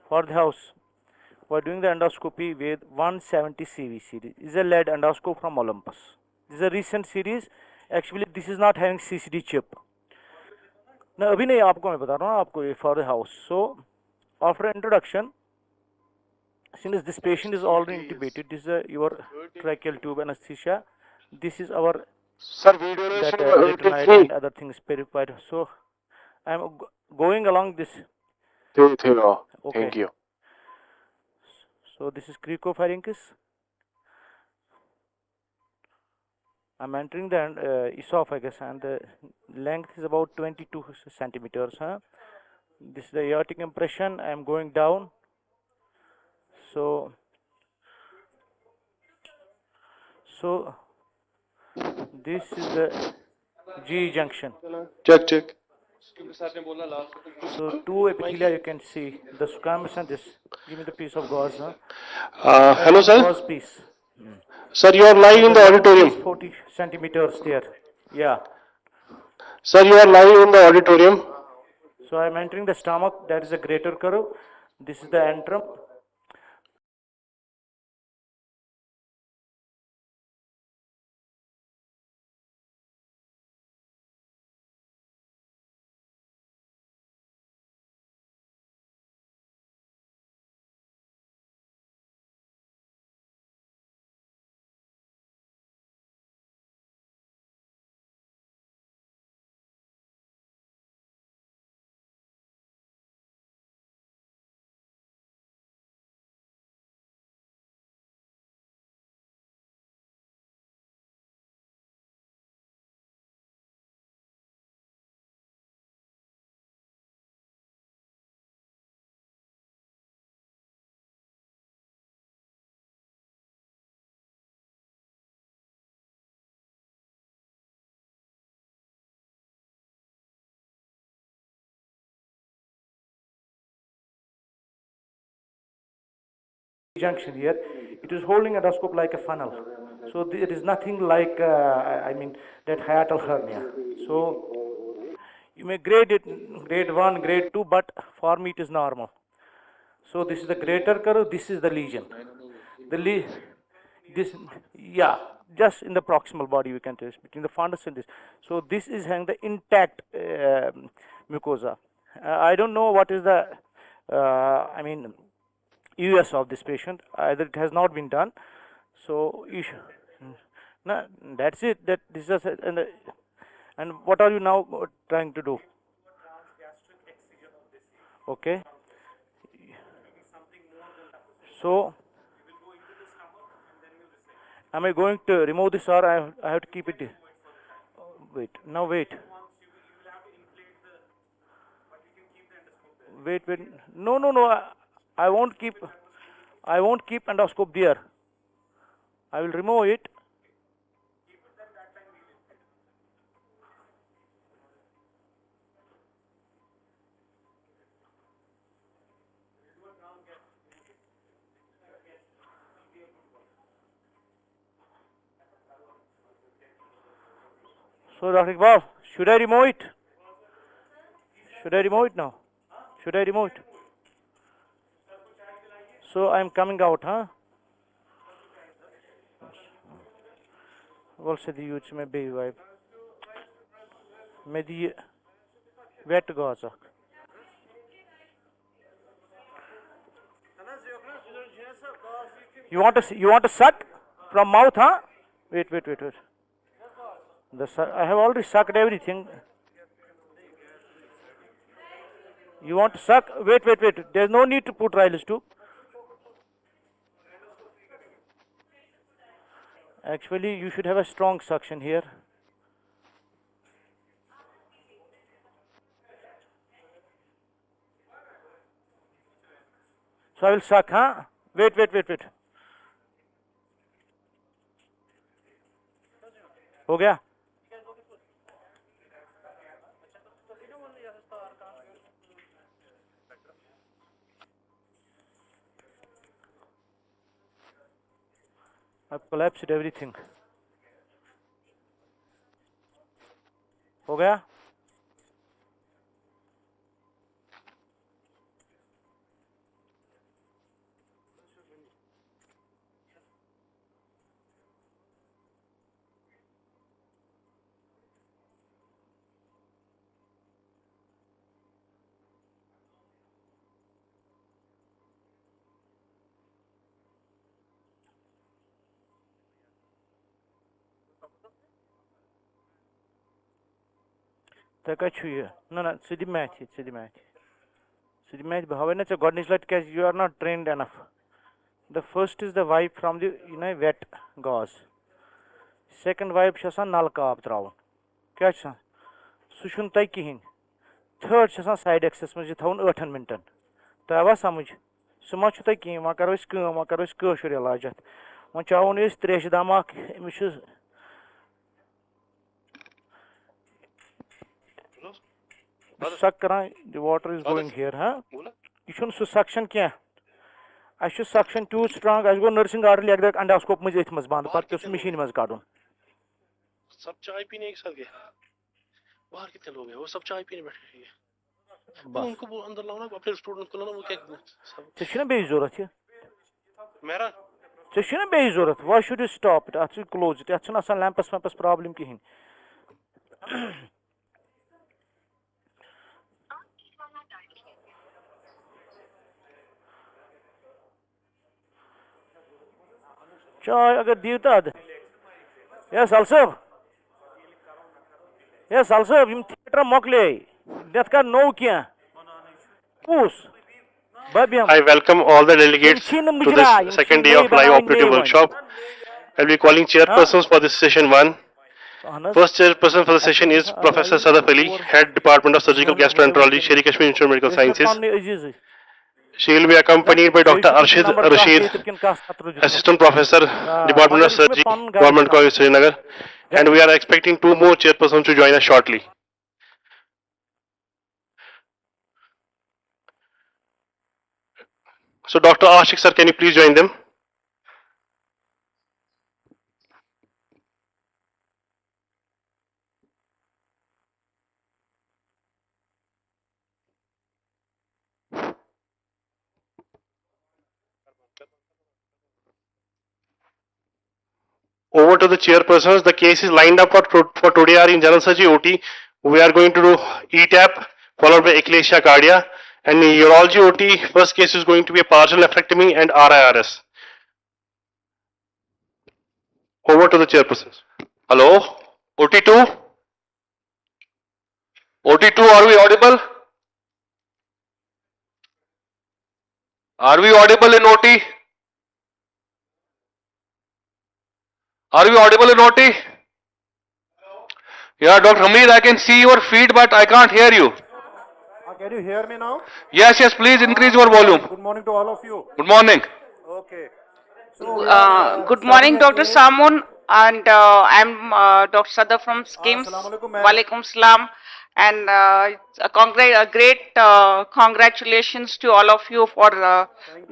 For the house, we're doing the endoscopy with 170 CV series. This is a lead endoscope from Olympus. This is a recent series. Actually, this is not having CCD chip. Now, अभी नहीं आपको मैं बता रहा हूँ आपको for the house. So, after introduction, since this patient is already intubated, this is your tracheal tube anesthesia. This is our retinoid and other things purified. So, I am going along this. Okay. Thank you. So this is cricopharynx. I'm entering the esophagus, and the length is about 22 centimeters. This is the aortic impression. I am going down. So this is the G junction. Check. So two epithelia you can see, the squamous and this. Give me the piece of gauze. Hello, sir. Gauze piece. Sir, you are lying in the auditorium. 40 centimeters there. Yeah. Sir, you are lying in the auditorium. So I am entering the stomach. That is a greater curve. This is the antrum. Junction here, it is holding endoscope like a funnel. So it is nothing like that hiatal hernia. So you may grade it grade 1, grade 2, but for me it is normal. So this is the greater curve. This is the lesion. Just in the proximal body we can trace between the fundus and this. So this is having the intact mucosa. I don't know what is the US of this patient. Either it has not been done. So you no, that's it. That this is and what are you now trying to do? Okay. So am I going to remove this, or I have to keep it? Wait. Now wait. Wait. No. I won't keep endoscope there. I will remove it. So Dr. Iqbal, should I remove it? Should I remove it now? Should I remove it? So I am coming out, huh? Well, said you may be wipe. Maybe wet gauze. You want to suck from mouth, huh? Wait. I have already sucked everything. You want to suck? Wait. There's no need to put Riley's tube. Actually, you should have a strong suction here. So I will suck, huh? Wait. हो गया? I've collapsed everything. हो गया? تۄہہِ کَتہِ چھُو یہِ نہ نہ ژٕ دِ میتھ ژٕ دِ میتھ ژٕ دِ میتھ بہٕ ہاوے نا ژےٚ گۄڈنِچ لَٹہِ کیٛازِ you are not trained enough the first is the wipe from the wet gauze. Second wipe چھِ آسان نَلکہٕ آب ترٛاوُن کیٛاہ چھُ آسان سُہ چھُنہٕ تۄہہِ کِہیٖنۍ تھٲڈ چھِ آسان سایڈ ایٚکسَس منٛز یہِ تھاوُن 8 مِنٹَن تۄہہِ آوا سَمٕجھ سُہ ما چھُو تۄہہِ کِہیٖنۍ وۄنۍ کَرو أسۍ کٲم وۄنۍ کَرو أسۍ کٲشُر علاج اَتھ وۄنۍ چاوون أسۍ ترٛیشہِ دام اَکھ أمِس چھُ سَک کَران دِ واٹر اِز گویِنٛگ ہِیَر ہاں یہِ چھُنہٕ سُہ سَکشَن کینٛہہ اَسہِ چھُ سَکشَن تیوٗت سٕٹرانٛگ اَسہِ گوٚو نٔرسِنٛگ آرڈر لیکھ دَکھ اَنڈاسکوپ مٔنٛزۍ أتھۍ منٛز بنٛد پَتہٕ پیوٚو سُہ مِشیٖن منٛز کَڑُن सब चाय पीने एक साथ गए बाहर कितने लोग हैं वो सब चाय पीने बैठे हैं उनको वो अंदर लाओ ना अपने स्टूडेंट को लाओ वो क्या ژےٚ چھُنا بیٚیہِ ضوٚرَتھ یہِ मेरा ژےٚ چھُنا بیٚیہِ ضوٚرَتھ واے شُڈ یوٗ سٹاپ اِٹ اَتھ چھُ کٕلوز اِٹ اَتھ چھُنہٕ آسان لیمپَس ویمپَس پرٛابلِم کِہیٖنۍ چاے اگر دِیِو تہٕ اَدٕ ہے سَل صٲب ہے سَل صٲب یِم تھیٹر مۄکلے یَتھ کَر نوٚو کینٛہہ کُس بہٕ بیٚہمہٕ I welcome all the delegates چھِی نہٕ to مُجرا یِم this چھِ second day نٔے of live بَناوٕنۍ operative may workshop. I'll be calling chairpersons for this session 1. اہن حظ First chairperson for the session is Professor Sadaf Ali, Head Department of Surgical Gastroenterology, Sherry Kashmir Institute of Medical Sciences. پَننُے عزیٖزٕے She will be accompanied by Dr. Arshid Rashid, Assistant Professor, Department of Surgery, Government College Srinagar, and we are expecting 2 more chairpersons to join us shortly. So Dr. Ashik sir, can you please join them? Over to the chairpersons. The cases lined up for today are in general surgery OT. We are going to do ETAP followed by eclasia cardia, and in urology OT, first case is going to be a partial nephrectomy and RIRS. Over to the chairpersons. Hello, OT2. OT2, are we audible? Are we audible in OT? Are we audible in OT? Yeah, Dr. Hamid, I can see your feet, but I can't hear you. Can you hear me now? Yes, yes, please increase your volume. Good morning to all of you. Good morning. Okay. So good morning, Dr. Samun, and I'm Dr. Sada from SKIMS. Assalamualaikum, ma'am. Walaikum salam. And a great congratulations to all of you for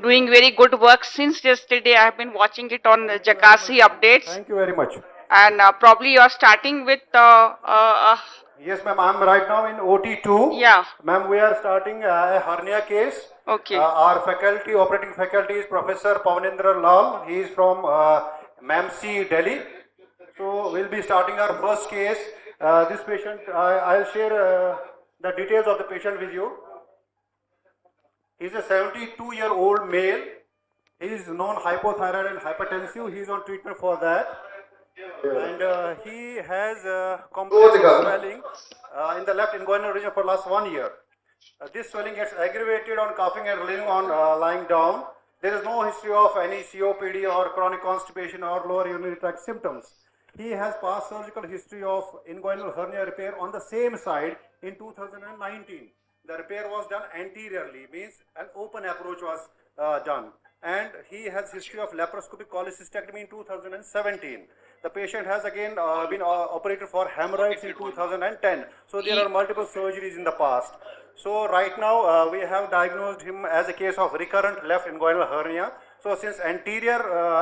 doing very good work. Since yesterday, I have been watching it on the Jakasi updates. thank you very much. And probably you are starting with Yes, ma'am. I'm right now in OT2. yeah. Ma'am, we are starting a hernia case. Okay. Our faculty, operating faculty is Professor Pavanendra Lal. He is from MAMC, Delhi. So we'll be starting our first case. This patient, I'll share the details of the patient with you. He's a 72-year-old male. He is non-hypothyroid and hypertensive. He is on treatment for that. And he has complex swelling in the left inguinal region for last 1 year. This swelling gets aggravated on coughing and relieving on lying down. There is no history of any COPD or chronic constipation or lower urinary tract symptoms. He has past surgical history of inguinal hernia repair on the same side in 2019. The repair was done anteriorly, means an open approach was done. And he has history of laparoscopic cholecystectomy in 2017. The patient has again been operated for hemorrhoids in 2010. So there are multiple surgeries in the past. So right now we have diagnosed him as a case of recurrent left inguinal hernia. So since anterior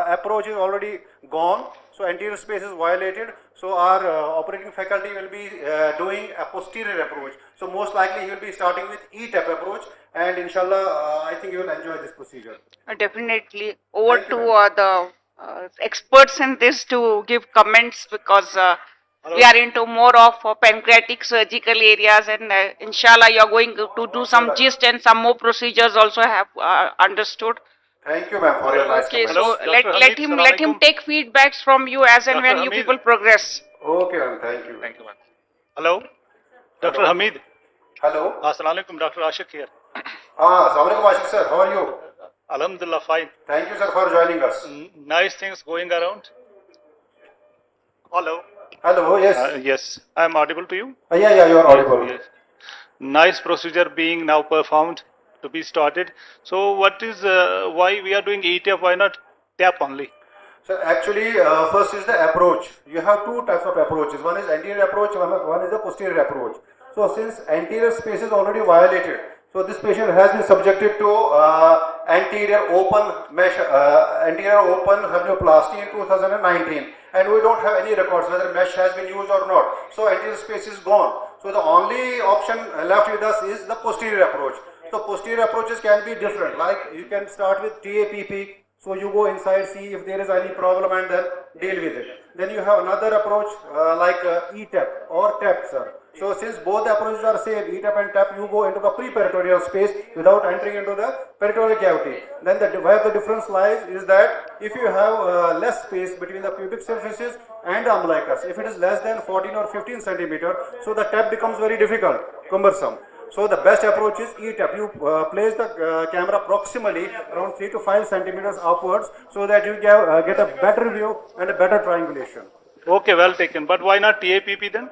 approach is already gone, so anterior space is violated, so our operating faculty will be doing a posterior approach. So most likely he will be starting with E-tap approach, and inshallah I think you will enjoy this procedure. Definitely. Over to the experts in this to give comments, because we are into more of pancreatic surgical areas, and inshallah you are going to do some gist and some more procedures also have understood. Thank you, ma'am, for your nice Okay, comments. so Hello, let Dr. let Hamid, him Salaam let him alaikum. take feedbacks from you as and Dr. when you Hamid. people progress. Okay, ma'am, thank you. Thank you, man. Hello, Dr. Hello. Hamid. Hello. Assalamu alaikum, Dr. Ashik here. Assalamu alaikum, Ashik sir. How are you? Alhamdulillah, fine. Thank you, sir, for joining us. Nice things going around. Hello. Hello, yes. Yes, I am audible to you. Yeah, you are audible. Yes. Nice procedure being now performed to be started. So, what is why we are doing ETAP? Why not tap only? So actually, first is the approach. You have two types of approaches. One is anterior approach, one is the posterior approach. So since anterior space is already violated, so this patient has been subjected to anterior open mesh, anterior open hernioplasty in 2019, and we don't have any records whether mesh has been used or not. So anterior space is gone. So the only option left with us is the posterior approach. So posterior approaches can be different. Like you can start with TAPP. So you go inside, see if there is any problem and then deal with it. Then you have another approach like ETAP or TAP, sir. So since both the approaches are same, ETAP and TAP, you go into the preperitoneal space without entering into the peritoneal cavity. Then where the difference lies is that if you have less space between the pubic symphysis and the umbilicus, if it is less than 14 or 15 centimeter, so the TAP becomes very difficult, cumbersome. So the best approach is E-tap. You place the camera proximally around 3 to 5 centimeters upwards so that you get a better view and a better triangulation. Okay, well taken. But why not TAPP then?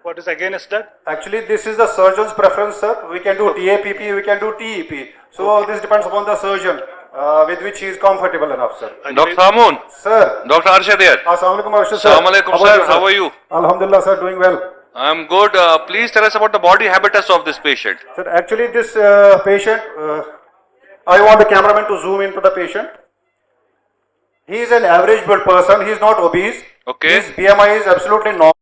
What is against that? Actually, this is the surgeon's preference, sir. We can do TAPP, we can do TEP. So this depends upon the surgeon with which he is comfortable enough, sir. Dr. Amun, Sir. Dr. Arshad here. Assalamu alaikum, Arshad sir. Assalamu alaikum, sir. How are you? Alhamdulillah, sir, doing well. I'm good. Please tell us about the body habitus of this patient. Sir, actually this patient, I want the cameraman to zoom into the patient. He is an average build person, he is not obese. Okay. His BMI is absolutely normal.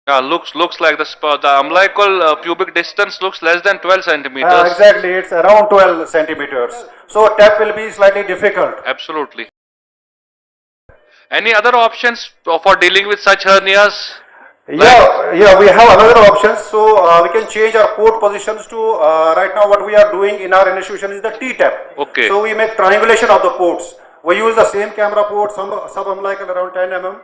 Yeah, looks like the umbilical pubic distance looks less than 12 centimeters. Exactly, it's around 12 centimeters. So tap will be slightly difficult. Absolutely. Any other options for dealing with such hernias? Yeah, we have another option. So we can change our port positions to right now what we are doing in our institution is the T-tap. Okay. So we make triangulation of the ports. We use the same camera port, sub-umbilical around 10 mm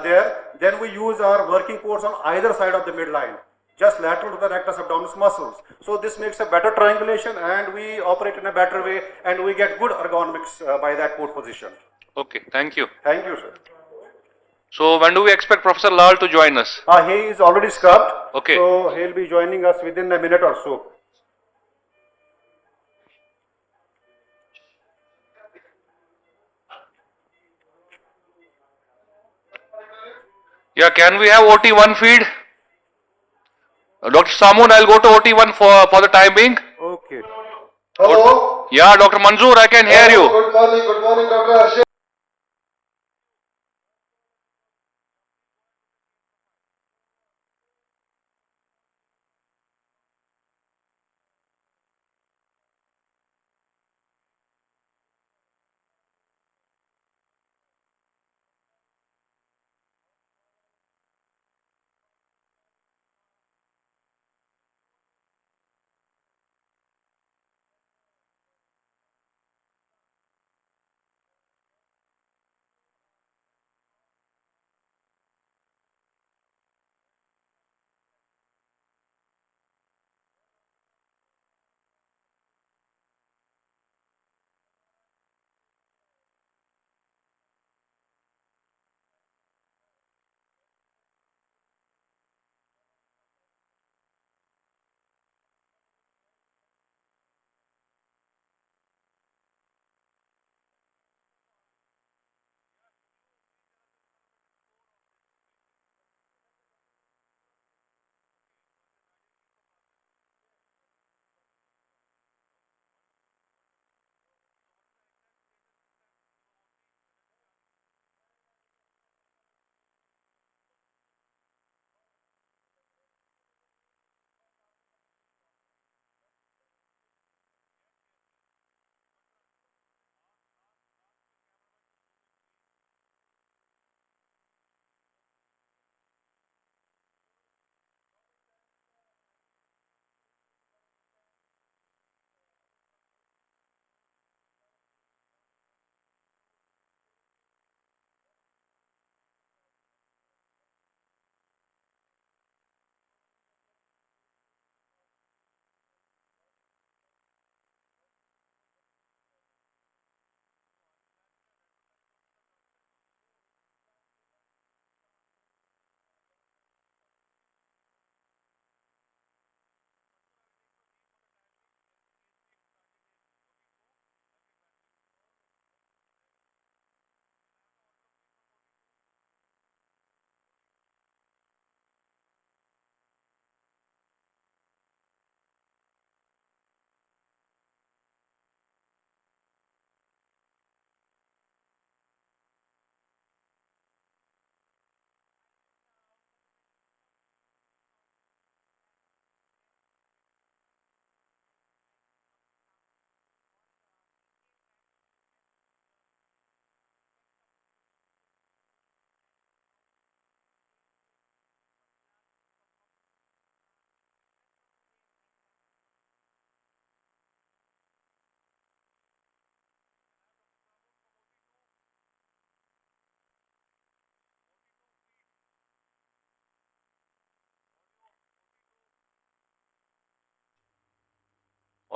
there. Then we use our working ports on either side of the midline, just lateral to the rectus abdominis muscles. So this makes a better triangulation and we operate in a better way and we get good ergonomics by that port position. Okay, thank you. Thank you, sir. So when do we expect Professor Lal to join us? He is already scrubbed. Okay. So he'll be joining us within a minute or so. Yeah, can we have OT1 feed? Dr. Samun, I'll go to OT1 for the time being. Okay. Hello. Yeah, Dr. Manzoor, I can hear you. Good morning, Dr. Arshad.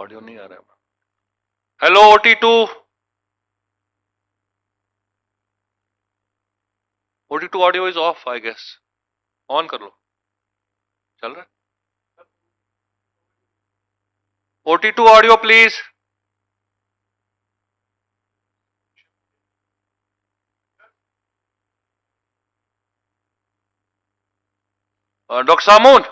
Audio नहीं आ रहा है. Hello OT2. OT2 audio is off I guess. On कर लो. चल रहा है. OT2 audio please. Dr. Samoon.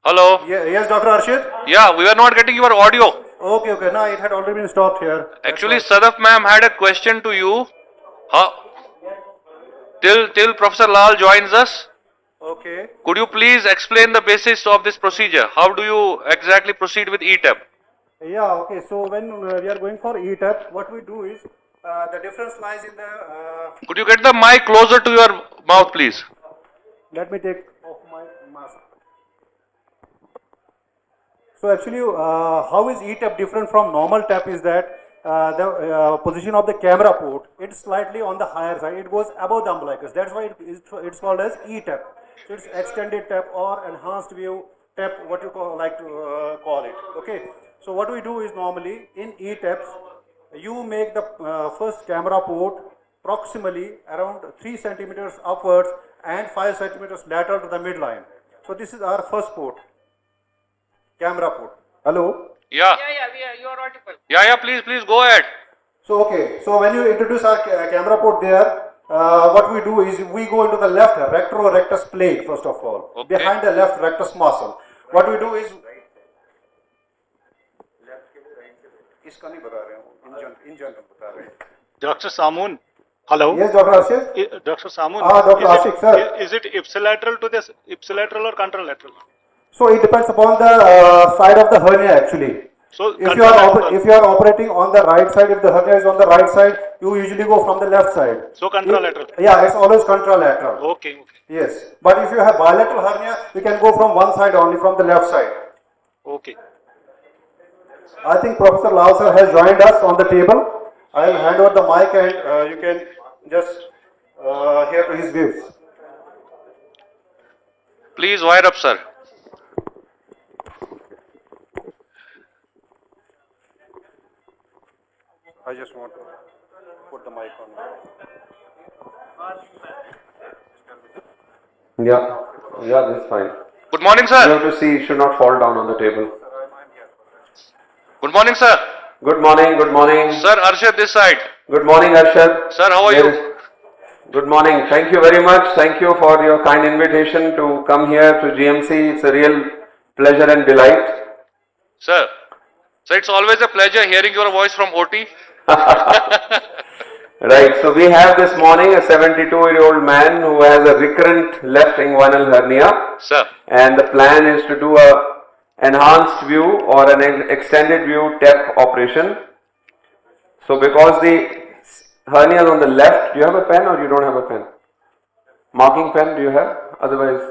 Hello. Yes, Dr. Arshid. Yeah, we were not getting your audio. Okay, okay. No, it had already been stopped here. Actually, Sadaf ma'am had a question to you. How, till Professor Lal joins us, Okay. could you please explain the basis of this procedure? How do you exactly proceed with ETAP? Yeah, okay. So when we are going for ETAP, what we do is the difference lies in the. Could you get the mic closer to your mouth, please? Let me take off my mask. So actually, how is ETAP different from normal tap is that the position of the camera port, it's slightly on the higher side. It goes above the umbilicus. That's why it's called as ETAP. So it's extended tap or enhanced view tap, what you like to call it. Okay. So what we do is normally in ETAPs, you make the first camera port proximally around 3 centimeters upwards and 5 centimeters lateral to the midline. So this is our first port. Camera port. Hello? Yeah. You are audible. Yeah, please go ahead. So, okay. So, when you introduce our camera port there, what we do is we go into the left rectus plane first of all, Okay. behind the left rectus muscle. What we do is, Dr. Samoon, hello. yes, Dr. Ashik. Dr. Samoon, Dr. Ashik, sir. is it ipsilateral to this ipsilateral or contralateral? So, it depends upon the side of the hernia actually. So If you are operating on the right side, if the hernia is on the right side, you usually go from the left side. So contralateral. Yeah, it's always contralateral. Okay. Yes, but if you have bilateral hernia, you can go from one side only, from the left side. Okay. I think Professor Lal sir has joined us on the table. I will hand over the mic and you can just hear to his views. Please wire up, sir. I just want to put the mic on. Yeah, this is fine. Good morning, You sir. have to see, it should not fall down on the table. Good morning, sir. Good morning, good morning. Sir, Arshad this side. Good morning, Arshad. Sir, how are There you? is- Good morning. Thank you very much. Thank you for your kind invitation to come here to GMC. It's a real pleasure and delight. Sir, it's always a pleasure hearing your voice from OT. Right, so we have this morning a 72-year-old man who has a recurrent left inguinal hernia, Sir, and the plan is to do a enhanced view or an extended view TEP operation. So because the hernia is on the left, do you have a pen or you don't have a pen? Marking pen do you have? Otherwise,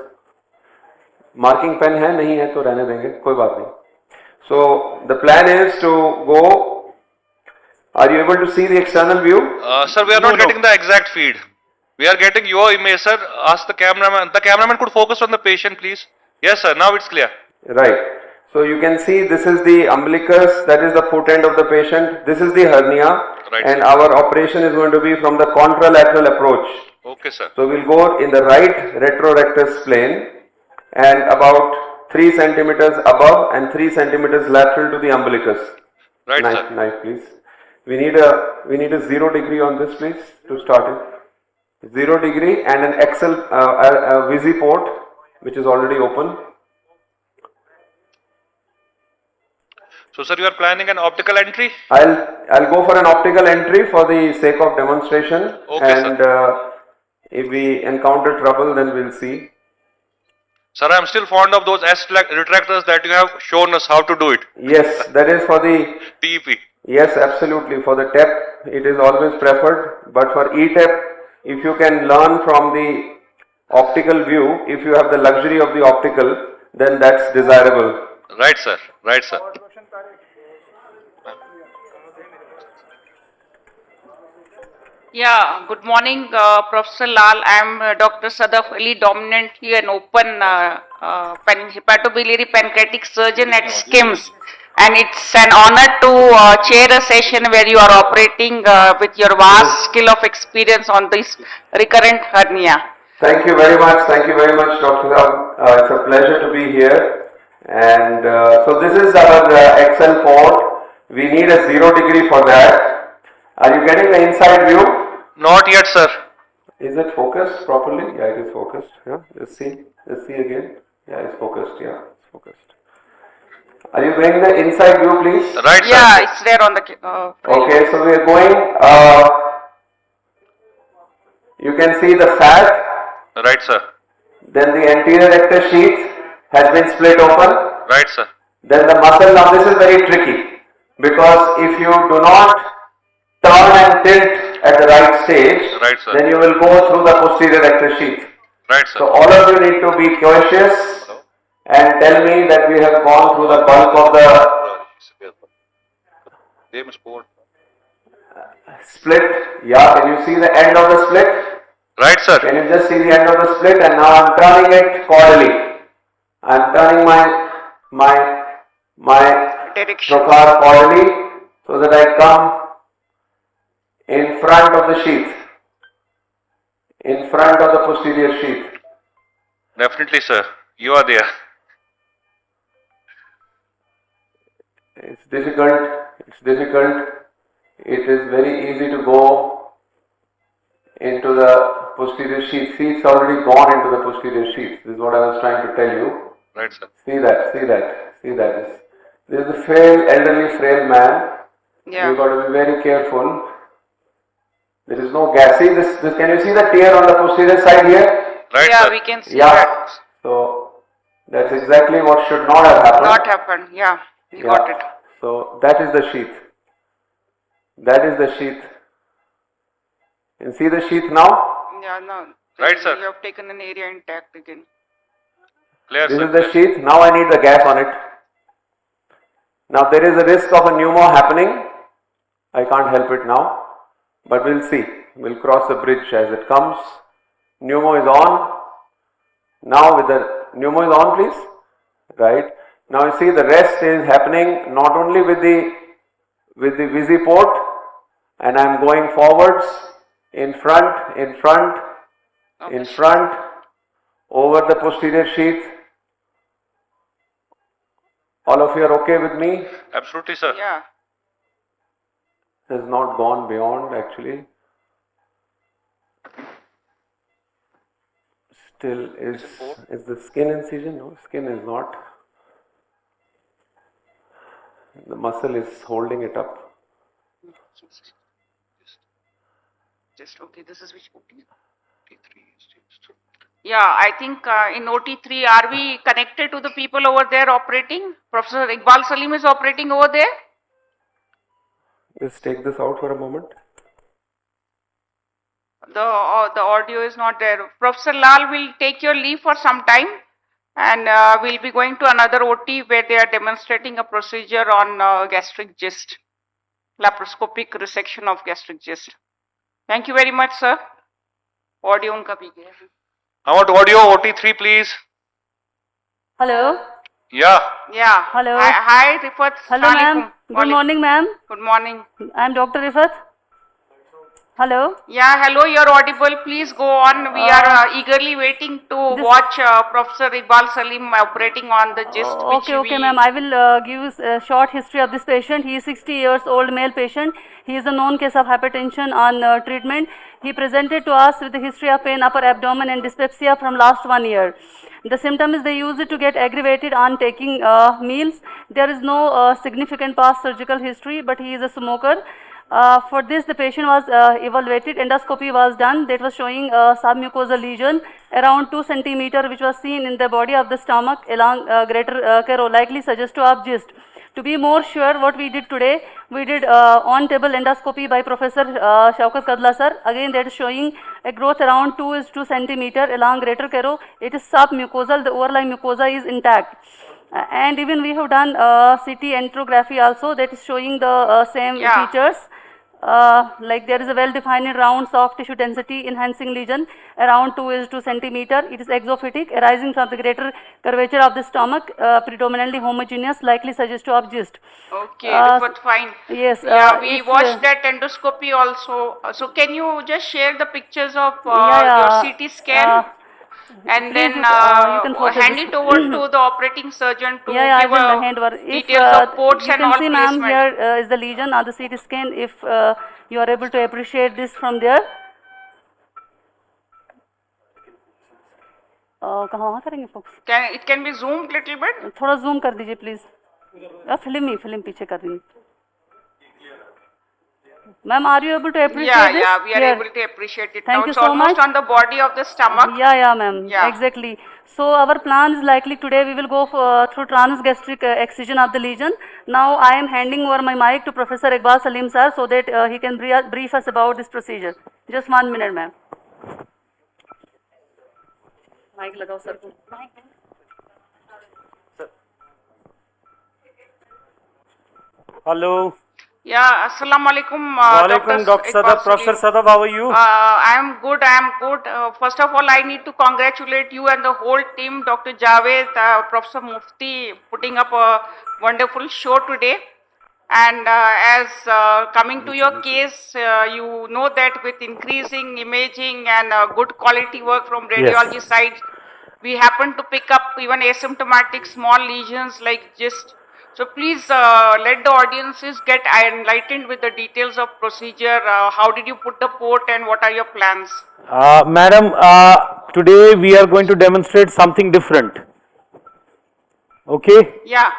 marking pen है नहीं है तो रहने देंगे, कोई बात नहीं. So the plan is to go. Are you able to see the external view? sir, we are not getting the exact feed. We are getting your image, sir. Ask the cameraman. The cameraman could focus on the patient, please. Yes, sir. Now it's clear. Right. So you can see this is the umbilicus, that is the foot end of the patient. This is the hernia, Right, and sir. our operation is going to be from the contralateral approach. Okay, sir. So we'll go in the right retrorectus plane and about 3 centimeters above and 3 centimeters lateral to the umbilicus. Right, Knife, sir. knife, please. We need a 0 degree on this, please, to start it. 0 degree and an XL a Visi port, which is already open. So, sir, you are planning an optical entry? I'll go for an optical entry for the sake of demonstration. Okay, and if we encounter trouble, then we'll see. Sir, I am still fond of those S retractors that you have shown us how to do it. Yes, that is for the TEP. yes, absolutely. For the TEP, it is always preferred. But for ETEP, if you can learn from the optical view, if you have the luxury of the optical, then that's desirable. Right, sir. Right, sir. Yeah, good morning, Professor Lal. I am Dr. Sadaf Ali, dominant here and open hepatobiliary pancreatic surgeon at SKIMS. And it's an honor to chair a session where you are operating with your vast skill of experience on this recurrent hernia. Thank you very much. Thank you very much, Dr. Ram. It's a pleasure to be here. And so this is our Excel port. We need a 0 degree for that. Are you getting the inside view? Not yet, sir. Is it focused properly? Yeah, it is focused. Yeah, let's see. Let's see again. Yeah, it's focused. Yeah, it's focused. Are you going the inside view, please? Right, sir. Yeah, it's there on the. Okay, so we are going. You can see the fat. Right, sir. Then the anterior rectus sheath has been split open. Right, sir. Then the muscle. Now this is very tricky because if you do not turn and tilt at the right stage, Right, sir. then you will go through the posterior rectus sheath. Right, sir. So all of you need to be cautious and tell me that we have gone through the bulk of the split. Yeah, can you see the end of the split? Right, sir. Can you just see the end of the split? And now I'm turning it caudally. I'm turning my Direction. trocar caudally so that I come in front of the sheath, in front of the posterior sheath. Definitely, sir. You are there. It's difficult. It's difficult. It is very easy to go into the posterior sheath. See, it's already gone into the posterior sheath. This is what I was trying to tell you. Right, sir. See that, see that, see that. This is a frail, elderly, frail man. Yeah. You've got to be very careful. There is no gas. See this, can you see the tear on the posterior side here? Right, Yeah, sir. we can see Yeah. that. So, that's exactly what should not have happened. Not happened. Yeah, we got it. So, that is the sheath. That is the sheath. You see the sheath now? Yeah, no. Right, sir. You have taken an area intact again. Clear, This sir. is the sheath. Now I need the gas on it. Now there is a risk of a pneumo happening. I can't help it now. But we'll see. We'll cross the bridge as it comes. Pneumo is on. Now with the pneumo is on, please. Right. Now you see the rest is happening not only with the visi port, and I'm going forwards, in front, in front, in front, over the posterior sheath. All of you are okay with me? Absolutely, sir. Yeah. Has not gone beyond actually. Still is the skin incision? No, skin is not. The muscle is holding it up. Just okay. This is which OT? Yeah, I think in OT-3, are we connected to the people over there operating? Professor Iqbal Salim is operating over there? Let's take this out for a moment. The audio is not there. Professor Lal will take your leave for some time, and we'll be going to another OT where they are demonstrating a procedure on gastric cyst, laparoscopic resection of gastric cyst. Thank you very much, sir. Audio unka bhi gaya. I want audio OT-3, please. Hello. Yeah. Yeah. Hello. Hi, Rifat. Hello, ma'am. Good morning, ma'am. Good morning. I am Dr. Rifat. Hello. Yeah, hello, you're audible. Please go on. We are eagerly waiting to watch Professor Iqbal Salim operating on the cyst. Okay, ma'am. I will give a short history of this patient. He is 60 years old male patient. He is a known case of hypertension on treatment. He presented to us with a history of pain, upper abdomen and dyspepsia from last 1 year. The symptoms they use it to get aggravated on taking meals. There is no significant past surgical history, but he is a smoker. For this, the patient was evaluated, endoscopy was done, that was showing a submucosal lesion around 2 cm, which was seen in the body of the stomach along greater Cairo, likely suggests to have cyst. To be more sure, what we did today, we did on-table endoscopy by Professor Shaukat Kadla sir. Again, that is showing a growth around 2 cm along greater Cairo. It is submucosal, the overlying mucosa is intact. And even we have done CT enterography also, that is showing the same features. like there is a well-defined round soft tissue density enhancing lesion around 2 centimeter. It is exophytic, arising from the greater curvature of the stomach, predominantly homogeneous, likely suggestive of GIST. Okay, but fine. Yes. Yeah, we watched that endoscopy also. So can you just share the pictures of your CT scan? And please, then you can focus hand this. it over to the operating surgeon to Yeah, give I will hand over. If details of ports you and can all see, ma'am, placement. here is the lesion on the CT scan. If you are able to appreciate this from there. कहाँ वहाँ करेंगे folks? It can be zoomed little bit? थोड़ा zoom कर दीजिए please. Film पीछे कर रही हूँ. Ma'am, are you able to appreciate this? Yeah, we are able to appreciate it. Thank now you it's so almost much. on the body of the stomach. Yeah, ma'am. Yeah. Exactly. So our plan is likely today we will go through transgastric excision of the lesion. Now I am handing over my mic to Professor Iqbal Salim sir so that he can brief us about this procedure. Just 1 minute, ma'am. Mic lagao sir. Hello. Yeah, assalamu alaikum. Walaikum, Dr. Sadab. Professor Sadab, how are you? I am good. First of all, I need to congratulate you and the whole team, Dr. Javed, Professor Mufti, putting up a wonderful show today. And as coming to your case, you know that with increasing imaging and good quality work from radiology side, we happen to pick up even asymptomatic small lesions like GIST. So please let the audiences get enlightened with the details of procedure. How did you put the port and what are your plans? Madam, today we are going to demonstrate something different. Okay? Yeah.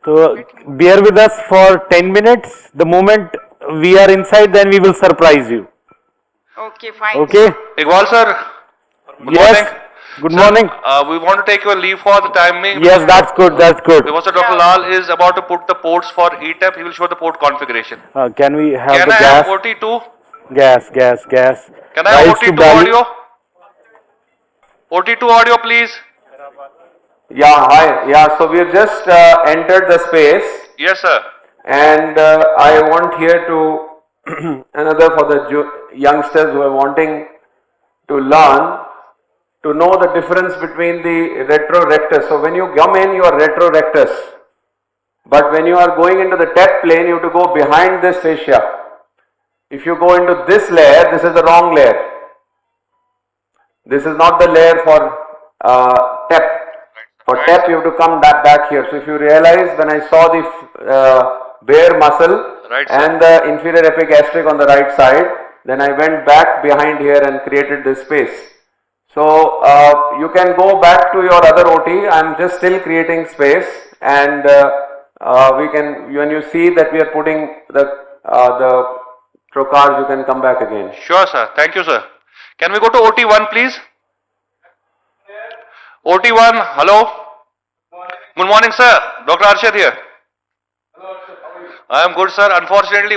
So bear with us for 10 minutes. The moment we are inside, then we will surprise you. Okay, fine. Okay? Iqbal sir, good Yes. morning. Good Sir, morning. We want to take your leave for the timing. Yes, that's good. That's good. Because Dr. Lal is about to put the ports for ETAP. He will show the port configuration. Can we have Can the I gas? have OT2? Gas. Can I have Rise to OT2 belly. audio? OT2 audio, please. Yeah, hi. Yeah, so we have just entered the space. Yes, sir. And I want here to another for the youngsters who are wanting to learn to know the difference between the retrorectus. So when you come in, you are retrorectus. But when you are going into the TEP plane, you have to go behind this fascia. If you go into this layer, this is the wrong layer. This is not the layer for TEP. For TEP, you have to come back here. So if you realize, when I saw the bare muscle and the inferior epigastric on the right side, then I went back behind here and created this space. So you can go back to your other OT. I am just still creating space, and we can, when you see that we are putting the trocars, you can come back again. Sure, sir. Thank you, sir. Can we go to OT1, please? OT1, hello. Good morning, sir. Dr. Arshad here. I am good, sir. Unfortunately,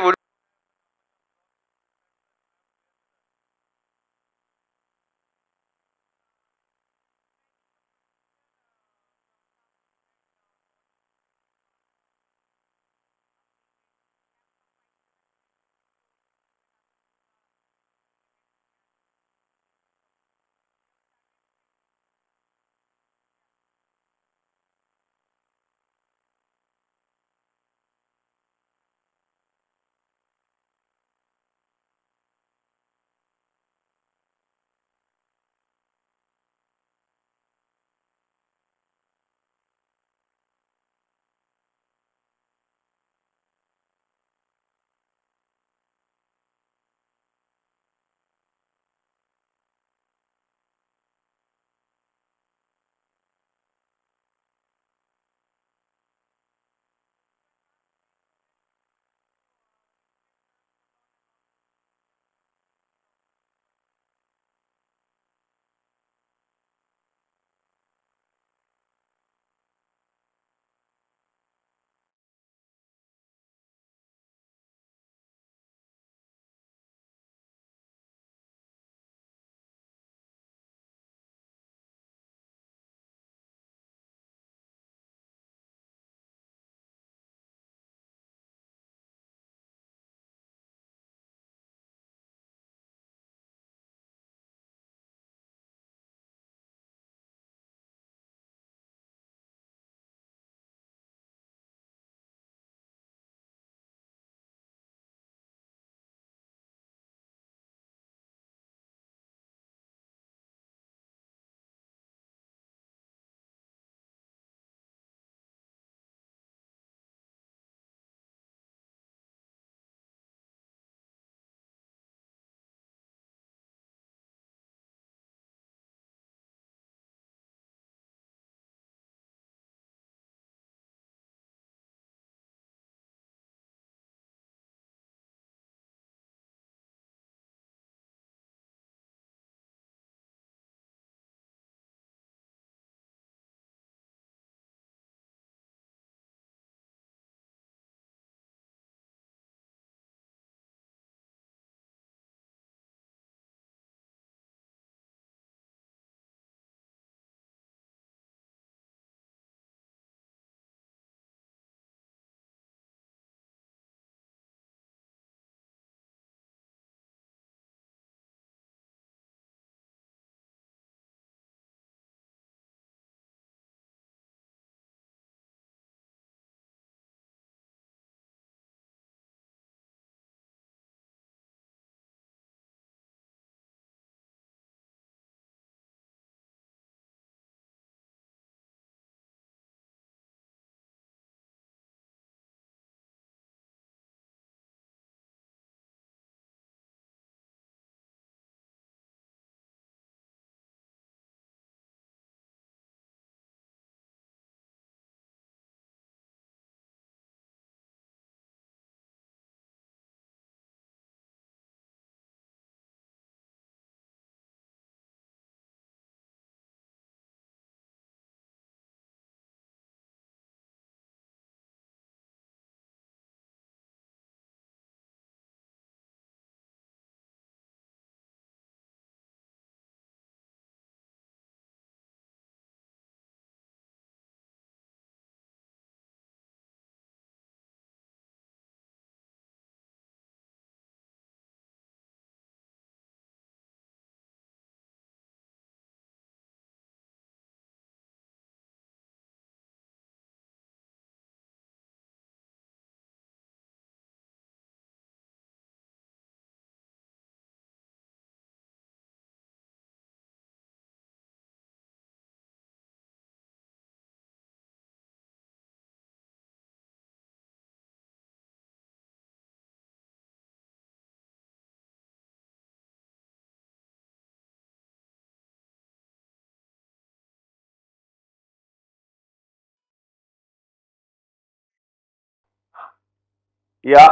Yeah,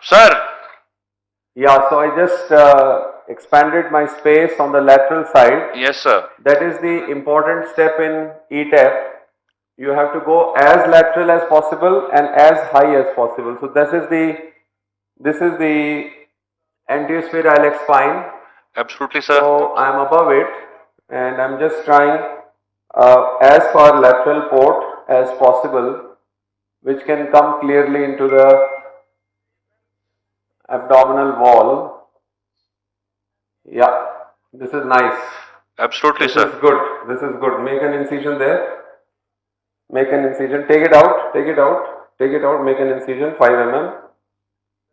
Sir, yeah. So I just expanded my space on the lateral side. yes, sir. That is the important step in ETAP. You have to go as lateral as possible and as high as possible. So this is the anterior iliac spine. Absolutely, sir. So I am above it and I'm just trying as far lateral port as possible, which can come clearly into the abdominal wall. Yeah, this is nice. Absolutely, This sir. is good. This is good. Make an incision there. Make an incision. Take it out. Take it out. Take it out. Make an incision. 5 mm.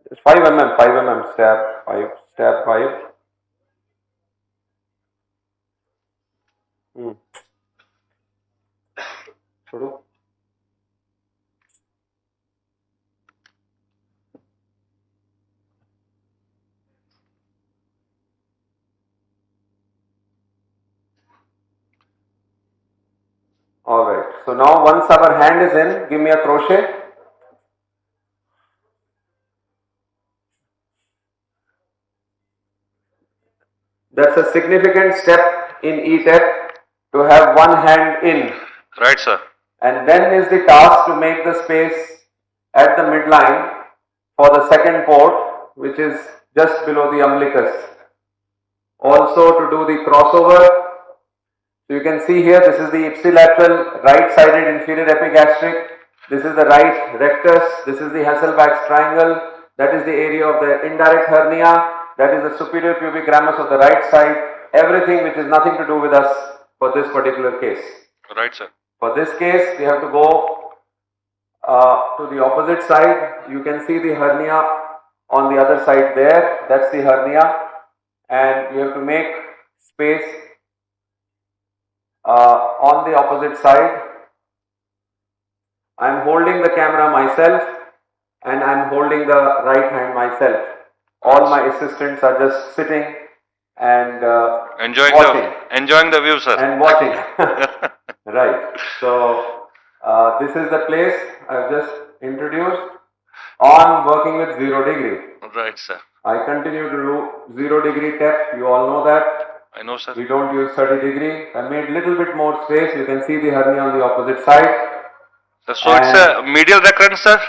Just 5 mm. 5 mm. Stab 5. Stab 5. छोड़ो. Alright, so now once our hand is in, give me a crochet. That's a significant step in ETEP to have one hand in. Right, sir. And then is the task to make the space at the midline for the second port, which is just below the umbilicus. Also to do the crossover. So you can see here, this is the ipsilateral right-sided inferior epigastric. This is the right rectus. This is the Hasselback's triangle. That is the area of the indirect hernia. That is the superior pubic ramus of the right side. Everything which is nothing to do with us for this particular case. Right, sir. For this case, we have to go to the opposite side. You can see the hernia on the other side there. That's the hernia. And you have to make space on the opposite side. I am holding the camera myself and I am holding the right hand myself. All my assistants are just sitting and enjoying the view, sir. And watching. Right. So this is the place I have just introduced on working with 0 degree. Right, sir. I continue to do 0 degree tap. You all know that. I know, sir. We don't use 30 degree. I made little bit more space. You can see the hernia on the opposite side. So it's a medial recurrence, sir?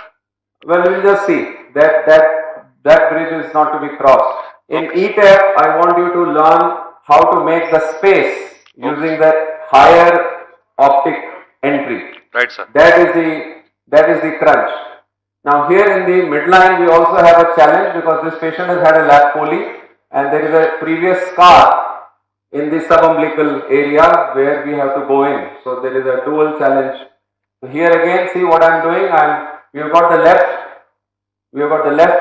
Well, we'll just see. That bridge is not to be crossed. In ETAP, I want you to learn how to make the space using the higher optic entry. Right, sir. That is the crunch. Now here in the midline, we also have a challenge because this patient has had a lap poly and there is a previous scar in the subumbilical area where we have to go in. So there is a dual challenge. So here again, see what I am doing. We have got the left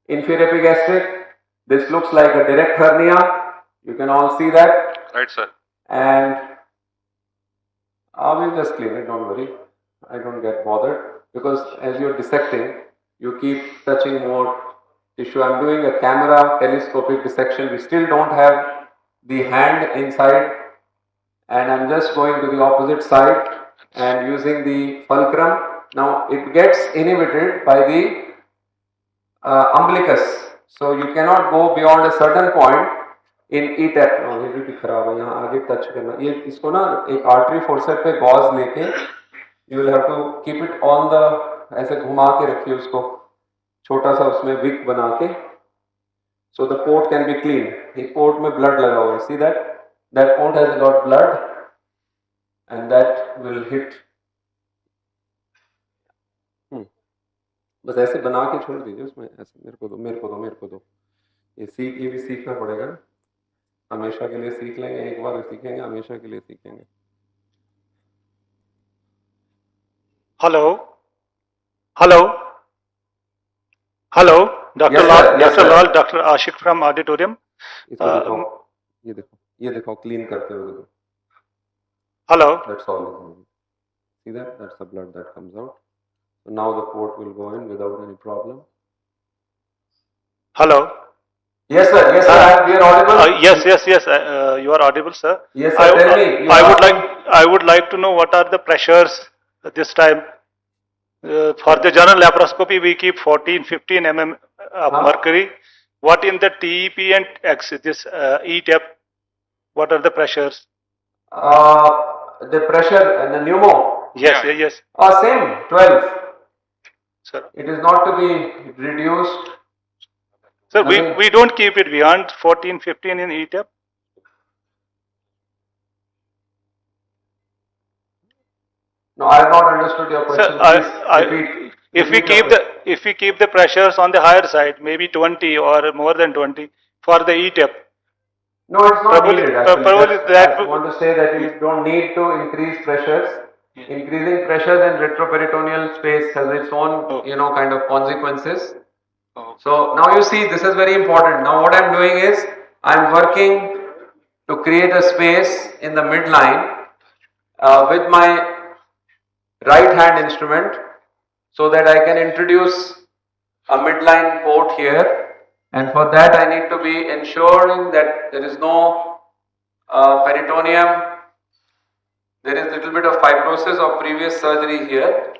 inferior epigastric. This looks like a direct hernia. You can all see that. Right, sir. And I will just clean it, don't worry. I don't get bothered because as you're dissecting, you keep touching more tissue. I'm doing a camera telescopic dissection. We still don't have the hand inside, and I'm just going to the opposite side and using the fulcrum. Now it gets inhibited by the umbilicus. So you cannot go beyond a certain point in ETAP. No, ये भी खराब है, यहाँ आगे touch करना. ये इसको ना एक artery forceps पे gauze लेके, you will have to keep it on the, ऐसे घुमा के रखिए उसको, छोटा सा उसमें wick बना के, so the port can be cleaned. एक port में blood लगा हुआ है. See that? That port has got blood, and that will hit. बस ऐसे बना के छोड़ दीजिए उसमें, ऐसे मेरे को दो. ये भी सीखना पड़ेगा. हमेशा के लिए सीख लेंगे, एक बार सीखेंगे, हमेशा के लिए सीखेंगे. Hello. Dr. Yes, Lal, sir. Yes, Dr. sir. Lal, Dr. Ashik from auditorium. इसको ये देखो क्लीन करते हुए देखो. Hello. That's all. See that? That's the blood that comes out. So now the port will go in without any problem. Hello. Yes, sir. Yes, sir. We are audible. Yes. You are audible, sir. Yes, sir. Tell me. I would like to know what are the pressures this time. For the general laparoscopy, we keep 14, 15 mm of mercury. What in the TEP and X, this E-tap, what are the pressures? The pressure and the pneumo. Yes, yes. Same, 12. Sir, It is not to be reduced. sir, we don't keep it beyond 14, 15 in E-tap. No, I have not understood your question. Sir, Please repeat. if we keep the pressures on the higher side, maybe 20 or more than 20 for the E-tap. No, it's not needed actually. That I want to say that you don't need to increase pressures. Increasing pressures in retroperitoneal space has its own, kind of consequences. So now you see, this is very important. Now what I'm doing is, I'm working to create a space in the midline with my right hand instrument so that I can introduce a midline port here, and for that I need to be ensuring that there is no peritoneum, there is little bit of fibrosis of previous surgery here.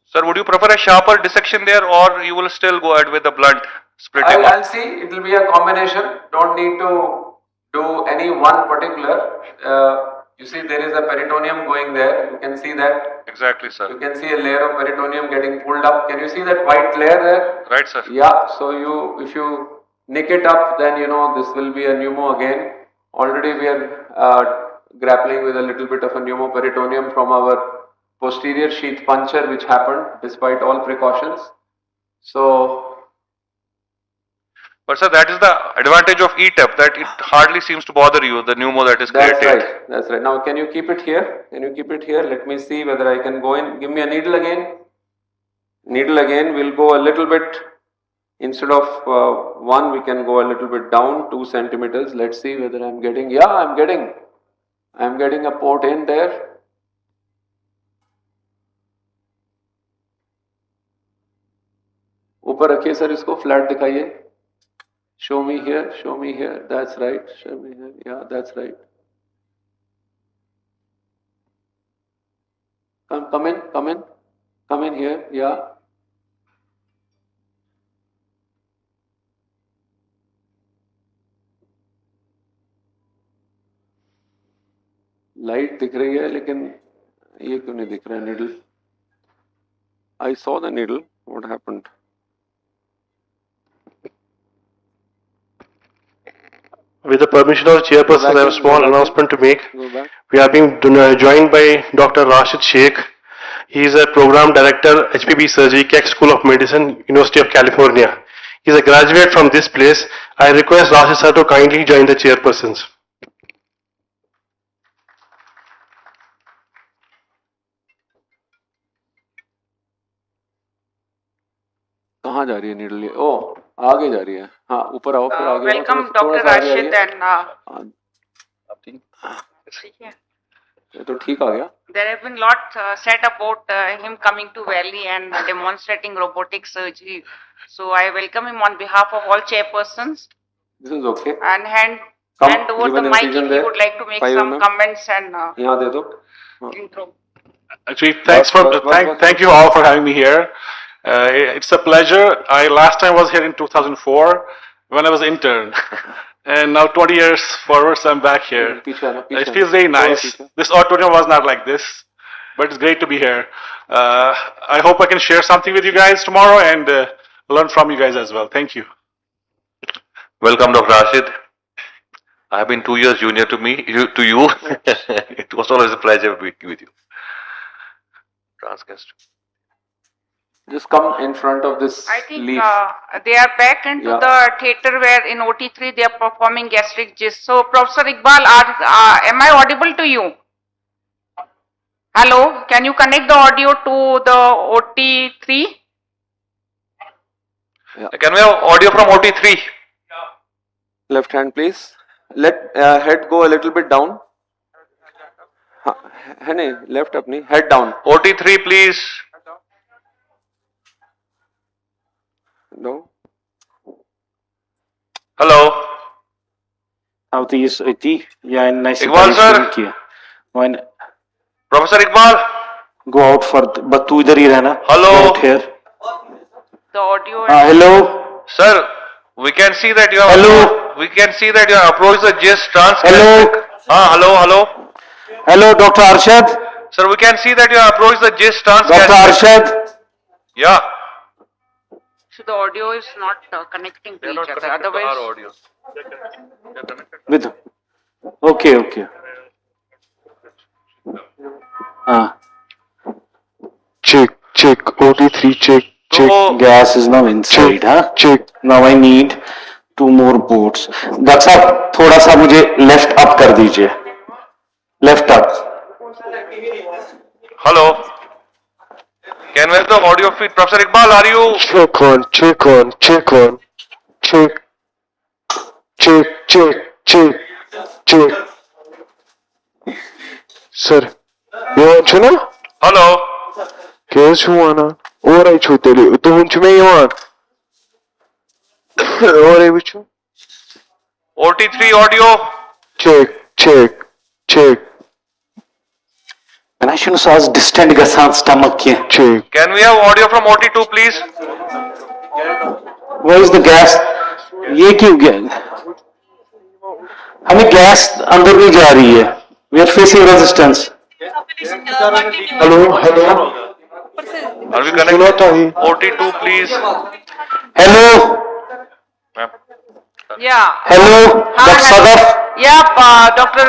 Sir, would you prefer a sharper dissection there, or you will still go ahead with the blunt splitting? I'll see, it will be a combination, don't need to do any one particular. You see there is a peritoneum going there, you can see that. Exactly, sir. You can see a layer of peritoneum getting pulled up. Can you see that white layer there? Right, sir. Yeah, so if you nick it up, then this will be a pneumo again. Already we are grappling with a little bit of a pneumoperitoneum from our posterior sheath puncture which happened despite all precautions. So, but sir, that is the advantage of E-tap, that it hardly seems to bother you, the pneumo that is created. That's right. Now can you keep it here? Can you keep it here? Let me see whether I can go in. Give me a needle again. Needle again. We'll go a little bit, instead of 1, we can go a little bit down 2 centimeters. Let's see whether I'm getting, I'm getting a port in there. ऊपर रखिए sir इसको, flat दिखाइए. Show me here, that's right, show me here, yeah, that's right. Come in here, yeah. Light दिख रही है, लेकिन ये क्यों नहीं दिख रहा है needle? I saw the needle, what happened? With the permission of the chairperson, I have a small announcement to make. We are being joined by Dr. Rashid Sheikh. He is a program director, HPB Surgery, Keck School of Medicine, University of California. He is a graduate from this place. I request Rashid sir to kindly join the chairpersons. कहाँ जा रही है needle? ओ आगे जा रही है. हाँ ऊपर आओ, फिर आगे. Welcome Dr. Rashid and ये तो ठीक आ गया. there have been lot said about him coming to Valley and demonstrating robotic surgery. So I welcome him on behalf of all chairpersons. This is okay. And hand over the mic if he would like to make some comments and यहाँ दे दो. intro. Actually, thank you all for having me here. It's a pleasure. Last time was here in 2004 when I was intern. And now 20 years forwards, I'm back here. It feels very nice. This auditorium was not like this, but it's great to be here. I hope I can share something with you guys tomorrow and learn from you guys as well. Thank you. Welcome, Dr. Rashid. I have been 2 years junior to you. It was always a pleasure working with you. Transcast. Just come in front of this. I think leaf. they are back into the theater where in OT-3 they are performing gastric gist. So Professor Iqbal, am I audible to you? Hello, can you connect the audio to the OT-3? Can we have audio from OT-3? Left hand please. Let head go a little bit down. है नहीं, left अपनी, head down. OT-3 please. No. Hello. How to use OT? Yeah, nice. Iqbal sir. Professor Iqbal. go out for, but तू इधर ही रहना. Hello. Go out here. The audio. Hello. Sir, we can see that you have. Hello. We can see that you have approached the GIST transgastric. Hello. Hello, hello. Hello, Dr. Arshad. Sir, we can see that you have approached the GIST transgastric. Dr. Arshad. Yeah. So the audio is not connecting to each other. Otherwise, Our audio. With. Okay, okay. Check, OT-3 check. So, Gas is now inside, huh? Check. Now I need 2 more boats. That's up. थोड़ा सा मुझे left up कर दीजिए. Left up. hello. Can we have the audio feed? Professor Iqbal, are you? Check on. Check. Sir, you want to know? Hello. Yes, you wanna? Orayı çöteli. Tuhuncu me yawan. Orayı biço. OT-3 audio. Check. And I shouldn't say distant gasan stomach ki. Check. Can we have audio from OT-2, please? Where is the gas? ये क्यों गया? हमें gas अंदर नहीं जा रही है. We are facing resistance. Hello. Are we connected? OT-2, please. Hello. yeah. Hello. Dr. Sadaf. Yeah, Dr.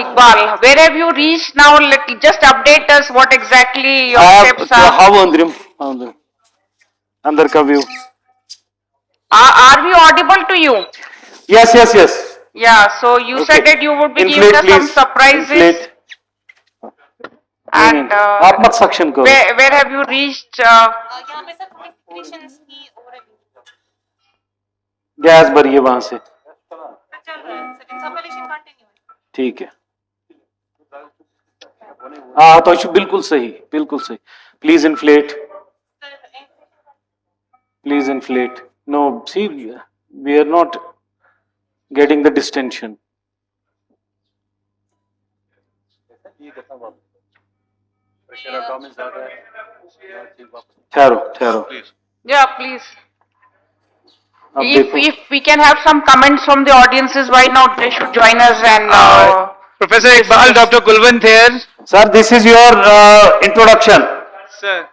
Iqbal, where have you reached now? Just update us what exactly your steps are. How अंदर अंदर का view. Are we audible to you? Yes. Yeah, so you said that you would be giving us some surprises. Inflate. And आप मत suction करो. where have you reached? Gas भरिए वहां से. ठीक है. हाँ तो बिल्कुल सही. Please inflate. No, see, we are not getting the distension. ठहरो. Yeah, please. If we can have some comments from the audiences right now, they should join us and. Professor Iqbal, Dr. Kulwant here. Sir, this is your introduction. Sir.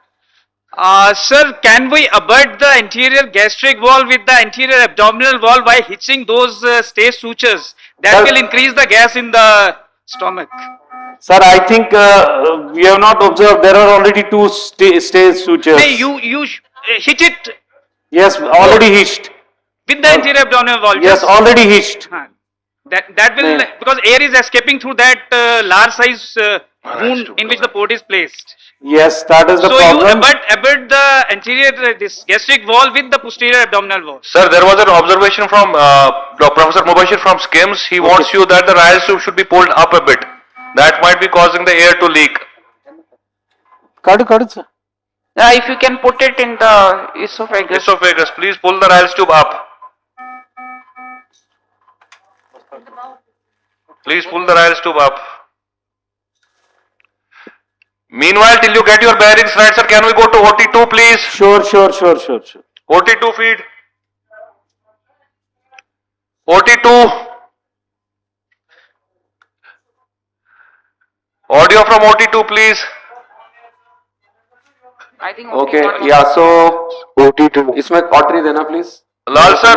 Sir, can we abut the anterior gastric wall with the anterior abdominal wall by hitching those stay sutures? That will increase the gas in the stomach. Sir, I think we have not observed. There are already 2 stay sutures. Hey, you hit it. Yes, already hitched. With the anterior abdominal wall. Yes, already hitched. That will, because air is escaping through that large size wound in which the port is placed. Yes, that is the problem. So you abut the anterior this gastric wall with the posterior abdominal wall. Sir, there was an observation from Professor Mubashir from SKIMS. He wants you that the Ryle tube should be pulled up a bit. That might be causing the air to leak. If you can put it in the esophagus. Please pull the Ryle tube up. Please pull the Ryle tube up. Meanwhile, till you get your bearings right, sir, can we go to OT-2, please? Sure. OT-2 feed. OT-2. Audio from OT-2, please. I think Okay, yeah, so OT2. इसमें cautery देना please. Lal sir,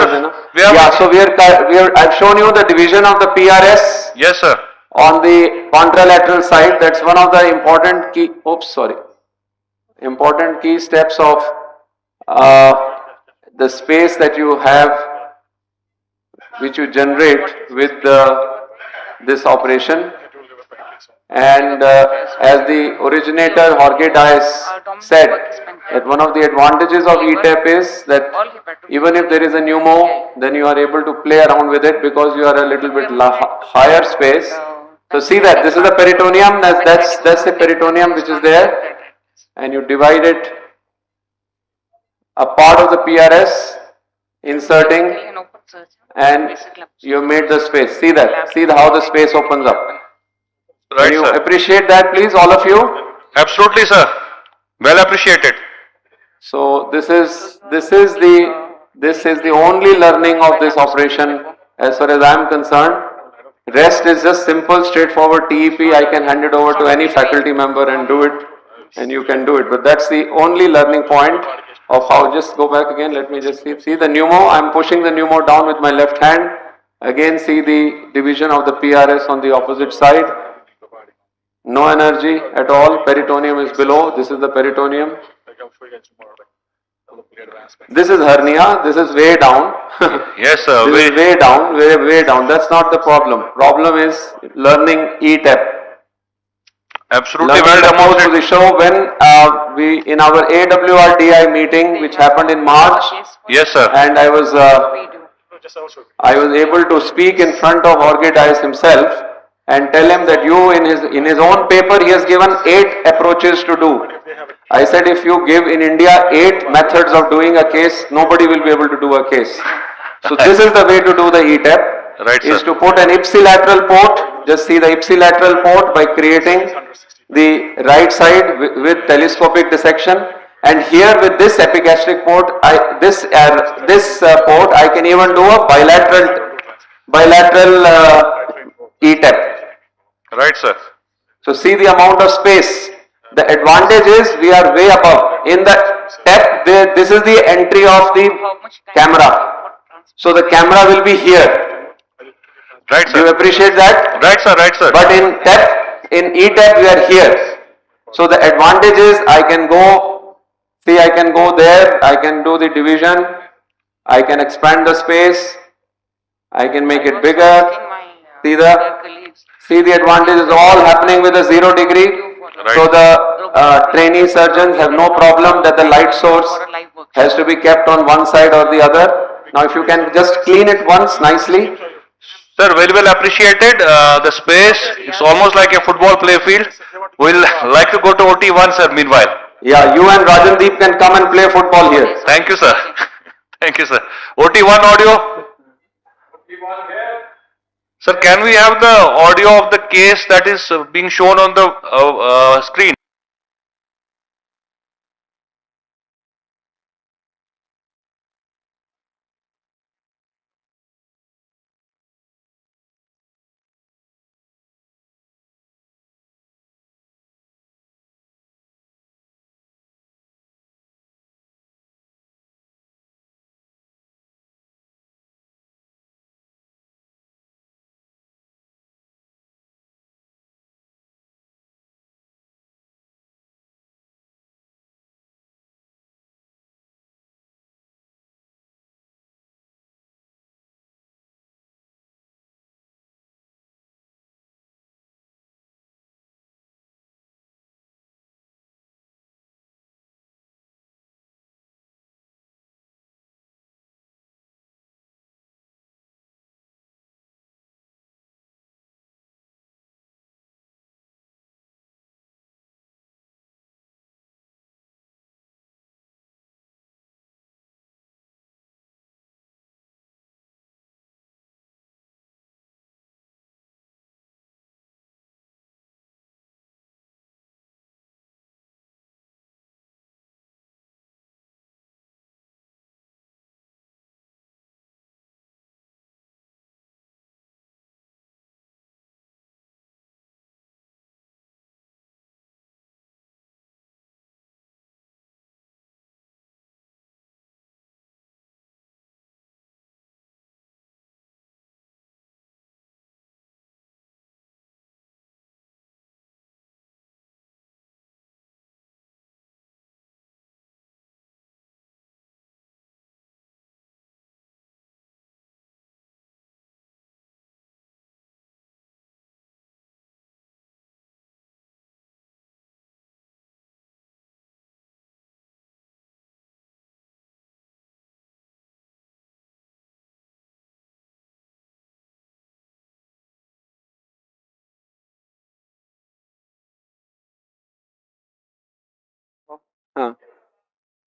I've shown you the division of the PRS. Yes sir. On the contralateral side, that's one of the important key steps of the space that you have, which you generate with this operation. And as the originator Jorge Dias said, that one of the advantages of ETAP is that even if there is a pneumo, then you are able to play around with it because you are a little bit higher space. So see that this is the peritoneum, that's the peritoneum which is there, and you divide it, a part of the PRS, inserting, and you have made the space. See how the space opens up. Right, Can you sir. appreciate that please, all of you? Absolutely, sir. Well appreciated. So this is the only learning of this operation as far as I am concerned. Rest is just simple, straightforward TEP. I can hand it over to any faculty member and do it, and you can do it. But that's the only learning point of how. Just go back again. Let me just see the pneumo. I'm pushing the pneumo down with my left hand. Again, see the division of the PRS on the opposite side. No energy at all. Peritoneum is below. This is the peritoneum. This is hernia. This is way down. Yes, sir. This is way down. Way down. That's not the problem. Problem is learning E-TEP. Absolutely Learning well the pose demonstrated. position. When we in our AWR-DI meeting, which happened in March, Yes, sir. and I was able to speak in front of Jorge Dias himself and tell him that in his own paper he has given 8 approaches to do. I said if you give in India 8 methods of doing a case, nobody will be able to do a case. So this is the way to do the E-TEP. Right, is sir. to put an ipsilateral port. Just see the ipsilateral port by creating the right side with telescopic dissection, and here with this epigastric port, this port I can even do a bilateral E-TEP. Right, sir. So see the amount of space. The advantage is we are way above. In the TEP, this is the entry of the camera. So the camera will be here. Right, sir. Do you appreciate that? Right, sir. Right, sir. But in TEP, in E-TEP, we are here. So the advantage is I can go there, I can do the division, I can expand the space, I can make it bigger. See the advantage is all happening with a 0 degree. Right. So the trainee surgeons have no problem that the light source has to be kept on one side or the other. Now if you can just clean it once nicely. Sir, very well appreciated. The space, it's almost like a football play field. We'll like to go to OT-1, sir, meanwhile. Yeah, you and Rajandeep can come and play football here. Thank you, sir. Thank you, sir. OT-1 audio. Sir, can we have the audio of the case that is being shown on the screen?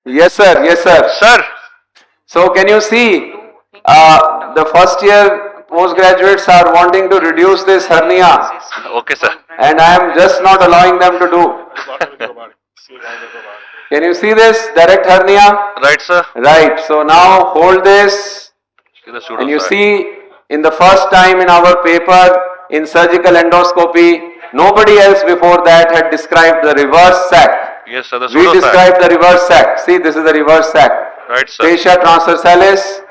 Yes, sir. Yes, sir. Sir. So can you see, the first year postgraduates are wanting to reduce this hernia. Okay, sir. and I am just not allowing them to do. Can you see this direct hernia? Right, sir. Right. So now hold this, and you see in the first time in our paper in surgical endoscopy, nobody else before that had described the reverse sac. Yes, sir. The We pseudo described the reverse sac. See, this is the reverse sac. Right, sir. Fascia transversalis,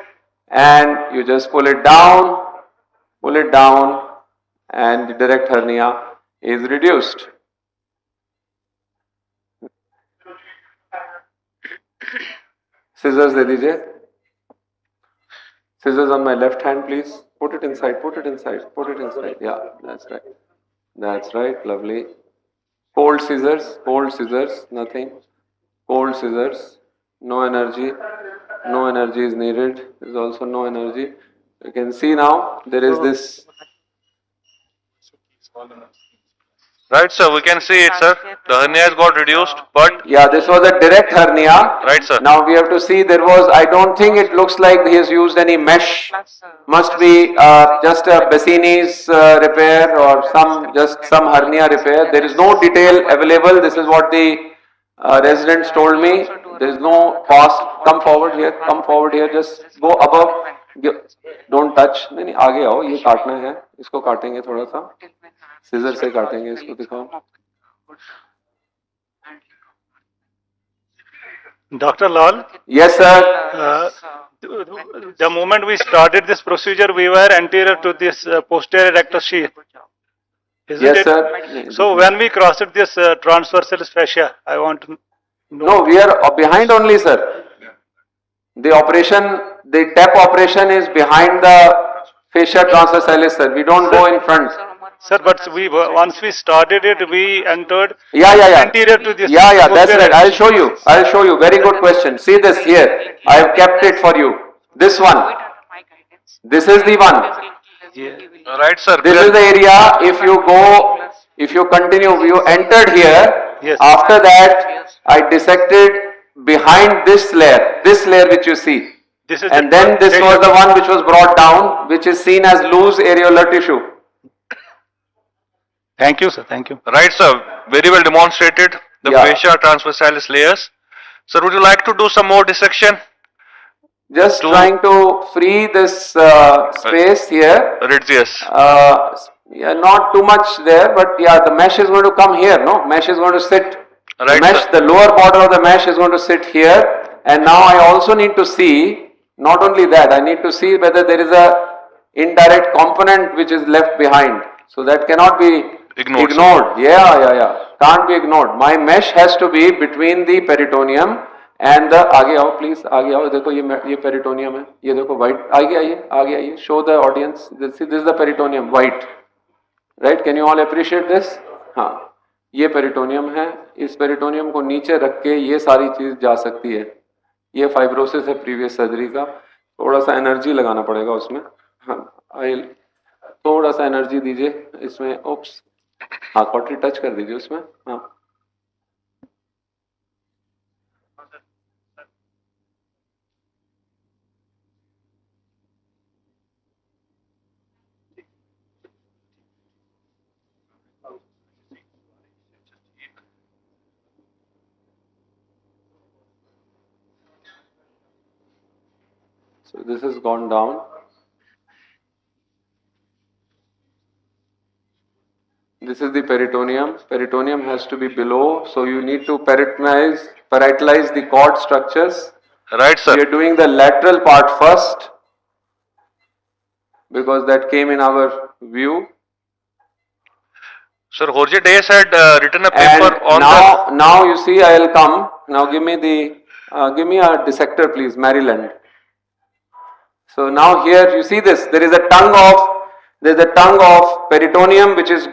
and you just pull it down, and the direct hernia is reduced. Scissors दे दीजिए. Scissors on my left hand, please. Put it inside, put it inside, put it inside. Yeah, that's right. That's right, lovely. Cold scissors, nothing. Cold scissors, no energy is needed. There's also no energy. You can see now there is this. Right, sir. We can see it, sir. The hernia has got reduced, but Yeah, this was a direct hernia. right, sir. Now we have to see there was, I don't think it looks like he has used any mesh. Must be just a Bassini's repair or just some hernia repair. There is no detail available. This is what the residents told me. There is no cost. Come forward here, just go above. Don't touch. नहीं नहीं आगे आओ, ये काटना है, इसको काटेंगे थोड़ा सा, सीजर से काटेंगे, इसको दिखाओ. Dr. Lal? Yes, sir. The moment we started this procedure, we were anterior to this posterior rectus sheath. Isn't Yes, it? sir. So when we crossed this transversalis fascia, I want to know. No, we are behind only, sir. The operation, the TAP operation is behind the fascia transversalis, sir. We don't go in front. Sir, but once we started it, we entered Yeah. anterior to this. Yeah, that's right. I'll show you. Very good question. See this here. I have kept it for you. This one. This is the one. Right, sir. This is the area. If you continue, you entered here. Yes. After that, I dissected behind this layer which you see. This is And then this was the one which was brought down, which is seen as loose areolar tissue. Thank you, sir. Thank you. Right, sir. Very well demonstrated. The Yeah. fascia transversalis layers. Sir, would you like to do some more dissection? Just trying to free this space here. Yes. Yeah, not too much there, but yeah, the mesh is going to come here, no? Mesh is going to sit. Right, the mesh, sir. the lower border of the mesh is going to sit here. And now I also need to see, not only that, I need to see whether there is a indirect component which is left behind. So that cannot be ignored. Yeah. Can't be ignored. My mesh has to be between the peritoneum and the, आगे आओ please, आगे आओ, देखो ये peritoneum है, ये देखो white, आगे आइए, show the audience, this is the peritoneum, white, right? Can you all appreciate this? हाँ, ये peritoneum है, इस peritoneum को नीचे रख के ये सारी चीज जा सकती है, ये fibrosis है previous surgery का, थोड़ा सा energy लगाना पड़ेगा उसमें, हाँ, थोड़ा सा energy दीजिए इसमें, oops, हाँ, cautery touch कर दीजिए उसमें, हाँ. So this has gone down. This is the peritoneum. Peritoneum has to be below, so you need to parietalise the cord structures. Right, sir. We are doing the lateral part first because that came in our view. Sir, Jorge Days had written a And paper on now you see, I will come. Now give me a dissector, please, Maryland. So now here you see this. There is a tongue of peritoneum which is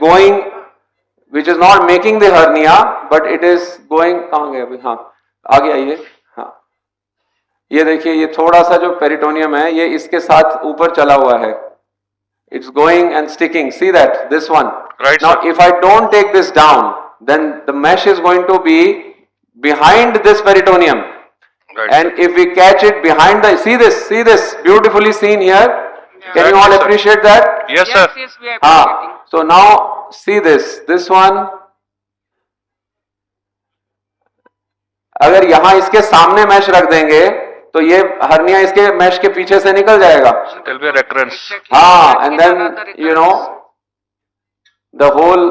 not making the hernia, but it is going. कहाँ गया अभी? हाँ, आगे आइए. हाँ, ये देखिए, ये थोड़ा सा जो peritoneum है, ये इसके साथ ऊपर चला हुआ है. It's going and sticking. See that? This one. Right, now, sir. if I don't take this down, then the mesh is going to be behind this peritoneum. Right, and if we catch it behind the, see this, beautifully seen here. Can you all appreciate that? Yes, sir. Yes, we are appreciating. So now see this one, अगर यहाँ इसके सामने mash रख देंगे तो ये hernia इसके mash के पीछे से निकल जाएगा. It will be a recurrence. हाँ, and then you know the whole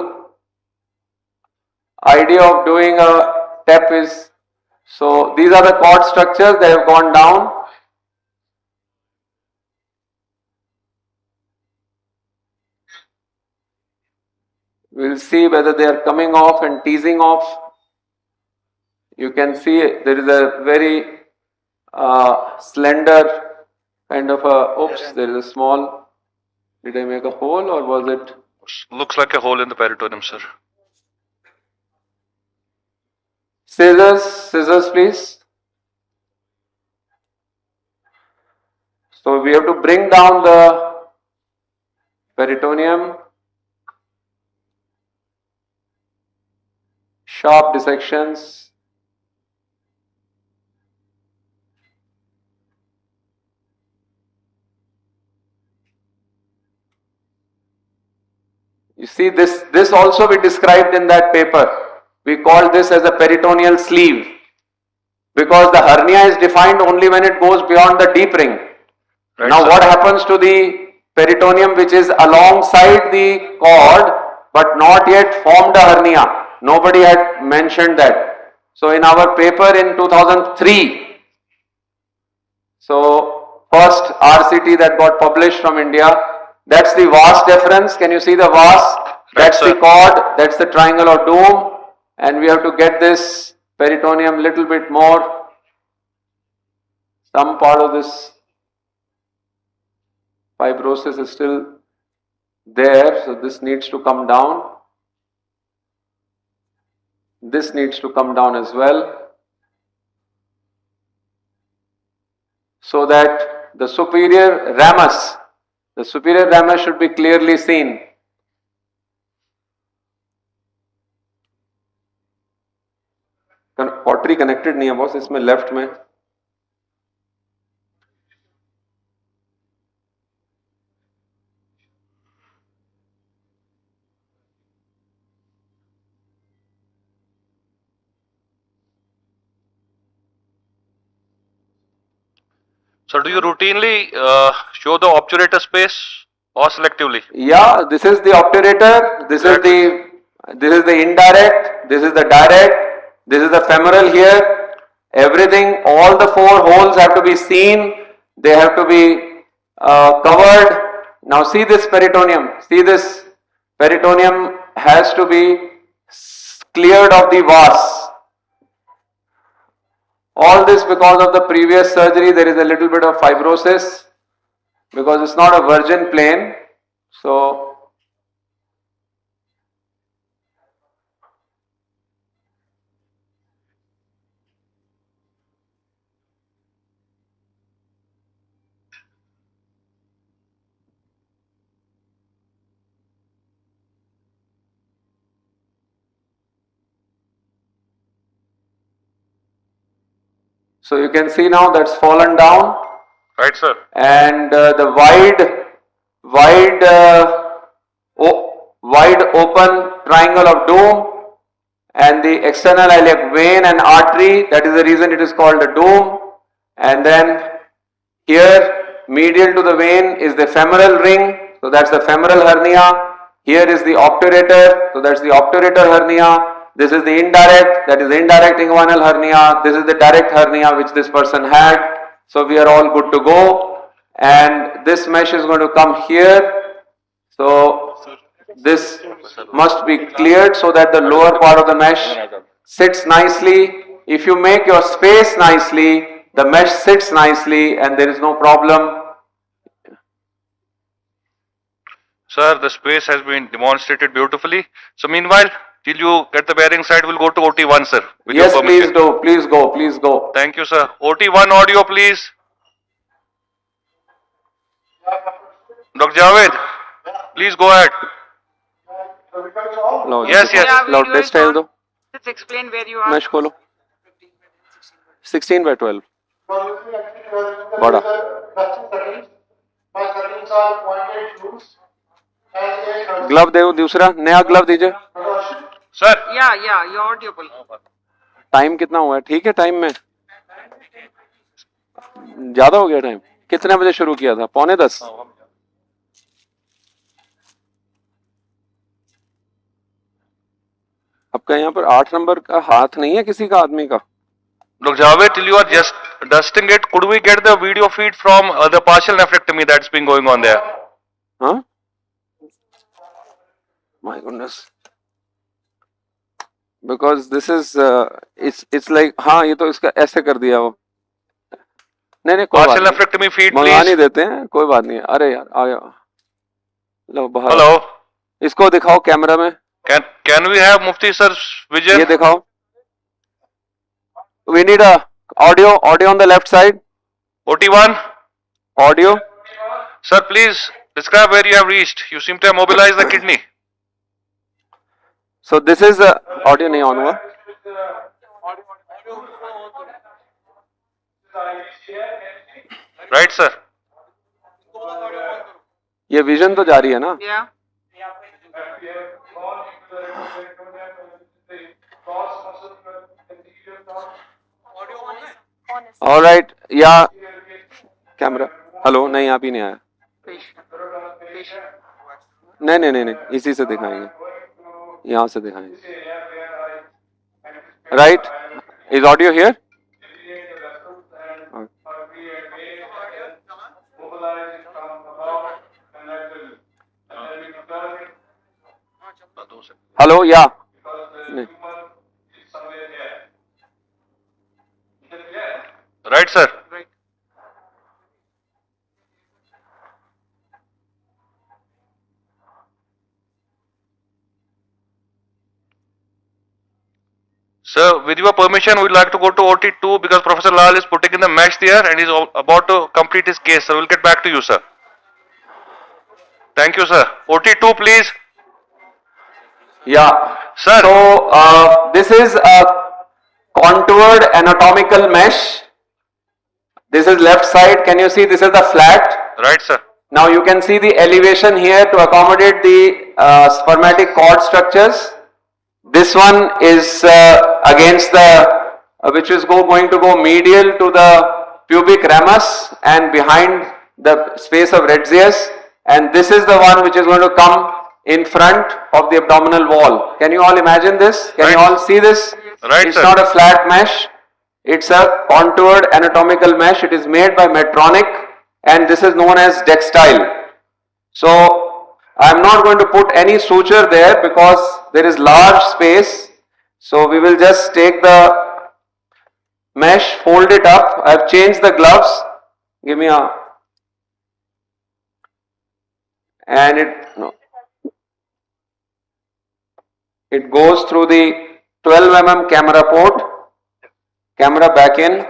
idea of doing a TEP is, so these are the cord structures that have gone down. We'll see whether they are coming off and teasing off. You can see there is a very slender kind of a, oops, there is a small, did I make a hole or was it? Looks like a hole in the peritoneum, sir. Scissors please. So we have to bring down the peritoneum, sharp dissections. You see this also we described in that paper. We called this as a peritoneal sleeve because the hernia is defined only when it goes beyond the deep ring. Right, now, sir, what happens to the peritoneum which is alongside the cord but not yet formed a hernia? Nobody had mentioned that. So, in our paper in 2003, so first RCT that got published from India, that's the vas deferens. Can you see the vas? That's the cord, that's the triangle of doom, and we have to get this peritoneum little bit more. Some part of this fibrosis is still there, so this needs to come down. This needs to come down as well, so that the superior ramus should be clearly seen. Pottery connected नहीं है boss इसमें left में. So do you routinely show the obturator space or selectively? Yeah, this is the obturator, this is the indirect, this is the direct, this is the femoral here. Everything, all the four holes have to be seen, they have to be covered. Now see this peritoneum, see this peritoneum has to be cleared of the vas. All this because of the previous surgery, there is a little bit of fibrosis because it's not a virgin plane. So you can see now that's fallen down. Right, sir. And the wide open triangle of doom and the external iliac vein and artery, that is the reason it is called a doom. And then here medial to the vein is the femoral ring, so that's the femoral hernia. Here is the obturator, so that's the obturator hernia. This is the indirect, that is the indirect inguinal hernia. This is the direct hernia which this person had. So we are all good to go. And this mesh is going to come here. So this must be cleared so that the lower part of the mesh sits nicely. If you make your space nicely, the mesh sits nicely and there is no problem. Sir, the space has been demonstrated beautifully. So meanwhile, till you get the bearing side, we'll go to OT-1, sir. Yes, please do. Please go. Please go. Thank you, sir. OT-1 audio, please. Dr. Javed, please go ahead. No, yes. Loud test style do. Let's explain where you are. Mesh kholo. 16 by 12. Bada. My settings are pointed shoots. Glove दो, दूसरा नया glove दीजिए sir. Yeah, you're audible. Time कितना हुआ है? ठीक है, time में ज्यादा हो गया टाइम। कितने बजे शुरू किया था? 9:45। आपका यहाँ पर 8 नंबर का हाथ नहीं है किसी का, आदमी का? Look, Javed, till you are just dusting it, could we get the video feed from the partial nephrectomy that's been going on there? Huh? My goodness. Because this is it's like, हाँ ये तो इसका ऐसे कर दिया वो। नहीं कोई बात Partial नहीं, nephrectomy feed, मंगा नहीं please. देते हैं, कोई बात नहीं। अरे यार आ गया, लो बाहर। Hello. इसको दिखाओ कैमरा में। Can we have Mufti sir's vision? ये दिखाओ। We need a audio on the left side. OT-1. Audio. Sir, please describe where you have reached. You seem to have mobilized the kidney. So this is audio नहीं on हुआ। Right, sir. ये vision तो जारी है ना? Yeah. All right, या camera. Hello, नहीं आप ही नहीं आया। नहीं, इसी से दिखाएंगे, यहाँ से दिखाएंगे। Right, is audio here? Hello, या नहीं। Right, sir. Sir, with your permission, we'd like to go to OT-2 because Professor Lal is putting in the mesh there and he's about to complete his case. So we'll get back to you, sir. Thank you, sir. OT-2, please. Yeah. Sir. So, this is a contoured anatomical mesh. This is left side. Can you see this is the flat? Right, sir. Now you can see the elevation here to accommodate the spermatic cord structures. This one is against the, which is going to go medial to the pubic ramus and behind the space of Retzius. And this is the one which is going to come in front of the abdominal wall. Can you all imagine this? Can you all see this? Right, It's sir. not a flat mesh. It's a contoured anatomical mesh. It is made by Medtronic and this is known as Dextile. So, I am not going to put any suture there because there is large space. So, we will just take the mesh, fold it up. I have changed the gloves. Give me a... And it goes through the 12 mm camera port. Camera back in.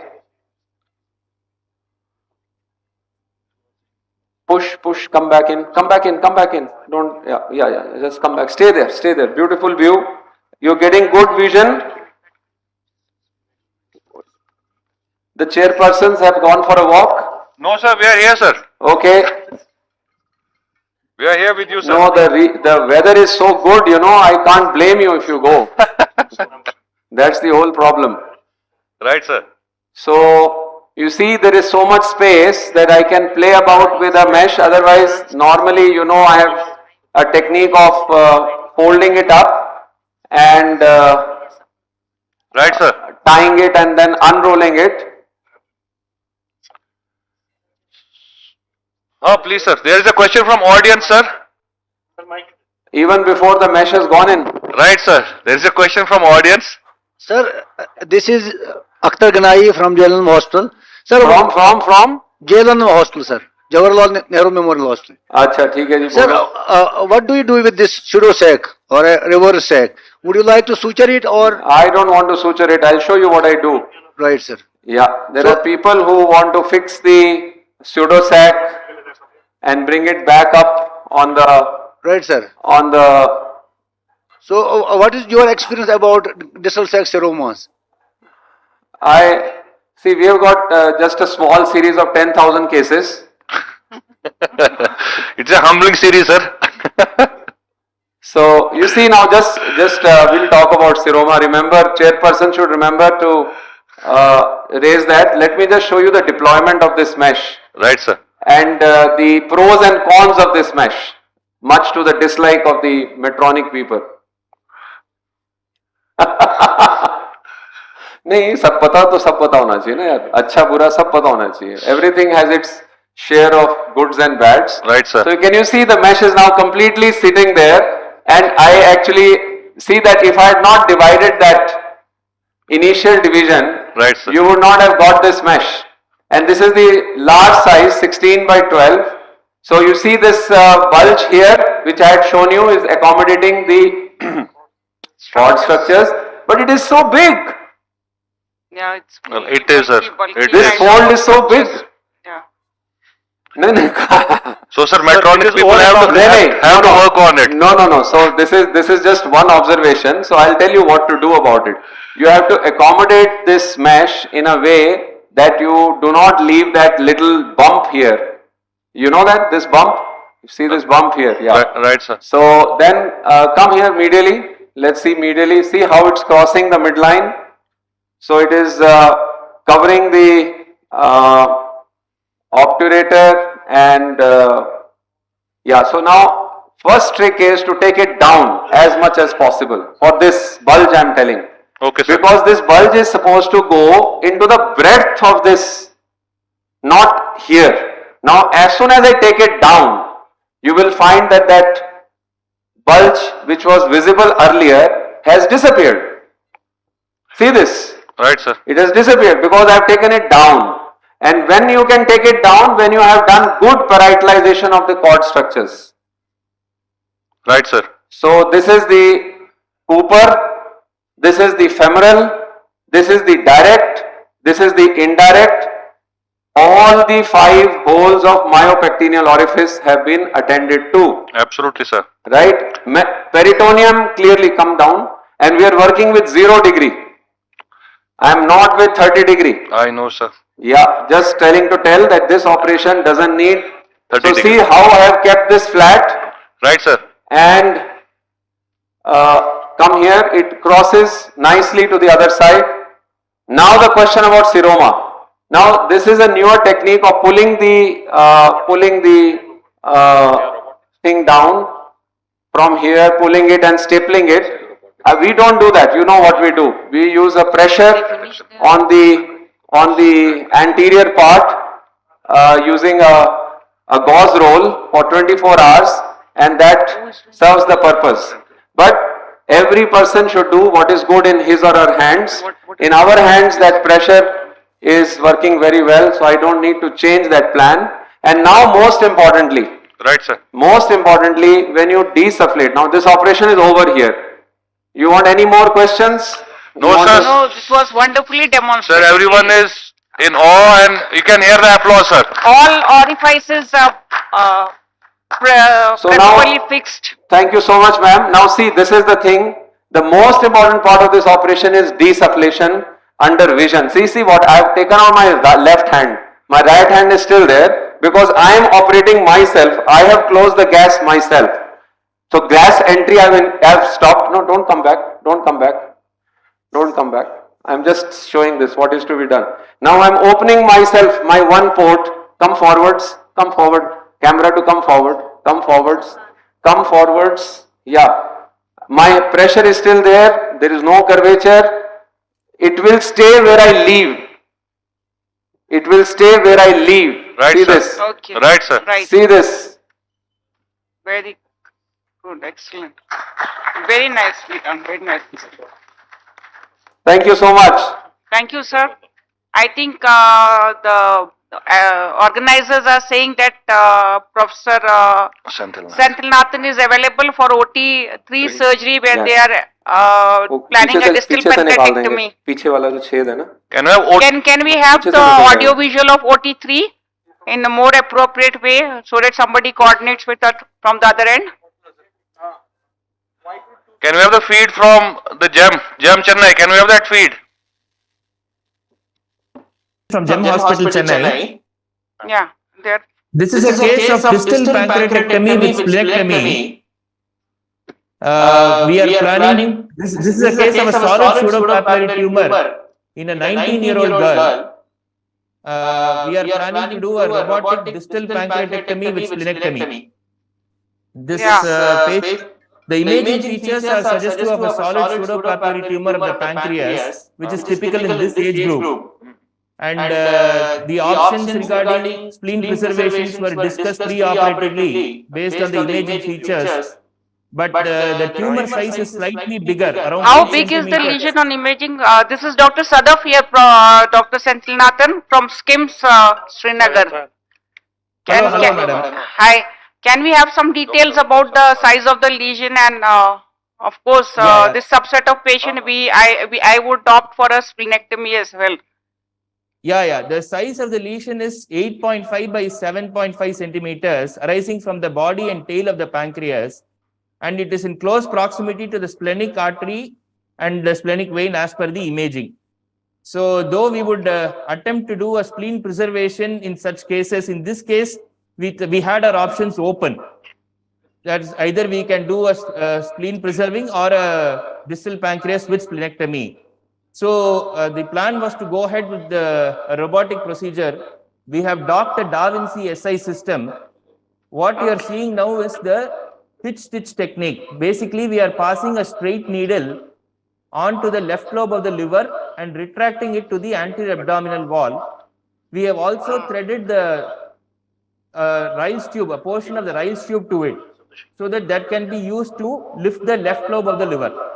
Push, come back in. Don't, yeah, just come back. Stay there. Beautiful view. You're getting good vision. The chairpersons have gone for a walk. No, sir, we are here, sir. Okay. We are here with you, sir. No, the weather is so good, you know, I can't blame you if you go. That's the whole problem. Right, sir. So, you see there is so much space that I can play about with a mesh. Otherwise, normally, you know, I have a technique of folding it up and right, sir. Tying it and then unrolling it. Oh, please, sir. There is a question from audience, sir. Even before the mesh has gone in. Right, sir. There is a question from audience. Sir, this is Akhtar Ganai from Jawaharlal Hospital. Sir, from Jawaharlal Hospital, sir. Jawaharlal Nehru Memorial Hospital. Acha, theek hai ji. Sir, what do you do with this pseudo sac or a reverse sac? Would you like to suture it or? I don't want to suture it. I'll show you what I do. Right, sir. Yeah, there are people who want to fix the pseudo sac and bring it back up on the. Right, sir. On the. So, what is your experience about distal sac seromas? See, we have got just a small series of 10,000 cases. It's a humbling series, sir. So you see now, just we'll talk about seroma. Remember, chairperson should remember to raise that. Let me just show you the deployment of this mesh. Right, sir. And the pros and cons of this mesh, much to the dislike of the Medtronic people. नहीं, सब पता तो सब पता होना चाहिए ना यार, अच्छा बुरा सब पता होना चाहिए. Everything has its share of goods and bads. Right, sir. So can you see the mesh is now completely sitting there, and I actually see that if I had not divided that initial division, right, sir, you would not have got this mesh. And this is the large size, 16 by 12. So you see this bulge here, which I had shown you, is accommodating the cord structures, but it is so big. Yeah, it's. Well, it is, sir. This fold is so big. Yeah. So, sir, Medtronic people have to work on it. No. So this is just one observation. So I'll tell you what to do about it. You have to accommodate this mesh in a way that you do not leave that little bump here. You know that, this bump? You see this bump here? Yeah. Right, sir. So then come here medially. Let's see medially. See how it's crossing the midline. So it is covering the obturator and yeah. So now first trick is to take it down as much as possible for this bulge I am telling. Okay, sir. Because this bulge is supposed to go into the breadth of this, not here. Now as soon as I take it down, you will find that that bulge which was visible earlier has disappeared. See this? Right, sir. It has disappeared because I have taken it down. And when you can take it down, when you have done good parietalization of the cord structures. Right, sir. So this is the Cooper, this is the femoral, this is the direct, this is the indirect. All the 5 holes of myopectineal orifice have been attended to. Absolutely, sir. Right? Peritoneum clearly come down, and we are working with 0 degree. I am not with 30 degree. I know, sir. Yeah, just telling to tell that this operation doesn't need. 30 So degree. see how I have kept this flat. Right, sir. And come here, it crosses nicely to the other side. Now the question about seroma. Now this is a newer technique of pulling the thing down from here, pulling it and stapling it. We don't do that. You know what we do. We use a pressure on the anterior part using a gauze roll for 24 hours, and that serves the purpose. But every person should do what is good in his or her hands. In our hands, that pressure is working very well, so I don't need to change that plan. And now most importantly, right, sir. Most importantly, when you desufflate, now this operation is over here. You want any more questions? No, sir. No, this was wonderfully demonstrated. Sir, everyone is in awe and you can hear the applause, sir. All orifices are properly fixed. Thank you so much, ma'am. Now see, this is the thing. The most important part of this operation is desufflation under vision. See what I have taken on my left hand. My right hand is still there because I am operating myself. I have closed the gas myself. So gas entry I have stopped. No, don't come back. Don't come back. Don't come back. I am just showing this, what is to be done. Now I am opening myself, my one port. Come forwards. Come forward. Camera to come forward. Come forwards. Come forwards. Yeah. My pressure is still there. There is no curvature. It will stay where I leave. It will stay where I leave. Right, See sir. this. Okay. Right, sir. Right. See this. Very good. Excellent. Very nicely done. Very nicely. Thank you so much. Thank you, sir. I think the organizers are saying that Professor Senthilnathan is available for OT-3 surgery where they are planning a distal pancreatectomy. पीछे वाला जो छेद है ना. Can we have the audio visual of OT-3 in a more appropriate way so that somebody coordinates with that from the other end? Can we have the feed from the GEM Chennai? Can we have that feed? From GEM Hospital Chennai. Yeah, they're This is a case of distal pancreatectomy with splenectomy. We are planning, this is a case of a solid pseudopapillary tumor in a 19-year-old girl. We are planning to do a robotic distal pancreatectomy with splenectomy. This patient, the imaging features are suggestive of a solid pseudopapillary tumor of the pancreas, which is typical in this age group. And the options regarding spleen preservations were discussed pre-operatively based on the imaging features. But the tumor size is slightly bigger, around How 8 big is the centimeters. lesion on imaging? This is Dr. Sadaf here, Dr. Senthilnathan from SKIMS, Srinagar. Hello, madam. Hi. Can we have some details about the size of the lesion and, of course, this subset of patient, I would opt for a splenectomy as well. Yeah. The size of the lesion is 8.5 by 7.5 centimeters, arising from the body and tail of the pancreas, and it is in close proximity to the splenic artery and the splenic vein as per the imaging. So, though we would attempt to do a spleen preservation in such cases, in this case, we had our options open. That's either we can do a spleen preserving or a distal pancreas with splenectomy. So the plan was to go ahead with the robotic procedure. We have docked a Da Vinci SI system. What you are seeing now is the hitch stitch technique. Basically, we are passing a straight needle onto the left lobe of the liver and retracting it to the anterior abdominal wall. We have also threaded the Riles tube, a portion of the Riles tube to it, so that can be used to lift the left lobe of the liver.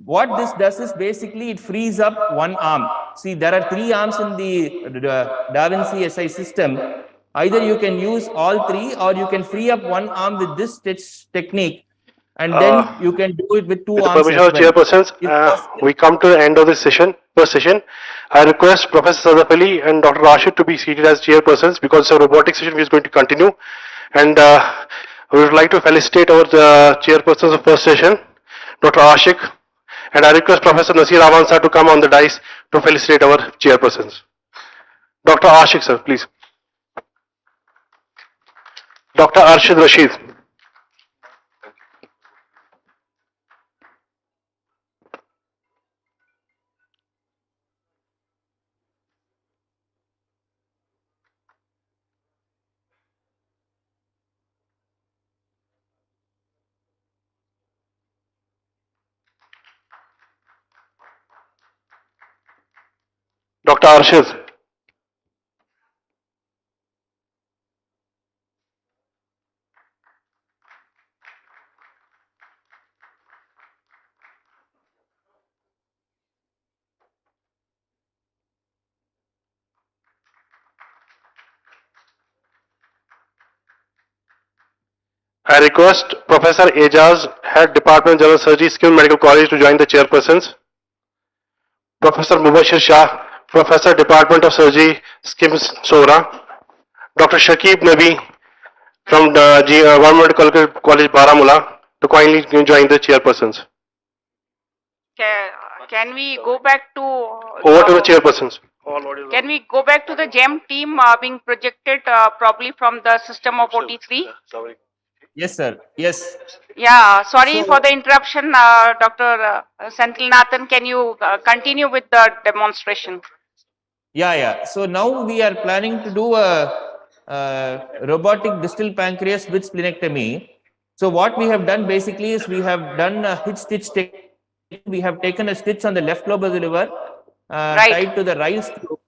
What this does is basically it frees up one arm. See, there are 3 arms in the Da Vinci SI system. Either you can use all 3 or you can free up one arm with this stitch technique, and then you can do it with 2 With the arms permission as of the well. chairpersons, we come to the end of this first session. I request Professor Sadafali and Dr. Rashid to be seated as chairpersons because the robotic session is going to continue. And we would like to felicitate our chairpersons of first session, Dr. Ashik. And I request Professor Nasir Awan sir to come on the dais to felicitate our chairpersons. Dr. Ashik sir, please. Dr. Arshid Rashid. Dr. Arshid. I request Professor Ejaz, Head Department General Surgery, SKIMS Medical College to join the chairpersons. Professor Mubashir Shah, Professor Department of Surgery, SKIMS Sora. Dr. Shakib Nabi from the Government Medical College Baramulla to kindly join the chairpersons. Can we go back to... Over to the chairpersons. Can we go back to the GEM team being projected probably from the system of OT-3? Yes, sir. Yes. Yeah, sorry for the interruption, Dr. Senthilnathan. Can you continue with the demonstration? Yeah. So now we are planning to do a robotic distal pancreas with splenectomy. So what we have done basically is we have done a hitch stitch technique. We have taken a stitch on the left lobe of the liver, tied to the Riles tube,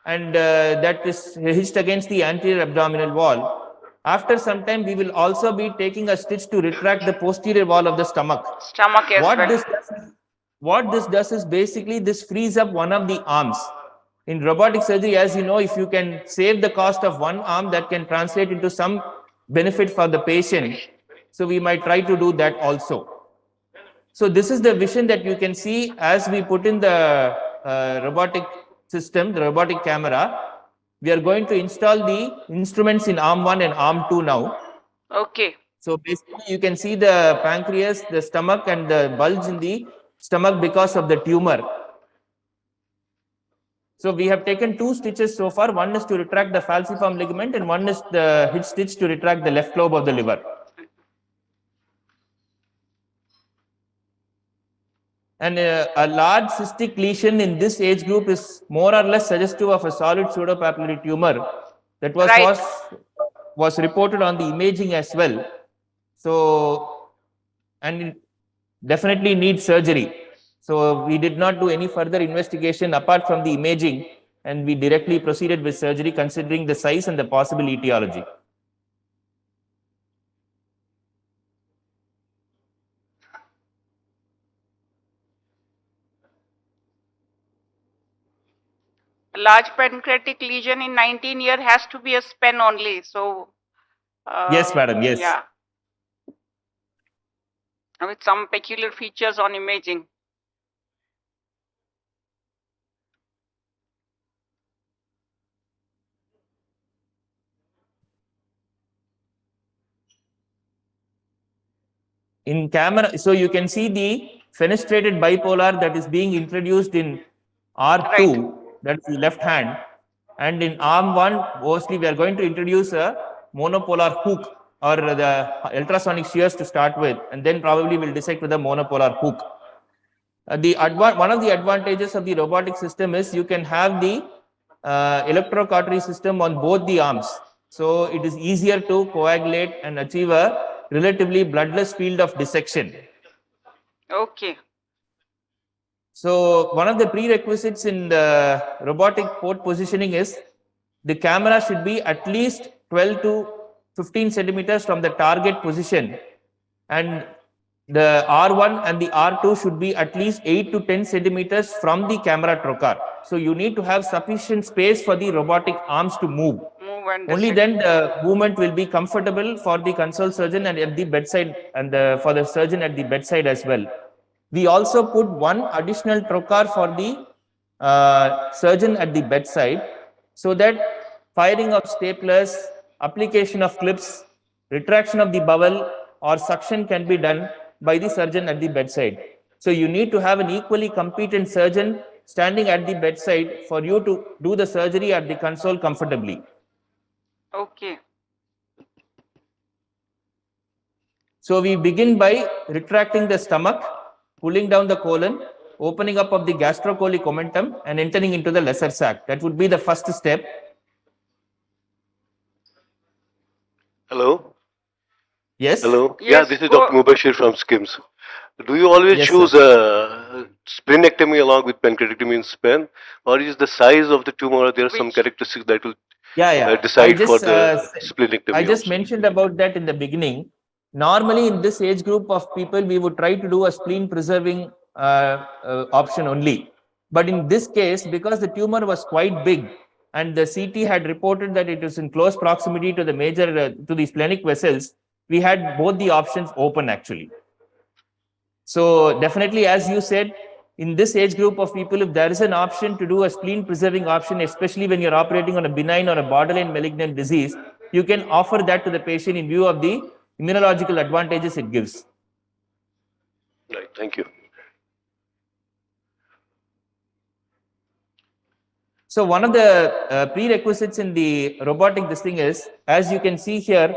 and that is hitched against the anterior abdominal wall. After some time, we will also be taking a stitch to retract the posterior wall of the stomach. What this does is basically this frees up one of the arms. In robotic surgery, as you know, if you can save the cost of one arm, that can translate into some benefit for the patient. So we might try to do that also. So this is the vision that you can see as we put in the robotic system, the robotic camera. We are going to install the instruments in arm 1 and arm 2 now. Okay. So basically you can see the pancreas, the stomach, and the bulge in the stomach because of the tumor. So we have taken 2 stitches so far. One is to retract the falciform ligament and one is the hitch stitch to retract the left lobe of the liver. And a large cystic lesion in this age group is more or less suggestive of a solid pseudopapillary tumor that was reported on the imaging as well. So, and it definitely needs surgery. So we did not do any further investigation apart from the imaging, and we directly proceeded with surgery considering the size and the possible etiology. Large pancreatic lesion in 19 year has to be a spen only. So, yes, madam, yes. Yeah. With some peculiar features on imaging. In camera, so you can see the fenestrated bipolar that is being introduced in R2, that's the left hand, and in arm 1, mostly we are going to introduce a monopolar hook or the ultrasonic shears to start with, and then probably we'll dissect with a monopolar hook. One of the advantages of the robotic system is you can have the electrocautery system on both the arms. So it is easier to coagulate and achieve a relatively bloodless field of dissection. Okay. So one of the prerequisites in the robotic port positioning is the camera should be at least 12 to 15 centimeters from the target position, and the R1 and the R2 should be at least 8 to 10 centimeters from the camera trocar. So you need to have sufficient space for the robotic arms to move. Only then the movement will be comfortable for the consult surgeon and at the bedside, and for the surgeon at the bedside as well. We also put one additional trocar for the surgeon at the bedside, so that firing of staplers, application of clips, retraction of the bowel or suction can be done by the surgeon at the bedside. So you need to have an equally competent surgeon standing at the bedside for you to do the surgery at the console comfortably. Okay. So we begin by retracting the stomach, pulling down the colon, opening up of the gastrocolic omentum and entering into the lesser sac. That would be the first step. Hello? Yes? Hello? Yeah, this is Dr. Mubashir from SKIMS. Do you always choose splenectomy along with pancreatectomy in spen, or is the size of the tumor, or there are some characteristics that will decide for the splenectomy? I just mentioned about that in the beginning. Normally in this age group of people, we would try to do a spleen preserving option only. But in this case, because the tumor was quite big and the CT had reported that it was in close proximity to the major, to the splenic vessels, we had both the options open actually. So definitely, as you said, in this age group of people, if there is an option to do a spleen preserving option, especially when you're operating on a benign or a borderline malignant disease, you can offer that to the patient in view of the immunological advantages it gives. Right, thank you. So one of the prerequisites in the robotic this thing is, as you can see here,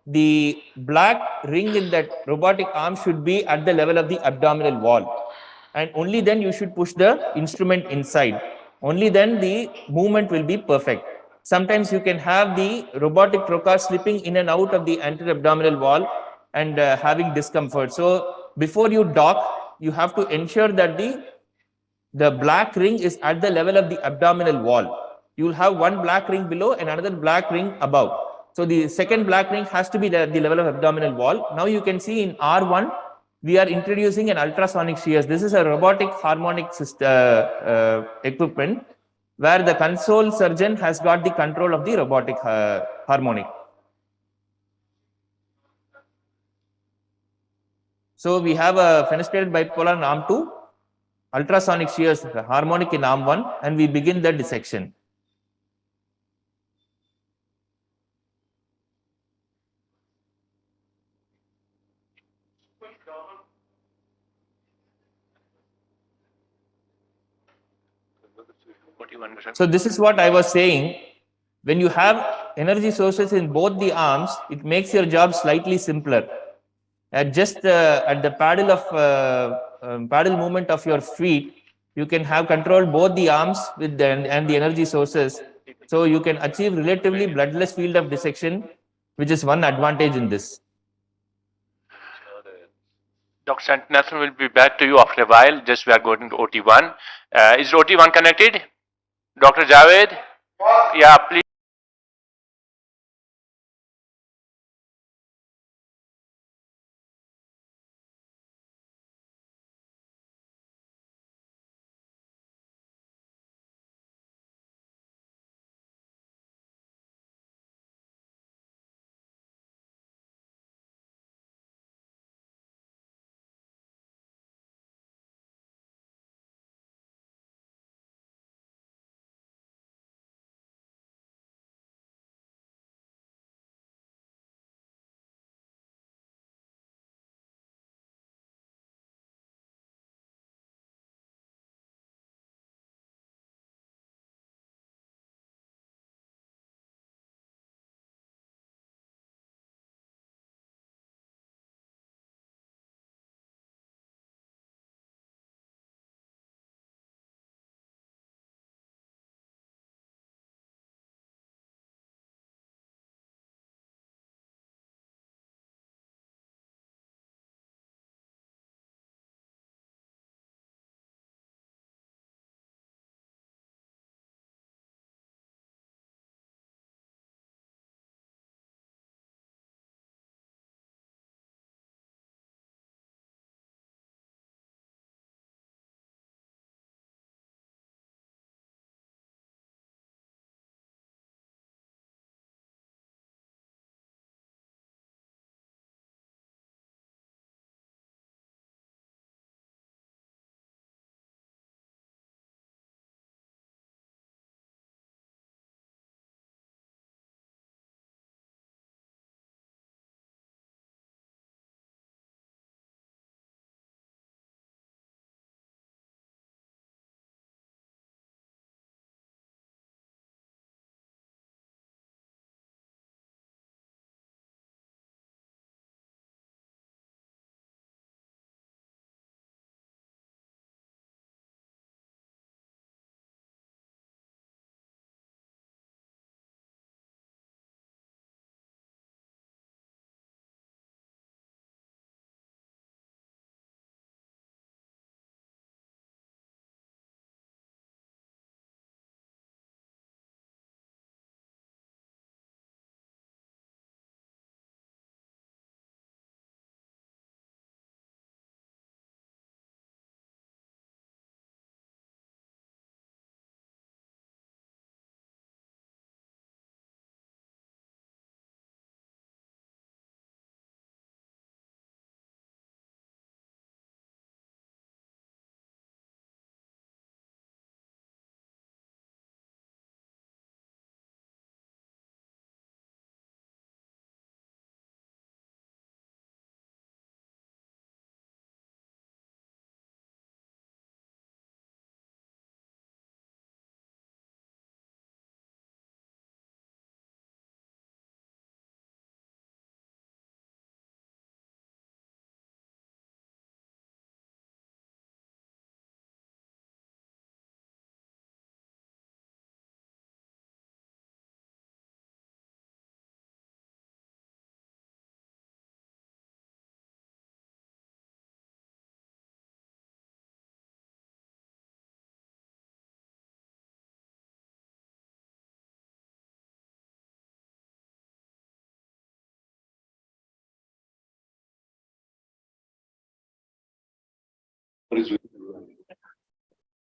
the black ring in that robotic arm should be at the level of the abdominal wall. And only then you should push the instrument inside. Only then the movement will be perfect. Sometimes you can have the robotic trocar slipping in and out of the anterior abdominal wall and having discomfort. So before you dock, you have to ensure that the black ring is at the level of the abdominal wall. You will have one black ring below and another black ring above. So the second black ring has to be at the level of abdominal wall. Now you can see in R1, we are introducing an ultrasonic shears. This is a robotic harmonic equipment where the console surgeon has got the control of the robotic harmonic. So we have a fenestrated bipolar in arm 2, ultrasonic shears, harmonic in arm 1, and we begin the dissection. So this is what I was saying. When you have energy sources in both the arms, it makes your job slightly simpler. At just at the paddle movement of your feet, you can have control both the arms with and the energy sources. So you can achieve relatively bloodless field of dissection, which is one advantage in this. Dr. Santinathan will be back to you after a while. Just we are going to OT1. Is OT1 connected? Dr. Javed? Yeah, please.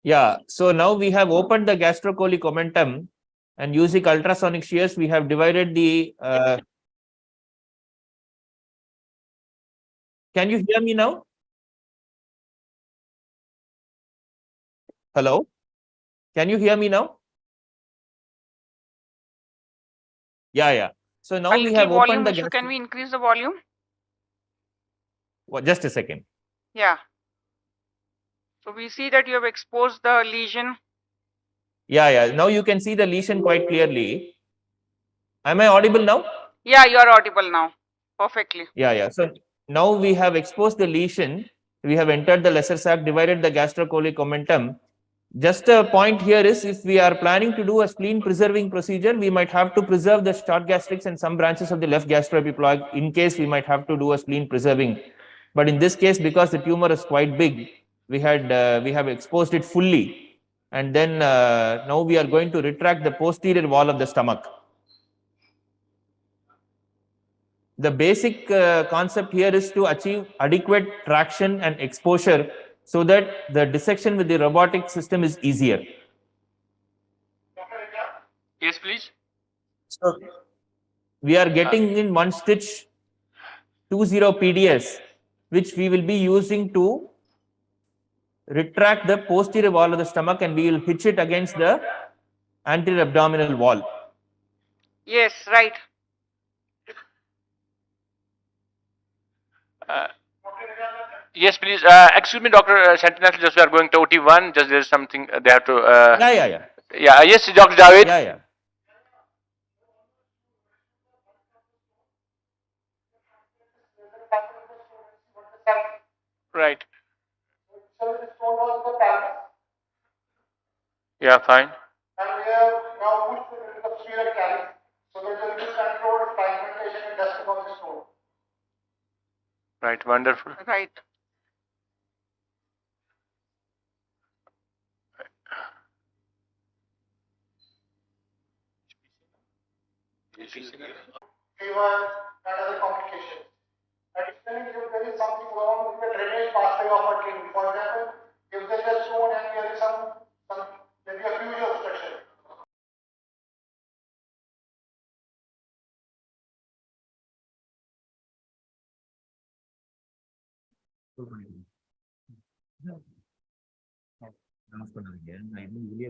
Yeah, so now we have opened the gastrocolic omentum and using ultrasonic shears, we have divided the. Can you hear me now? Hello? Can you hear me now? Yeah, yeah. So now we have opened the. Can we increase the volume? Well, just a second. Yeah. So we see that you have exposed the lesion Yeah. Now you can see the lesion quite clearly. Am I audible now? Yeah, you are audible now. Perfectly. Yeah. So now we have exposed the lesion. We have entered the lesser sac, divided the gastrocolic omentum. Just a point here is, if we are planning to do a spleen preserving procedure, we might have to preserve the short gastrics and some branches of the left gastroepiploid in case we might have to do a spleen preserving. But in this case, because the tumor is quite big, we have exposed it fully, and then now we are going to retract the posterior wall of the stomach. The basic concept here is to achieve adequate traction and exposure so that the dissection with the robotic system is easier. Yes, please. So we are getting in one stitch 20 PDS, which we will be using to retract the posterior wall of the stomach, and we will hitch it against the anterior abdominal wall. Yes, right. Yes, please. Excuse me, Dr. Sentinel, just we are going to OT1. Just there's something they have to. Yeah. Yeah. Yes, Dr. Javed. Yeah. Right. Yeah, fine. And we have now pushed it into the sphere carry, so that there will be controlled fragmentation and dust deposit stone. Right. Wonderful. Right. Fever and other complications. Additionally, if there is something wrong with the drainage pathway of a kidney, for example, if there is a stone and there is some maybe a huge obstruction.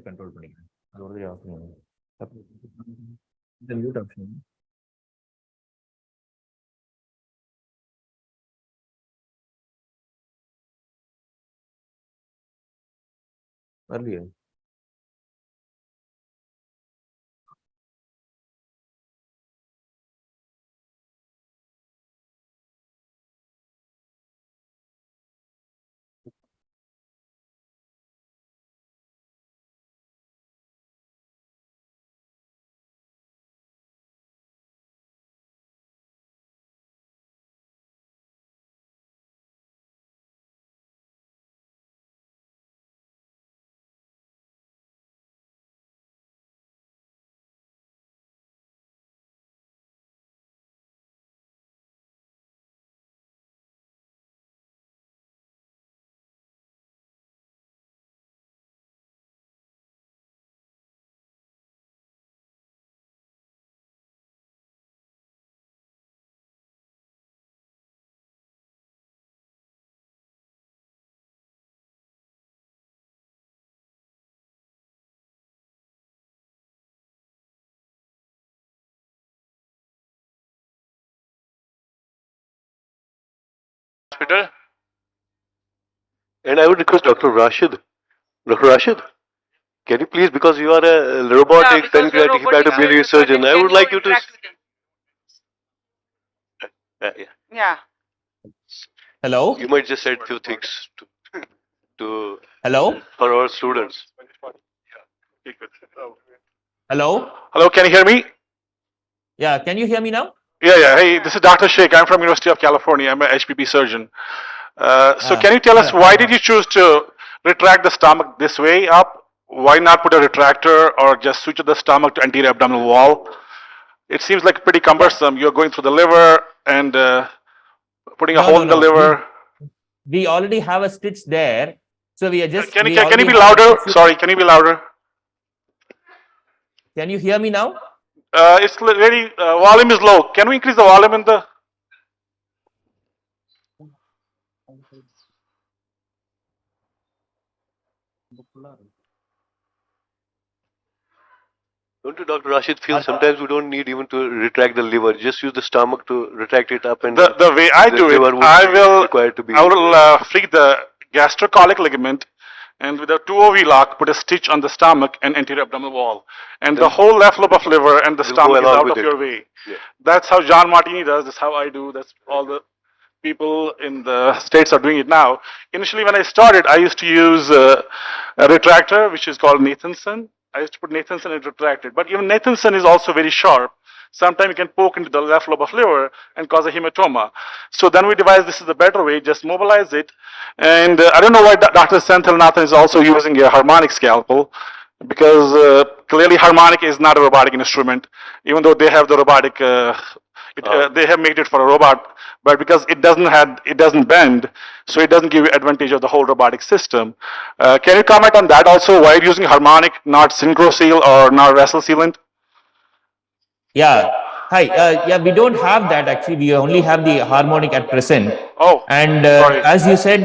control பண்ணிக்கிறேன். அது ஒரு of பண்ணுங்க. இந்த mute option வரலையே. Hospital. And I would request Dr. Rashid. Dr. Rashid, can you please, because you are a robotic pancreatic hepatobiliary surgeon, I would like you to. Yeah. Hello. You might just add few things to Hello. For our students. Hello. Hello, can you hear me? Yeah, can you hear me now? Yeah. Hey, this is Dr. Sheikh. I'm from University of California. I'm a HPP surgeon. So can you tell us why did you choose to retract the stomach this way up? Why not put a retractor or just suture the stomach to anterior abdominal wall? It seems like pretty cumbersome. You're going through the liver and putting a hole in the liver. We already have a stitch there. So we are just. Can you be louder? Sorry, can you be louder? Can you hear me now? It's very, volume is low. Can we increase the volume in the? Don't you, Dr. Rashid, feel sometimes we don't need even to retract the liver, just use the stomach to retract it up and the way I do it, I will free the gastrocolic ligament and with a 2OV lock, put a stitch on the stomach and anterior abdominal wall. And the whole left lobe of liver and the stomach is out of your way. Yeah. That's how John Martini does. That's how I do. That's all the people in the States are doing it now. Initially, when I started, I used to use a retractor, which is called Nathanson. I used to put Nathanson and retract it. But even Nathanson is also very sharp. Sometimes you can poke into the left lobe of liver and cause a hematoma. So then we devised this is the better way, just mobilize it. And I don't know why Dr. Senthil Nathan is also using a harmonic scalpel, because clearly harmonic is not a robotic instrument, even though they have the robotic, they have made it for a robot, but because it doesn't bend, so it doesn't give you advantage of the whole robotic system. Can you comment on that also? Why are you using harmonic, not synchro seal or not wrestle sealant? Yeah. Hi. Yeah, we don't have that actually. We only have the harmonic at present. Oh. And as you said,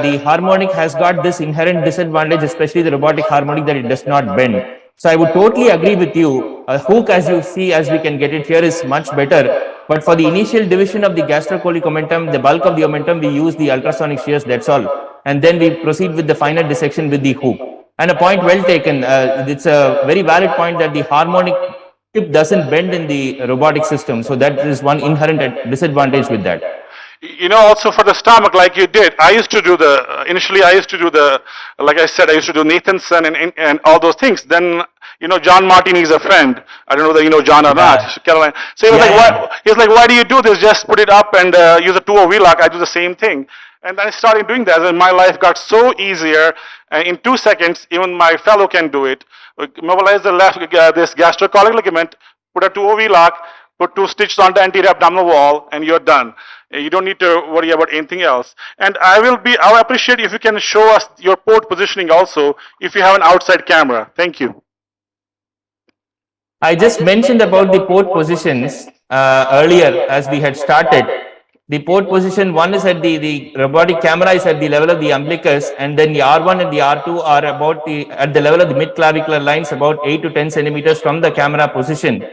the harmonic has got this inherent disadvantage, especially the robotic harmonic, that it does not bend. So I would totally agree with you. A hook, as you see, as we can get it here, is much better. But for the initial division of the gastrocolic omentum, the bulk of the omentum, we use the ultrasonic shears, that's all. And then we proceed with the final dissection with the hook. And a point well taken. It's a very valid point that the harmonic tip doesn't bend in the robotic system. So that is one inherent disadvantage with that. You know, also for the stomach, like you did, I used to do the, initially I used to do the, like I said, I used to do Nathanson and all those things. Then, you know, John Martini is a friend. I don't know whether you know John or not, Caroline. So he was like, why do you do this? Just put it up and use a 2OV lock. I do the same thing. And then I started doing that, and my life got so easier. In 2 seconds, even my fellow can do it. Mobilize the left, this gastrocolic ligament, put a 2OV lock, put 2 stitches on the anterior abdominal wall, and you're done. You don't need to worry about anything else. And I will appreciate if you can show us your port positioning also, if you have an outside camera. Thank you. I just mentioned about the port positions earlier as we had started. The port position, one is at the robotic camera is at the level of the umbilicus, and then the R1 and the R2 are about at the level of the mid-clavicular lines, about 8 to 10 centimeters from the camera position.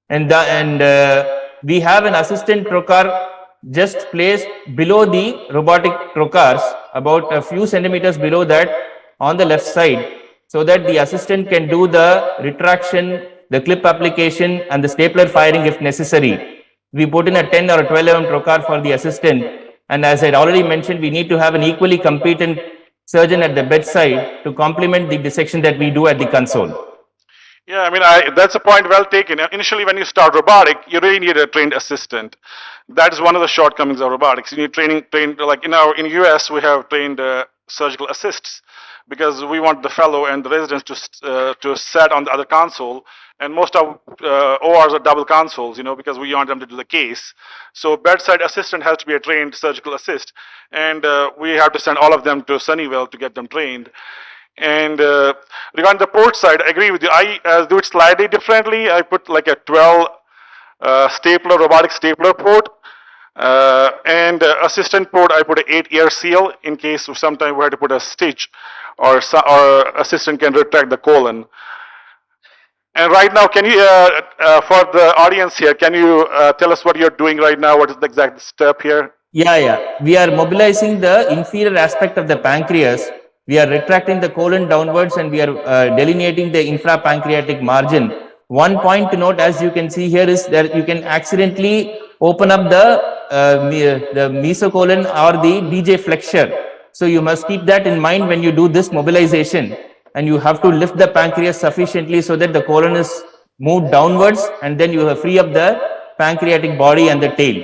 And we have an assistant trocar just placed below the robotic trocars, about a few centimeters below that on the left side, so that the assistant can do the retraction, the clip application, and the stapler firing if necessary. We put in a 10 or a 12 mm trocar for the assistant, and as I had already mentioned, we need to have an equally competent surgeon at the bedside to complement the dissection that we do at the console. Yeah, I mean, that's a point well taken. Initially, when you start robotic, you really need a trained assistant. That is one of the shortcomings of robotics. You need trained like in US, we have trained surgical assists, because we want the fellow and the residents to sit on the other console. And most of ORs are double consoles, you know, because we want them to do the case. So bedside assistant has to be a trained surgical assist. And we have to send all of them to Sunnyvale to get them trained. And regarding the port side, I agree with you. I do it slightly differently. I put like a 12 stapler, robotic stapler port. And assistant port, I put an 8-year seal in case sometime we had to put a stitch, or assistant can retract the colon. And right now, can you, for the audience here, can you tell us what you're doing right now? What is the exact step here? Yeah. We are mobilizing the inferior aspect of the pancreas. We are retracting the colon downwards, and we are delineating the infrapancreatic margin. One point to note, as you can see here, is that you can accidentally open up the mesocolon or the DJ flexure. So you must keep that in mind when you do this mobilization. And you have to lift the pancreas sufficiently so that the colon is moved downwards, and then you free up the pancreatic body and the tail.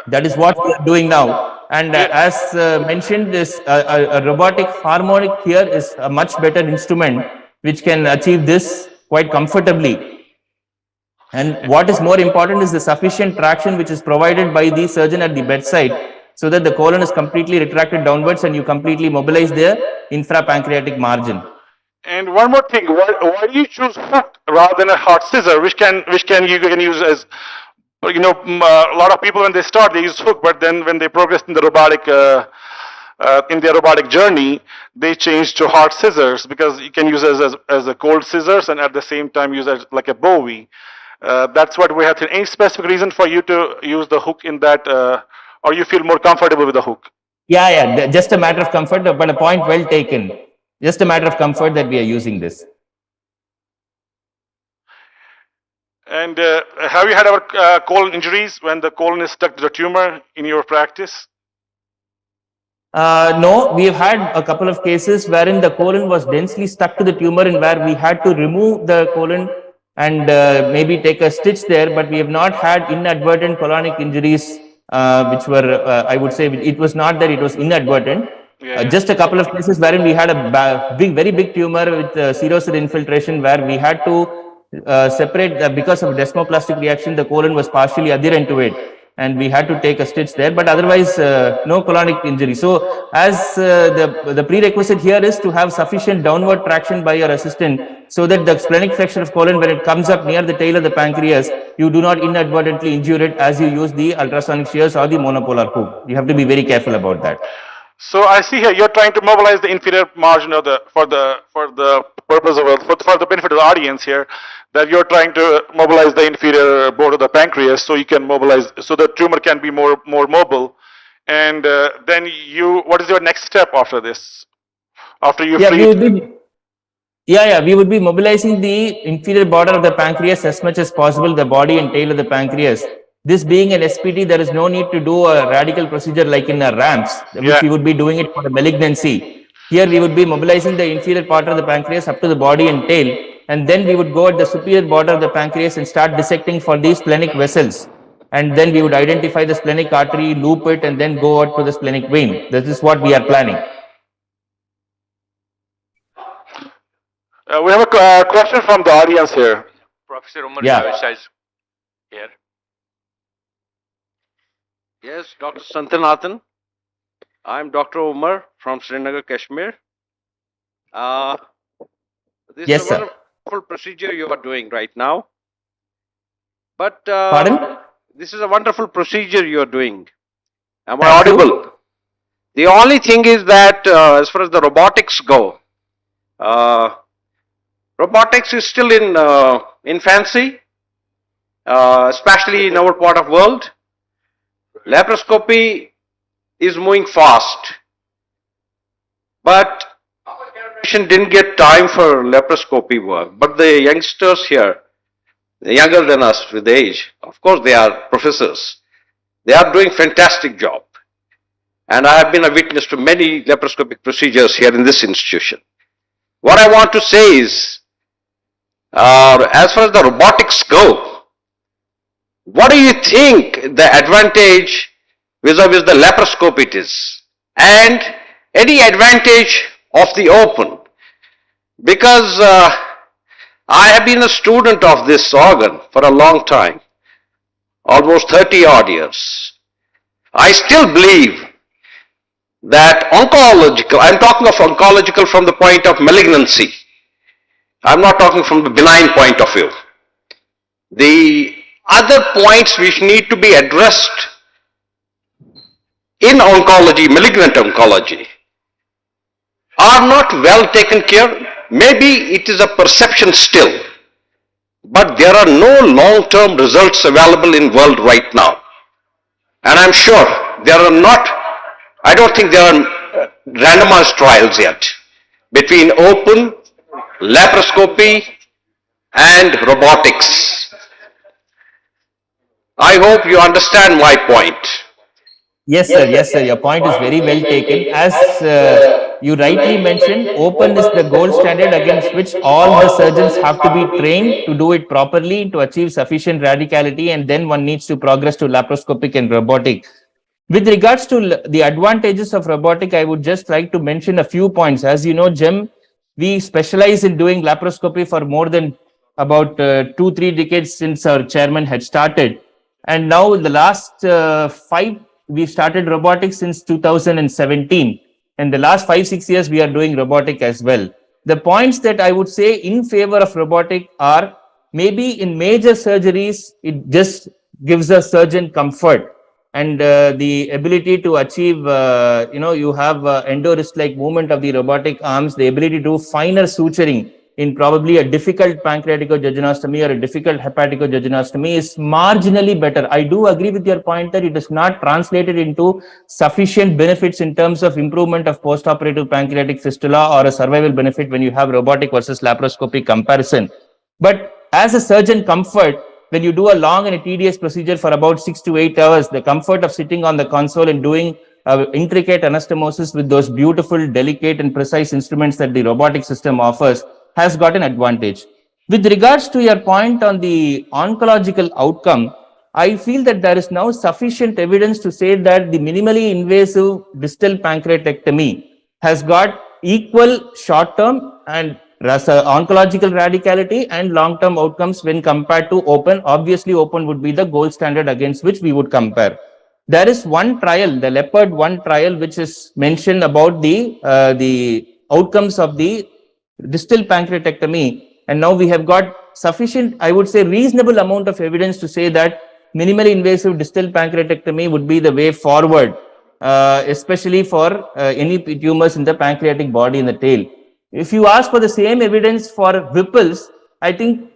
That is what we are doing now. And as mentioned, this a robotic harmonic here is a much better instrument which can achieve this quite comfortably. And what is more important is the sufficient traction which is provided by the surgeon at the bedside, so that the colon is completely retracted downwards and you completely mobilize the infrapancreatic margin. And one more thing, why do you choose hook rather than a hot scissor, which you can use as, you know, a lot of people when they start, they use hook, but then when they progress in the robotic, in their robotic journey, they change to hot scissors, because you can use it as a cold scissors and at the same time use it like a Bowie. That's what we have to. Any specific reason for you to use the hook in that, or you feel more comfortable with the hook? Yeah. Just a matter of comfort, but a point well taken. Just a matter of comfort that we are using this. And have you had ever colon injuries when the colon is stuck to the tumor in your practice? No, we have had a couple of cases wherein the colon was densely stuck to the tumor and where we had to remove the colon and maybe take a stitch there, but we have not had inadvertent colonic injuries, which were, I would say, it was not that it was inadvertent. Just a couple of cases wherein we had a very big tumor with serous infiltration where we had to separate, because of desmoplastic reaction, the colon was partially adherent to it. And we had to take a stitch there, but otherwise no colonic injury. So as the prerequisite here is to have sufficient downward traction by your assistant so that the splenic flexion of colon, when it comes up near the tail of the pancreas, you do not inadvertently injure it as you use the ultrasonic shears or the monopolar hook. You have to be very careful about that. So I see here you're trying to mobilize the inferior margin of the for the purpose of for the benefit of the audience here, that you're trying to mobilize the inferior border of the pancreas so you can mobilize, so the tumor can be more mobile. And then what is your next step after this? After you free. We would be mobilizing the inferior border of the pancreas as much as possible, the body and tail of the pancreas. This being an SPT, there is no need to do a radical procedure like in a RAMS, which we would be doing it for the malignancy. Here we would be mobilizing the inferior part of the pancreas up to the body and tail, and then we would go at the superior border of the pancreas and start dissecting for these splenic vessels. And then we would identify the splenic artery, loop it, and then go out to the splenic vein. This is what we are planning. We have a question from the audience here. Professor Umar Javed is here. Yes, Dr. Santanathan. I'm Dr. Umar from Srinagar, Kashmir. This is a wonderful procedure you are doing right now. But pardon? This is a wonderful procedure you are doing. Am I audible? The only thing is that as far as the robotics go, robotics is still in infancy, especially in our part of world. Laparoscopy is moving fast, but our generation didn't get time for laparoscopy work. But the youngsters here, they're younger than us with age, of course they are professors. They are doing fantastic job. And I have been a witness to many laparoscopic procedures here in this institution. What I want to say is, as far as the robotics go, what do you think the advantage vis-a-vis the laparoscope it is? And any advantage of the open? Because I have been a student of this organ for a long time, almost 30 odd years. I still believe that oncological, I'm talking of oncological from the point of malignancy. I'm not talking from the benign point of view. The other points which need to be addressed in oncology, malignant oncology, are not well taken care. Maybe it is a perception still, but there are no long-term results available in world right now. And I'm sure there are not, I don't think there are randomized trials yet between open, laparoscopy and robotics. I hope you understand my point. Yes, sir. Your point is very well taken. As you rightly mentioned, open is the gold standard against which all the surgeons have to be trained to do it properly to achieve sufficient radicality, and then one needs to progress to laparoscopic and robotic. With regards to the advantages of robotic, I would just like to mention a few points. As you know, Jim, we specialize in doing laparoscopy for more than about 2-3 decades since our chairman had started. And now in the last 5, we started robotics since 2017. And the last 5-6 years, we are doing robotic as well. The points that I would say in favor of robotic are, maybe in major surgeries, it just gives a surgeon comfort and the ability to achieve, you have endo-wrist-like movement of the robotic arms, the ability to do finer suturing in probably a difficult pancreaticojejunostomy or a difficult hepaticojejunostomy is marginally better. I do agree with your point that it is not translated into sufficient benefits in terms of improvement of postoperative pancreatic fistula or a survival benefit when you have robotic versus laparoscopic comparison. But as a surgeon comfort, when you do a long and a tedious procedure for about 6 to 8 hours, the comfort of sitting on the console and doing intricate anastomosis with those beautiful, delicate and precise instruments that the robotic system offers has got an advantage. With regards to your point on the oncological outcome, I feel that there is now sufficient evidence to say that the minimally invasive distal pancreatectomy has got equal short-term and oncological radicality and long-term outcomes when compared to open. Obviously, open would be the gold standard against which we would compare. There is one trial, the Leopard 1 trial, which is mentioned about the outcomes of the distal pancreatectomy, and now we have got sufficient, I would say, reasonable amount of evidence to say that minimally invasive distal pancreatectomy would be the way forward, especially for any tumors in the pancreatic body in the tail. If you ask for the same evidence for Whipples, I think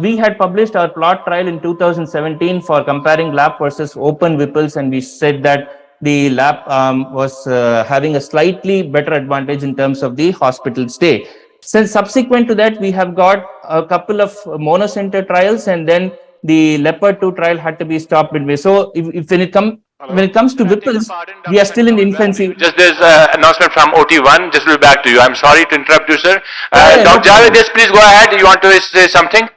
we had published our plot trial in 2017 for comparing lap versus open Whipples, and we said that the lap was having a slightly better advantage in terms of the hospital stay. Since subsequent to that, we have got a couple of monocenter trials, and then the Leopard 2 trial had to be stopped midway. So if when it comes to Whipples, we are still in infancy. Just there's an announcement from OT-1. Just will be back to you. I'm sorry to interrupt you, sir. Dr. Javed, just please go ahead. You want to say something?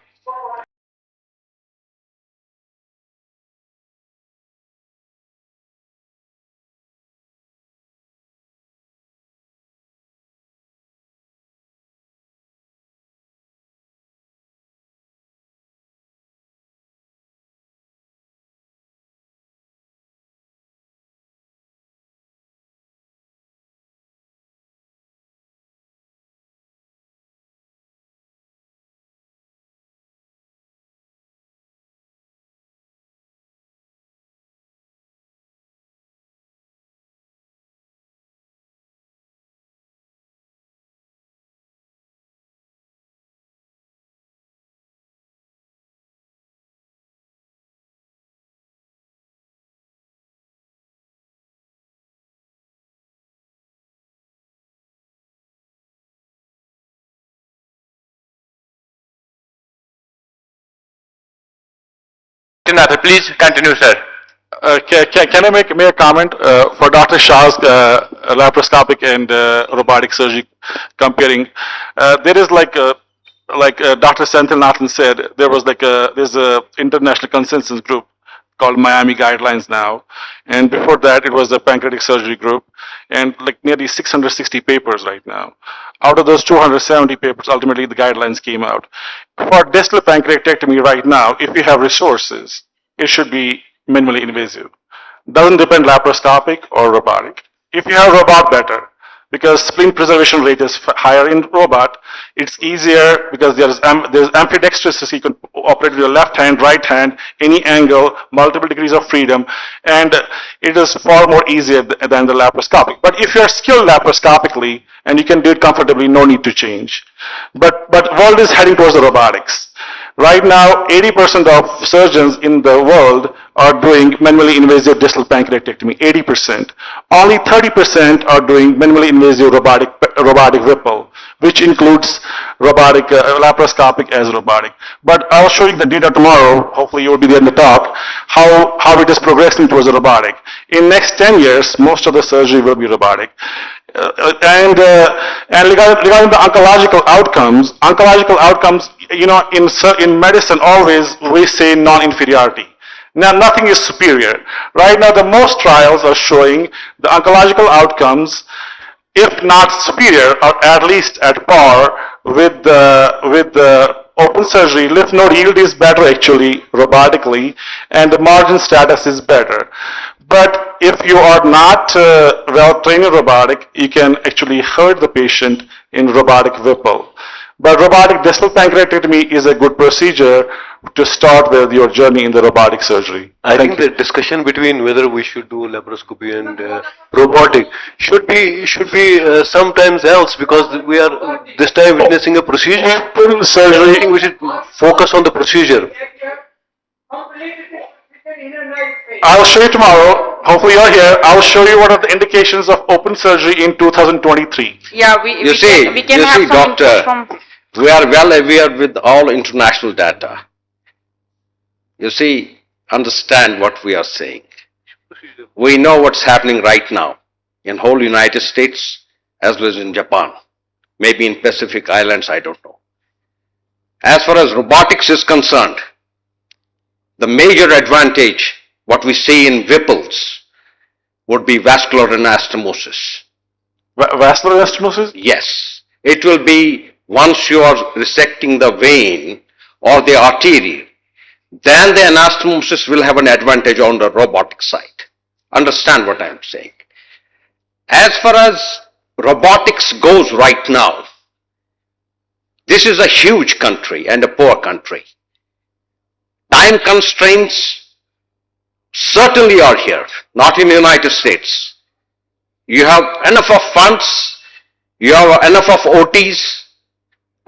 Please continue, sir. Can I make a comment for Dr. Shah's laparoscopic and robotic surgery comparing? There is like Dr. Senthilnathan said, there's a international consensus group called Miami Guidelines now, and before that it was the pancreatic surgery group, and like nearly 660 papers right now. Out of those 270 papers, ultimately the guidelines came out. For distal pancreatectomy right now, if you have resources, it should be minimally invasive. Doesn't depend laparoscopic or robotic. If you have robot, better, because spleen preservation rate is higher in robot. It's easier because there's ambidextrous, so you can operate with your left hand, right hand, any angle, multiple degrees of freedom, and it is far more easier than the laparoscopic. But if you're skilled laparoscopically and you can do it comfortably, no need to change. But world is heading towards the robotics. Right now, 80% of surgeons in the world are doing minimally invasive distal pancreatectomy, 80%. Only 30% are doing minimally invasive robotic Whipple, which includes robotic, laparoscopic as robotic. But I'll show you the data tomorrow, hopefully you will be there in the talk, how it is progressing towards the robotic. In next 10 years, most of the surgery will be robotic. And regarding the oncological outcomes, you know, in medicine always we say non-inferiority. Now nothing is superior. Right now the most trials are showing the oncological outcomes, if not superior, or at least at par with the open surgery. Lymph node yield is better actually robotically, and the margin status is better. But if you are not well trained in robotic, you can actually hurt the patient in robotic Whipple. But robotic distal pancreatectomy is a good procedure to start with your journey in the robotic surgery. I think the discussion between whether we should do laparoscopy and robotic should be sometimes else, because we are this time witnessing a procedure. Surgery. I think we should focus on the procedure. I'll show you tomorrow. Hopefully you're here. I'll show you what are the indications of open surgery in 2023. Yeah, we can have some doctor, input from. we are well aware with all international data. You see, understand what we are saying. We know what's happening right now in whole United States as well as in Japan. Maybe in Pacific Islands, I don't know. As far as robotics is concerned, the major advantage, what we see in Whipples, would be vascular anastomosis. Vascular anastomosis? Yes. It will be once you are resecting the vein or the artery, then the anastomosis will have an advantage on the robotic side. Understand what I am saying. As far as robotics goes right now, this is a huge country and a poor country. Time constraints certainly are here, not in the United States. You have enough of funds, you have enough of OTs.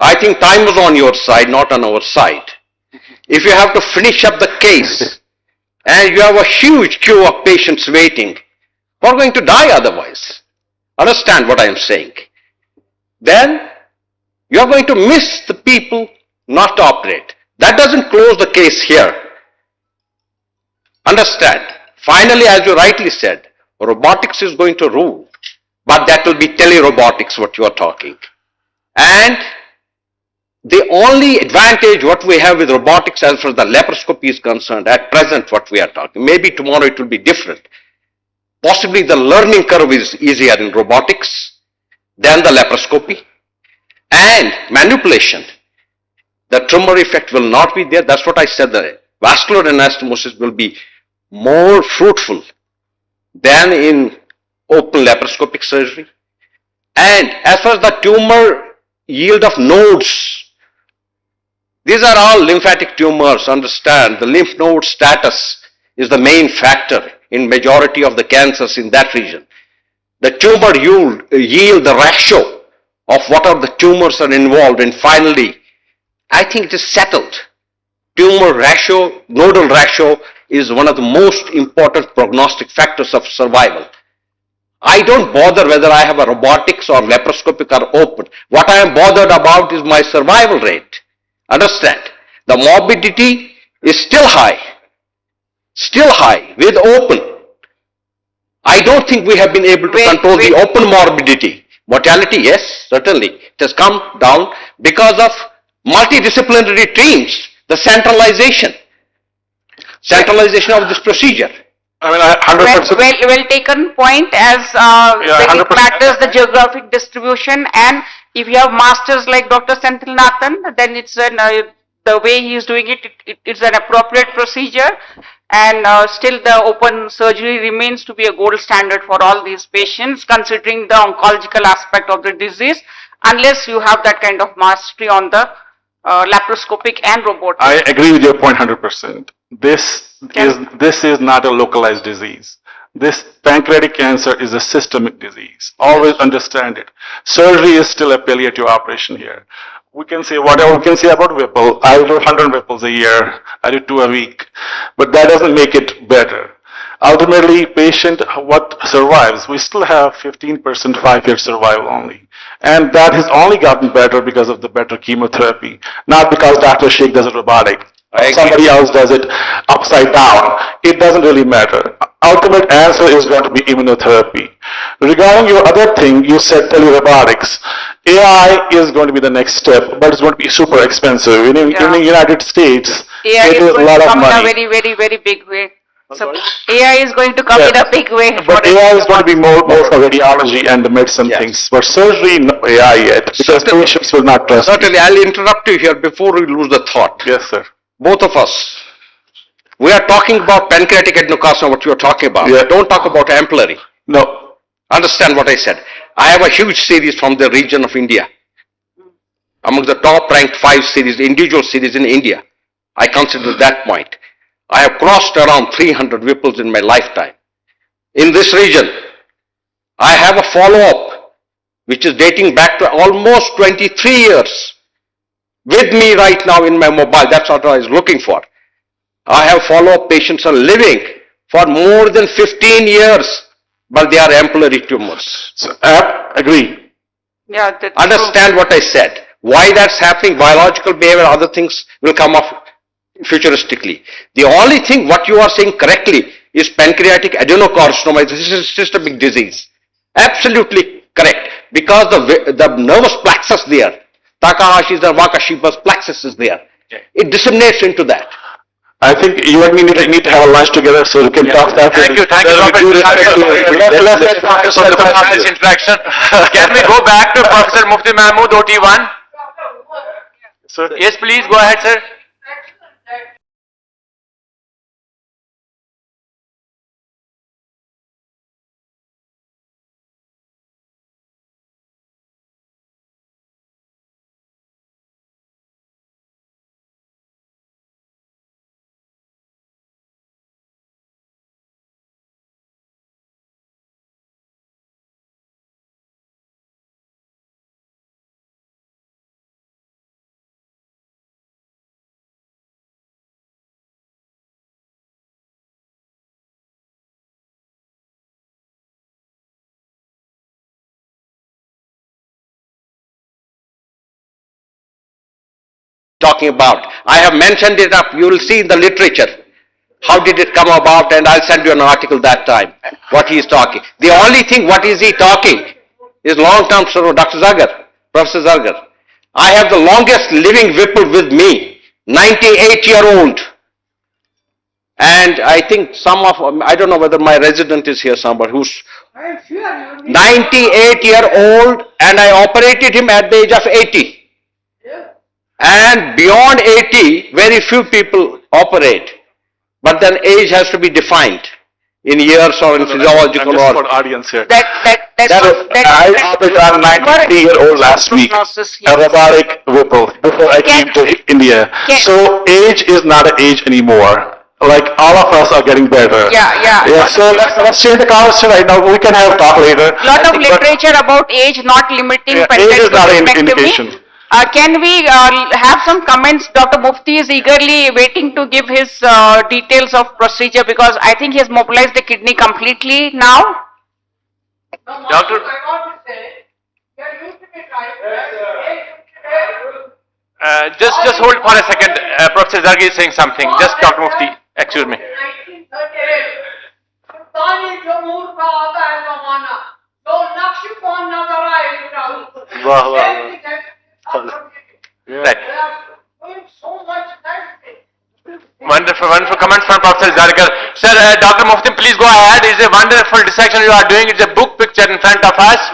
I think time is on your side, not on our side. If you have to finish up the case and you have a huge queue of patients waiting, we're going to die otherwise. Understand what I am saying. Then you are going to miss the people not to operate. That doesn't close the case here. Understand. Finally, as you rightly said, robotics is going to rule, but that will be telerobotics what you are talking. And the only advantage what we have with robotics as far as the laparoscopy is concerned, at present what we are talking, maybe tomorrow it will be different. Possibly the learning curve is easier in robotics than the laparoscopy. And manipulation, the tumor effect will not be there. That's what I said, the vascular anastomosis will be more fruitful than in open laparoscopic surgery. And as far as the tumor yield of nodes, these are all lymphatic tumors, understand. The lymph node status is the main factor in majority of the cancers in that region. The tumor yield, the ratio of what are the tumors are involved, and finally, I think it is settled. Tumor ratio, nodal ratio is one of the most important prognostic factors of survival. I don't bother whether I have a robotics or laparoscopic or open. What I am bothered about is my survival rate. Understand? The morbidity is still high with open. I don't think we have been able to control the open morbidity. Mortality, yes, certainly. It has come down because of multidisciplinary teams, the centralization of this procedure. I mean, 100%. Well taken point, as it matters the geographic distribution, and if you have masters like Dr. Senthilnathan, then it's the way he is doing it's an appropriate procedure, and still the open surgery remains to be a gold standard for all these patients, considering the oncological aspect of the disease, unless you have that kind of mastery on the laparoscopic and robotic. I agree with your point 100%. This is not a localized disease. This pancreatic cancer is a systemic disease. Always understand it. Surgery is still a palliative operation here. We can say whatever we can say about Whipple. I do 100 Whipples a year. I do 2 a week. But that doesn't make it better. Ultimately, patient, what survives? We still have 15% 5-year survival only. And that has only gotten better because of the better chemotherapy. Not because Dr. Sheikh does it robotic. Somebody else does it upside down. It doesn't really matter. Ultimate answer is going to be immunotherapy. Regarding your other thing, you said telerobotics. AI is going to be the next step, but it's going to be super expensive. In the United States, AI it is a lot of come in a money. very, very, very big way. So AI is going to come in a big way. But AI is going to be more for radiology and the medicine things. But surgery, no AI yet, because patients will not trust. Certainly, I'll interrupt you here before we lose the thought. Yes, sir. Both of us. We are talking about pancreatic adenocarcinoma, what you are talking about. Yeah. Don't talk about ampullary. No. Understand what I said. I have a huge series from the region of India. among the top ranked 5 series, individual series in India. I consider that point. I have crossed around 300 Whipples in my lifetime. In this region, I have a follow-up which is dating back to almost 23 years with me right now in my mobile. That's what I was looking for. I have follow-up patients are living for more than 15 years, but they are ampullary tumors. So, agree. Yeah, that's Understand what I said. Why that's happening, biological behavior, other things will come up futuristically. The only thing what you are saying correctly is pancreatic adenocarcinoma. This is a systemic disease. Absolutely correct. Because the nervous plexus there, Takahashi's and Wakashiba's plexus is there. It disseminates into that. I think you and me need to have a lunch together so we can talk that. Thank you, let's focus on the interaction. Can we go back to Professor Mufti Mahmood, OT1? Sir? Yes, please, go ahead, sir. Talking about. I have mentioned it up. You will see in the literature. How did it come about? And I'll send you an article that time. What he is talking. The only thing, what is he talking? Is long-term survival. Dr. Zagar, Professor Zagar. I have the longest living Whipple with me. 98-year-old. And I think some of, I don't know whether my resident is here somewhere, who's 98-year-old, and I operated him at the age of 80. And beyond 80, very few people operate. But then age has to be defined in years or in physiological or... or... audience here. I operated on a 93-year-old last week, a robotic Whipple, before I came to India. So age is not an age anymore. Like all of us are getting better. Yeah. So let's change the conversation right now. We can have a talk later. Lot of literature about age not limiting age is not an indication. Can we have some comments? Dr. Mufti is eagerly waiting to give his details of procedure because I think he has mobilized the kidney completely now. Doctor, just hold for a second. Professor Zargi is saying something. Just Dr. Mufti, excuse me. Right. Wonderful comment from Professor Zargar. Sir, Dr. Mufti, please go ahead. It's a wonderful dissection you are doing. It's a book picture in front of us.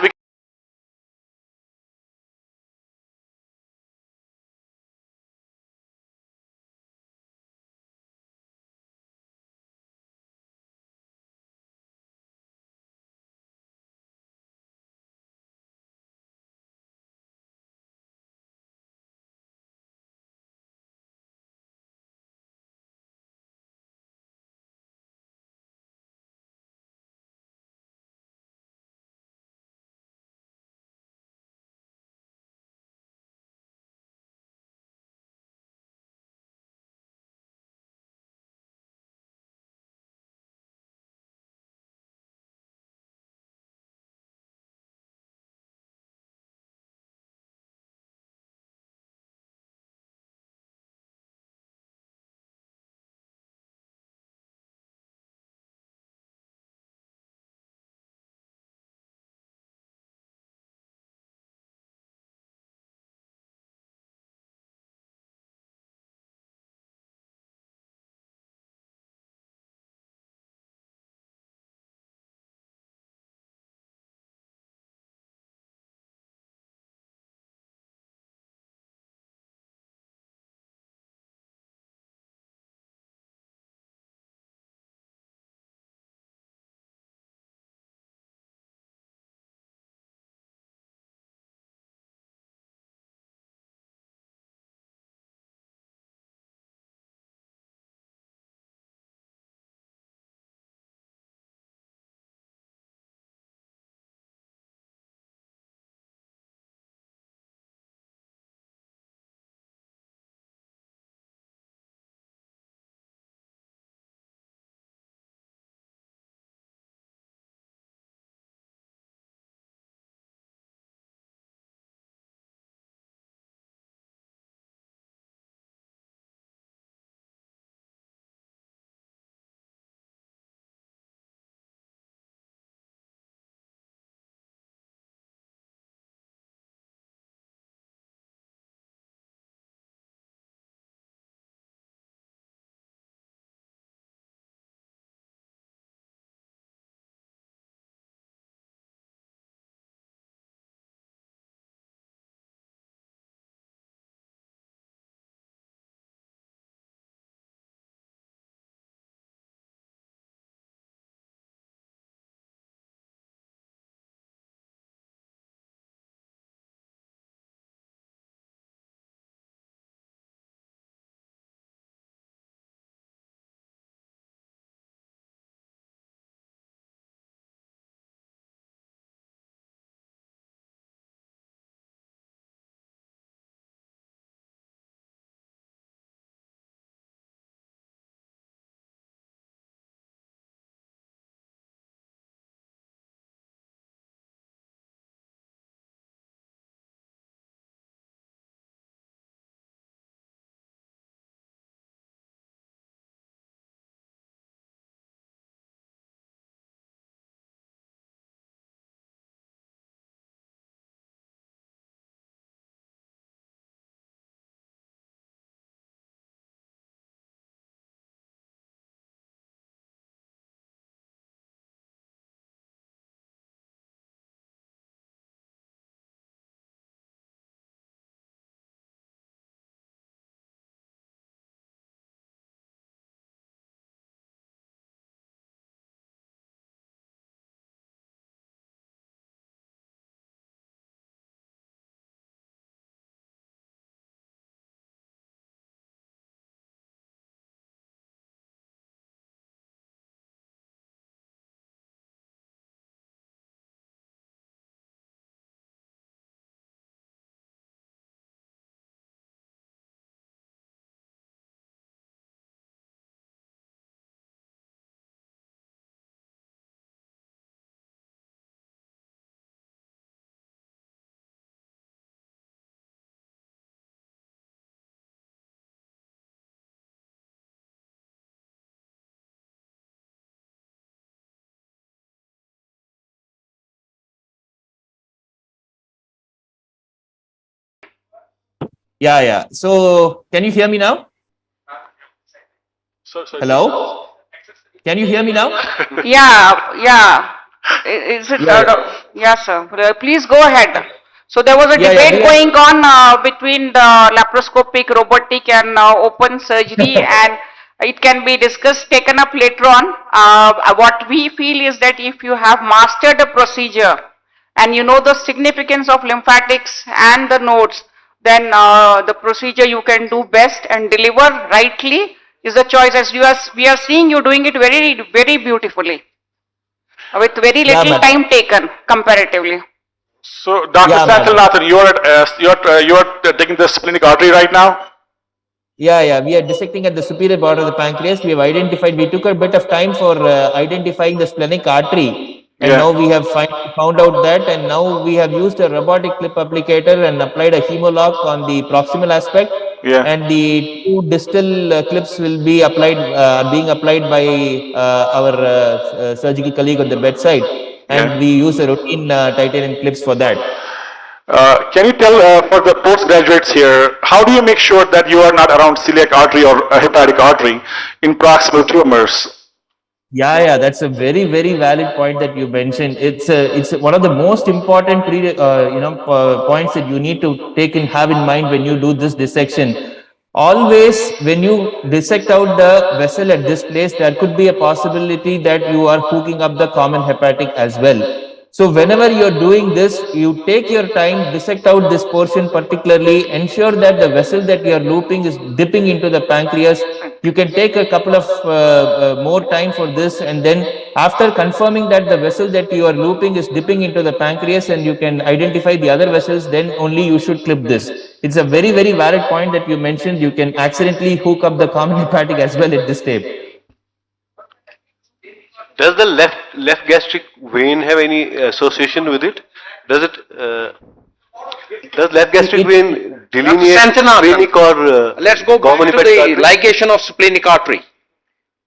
Yeah, yeah. So can you hear me now? Hello? Can you hear me now? Yeah, yeah. Is it, Yeah, yeah. yes, sir. Please go ahead. So there was a Yeah, yeah, debate we are. going on between the laparoscopic, robotic and open surgery and it can be discussed, taken up later on. What we feel is that if you have mastered a procedure and you know the significance of lymphatics and the nodes, then the procedure you can do best and deliver rightly is a choice as we are seeing you doing it very, very beautifully with very Yeah, little ma'am. time taken comparatively. So, Dr. Yeah, ma'am. Nathan, you're taking the splenic artery right now? Yeah, yeah. We are dissecting at the superior border of the pancreas. We have identified, we took a bit of time for identifying the splenic artery. And now we have found out that, and now we have used a robotic clip applicator and applied a hemolock on the proximal aspect. Yeah. And the two distal clips will be applied, being applied by our surgical colleague on the bedside. And we use a routine titanium clips for that. Can you tell for the postgraduates here, how do you make sure that you are not around celiac artery or hepatic artery in proximal tumors? Yeah, yeah, that's a very, very valid point that you mentioned. It's one of the most important points that you need to have in mind when you do this dissection. Always, when you dissect out the vessel at this place, there could be a possibility that you are hooking up the common hepatic as well. So whenever you're doing this, you take your time, dissect out this portion particularly, ensure that the vessel that you're looping is dipping into the pancreas. You can take a couple of more time for this, and then after confirming that the vessel that you are looping is dipping into the pancreas and you can identify the other vessels, then only you should clip this. It's a very, very valid point that you mentioned. You can accidentally hook up the common hepatic as well at this step. Does the left gastric vein have any association with it? Does it? Does left gastric vein delineate splenic or let's go back to the ligation of splenic artery.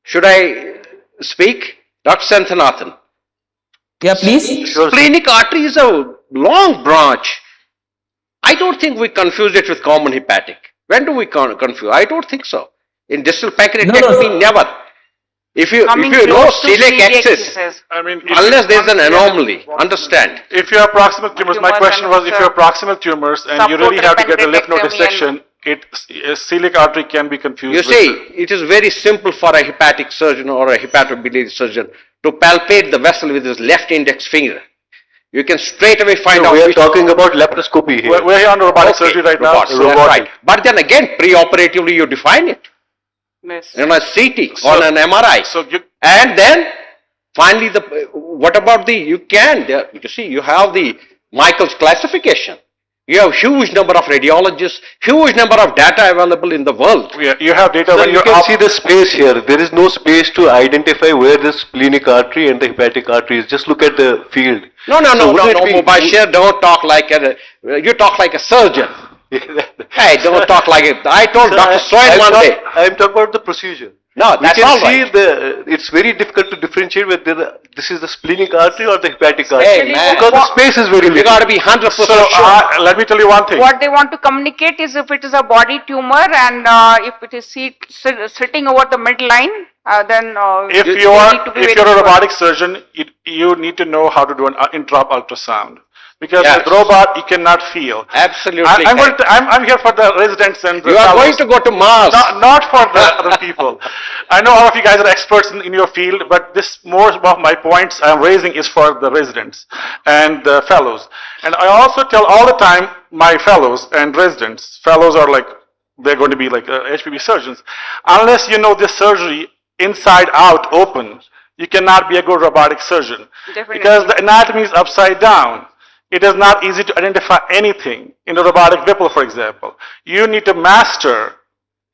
Should I speak? Dr. Santhanathan. Yeah, please. Splenic artery is a long branch. I don't think we confuse it with common hepatic. When do we confuse? I don't think so. In distal pancreatectomy, never. If you know celiac axis, unless there is an anomaly, understand. If you have proximal tumors, my question was if you have proximal tumors and you really have to get a lymph node dissection, celiac artery can be confused. You see, it is very simple for a hepatic surgeon or a hepatobiliary surgeon to palpate the vessel with his left index finger. You can straight away find out. We are talking about laparoscopy here. We're here on robotic surgery right now. Right. But then again, preoperatively you define it. Yes. On a CT, on an MRI. And then finally what about you see, you have the Michael's classification. You have huge number of radiologists, huge number of data available in the world. Yeah, you have data. So you can see the space here. There is no space to identify where the splenic artery and the hepatic artery is. Just look at the field. No, Mubashir, don't talk like you talk like a surgeon. Hey, don't talk like it. I told Dr. Soin one day. I'm talking about the procedure. No, that's all right. We can see it's very difficult to differentiate whether this is the splenic artery or the hepatic artery. Hey, man. Because the space is very little. You got to be 100% sure. Let me tell you one thing. What they want to communicate is if it is a body tumor and if it is sitting over the midline, then if you're a robotic surgeon, you need to know how to do an intra-op ultrasound. Because with robot, you cannot feel. Absolutely. I'm here for the residents and the You are going to go to Mars. Not for the other people. I know all of you guys are experts in your field, but more of my points I'm raising is for the residents and the fellows. And I also tell all the time my fellows and residents, fellows are like, they're going to be like HPB surgeons. Unless you know this surgery inside out open, you cannot be a good robotic surgeon. Definitely. Because the anatomy is upside down. It is not easy to identify anything in a robotic Whipple, for example. You need to master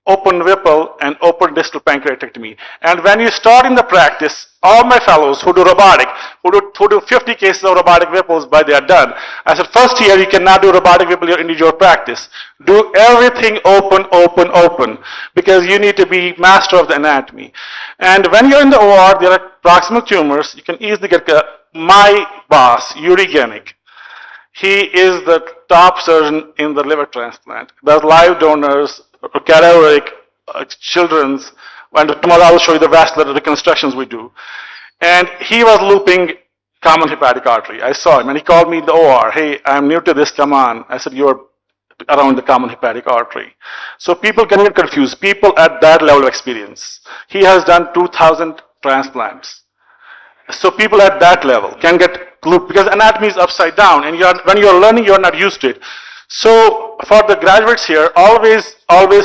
open Whipple and open distal pancreatectomy. And when you start in the practice, all my fellows who do robotic, who do 50 cases of robotic Whipples by they are done. I said, first year you cannot do robotic Whipple in your individual practice. Do everything open, open, open, because you need to be master of the anatomy. And when you're in the OR, there are proximal tumors. You can easily get my boss, urogenic. He is the top surgeon in the liver transplant. There's live donors, cadaveric, children's, and tomorrow I will show you the vascular reconstructions we do. And he was looping common hepatic artery. I saw him and he called me in the OR. Hey, I'm new to this, come on. I said, you're around the common hepatic artery. So people can get confused. People at that level of experience. He has done 2,000 transplants. So people at that level can get looped because anatomy is upside down and when you're learning, you're not used to it. So for the graduates here, always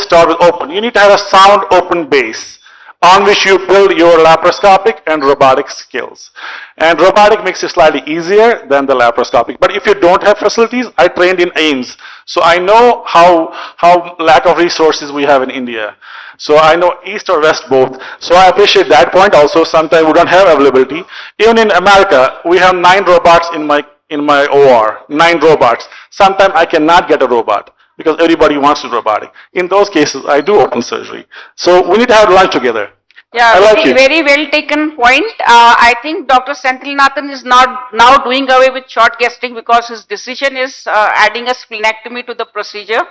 start with open. You need to have a sound open base on which you build your laparoscopic and robotic skills. And robotic makes it slightly easier than the laparoscopic. But if you don't have facilities, I trained in AIMS. So I know how lack of resources we have in India. So I know east or west both. So I appreciate that point also. Sometimes we don't have availability. Even in America, we have 9 robots in my OR, 9 robots. Sometimes I cannot get a robot because everybody wants to do robotic. In those cases, I do open surgery. So we need to have lunch together. Yeah, very well taken point. I think Dr. Senthilnathan is now doing away with short gastric because his decision is adding a splenectomy to the procedure.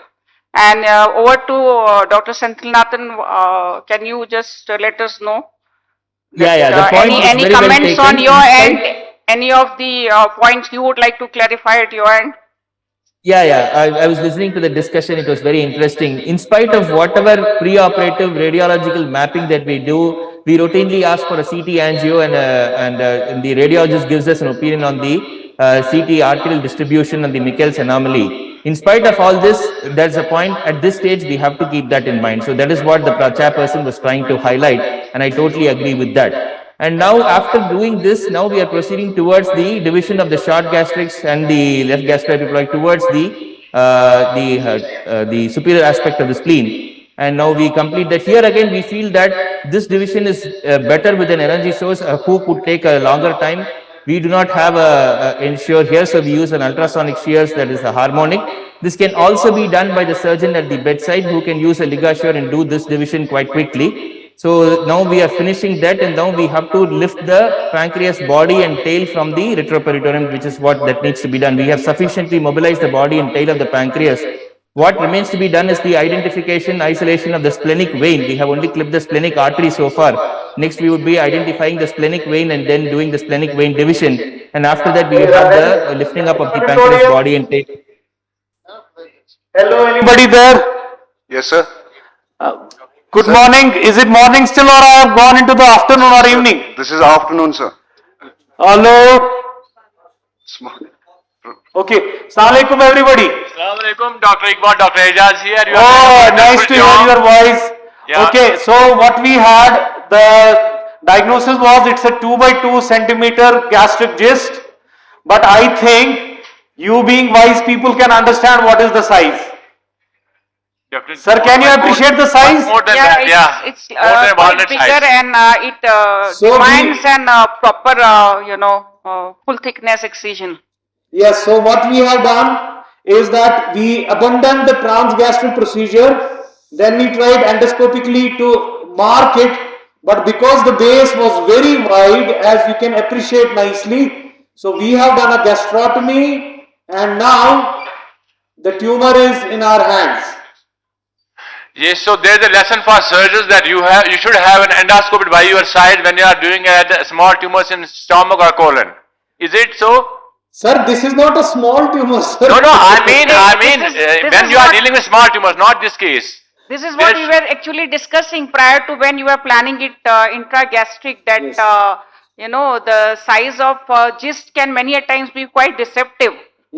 And over to Dr. Senthilnathan, can you just let us know? The point is any very comments well on taken. your end? Any of the points you would like to clarify at your end? I was listening to the discussion. It was very interesting. In spite of whatever pre-operative radiological mapping that we do, we routinely ask for a CT angio and the radiologist gives us an opinion on the CT arterial distribution and the Michel's anomaly. In spite of all this, there's a point at this stage we have to keep that in mind. So that is what the chairperson was trying to highlight, and I totally agree with that. And now after doing this, now we are proceeding towards the division of the short gastrics and the left gastroepiploid towards the superior aspect of the spleen. And now we complete that. Here again, we feel that this division is better with an energy source who could take a longer time. We do not have a ensure here, so we use an ultrasonic shears that is a harmonic. This can also be done by the surgeon at the bedside who can use a ligature and do this division quite quickly. So now we are finishing that, and now we have to lift the pancreas body and tail from the retroperitoneum, which is what that needs to be done. We have sufficiently mobilized the body and tail of the pancreas. What remains to be done is the identification, isolation of the splenic vein. We have only clipped the splenic artery so far. Next, we would be identifying the splenic vein and then doing the splenic vein division. And after that, we will have the lifting up of the pancreas body and tail. Hello, anybody there? Yes, sir. Good morning. Is it morning still, or I have gone into the afternoon or evening? This is afternoon, sir. Hello. Okay. Assalamu alaikum, everybody. Assalamu alaikum, Dr. Iqbal, Dr. Ejaz here. Nice to hear your voice. Yeah. Okay, so what we had, the diagnosis was it's a 2 by 2 centimeter gastric cyst, but I think you being wise people can understand what is the size. Sir, can you appreciate the size? More than that, yeah. It's quite bigger and it demands an proper, full thickness excision. Yes, so what we have done is that we abandoned the transgastric procedure, then we tried endoscopically to mark it, but because the base was very wide, as you can appreciate nicely, so we have done a gastrotomy and now the tumor is in our hands. Yes, so there is a lesson for surgeons that you should have an endoscope by your side when you are doing small tumors in stomach or colon. Is it so? Sir, this is not a small tumor, sir. No, I mean, when you are dealing with small tumors, not this case. This is what we were actually discussing prior to when you were planning it intragastric, that the size of cyst can many a times be quite deceptive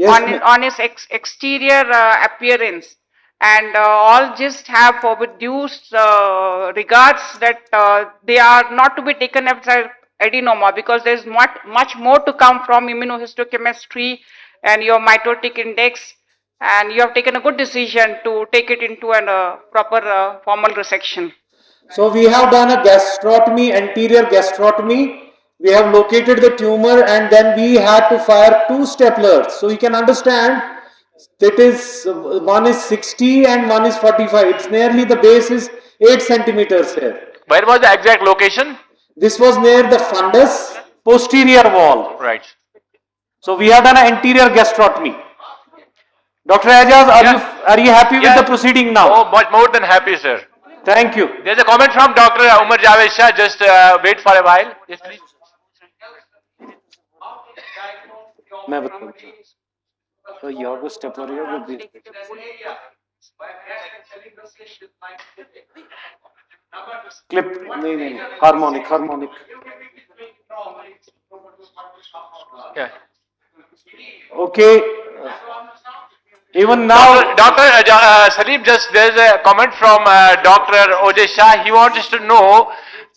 on its exterior appearance. And all cysts have with due regards that they are not to be taken as adenoma, because there is much more to come from immunohistochemistry and your mitotic index, and you have taken a good decision to take it into a proper formal resection. So we have done a gastrotomy, anterior gastrotomy. We have located the tumor and then we had to fire 2 staplers. So you can understand that is one is 60 and one is 45. It's nearly, the base is 8 centimeters here. Where was the exact location? This was near the fundus posterior wall. Right. So we have done an anterior gastrotomy. Dr. Ajaz, are you happy with Yeah. the proceeding now? Oh, much more than happy, sir. Thank you. There's a comment from Dr. Umar Javed Shah. Just wait for a while. Yes, please. मैं बताऊं तो यहाँ को step हो रही है वो भी clip नहीं harmonic Yeah. okay even now Dr. Salim, just there's a comment from Dr. OJ Shah. He wants us to know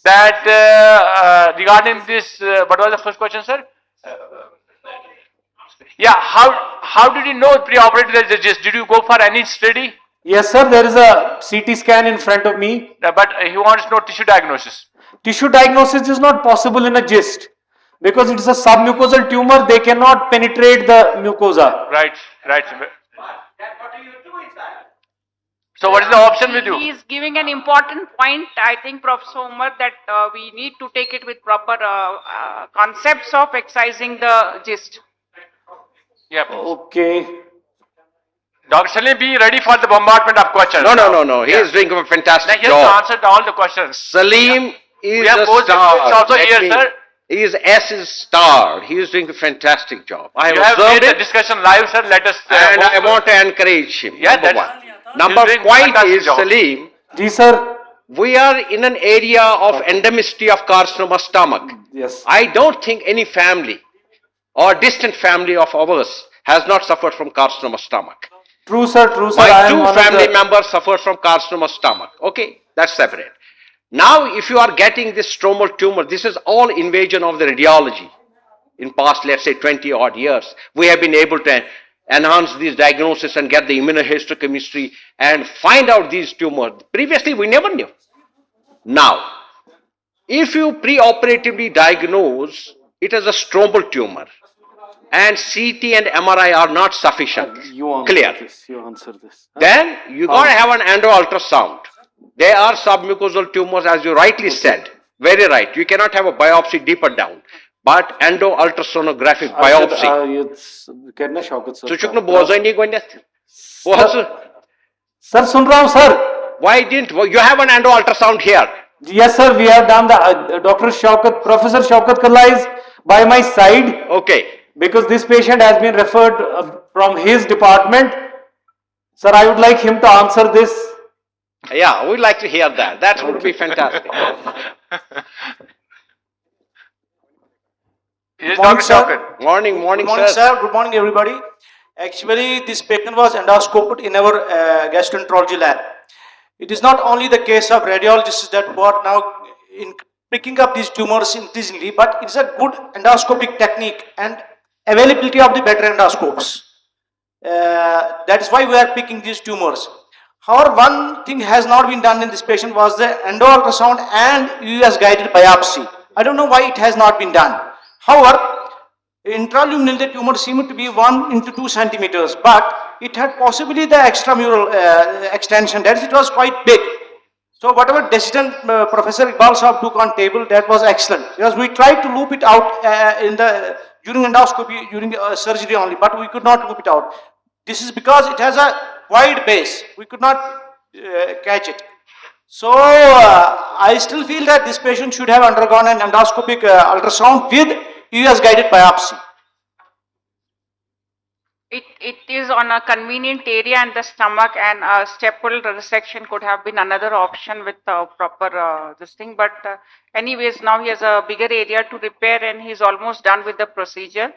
that regarding this, what was the first question, sir? Yeah, how did you know pre-operative that the gist? Did you go for any study? yes sir, there is a CT scan in front of me. But he wants to know tissue diagnosis. Tissue diagnosis is not possible in a gist because it is a submucosal tumor. They cannot penetrate the mucosa. Right. So what is the option with you? He is giving an important point, I think, Professor Umar, that we need to take it with proper concepts of excising the gist. Yeah. Okay. Dr. Salim, be ready for the bombardment of questions. No. He is doing a fantastic He has job. answered all the questions. Salim is We have a both star. also Let here, me- sir. He is S star. He is doing a fantastic job. I You have have made observed the it, discussion live, sir. Let us. and I want to encourage him. Yeah, number that's- one. Number doing point fantastic is, job. Salim, Ji sir. we are in an area of endemicity of carcinoma stomach. Yes. I don't think any family or distant family of ours has not suffered from carcinoma stomach. True sir. I My am two one of family the- members suffered from carcinoma stomach. Okay, that's separate. Now, if you are getting this stromal tumor, this is all invasion of the radiology. In past, let's say 20 odd years, we have been able to enhance these diagnosis and get the immunohistochemistry and find out these tumors. Previously, we never knew. Now, if you preoperatively diagnose it as a stromal tumor and CT and MRI are not sufficient, You answer clear, this. You answer this. then you gotta have an endo ultrasound. They are submucosal tumors, as you rightly said. Very right. You cannot have a biopsy deeper down. But endo ultrasonographic biopsy. कहना Shaukat sir. Suchuk no bozai nahi goindet. Sir, सुन रहा हूँ sir. Why didn't you have an endo ultrasound here? Yes sir, we have done the Dr. Shaukat, Professor Shaukat Kalla is by my side. Okay. Because this patient has been referred from his department. Sir, I would like him to answer this. Yeah, we'd like to hear that. That would be fantastic. Yes, Morning, Dr. sir. Shaukat. Morning, Good morning, sir. Good morning, everybody. Actually, this patient was endoscoped in our gastroenterology lab. It is not only the case of radiologists that who are now in picking up these tumors increasingly, but it's a good endoscopic technique and availability of the better endoscopes. That is why we are picking these tumors. However, one thing has not been done in this patient was the endo ultrasound and US guided biopsy. I don't know why it has not been done. However, intraluminal the tumor seemed to be 1 into 2 centimeters, but it had possibly the extramural extension, that is, it was quite big. So whatever decision Professor Iqbal Saab took on table, that was excellent, because we tried to loop it out during endoscopy, during surgery only, but we could not loop it out. This is because it has a wide base, we could not catch it. So I still feel that this patient should have undergone an endoscopic ultrasound with US guided biopsy. It is on a convenient area in the stomach, and a staple resection could have been another option with proper this thing. But anyways, now he has a bigger area to repair, and he's almost done with the procedure.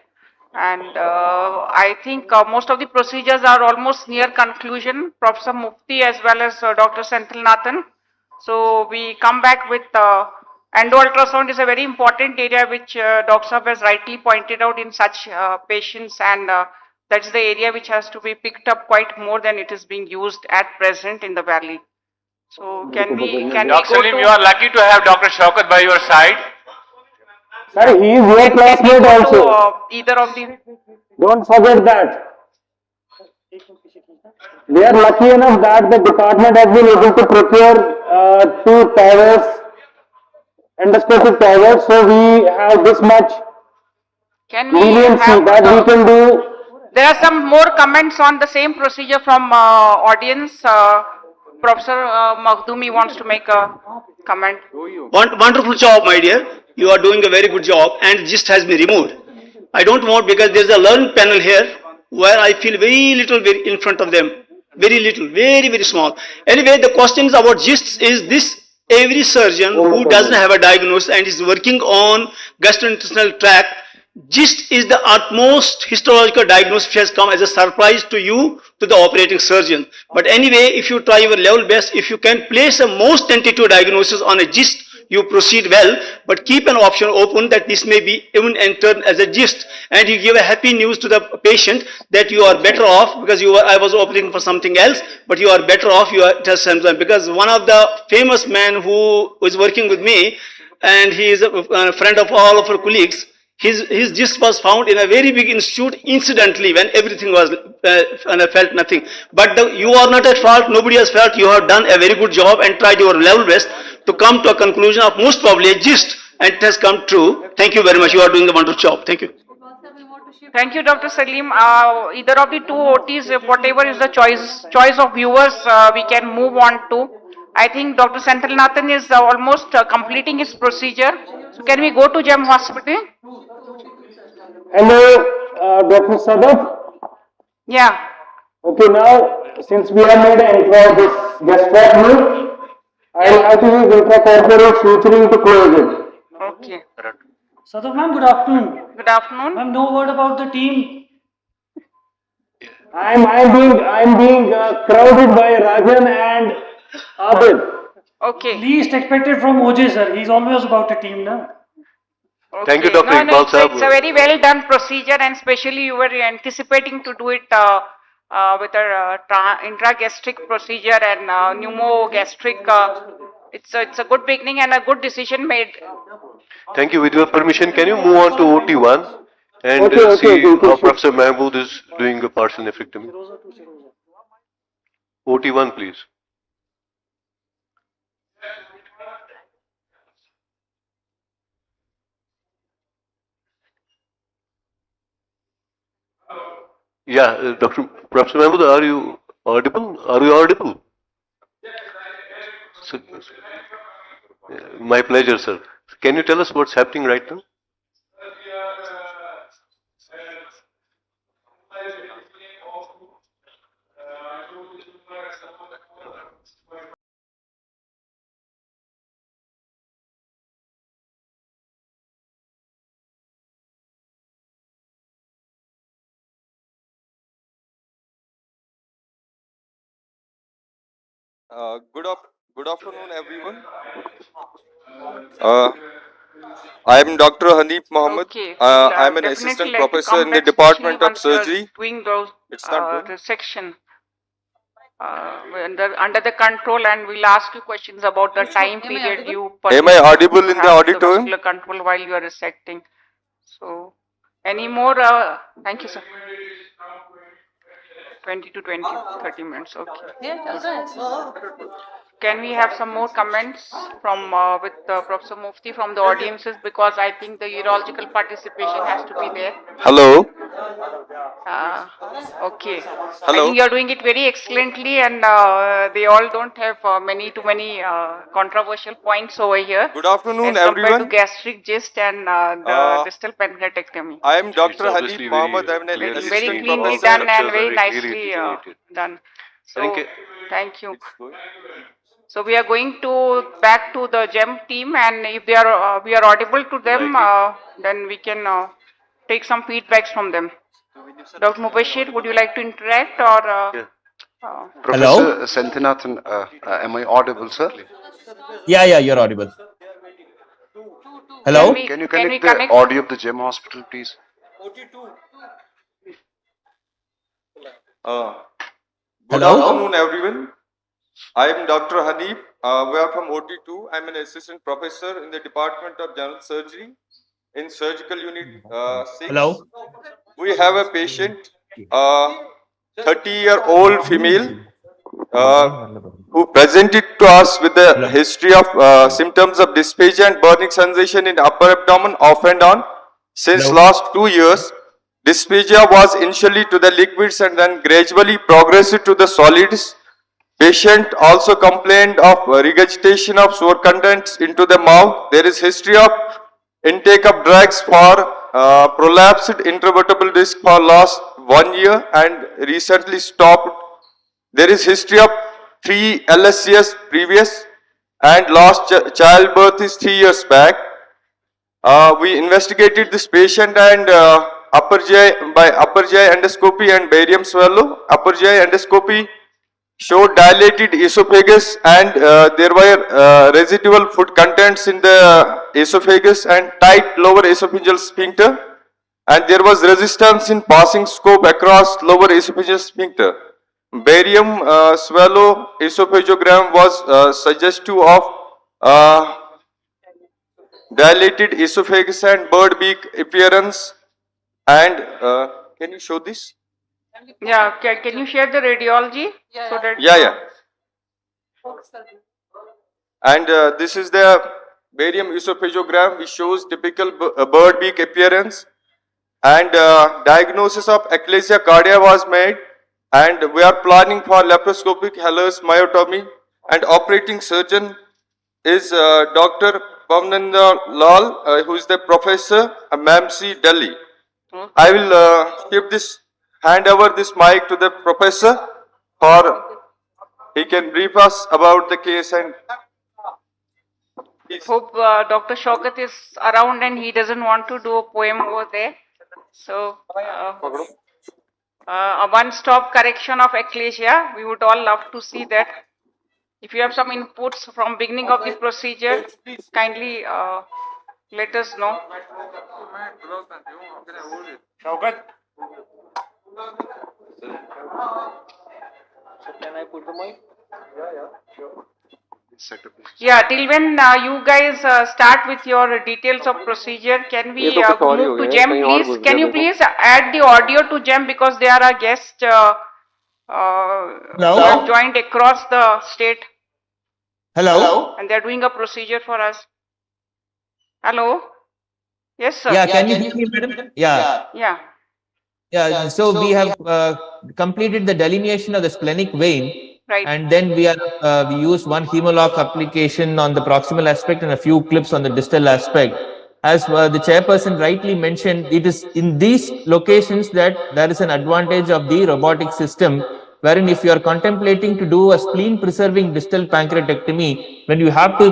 And I think most of the procedures are almost near conclusion. Professor Mufti as well as Dr. Senthilnathan. So we come back with endo ultrasound is a very important area which Dr. Saab has rightly pointed out in such patients, and that's the area which has to be picked up quite more than it is being used at present in the valley. So can we Dr. go Salim, to... you are lucky to have Dr. Shaukat by your side. Sir, he is your classmate also. Either of the... Don't forget that. We are lucky enough that the department has been able to procure 2 towers, endoscopic towers, so we have this much Can we leniency have that we can do There are some more comments on the same procedure from audience. Professor Makhdumi wants to make a comment. Wonderful job, my dear. You are doing a very good job, and gist has been removed. I don't want because there is a learned panel here where I feel very little very in front of them. Very little, very small. Anyway, the questions about gists is this: every surgeon who doesn't have a diagnosis and is working on gastrointestinal tract, gist is the utmost histological diagnosis which has come as a surprise to you, to the operating surgeon. But anyway, if you try your level best, if you can place a most tentative diagnosis on a gist, you proceed well, but keep an option open that this may be even entered as a gist, and you give a happy news to the patient that you are better off because I was operating for something else, but you are better off, you are just because one of the famous men who was working with me, and he is a friend of all of our colleagues, his gist was found in a very big institute incidentally when everything was and I felt nothing. But you are not at fault, nobody has felt. You have done a very good job and tried your level best to come to a conclusion of most probably a gist, and it has come true. Thank you very much. You are doing a wonderful job. Thank you. Thank you, Dr. Salim. Either of the two OTs, whatever is the choice of viewers, we can move on to. I think Dr. Senthilnathan is almost completing his procedure. So can we go to GEM Hospital? Hello, Dr. Sadaf. Yeah. Okay, now since we have made an gastrectomy, I will have to use intracorporeal suturing to close it. Okay. Sadaf ma'am, good afternoon. Good afternoon. Ma'am, no word about the team. I'm being crowded by Rajan and Abid. Okay. Least expected from OJ sir. He's always about a team now. Okay. Thank you, Dr. No, Iqbal it's a very well done procedure, and especially you were anticipating to do it with a intragastric procedure and pneumogastric. It's a good beginning and a good decision made. Thank you. With your permission, can you move on to OT-1 and see how Professor Mahmood is doing a partial nephrectomy? OT-1, please. Yeah, Professor Mahmood, are you audible? Are you audible? So, my pleasure, sir. Can you tell us what's happening right now? Good afternoon, everyone. I am Dr. Hanif Mohammed. Okay. I am an assistant professor in the Department of Surgery. Doing those the section under the control, and we'll ask you questions about the time period you. Am I audible in the auditorium? The control while you are resecting. So, any more? Thank you, sir. 20 to 30 minutes. Okay. Can we have some more comments from with Professor Mufti from the audiences, because I think the urological participation has to be there. Hello. Okay. Hello. I think you are doing it very excellently, and they all don't have too many controversial points over here. Good afternoon, as compared everyone. to gastric gist and the distal pancreatectomy. I am Dr. Hanif Mohammed. I am an It's assistant very cleanly professor. done and very nicely done. So, thank you. So we are going to back to the GEM team, and if they are we are audible to them, then we can take some feedbacks from them. Dr. Mubashir, would you like to interact or? Professor Senthilnathan, am I audible, sir? Yeah, you're audible. Hello? Can you connect the audio of the GEM hospital, please? Good afternoon, everyone. I am Dr. Hanif. We are from OT-2. I am an assistant professor in the Department of General Surgery in Surgical Unit 6. Hello? We have a patient, 30-year-old female, who presented to us with a history of symptoms of dysphagia and burning sensation in upper abdomen off and on since last 2 years. Dysphagia was initially to the liquids and then gradually progressed to the solids. Patient also complained of regurgitation of sour contents into the mouth. There is history of intake of drugs for prolapsed intervertebral disc for last 1 year and recently stopped. There is history of 3 LSCS previous and last childbirth is 3 years back. We investigated this patient and upper GI endoscopy and barium swallow. Upper GI endoscopy showed dilated esophagus and there were residual food contents in the esophagus and tight lower esophageal sphincter, and there was resistance in passing scope across lower esophageal sphincter. Barium swallow esophagogram was suggestive of dilated esophagus and bird beak appearance. And can you show this? Yeah, can you share the radiology? So that Yeah. And this is the barium esophagogram which shows typical bird beak appearance. And diagnosis of achalasia cardia was made, and we are planning for laparoscopic Haller's myotomy, and operating surgeon is Dr. Pavanendra Lal, who is the professor at MAMC, Delhi. I will hand over this mic to the professor for he can brief us about the case. And hope Dr. Shaukat is around and he doesn't want to do a poem over there. So a one-stop correction of achalasia, we would all love to see that. If you have some inputs from beginning of the procedure, kindly let us know. Shaukat? Can I put the mic? Yeah, sure. Yeah, till when you guys start with your details of procedure, can we move to Gem, please? Can you please add the audio to Gem because they are a guest who have joined across the state. Hello? And they are doing a procedure for us. Hello? Yes, sir. Yeah, can you hear me, madam? Yeah. Yeah. So we have completed the delineation of the splenic vein. Right. And then we use one hemolock application on the proximal aspect and a few clips on the distal aspect. As the chairperson rightly mentioned, it is in these locations that there is an advantage of the robotic system, wherein if you are contemplating to do a spleen preserving distal pancreatectomy, when you have to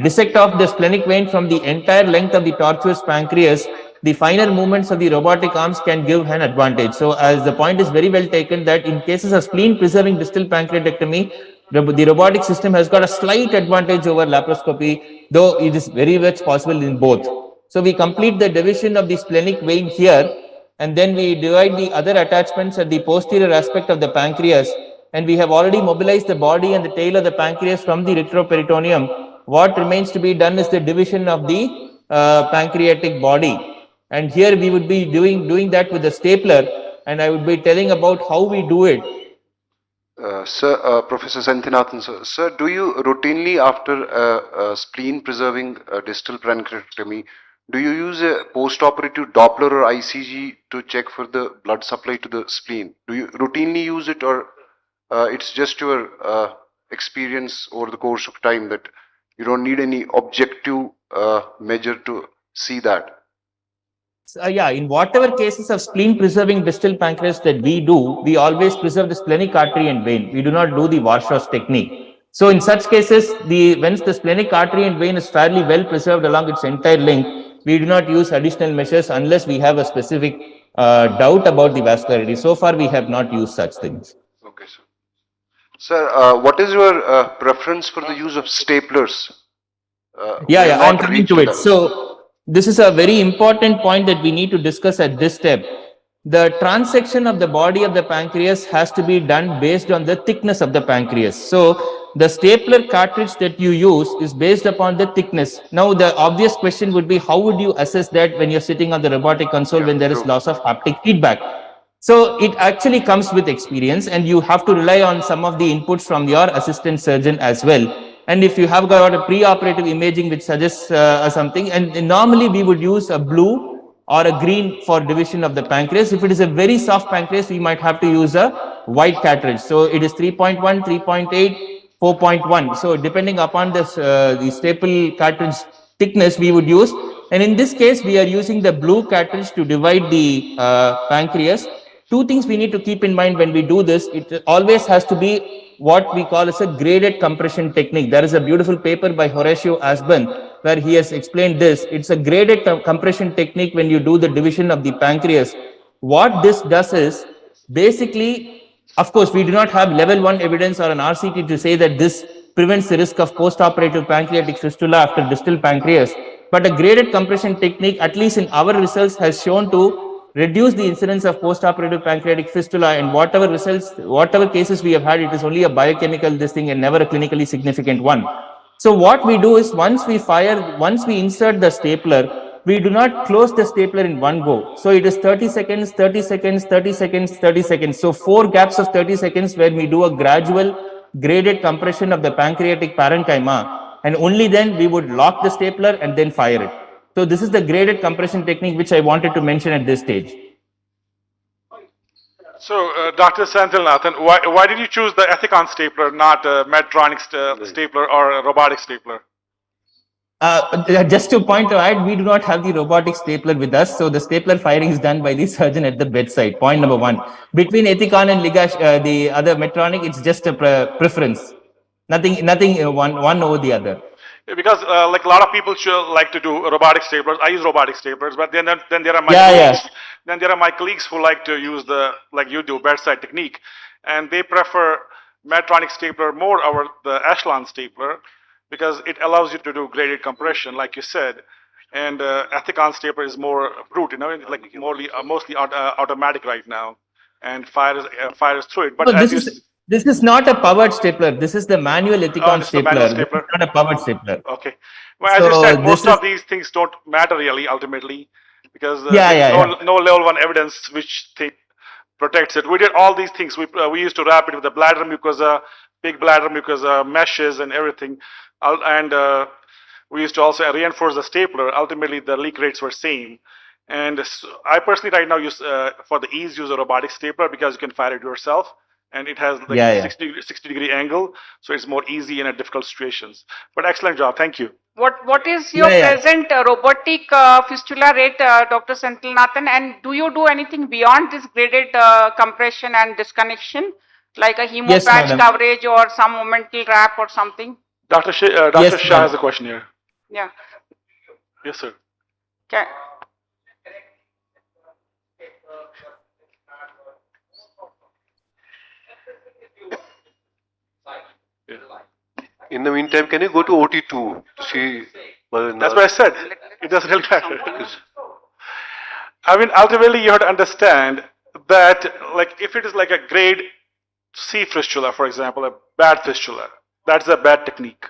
dissect off the splenic vein from the entire length of the tortuous pancreas, the finer movements of the robotic arms can give an advantage. So as the point is very well taken that in cases of spleen preserving distal pancreatectomy, the robotic system has got a slight advantage over laparoscopy, though it is very much possible in both. So we complete the division of the splenic vein here, and then we divide the other attachments at the posterior aspect of the pancreas, and we have already mobilized the body and the tail of the pancreas from the retroperitoneum. What remains to be done is the division of the pancreatic body. And here we would be doing that with a stapler, and I would be telling about how we do it. Sir, Professor Santhinathan, sir, do you routinely after spleen preserving distal pancreatectomy, do you use a post-operative Doppler or ICG to check for the blood supply to the spleen? Do you routinely use it, or it's just your experience over the course of time that you don't need any objective measure to see that? Yeah, in whatever cases of spleen preserving distal pancreas that we do, we always preserve the splenic artery and vein. We do not do the Warshaw's technique. So in such cases, once the splenic artery and vein is fairly well preserved along its entire length, we do not use additional measures unless we have a specific doubt about the vascularity. So far, we have not used such things. Okay, sir. Sir, what is your preference for the use of staplers? I'm coming to it. So this is a very important point that we need to discuss at this step. The transection of the body of the pancreas has to be done based on the thickness of the pancreas. So the stapler cartridge that you use is based upon the thickness. Now the obvious question would be, how would you assess that when you're sitting on the robotic console when there is loss of haptic feedback? So it actually comes with experience, and you have to rely on some of the inputs from your assistant surgeon as well. And if you have got a pre-operative imaging which suggests something, and normally we would use a blue or a green for division of the pancreas. If it is a very soft pancreas, we might have to use a white cartridge. So it is 3.1, 3.8, 4.1. So depending upon this, the staple cartridge thickness we would use. And in this case, we are using the blue cartridge to divide the pancreas. Two things we need to keep in mind when we do this. It always has to be what we call as a graded compression technique. There is a beautiful paper by Horatio Asbun where he has explained this. It's a graded compression technique when you do the division of the pancreas. What this does is basically, of course, we do not have level 1 evidence or an RCT to say that this prevents the risk of post-operative pancreatic fistula after distal pancreas. But a graded compression technique, at least in our results, has shown to reduce the incidence of post-operative pancreatic fistula. And whatever results, whatever cases we have had, it is only a biochemical this thing and never a clinically significant one. So what we do is once we insert the stapler, we do not close the stapler in one go. So it is 30 seconds, 30 seconds, 30 seconds, 30 seconds. So 4 gaps of 30 seconds where we do a gradual graded compression of the pancreatic parenchyma, and only then we would lock the stapler and then fire it. So this is the graded compression technique which I wanted to mention at this stage. So, Dr. Senthilnathan, why did you choose the Ethicon stapler, not a Medtronic stapler or a robotic stapler? Just to point out, we do not have the robotic stapler with us, so the stapler firing is done by the surgeon at the bedside. Point number 1. Between Ethicon and the other Medtronic, it's just a preference. Nothing one over the other. Because like a lot of people like to do robotic staplers. I use robotic staplers, but then there are my colleagues. Then there are my colleagues who like to use the, like you do, bedside technique, and they prefer Medtronic stapler more over the Echelon stapler because it allows you to do graded compression, like you said. And Ethicon stapler is more brute, like mostly automatic right now, and fires through it. But no, this is not a powered stapler. This is the manual Ethicon stapler. This is not a powered stapler. Okay. Well, as you said, most of these things don't matter really ultimately because there's no level 1 evidence which protects it. We did all these things. We used to wrap it with the bladder mucosa, big bladder mucosa, meshes and everything. And we used to also reinforce the stapler. Ultimately, the leak rates were same. And I personally right now use, for the ease, use a robotic stapler because you can fire it yourself. And it has like 60 degree angle, so it's more easy in difficult situations. But excellent job, thank you. What is your present robotic fistula rate, Dr. Senthilnathan, and do you do anything beyond this graded compression and disconnection, like a hemopatch coverage or some momental wrap or something? Dr. Shah has a question here. Yeah. Yes, sir. Okay. In the meantime, can you go to OT-2 to see? That's what I said. It doesn't really matter. I mean, ultimately, you have to understand that, like, if it is like a grade C fistula, for example, a bad fistula, that's a bad technique.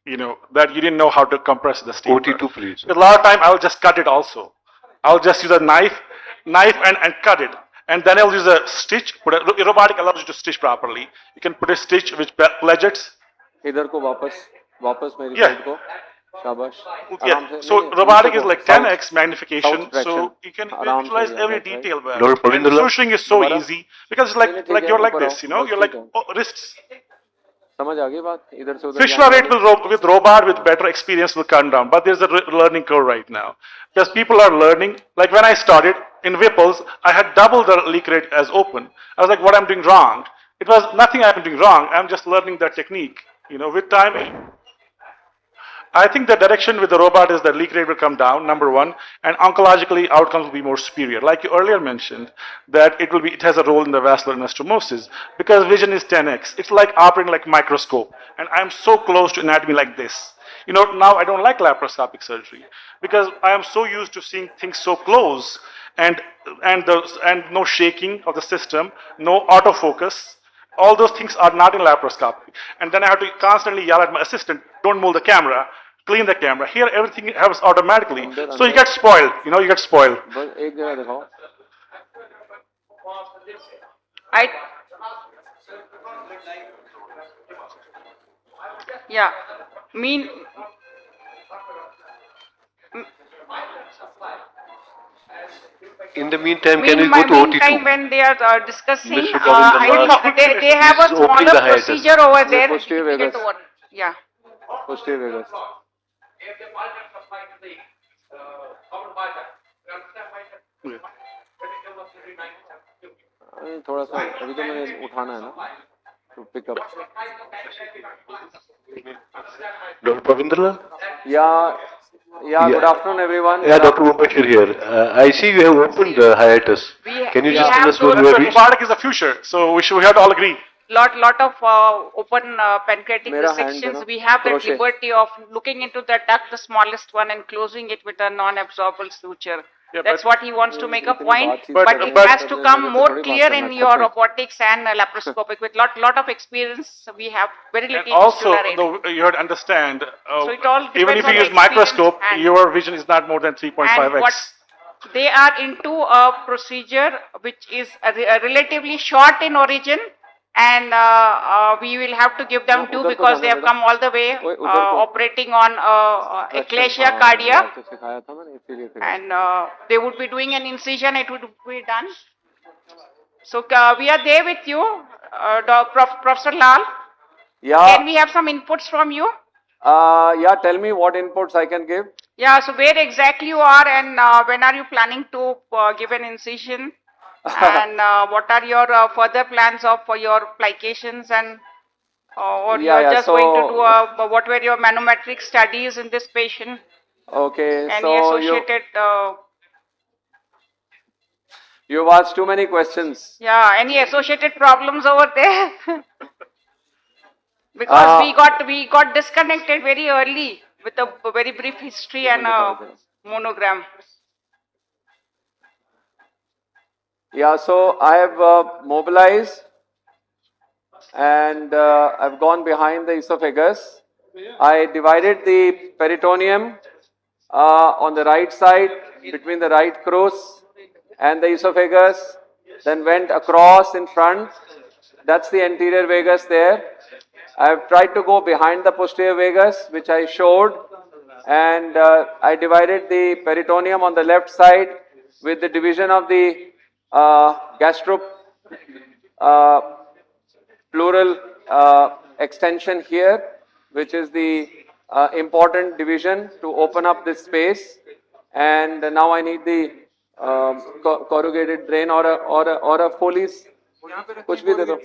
That you didn't know how to compress the stapler. OT-2, please. Because a lot of time, I'll just cut it also. I'll just use a knife and cut it. And then I'll use a stitch. A robotic allows you to stitch properly. You can put a stitch which pledgets. इधर को वापस मेरी side को शाबाश So robotic is like 10x magnification, so you can utilize every detail well. And suturing is so easy because it's like you're like this, you're like wrists. समझ आ गई बात इधर से उधर Fistula rate with robot with better experience will come down, but there's a learning curve right now because people are learning. Like when I started in Whipples, I had double the leak rate as open. I was like, what I'm doing wrong? It was nothing I'm doing wrong. I'm just learning that technique. With time, I think the direction with the robot is that leak rate will come down, number 1, and oncologically outcomes will be more superior. Like you earlier mentioned, that it has a role in the vascular anastomosis because vision is 10x. It's like operating like microscope, and I'm so close to anatomy like this. Now I don't like laparoscopic surgery because I am so used to seeing things so close and no shaking of the system, no autofocus. All those things are not in laparoscopy. And then I have to constantly yell at my assistant, don't move the camera, clean the camera. Here everything happens automatically. So you get spoiled, you get spoiled. In the meantime, can we go to OT2? Meantime, when they are discussing, Mr. Govinda Lal, they have a is opening smaller the hiatus. procedure over there. posterior Keeping it vagus. over. Yeah. Posterior vagus. थोड़ा सा अभी तो मैंने उठाना है ना to pick up. Dr. Pavindra? Yeah, good afternoon everyone. Yeah, Dr. Mubashir here. I see you have opened the hiatus. Can you just tell us where you have reached? Robotic is the future, so we have to all agree. Lot of open pancreatic Mera hand resections. hai na, We have that crochet. liberty of looking into the duct, the smallest one, and closing it with a non-absorbable suture. Yeah, That's what he wants to make a point, But- but it has to come more clear in your robotics and laparoscopic. With lot of experience, we have very And little also, fistula rate. you have to understand, So it all even depends if on you the use microscope, experience and- your vision is not more than And 3.5x. what they are into a procedure which is relatively short in origin, and we will have to give them two because they have come all the way operating on eclasia cardia, तो सिखाया था मैंने इसीलिए फिर and they would be doing an incision. It would be done. So we are there with you, Professor Lal. Yeah. Can we have some inputs from you? Yeah, tell me what inputs I can give. Yeah, so where exactly you are, and when are you planning to give an incision? And what are your further plans for your plications, and or Yeah, you're yeah, just going to so- do what were your manometric studies in this patient? Okay, Any so associated, you've asked too many questions. yeah, any associated problems over there? Because we got disconnected very early with a very brief history and a monogram. Yeah, so I have mobilized and I've gone behind the esophagus. I divided the peritoneum on the right side between the right crus and the esophagus, then went across in front. That's the anterior vagus there. I've tried to go behind the posterior vagus, which I showed, and I divided the peritoneum on the left side with the division of the pleural extension here, which is the important division to open up this space. And now I need the corrugated drain or a Foley's. कुछ भी दे दो.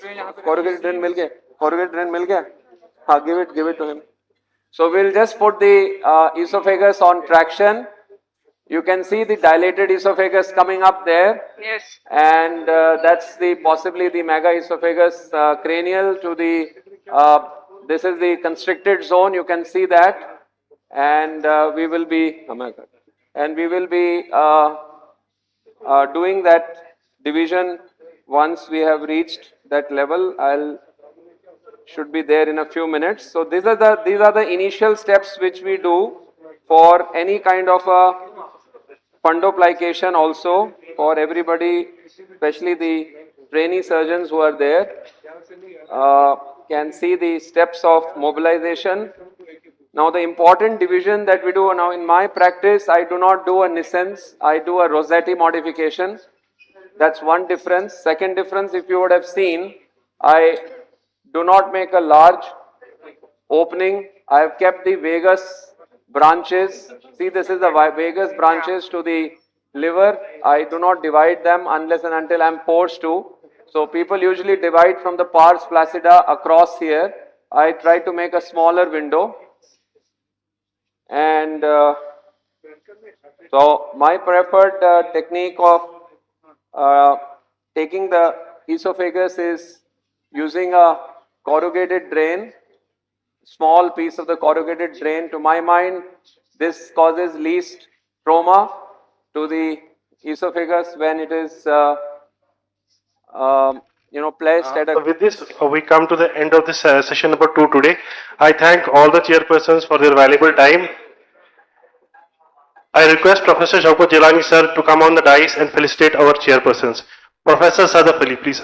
Corrugated drain मिल गया. Corrugated drain मिल गया. हाँ, give it to him. So we'll just put the esophagus on traction. You can see the dilated esophagus coming up there. Yes. And that's the possibly the mega esophagus cranial to the this is the constricted zone. You can see that, and we will be doing that division once we have reached that level. Should be there in a few minutes. So these are the initial steps which we do for any kind of a fundoplication also for everybody, especially the trainee surgeons who are there, can see the steps of mobilization. Now the important division that we do now in my practice, I do not do a Nissen's, I do a Rossetti modification. That's one difference. Second difference, if you would have seen, I do not make a large opening. I have kept the vagus branches. See, this is the vagus branches to the liver. I do not divide them unless and until I am forced to. So people usually divide from the pars flaccida across here. I try to make a smaller window. And so my preferred technique of taking the esophagus is using a corrugated drain, small piece of the corrugated drain. To my mind, this causes least trauma to the esophagus when it is placed at a... With this, we come to the end of this session number 2 today. I thank all the chairpersons for their valuable time. I request Professor Shaukat Jilani sir to come on the dais and felicitate our chairpersons. Professor Sadaf Ali, please.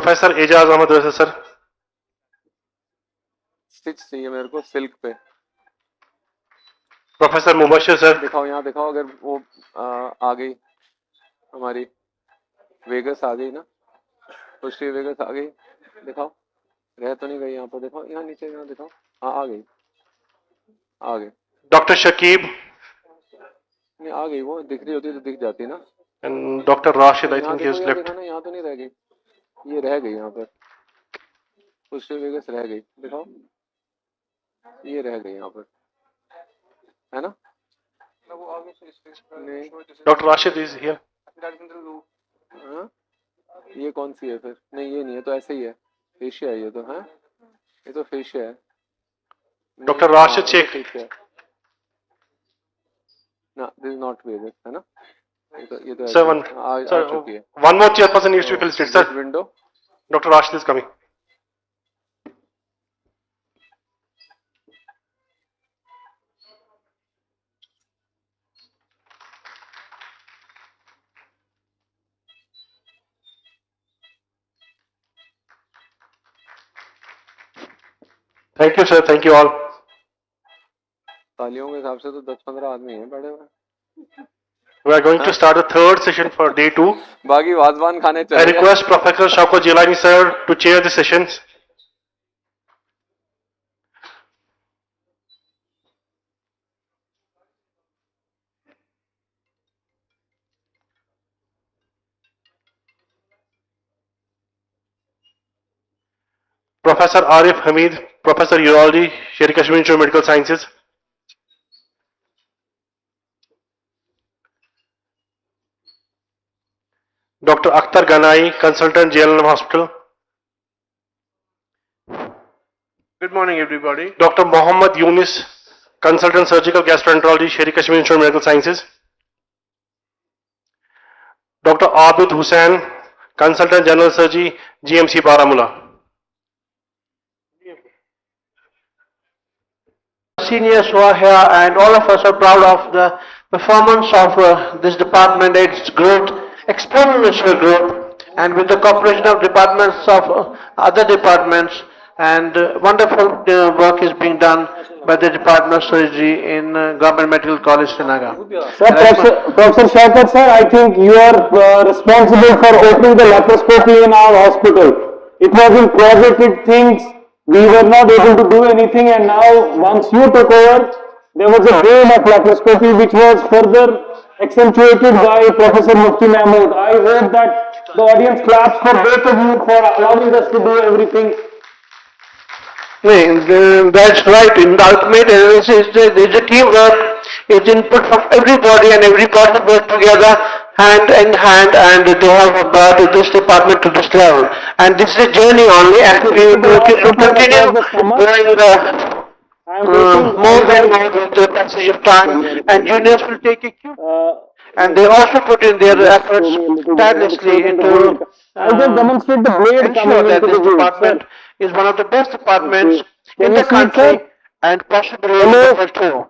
Professor Ejaz Ahmed Raza, sir. Stitch चाहिए मेरे को silk पे. Professor Mubashir, sir. दिखाओ यहाँ दिखाओ अगर वो आ गई हमारी वेगस आ गई ना, पुष्टि वेगस आ गई, दिखाओ रह तो नहीं गई यहाँ पर, दिखाओ यहाँ नीचे यहाँ दिखाओ. हाँ आ गई, आ गई. Dr. Shakib नहीं आ गई, वो दिख रही होती तो दिख जाती ना. and Dr. Rashid, I यहाँ think he देखो, has यहाँ left. देखो ना, यहाँ तो नहीं रह गई, ये रह गई यहाँ पर, पुष्टि वेगस रह गई, दिखाओ ये रह गई यहाँ पर, है ना. नहीं Dr. Rashid is here. हाँ? ये कौन सी है फिर? नहीं ये नहीं है, तो ऐसे ही है, फेशिया है ये तो. हाँ ये तो फेशिया है. Dr. Rashid Sheikh. ना दिस इज नॉट वेगस, है ना. ये तो Sir, one, आ sir, चुकी है. one more chairperson needs to be felicitated, sir. Window. Dr. Rashid is coming. Thank you, sir. Thank you all. तालियों के हिसाब से तो 10-15 आदमी हैं बैठे हुए. We are going to start the third session for day 2. बाकी वाजवान खाने I चले गए. request Professor Shaukat Jilani, sir, to chair the sessions. Professor Arif Hamid, Professor Urology, Sher Kashmir Institute of Medical Sciences. Dr. Akhtar Ganai, Consultant, JLM Hospital. Good morning, everybody. Dr. Mohammad Yunus, Consultant Surgical Gastroenterology, Sher Kashmir Institute of Medical Sciences. Dr. Abid Hussain, Consultant General Surgery, GMC Baramulla. Seniors who are here, and all of us are proud of the performance of this department, its growth, exponential growth, and with the cooperation of departments of other departments, and wonderful work is being done by the Department of Surgery in Government Medical College, Srinagar. Sir, Professor Shaukat sir, I think you are responsible for opening the laparoscopy in our hospital. It was in projected things. We were not able to do anything, and now once you took over, there was a boom of laparoscopy which was further accentuated by Professor Mufti Mahmood. I hope that the audience claps for both of you for allowing us to do everything. That's right. In the ultimate analysis, there is a teamwork, it's input from everybody, and everybody work together hand in hand, and they have brought this department to this level. And this is a journey only, and we will continue going more and more with the passage of time, and juniors will take a cue. And they also put in their efforts tirelessly into demonstrate the blade ensure that this department is one of the best departments in the country, and possibly in the world too.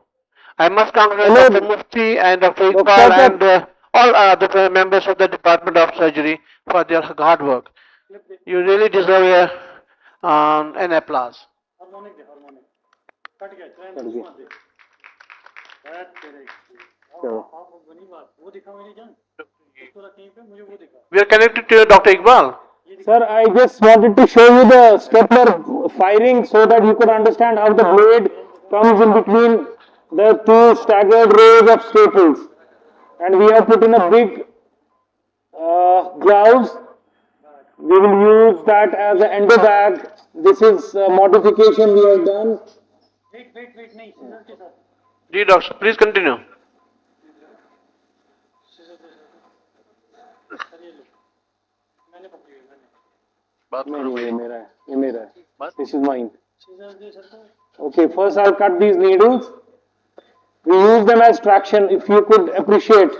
I must congratulate Dr. Mufti and Dr. Iqbal and all other members of the Department of Surgery for their hard work. You really deserve an applause. We are connected to Dr. Iqbal. Sir, I just wanted to show you the stapler firing so that you could understand how the blade comes in between the two staggered rows of staples. And we have put in a big gloves. We will use that as an endo bag. This is a modification we have done. Dear doctor, please continue. This is mine. Okay, first I'll cut these needles. We use them as traction, if you could appreciate.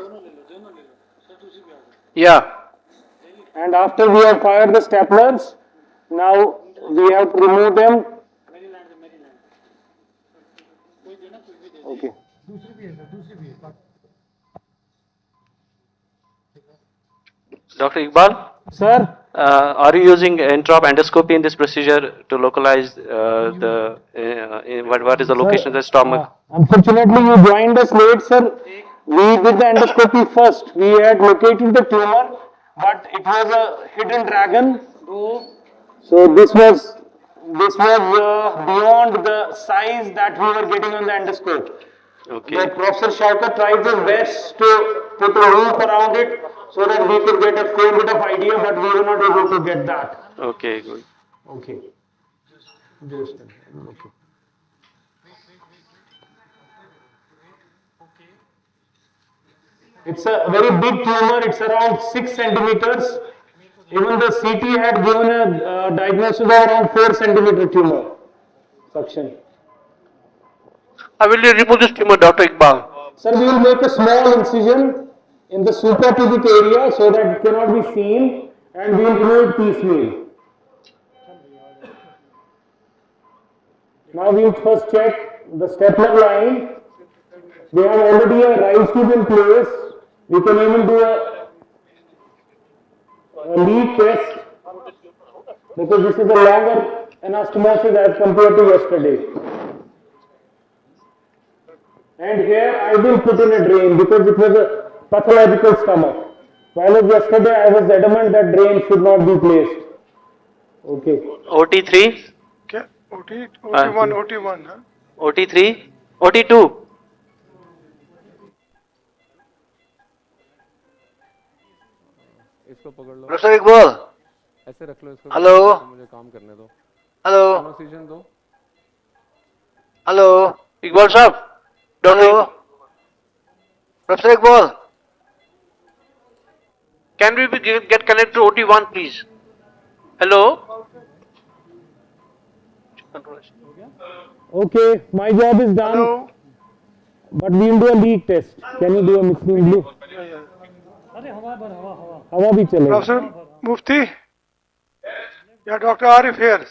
Yeah. And after we have fired the staplers, now we have to remove them. Okay. Dr. Iqbal? Sir? Are you using intraop endoscopy in this procedure to localize what is the location of the stomach? Unfortunately, you joined us late, sir. We did the endoscopy first. We had located the tumor, but it was a hidden dragon. So this was beyond the size that we were getting on the endoscope. Okay. But Professor Shaukat tried his best to put a loop around it so that we could get a fair bit of idea, but we were not able to get that. Okay, good. Okay. Okay. It's a very big tumor. It's around 6 centimeters. Even the CT had given a diagnosis of around 4 centimeter tumor. Suction. I will remove this tumor, Dr. Iqbal. Sir, we will make a small incision in the suprapubic area so that it cannot be seen, and we will remove it piecemeal. Now we will first check the stapler line. We have already a rise tube in place. We can even do a lead test because this is a longer anastomosis as compared to yesterday. And here I will put in a drain because it was a pathological stomach. While yesterday I was adamant that drain should not be placed. Okay. OT3? Okay. OT1, OT1, huh? OT3? OT2? इसको पकड़ लो Professor Iqbal. ऐसे रख लो इसको Hello. मुझे काम करने दो Hello. Oxygen दो Hello. Iqbal sir. Hello. Professor Iqbal. Can we get connected to OT1 please? Hello. Okay, my job is done. Hello. But we will do a leak test. Can you do a mixing blue? हवा भी चलेगा. Professor Mufti. Yeah, Dr. Arif here.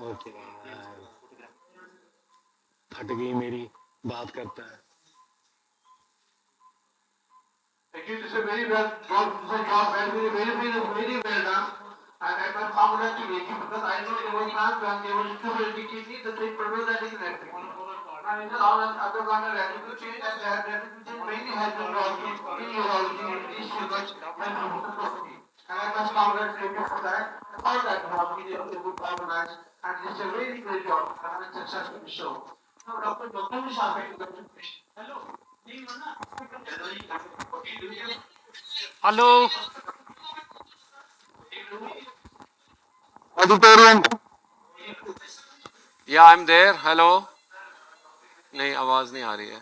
Okay फट गई मेरी बात करता है Thank you. This is very well done. This is job very well done. And I can congratulate you because I know there was not done. There was too many kidney. The thing purpose that is left. And in the other one, radical change and that radical change mainly has been brought in urology and these sugars and pharmacology. And I must congratulate you for that. All that work is a good organized and it's a very great job and a successful show. Now, Dr. Vishal, hello. Hello. Auditorium. Yeah, I'm there. Hello. नहीं आवाज नहीं आ रही है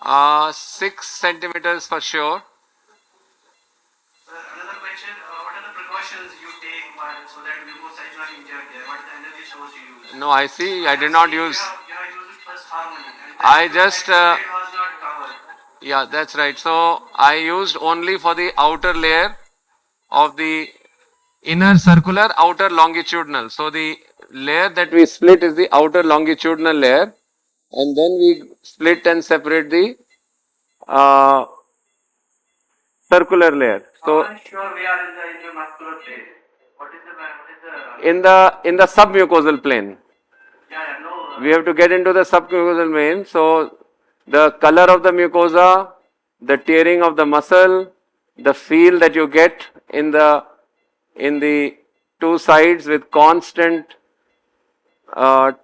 uh, 6 centimeters for sure. Another question, what are the precautions you take so that mucosa is not injured there? What are the energy source you use? No, I see. I did not use. You have used first harmony. I just. Was not covered. Yeah, that's right. So I used only for the outer layer of the inner circular, outer longitudinal. So the layer that we split is the outer longitudinal layer, and then we split and separate the circular layer. So Sure, we are in the muscular plane. What is in the submucosal plane. We have to get into the submucosal plane. So the color of the mucosa, the tearing of the muscle, the feel that you get in the two sides with constant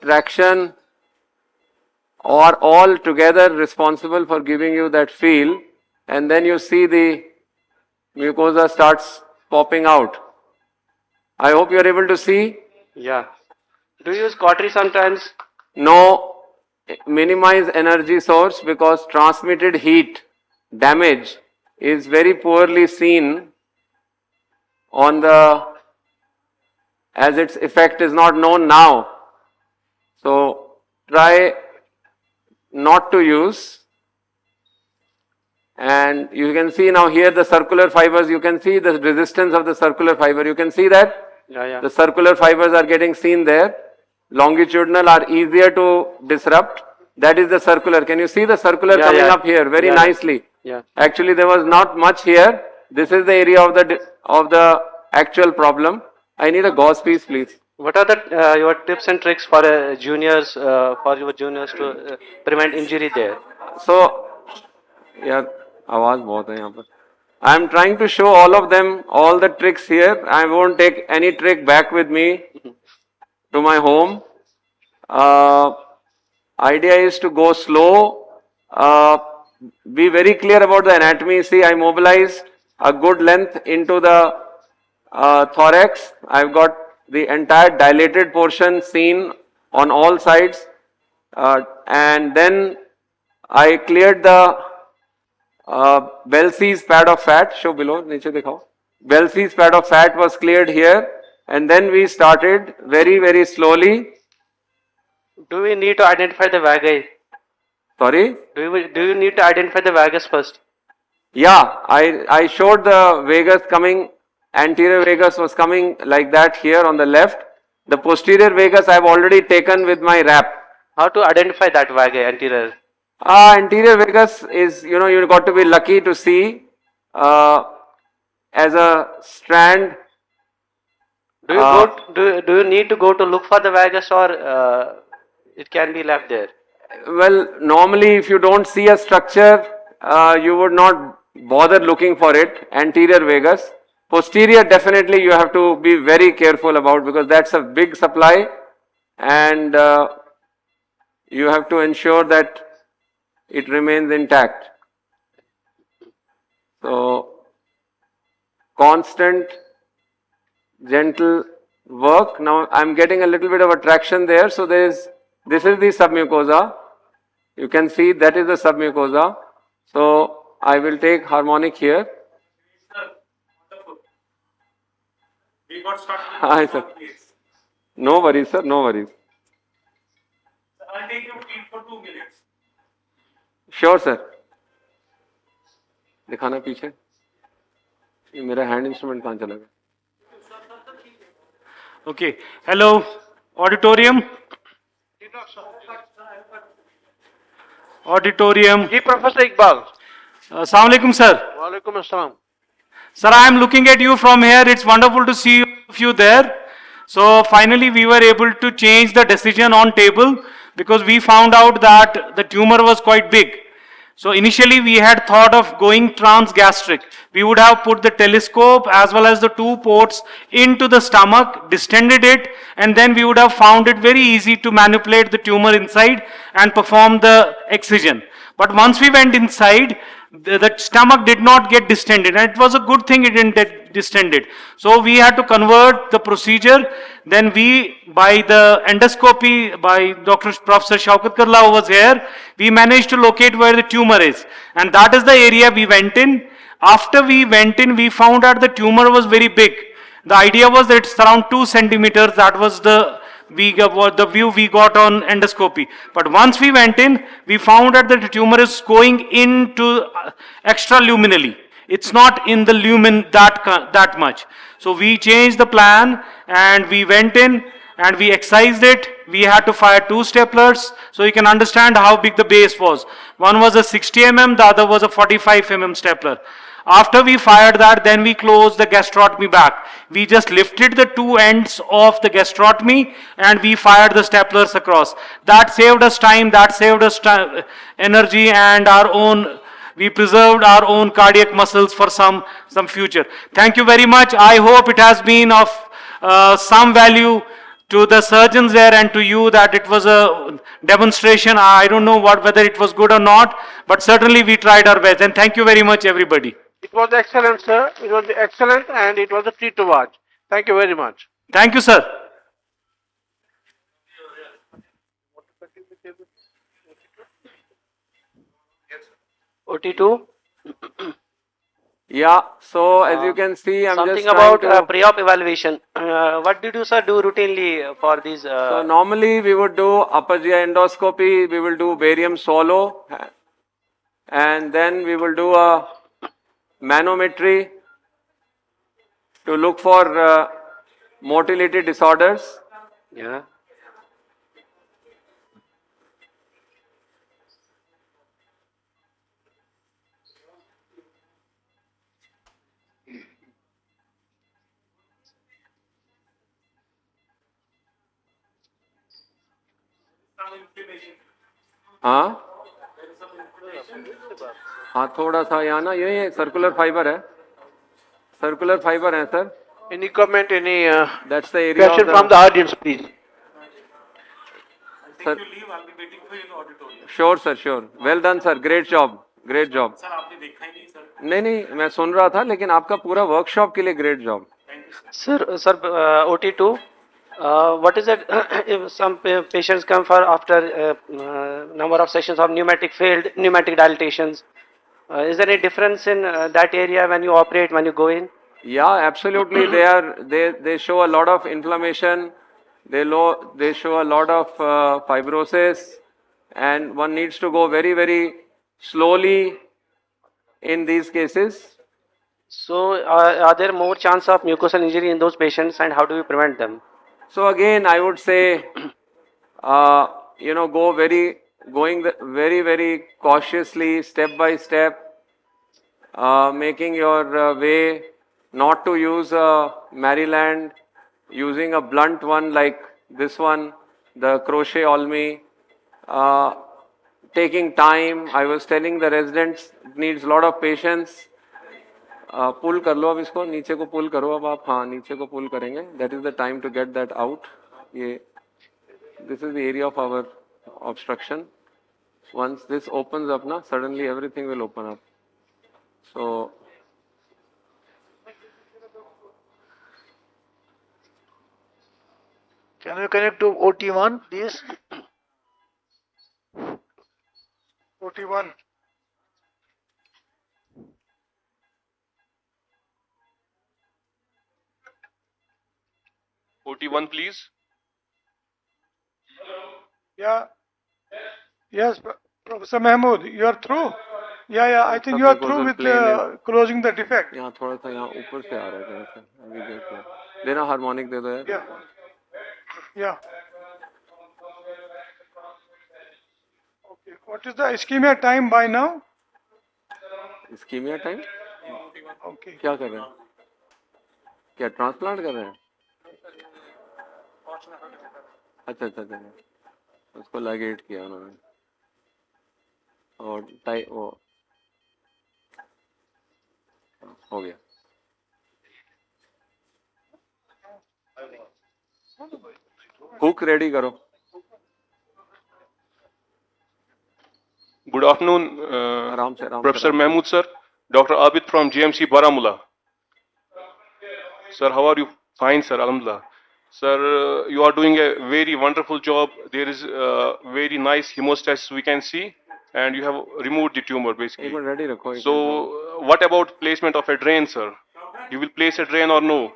traction are all together responsible for giving you that feel, and then you see the mucosa starts popping out. I hope you are able to see. Yeah. Do you use cautery sometimes? No. Minimize energy source because transmitted heat damage is very poorly seen on the, as its effect is not known now. So try not to use. And you can see now here the circular fibers, you can see the resistance of the circular fiber. You can see that? Yeah. The circular fibers are getting seen there. Longitudinal are easier to disrupt. That is the circular. Can you see the circular coming up here very nicely? Yeah. Actually, there was not much here. This is the area of the actual problem. I need a gauze piece, please. What are the your tips and tricks for juniors to prevent injury there? So, yeah, आवाज बहुत है यहाँ पर. I am trying to show all of them, all the tricks here. I won't take any trick back with me to my home. Idea is to go slow, be very clear about the anatomy. See, I mobilized a good length into the thorax. I've got the entire dilated portion seen on all sides, and then I cleared the Belsey's pad of fat. Show below, niche dikhao. Belsey's pad of fat was cleared here, and then we started very slowly. Do we need to identify the vagi? Sorry? Do you need to identify the vagus first? Yeah, I showed the vagus coming, anterior vagus was coming like that here on the left. The posterior vagus I have already taken with my wrap. How to identify that vagi anterior? Anterior vagus is, you've got to be lucky to see as a strand. Do you need to go to look for the vagus, or it can be left there? Well, normally if you don't see a structure, you would not bother looking for it, anterior vagus. Posterior definitely you have to be very careful about because that's a big supply, and you have to ensure that it remains intact. So, constant, gentle work. Now I am getting a little bit of attraction there. So this is the submucosa. You can see that is the submucosa. So I will take harmonic here. We got started. Hi, sir. No worries, sir. No worries. I'll take your feed for Sure, sir. दिखाना पीछे. ये मेरा hand instrument कहाँ चला गया? Okay. Hello, auditorium. Auditorium. जी professor Iqbal. Assalamu alaikum, sir. वालेकुम अस्सलाम. Sir, I am looking at you from here. It's wonderful to see you there. So finally, we were able to change the decision on table because we found out that the tumor was quite big. So initially, we had thought of going transgastric. We would have put the telescope as well as the two ports into the stomach, distended it, and then we would have found it very easy to manipulate the tumor inside and perform the excision. But once we went inside, the stomach did not get distended, and it was a good thing it didn't get distended. So we had to convert the procedure. Then we, by the endoscopy, by Professor Shaukat Karla who was here, we managed to locate where the tumor is, and that is the area we went in. After we went in, we found out the tumor was very big. The idea was that it's around 2 centimeters. That was the view we got on endoscopy. But once we went in, we found out that the tumor is going into extraluminally. It's not in the lumen that much. So we changed the plan and we went in and we excised it. We had to fire 2 staplers so you can understand how big the base was. One was a 60 mm, the other was a 45 mm stapler. After we fired that, then we closed the gastrotomy back. We just lifted the 2 ends of the gastrotomy and we fired the staplers across. That saved us time, that saved us energy and we preserved our own cardiac muscles for some future. Thank you very much. I hope it has been of some value to the surgeons there and to you, that it was a demonstration. I don't know whether it was good or not, but certainly we tried our best. And thank you very much, everybody. It was excellent, sir. It was excellent, and it was a treat to watch. Thank you very much. Thank you, sir. OT2? Yeah, so as you can see, I'm something just about trying to... pre-op evaluation. What did you, sir, do routinely for these? So normally we would do upper GI endoscopy, we will do barium swallow, and then we will do a manometry to look for motility disorders. Yeah. हाँ हाँ थोड़ा सा यहाँ ना ये circular fibre है, circular fibre है sir. Any comment, any that's the area question of the, from the audience, please? Sir, I'll be waiting for you in the auditorium. Sure sir, sure. Well done sir, great job, great job. Sir, आपने देखा ही नहीं sir. नहीं मैं सुन रहा था, लेकिन आपका पूरा वर्कशॉप के लिए great job. Sir, OT2. What is it? If some patients come for after number of sessions of pneumatic failed pneumatic dilatations, is there any difference in that area when you operate, when you go in? Yeah, absolutely. They show a lot of inflammation. They show a lot of fibrosis, and one needs to go very, very slowly in these cases. So, are there more chance of mucosal injury in those patients, and how do we prevent them? So again, I would say, going very, very cautiously, step by step, making your way, not to use a Maryland, using a blunt one like this one, the crochet olmi, taking time. I was telling the residents, it needs a lot of patience. पुल कर लो अब इसको, नीचे को पुल करो अब आप. हाँ, नीचे को पुल करेंगे. That is the time to get that out. ये, this is the area of our obstruction. Once this opens up, na, suddenly everything will open up. So, can you connect to OT1, please? OT1. OT1, please. Yeah. Yes, Professor Mahmood, you are through? Yeah, I think you are through with closing the defect. यहाँ थोड़ा सा यहाँ ऊपर से आ रहा है कहीं से अभी देखो देना हार्मोनिक दे दो यार Yeah. Yeah. Okay. What is the ischemia time by now? Ischemia time Okay. क्या कर रहे हैं क्या ट्रांसप्लांट कर रहे हैं अच्छा अच्छा अच्छा उसको लाइगेट किया उन्होंने और टाइ वो हो गया हुक रेडी करो Good afternoon, Professor Mahmood sir, Dr. Abid from GMC Baramulla. Sir, how are you? Fine, sir, Alhamdulillah. Sir, you are doing a very wonderful job. There is very nice hemostasis we can see, and you have removed the tumor basically. ready रखो So, what about placement of a drain, sir? You will place a drain or no?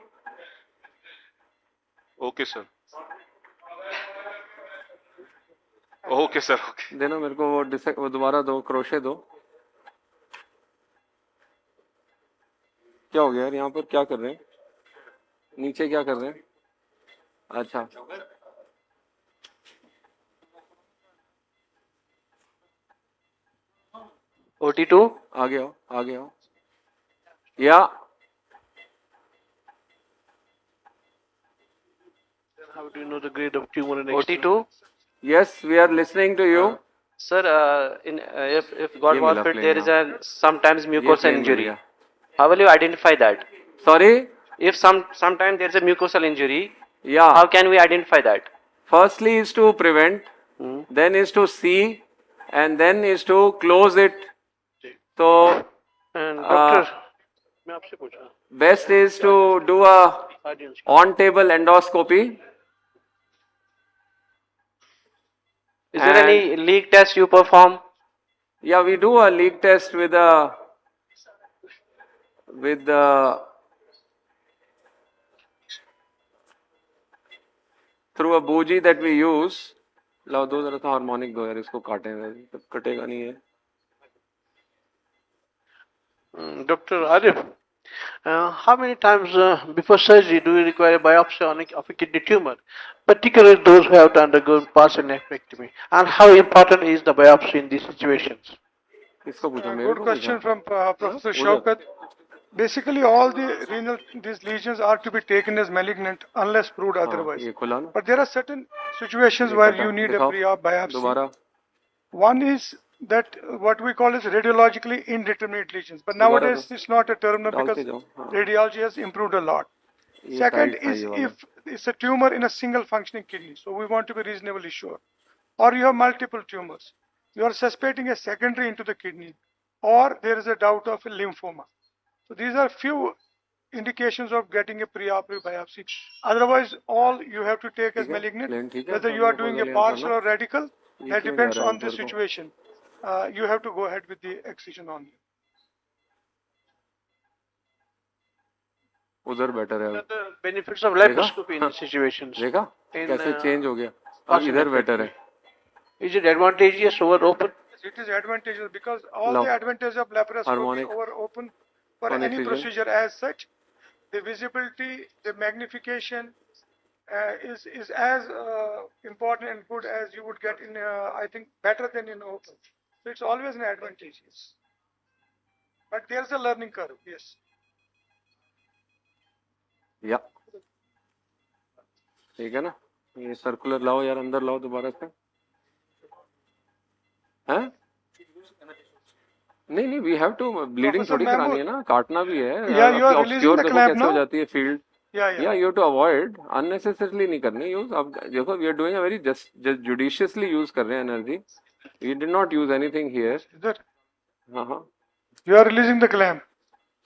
Okay, sir. Okay, sir. Okay. देना मेरे को वो दोबारा दो crochet दो क्या हो गया यार यहाँ पर क्या कर रहे हैं नीचे क्या कर रहे हैं अच्छा OT2 आ गया या How do you know the grade of tumor in OT2 yes we are listening to you sir if God forbid there is a sometimes mucosal injury how will you identify that sorry if sometimes there is a mucosal injury yeah how can we identify that firstly is to prevent then is to see and then is to close it so doctor मैं आपसे पूछा best is to do a on table endoscopy is there any leak test you perform yeah we do a leak test with the through a bougie that we use लाओ दो जरा सा harmonic दो यार इसको काटे कटेगा नहीं है Dr. Arif, how many times before surgery do you require a biopsy of a kidney tumor, particularly those who have to undergo partial nephrectomy? And how important is the biopsy in these situations? Good question from Professor Shaukat. Basically, all these lesions are to be taken as malignant unless proved otherwise. But there are certain situations where you need a pre-op biopsy. One is that what we call is radiologically indeterminate lesions. But nowadays it's not a term because radiology has improved a lot. Second is if it's a tumor in a single functioning kidney. So we want to be reasonably sure. Or you have multiple tumors. You are suspecting a secondary into the kidney. Or there is a doubt of a lymphoma. So these are few indications of getting a preoperative biopsy. Otherwise, all you have to take as malignant, whether you are doing a partial or radical, that depends on the situation. You have to go ahead with the excision only. उधर better है The benefits of laparoscopy in these situations. देखा कैसे change हो गया अब इधर better है Is it advantageous over open? It is advantageous because all the advantages of laparoscopy over open for any procedure as such, the visibility, the magnification is as important and good as you would get in, I think, better than in open. So it's always an advantage. But there's a learning curve, yes. या ठीक है ना ये circular लाओ यार अंदर लाओ दोबारा से हैं नहीं वी हैव टू ब्लीडिंग थोड़ी करानी है ना काटना भी है ऑब्स्क्योर देखो कैसे हो जाती है फील्ड या you have to avoid unnecessarily नहीं करनी यूज अब देखो we are doing a very judiciously use कर रहे हैं energy we did not use anything here हाँ you are releasing the clamp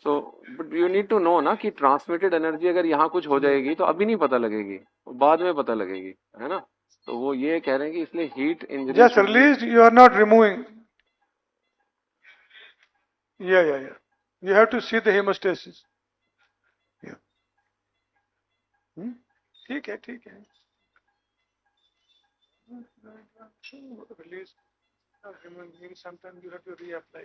so but you need to know ना कि ट्रांसमिटेड एनर्जी अगर यहाँ कुछ हो जाएगी तो अभी नहीं पता लगेगी बाद में पता लगेगी है ना तो वो ये कह रहे हैं कि इसलिए heat injury just release you are not removing yeah you have to see the hemostasis ठीक है release Maybe sometimes you have to reapply.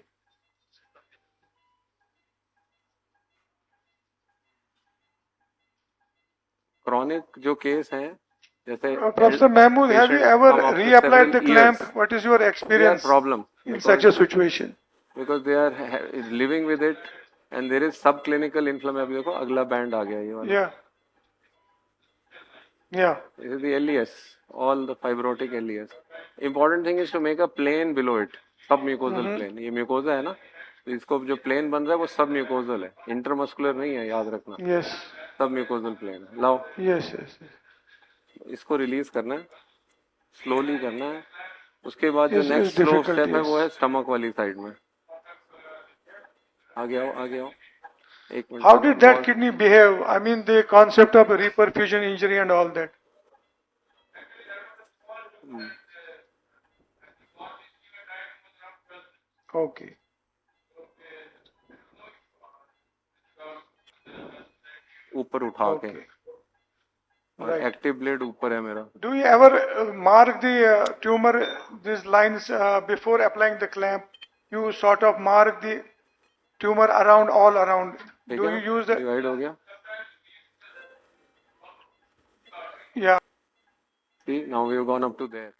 Chronic जो case हैं, जैसे Professor Mahmood, have you patient ever come after reapplied the several years, clamp? What is your they are experience problem in such a situation? because they are living with it and there is subclinical inflammation. अभी देखो अगला band आ गया ये वाला. Yeah. Yeah. This is the LES, all the fibrotic LES. Important thing is to make a plane below it, submucosal plane. ये mucosa है ना, तो इसको जो plane बन रहा है वो submucosal है, intermuscular नहीं है, याद रखना. Yes. Submucosal plane है. लाओ. Yes, yes. इसको release करना है, slowly करना है. उसके बाद जो Yes, next yes, slow difficult, step है yes. वो है stomach वाली side में. आगे आओ, आगे आओ. एक minute. How did that kidney behave? I mean, the concept of reperfusion injury and all that. Okay. ऊपर उठा के. Okay. और Right. active blade ऊपर है मेरा. Do you ever mark the tumor, these lines before applying the clamp? You sort of mark the tumor around, all around. ठीक Do है? you use the? Divide हो गया. Yeah. See, now we have gone up to there.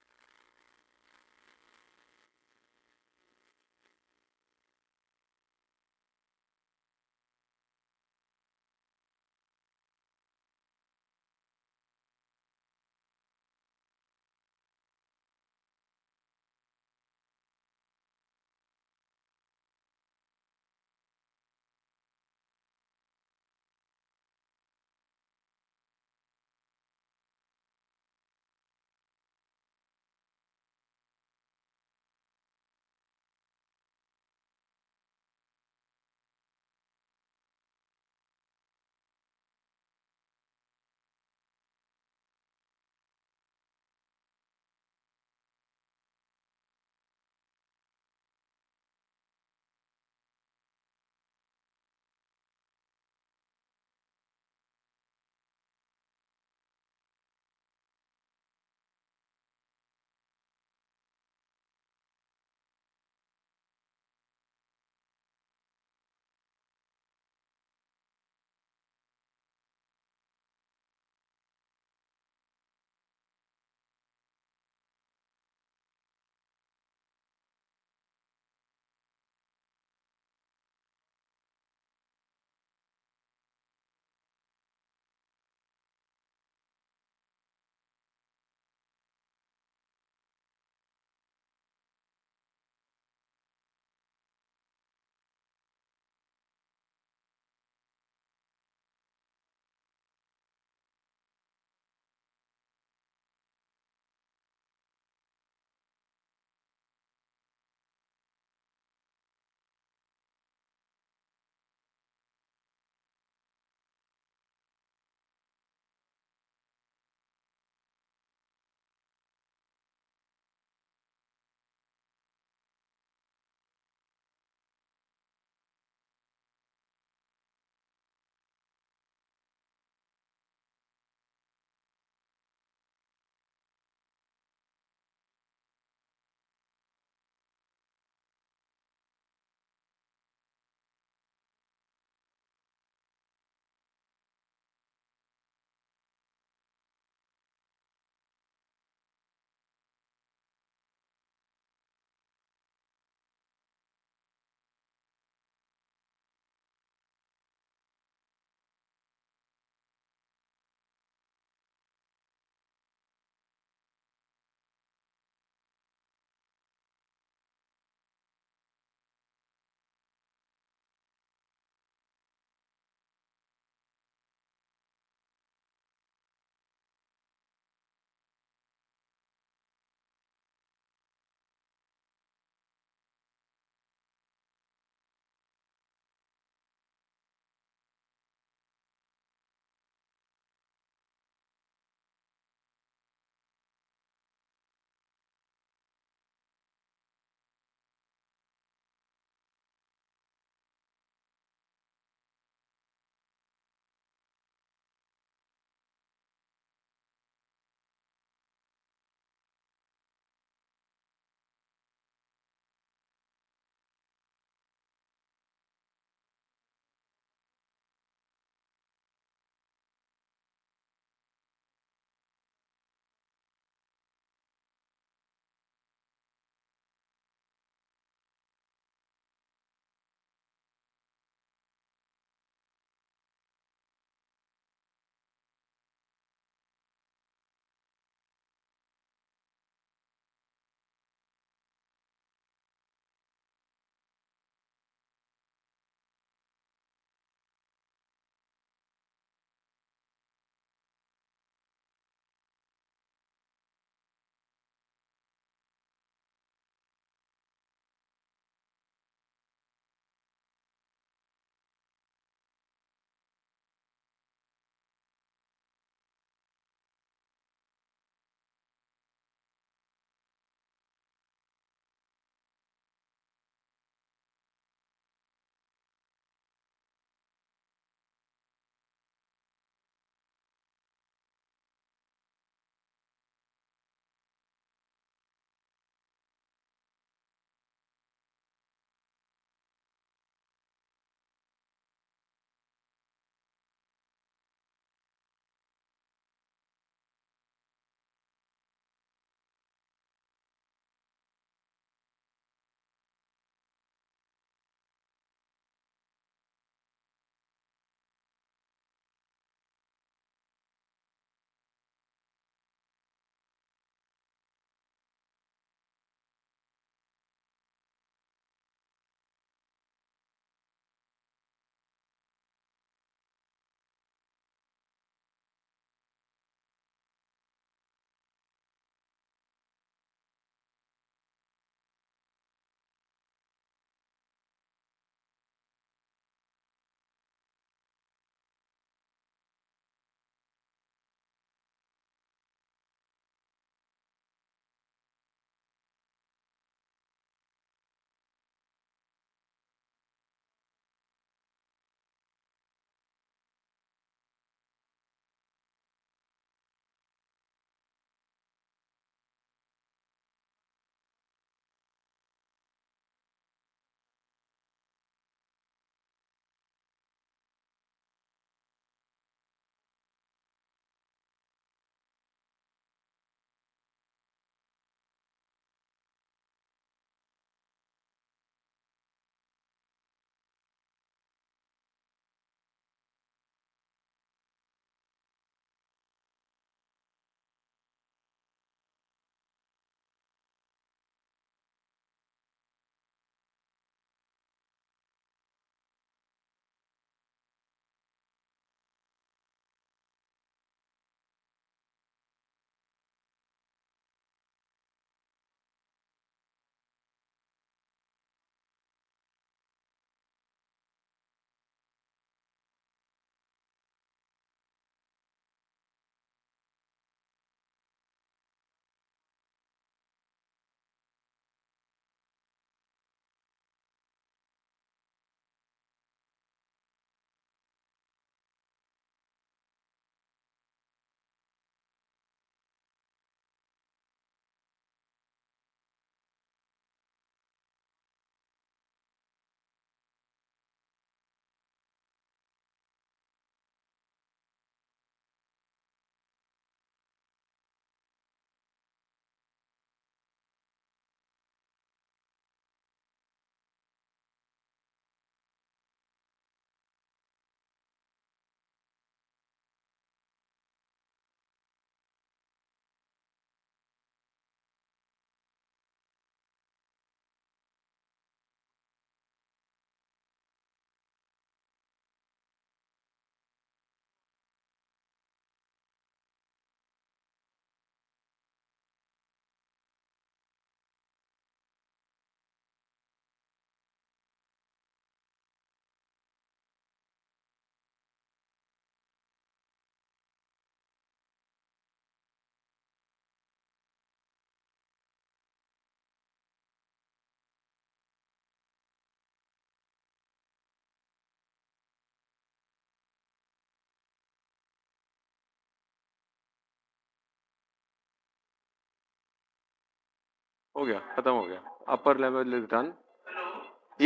हो गया, खत्म हो गया. Upper level is done.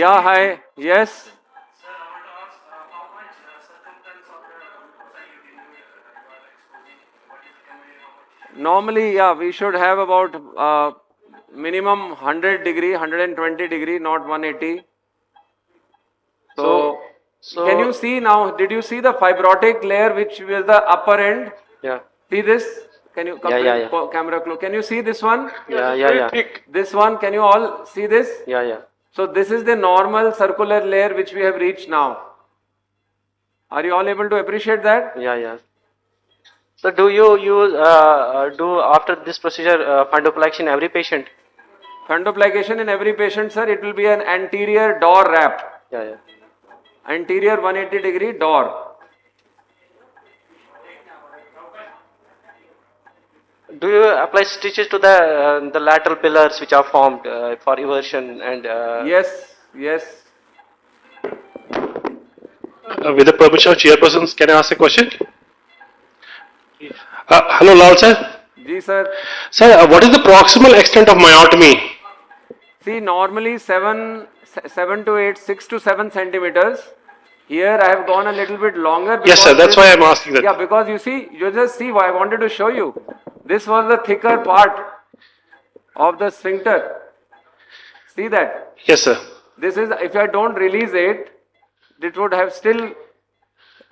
Yeah, hi. Yes. Normally, yeah, we should have about minimum 100 degree, 120 degree, not 180. So, can you see now, did you see the fibrotic layer which was the upper end? Yeah. See this? Can you come Yeah. camera close? Can you see this one? Yeah. This one, can you all see this? Yeah. So this is the normal circular layer which we have reached now. Are you all able to appreciate that? Yeah. So do you do after this procedure fundoplication in every patient? Fundoplication in every patient, sir, it will be an anterior door wrap. Yeah. Anterior 180 degree door. Do you apply stitches to the lateral pillars which are formed for eversion and? Yes. With the permission of chairpersons, can I ask a question? Hello, Lal sir. Ji sir. Sir, what is the proximal extent of myotomy? See, normally 7 to 8, 6 to 7 centimeters. Here I have gone a little bit longer. Yes, sir. That's why I'm asking that. Yeah, because you see, you just see why I wanted to show you. This was the thicker part of the sphincter. See that? Yes, sir. This is, if I don't release it, it would have still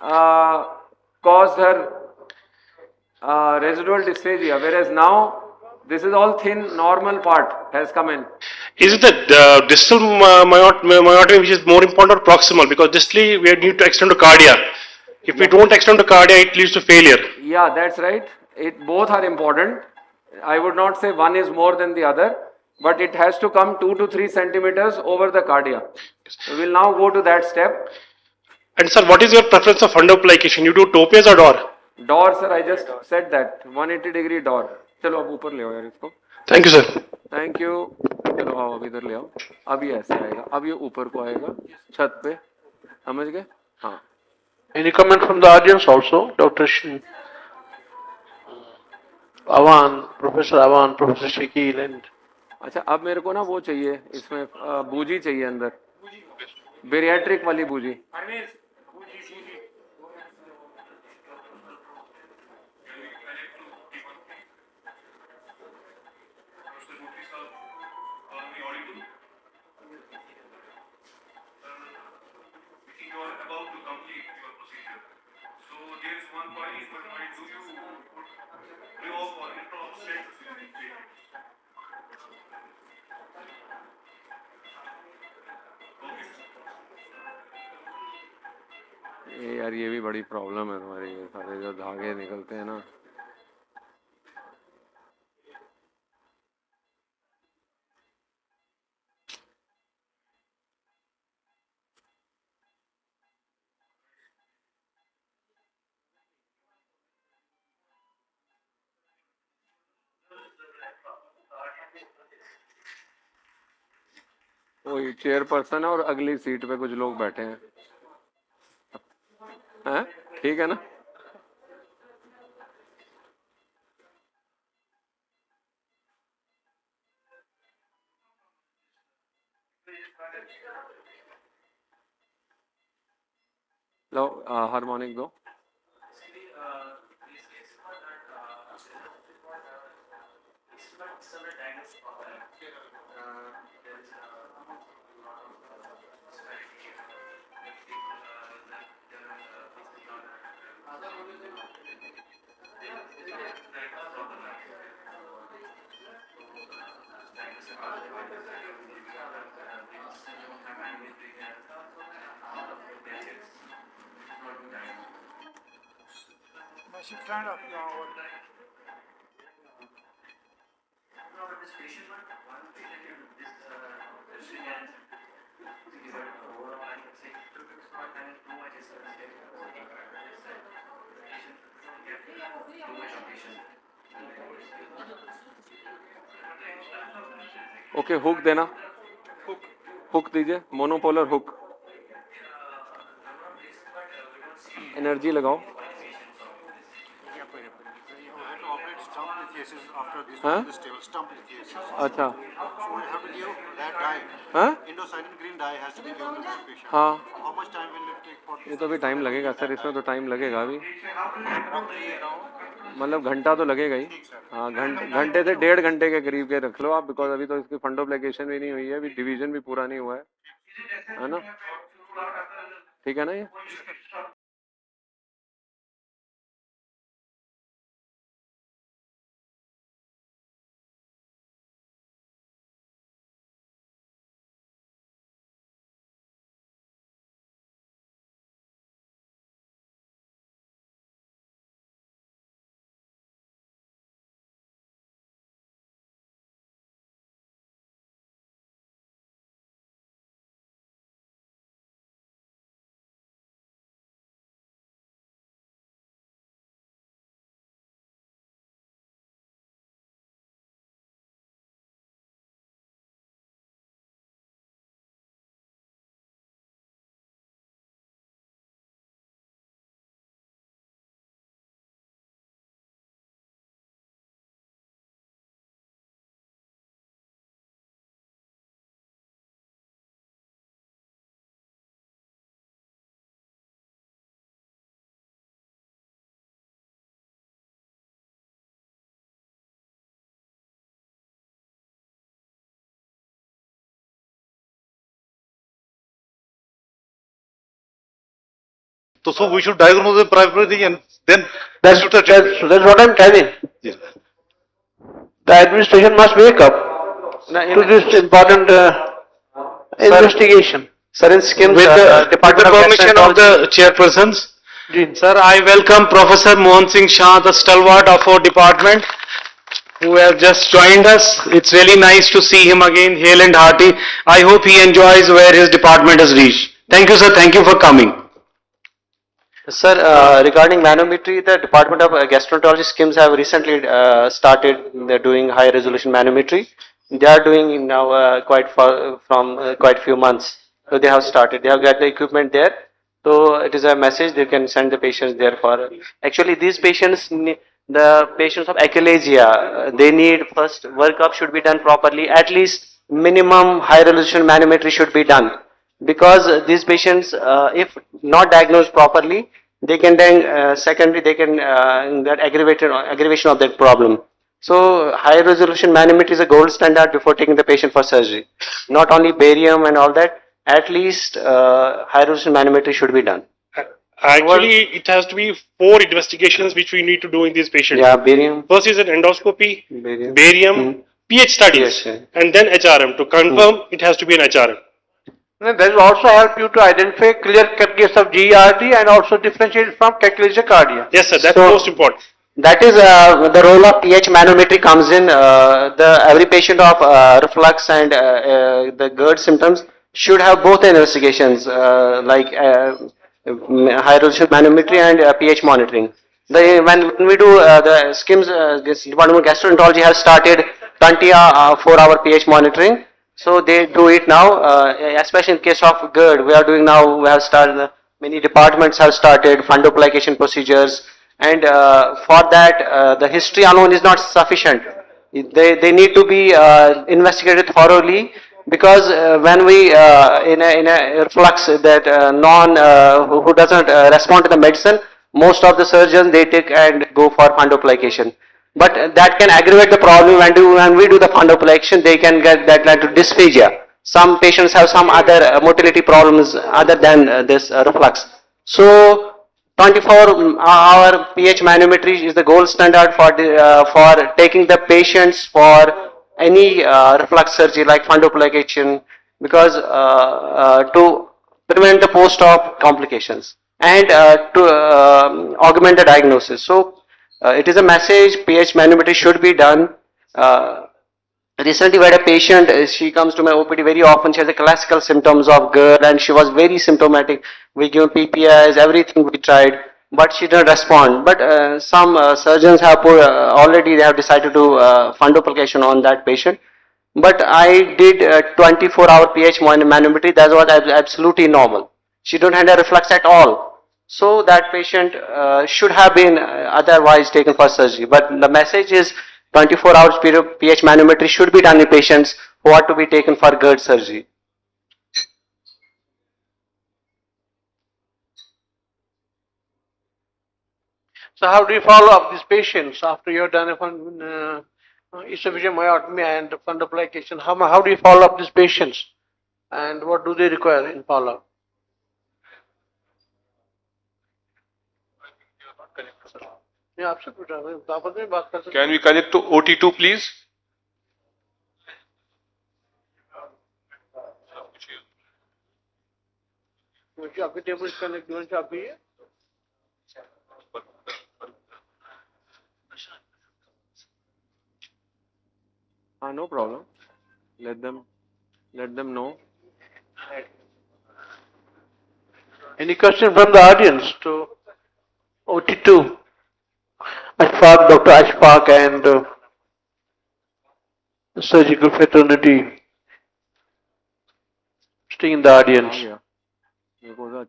caused her residual dysphagia. Whereas now, this is all thin, normal part has come in. Is it the distal myotomy which is more important or proximal? Because distally we need to extend to cardia. If we don't extend to cardia, it leads to failure. Yeah, that's right. Both are important. I would not say one is more than the other, but it has to come 2 to 3 centimeters over the cardia. We will now go to that step. And sir, what is your preference of fundoplication? You do topias or door? Door, sir, I just said that. 180 degree door. चलो अब ऊपर ले आओ यार इसको. Thank you, sir. Thank you. चलो आओ अब इधर ले आओ. अब ये ऐसे आएगा. अब ये ऊपर को आएगा छत पे. समझ गए? हाँ. Any comment from the audience also, Dr. Avan, Professor Avan, Professor Shakil and... अच्छा, अब मेरे को ना वो चाहिए, इसमें बूजी चाहिए अंदर. बेरियाट्रिक वाली बूजी. यार ये भी बड़ी प्रॉब्लम है तुम्हारी, ये सारे जो धागे निकलते हैं ना. वही चेयरपर्सन है और अगली सीट पे कुछ लोग बैठे हैं. हैं? ठीक है ना? लो हार्मोनिक दो. Stand up. ओके, हुक देना. हुक दीजिए, मोनोपोलर हुक. एनर्जी लगाओ. हाँ? अच्छा हाँ? हाँ ये तो अभी टाइम लगेगा सर, इसमें तो टाइम लगेगा अभी, मतलब घंटा तो लगेगा ही। हाँ घंटे से 1.5 घंटे के करीब के रख लो आप, बिकॉज अभी तो इसकी फंड एप्लीकेशन भी नहीं हुई है, अभी डिवीजन भी पूरा नहीं हुआ है ना? ठीक है ना ये? So we should diagnose the primary and then That's what I'm telling. Yes. The administration must wake up to this important investigation. Sir, in schemes, With the Department of permission of the chairpersons, sir, I welcome Professor Mohan Singh Shah, the stalwart of our department, who have just joined us. It's really nice to see him again, hale and hearty. I hope he enjoys where his department has reached. Thank you, sir. Thank you for coming. Sir, regarding manometry, the Department of Gastroenterology schemes have recently started. They're doing high resolution manometry. They are doing now quite far from quite few months. So they have started. They have got the equipment there. So it is a message they can send the patients there for. Actually, these patients, the patients of achalasia, they need first workup should be done properly. At least minimum high resolution manometry should be done, because these patients, if not diagnosed properly, they can then secondly they can get aggravation of that problem. So high resolution manometry is a gold standard before taking the patient for surgery. Not only barium and all that, at least high resolution manometry should be done. Actually, it has to be 4 investigations which we need to do in these patients. Yeah, barium. First is an endoscopy, Barium. barium, pH studies, and then HRM. To confirm, it has to be an HRM. That will also help you to identify clear-cut case of GERD and also differentiate it from achalasia cardia. Yes, sir. That's So- most important. That is the role of pH manometry comes in. Every patient of reflux and the GERD symptoms should have both investigations like high resolution manometry and pH monitoring. When we do the schemes, this Department of Gastroenterology has started 24-hour pH monitoring. So they do it now, especially in case of GERD. We are doing now. We have started. Many departments have started fundoplication procedures. And for that, the history alone is not sufficient. They need to be investigated thoroughly, because when we in a reflux that who doesn't respond to the medicine, most of the surgeons they take and go for fundoplication. But that can aggravate the problem. When we do the fundoplication, they can get that led to dysphagia. Some patients have some other motility problems other than this reflux. So 24-hour pH manometry is the gold standard for taking the patients for any reflux surgery like fundoplication, because to prevent the post-op complications and to augment the diagnosis. So it is a message, pH manometry should be done. Recently we had a patient, she comes to my OPD very often. She has the classical symptoms of GERD and she was very symptomatic. We gave PPIs, everything we tried, but she didn't respond. But some surgeons have already they have decided to do fundoplication on that patient. But I did 24-hour pH manometry. That was absolutely normal. She don't have a reflux at all. So that patient should have been otherwise taken for surgery. But the message is 24 hours pH manometry should be done in patients who are to be taken for GERD surgery. So how do you follow up these patients after you're done a esophageal myotomy and fundoplication? How do you follow up these patients? And what do they require in follow-up? Yeah, absolutely. Can we connect to OT-2, please? No problem. Let them know. Any question from the audience to OT2? Ashfaq, Dr. Ashfaq and surgical fraternity staying in the audience. Iqbal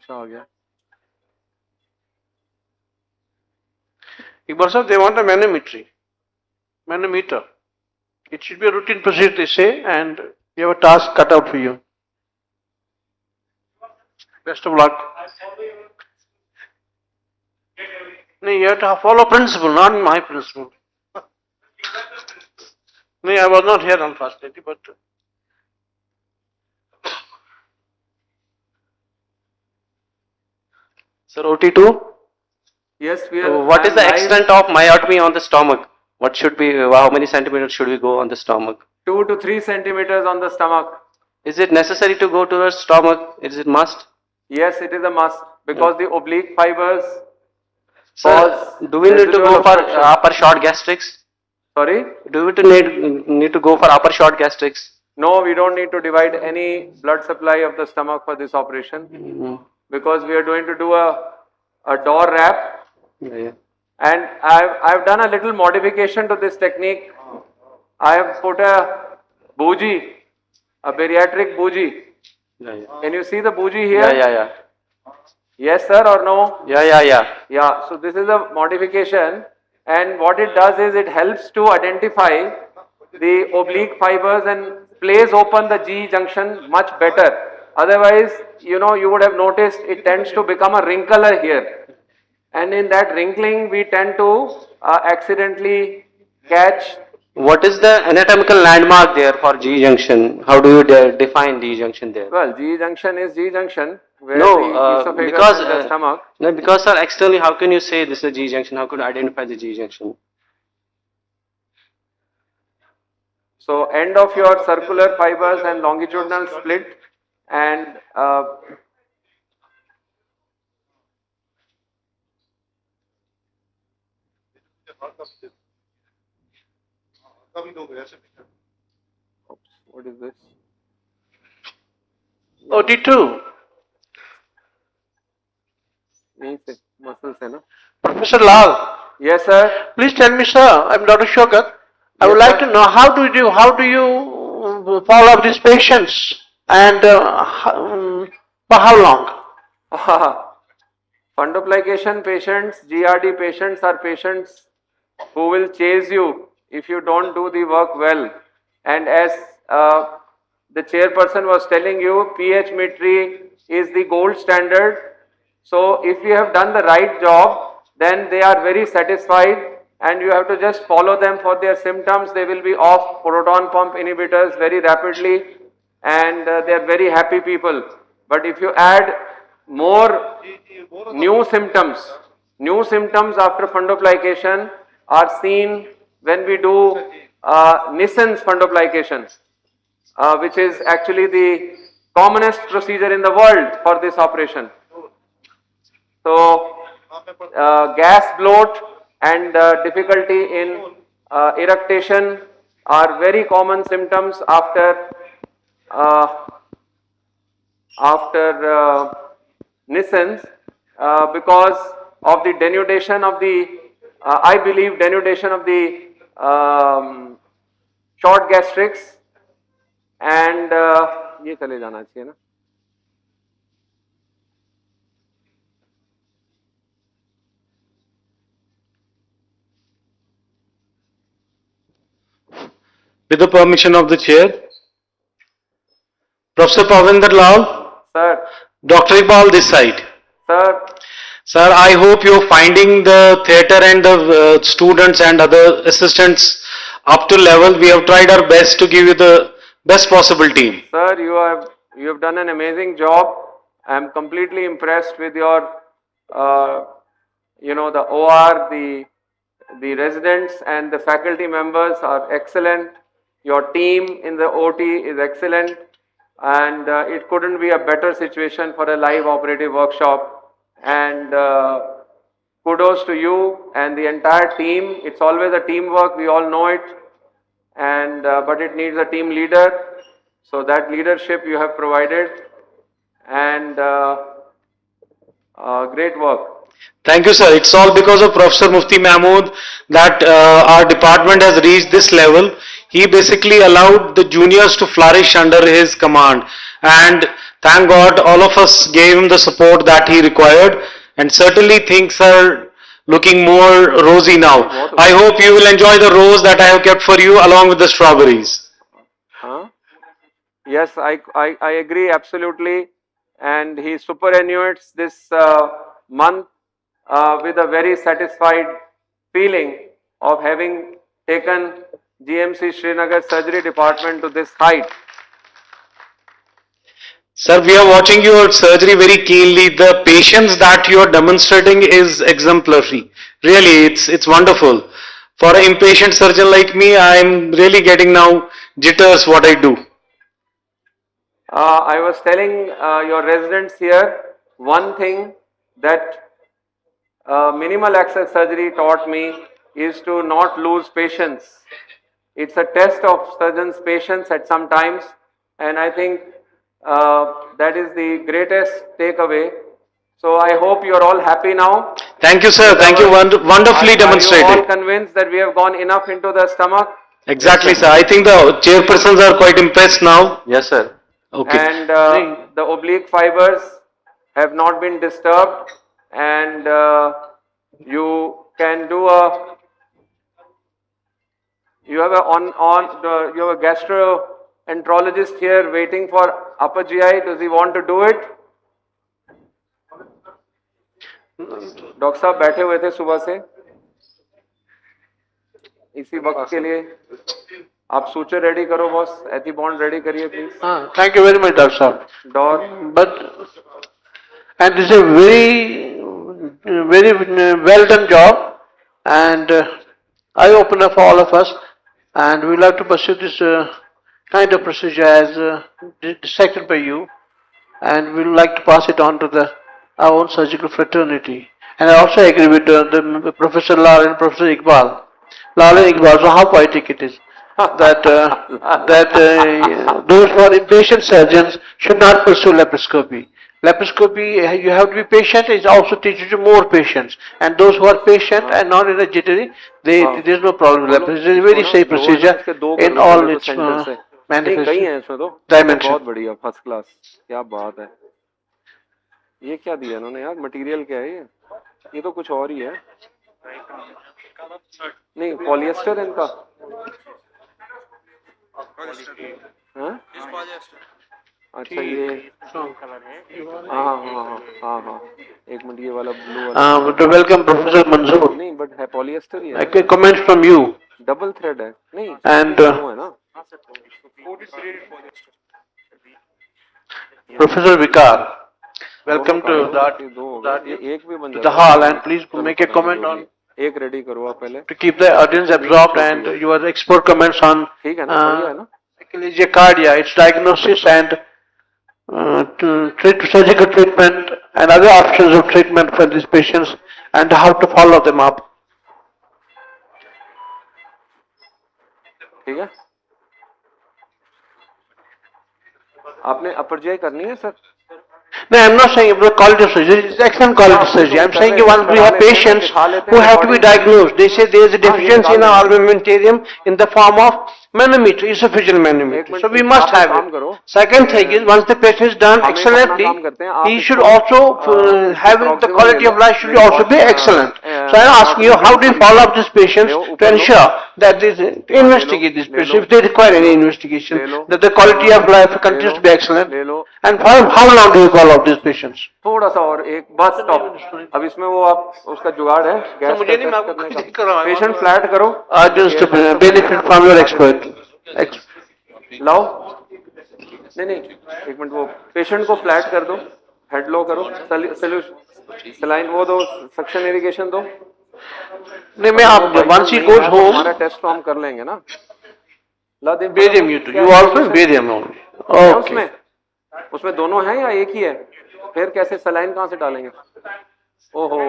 sir, they want a manometer. It should be a routine procedure, they say, and you have a task cut out for you. Best of luck. No, you have to follow principle, not my principle. No, I was not here unfortunately, but Sir, OT2? Yes, What is the extent of myotomy on the stomach? What should be, how many centimeters should we go on the stomach? 2 to 3 centimeters on the stomach. Is it necessary to go to the stomach? Is it must? Yes, it is a must because the oblique fibers Sir, do we need to go for upper short gastrics? Sorry? Do we need to go for upper short gastrics? No, we don't need to divide any blood supply of the stomach for this operation because we are going to do a door wrap. And I've done a little modification to this technique. I have put a bougie, a bariatric bougie. Can you see the bougie here? Yeah. Yes, sir, or no? Yeah. Yeah, so this is a modification, and what it does is it helps to identify the oblique fibers and plays open the G junction much better. Otherwise, you would have noticed it tends to become a wrinkler here. And in that wrinkling, we tend to accidentally catch. What is the anatomical landmark there for G junction? How do you define G junction there? Well, G junction is G junction, where No, the esophagus because and the stomach. no, because sir, externally, how can you say this is a G junction? How could you identify the G junction? So end of your circular fibers and longitudinal split, and what is this? OT2. Means muscles, hai na? Professor Lal. Yes, sir. Please tell me, sir. I'm Dr. Shokat. I would like to know how do you follow up these patients and for how long? Fundoplication patients, GRD patients are patients who will chase you if you don't do the work well. And as the chairperson was telling you, pH metry is the gold standard. So if you have done the right job, then they are very satisfied, and you have to just follow them for their symptoms. They will be off proton pump inhibitors very rapidly, and they are very happy people. But if you add more new symptoms after fundoplication are seen when we do Nissen's fundoplication, which is actually the commonest procedure in the world for this operation. So, gas bloat and difficulty in eructation are very common symptoms after Nissen's because of the denudation of the, I believe denudation of the short gastrics, and ये चले जाना चाहिए ना. With the permission of the chair. Professor Pavinder Lal. Sir. Dr. Iqbal this side. Sir. Sir, I hope you're finding the theatre and the students and other assistants up to level. We have tried our best to give you the best possible team. Sir, you have done an amazing job. I am completely impressed with your, the OR, the residents and the faculty members are excellent. Your team in the OT is excellent, and it couldn't be a better situation for a live operative workshop. And kudos to you and the entire team. It's always a teamwork, we all know it, and but it needs a team leader. So that leadership you have provided, and great work. Thank you, sir. It's all because of Professor Mufti Mahmood that our department has reached this level. He basically allowed the juniors to flourish under his command, and thank God all of us gave him the support that he required, and certainly things are looking more rosy now. I hope you will enjoy the rose that I have kept for you along with the strawberries. Huh? Yes, I agree absolutely, and he superannuates this month with a very satisfied feeling of having taken GMC Srinagar Surgery Department to this height. Sir, we are watching your surgery very keenly. The patience that you are demonstrating is exemplary. Really, it's wonderful. For an impatient surgeon like me, I am really getting now jitters what I do. I was telling your residents here one thing that minimal access surgery taught me is to not lose patience. It's a test of surgeons' patience at some times, and I think that is the greatest takeaway. So I hope you are all happy now. Thank you, sir. Thank you. Wonderfully demonstrated. Are you all convinced that we have gone enough into the stomach? Exactly, yes, sir. I think the chairpersons are quite impressed now. Yes, sir. Okay. And the oblique fibers have not been disturbed, and you can do a. You have you have a gastroenterologist here waiting for upper GI. Does he want to do it? Doctor साहब बैठे हुए थे सुबह से इसी वक्त के लिए आप सूचर रेडी करो बॉस एथी बॉन्ड रेडी करिए please Thank you very much, Dr. Saab. And this is a very well done job, and eye opener for all of us, and we like to pursue this kind of procedure as dissected by you, and we would like to pass it on to our own surgical fraternity. And I also agree with the Professor Lal and Professor Iqbal. Lal and Iqbal, so how poetic it is that those who are impatient surgeons should not pursue laparoscopy. Laparoscopy, you have to be patient. It also teaches you more patience. And those who are patient and not in a jittery, there is no problem with laparoscopy. It is a very safe procedure in all its manifestations. Dimensions. बहुत बढ़िया, first class, क्या बात है। ये क्या दिया इन्होंने यार, मटेरियल क्या है ये तो कुछ और ही है। नहीं, पॉलिएस्टर इनका। हाँ? अच्छा ये हाँ हाँ हाँ हाँ हाँ एक मिनट ये वाला ब्लू वाला To welcome Professor Manzoor. नहीं बट है पॉलिएस्टर ही है। I can comment from you. Double thread है नहीं and है ना Professor Vikar, welcome to the hall, and please make a comment on एक रेडी करो आप पहले to keep the audience absorbed and your expert comments on cardia, its diagnosis and surgical treatment and other options of treatment for these patients and how to follow them up. ठीक है आपने upper GI करनी है sir No, I'm not saying about quality of surgery. It's excellent quality of surgery. I'm saying once we have patients who have to be diagnosed, they say there is a deficiency in our armamentarium in the form of manometer, esophageal manometer. So we must have it. Second thing is, once the patient is done excellently, he should also having the quality of life should also be excellent. So I'm asking you, how do you follow up these patients to ensure that they investigate this patient if they require any investigation, that the quality of life continues to be excellent. And for how long do you follow up these patients? थोड़ा सा और एक bus stop. अब इसमें वो आप उसका जुगाड़ है गैस का टेस्ट करने का. पेशेंट फ्लैट करो. Just to benefit from your expert. लाओ. नहीं एक मिनट वो पेशेंट को फ्लैट कर दो. हेड लो करो. सलाइन वो दो. सक्शन इरिगेशन दो. नहीं मैं आप once he goes home हमारा टेस्ट तो हम कर लेंगे ना. ला दे. Barium you also barium only. Okay. उसमें दोनों हैं या एक ही है? फिर कैसे सलाइन कहाँ से डालेंगे? ओहो.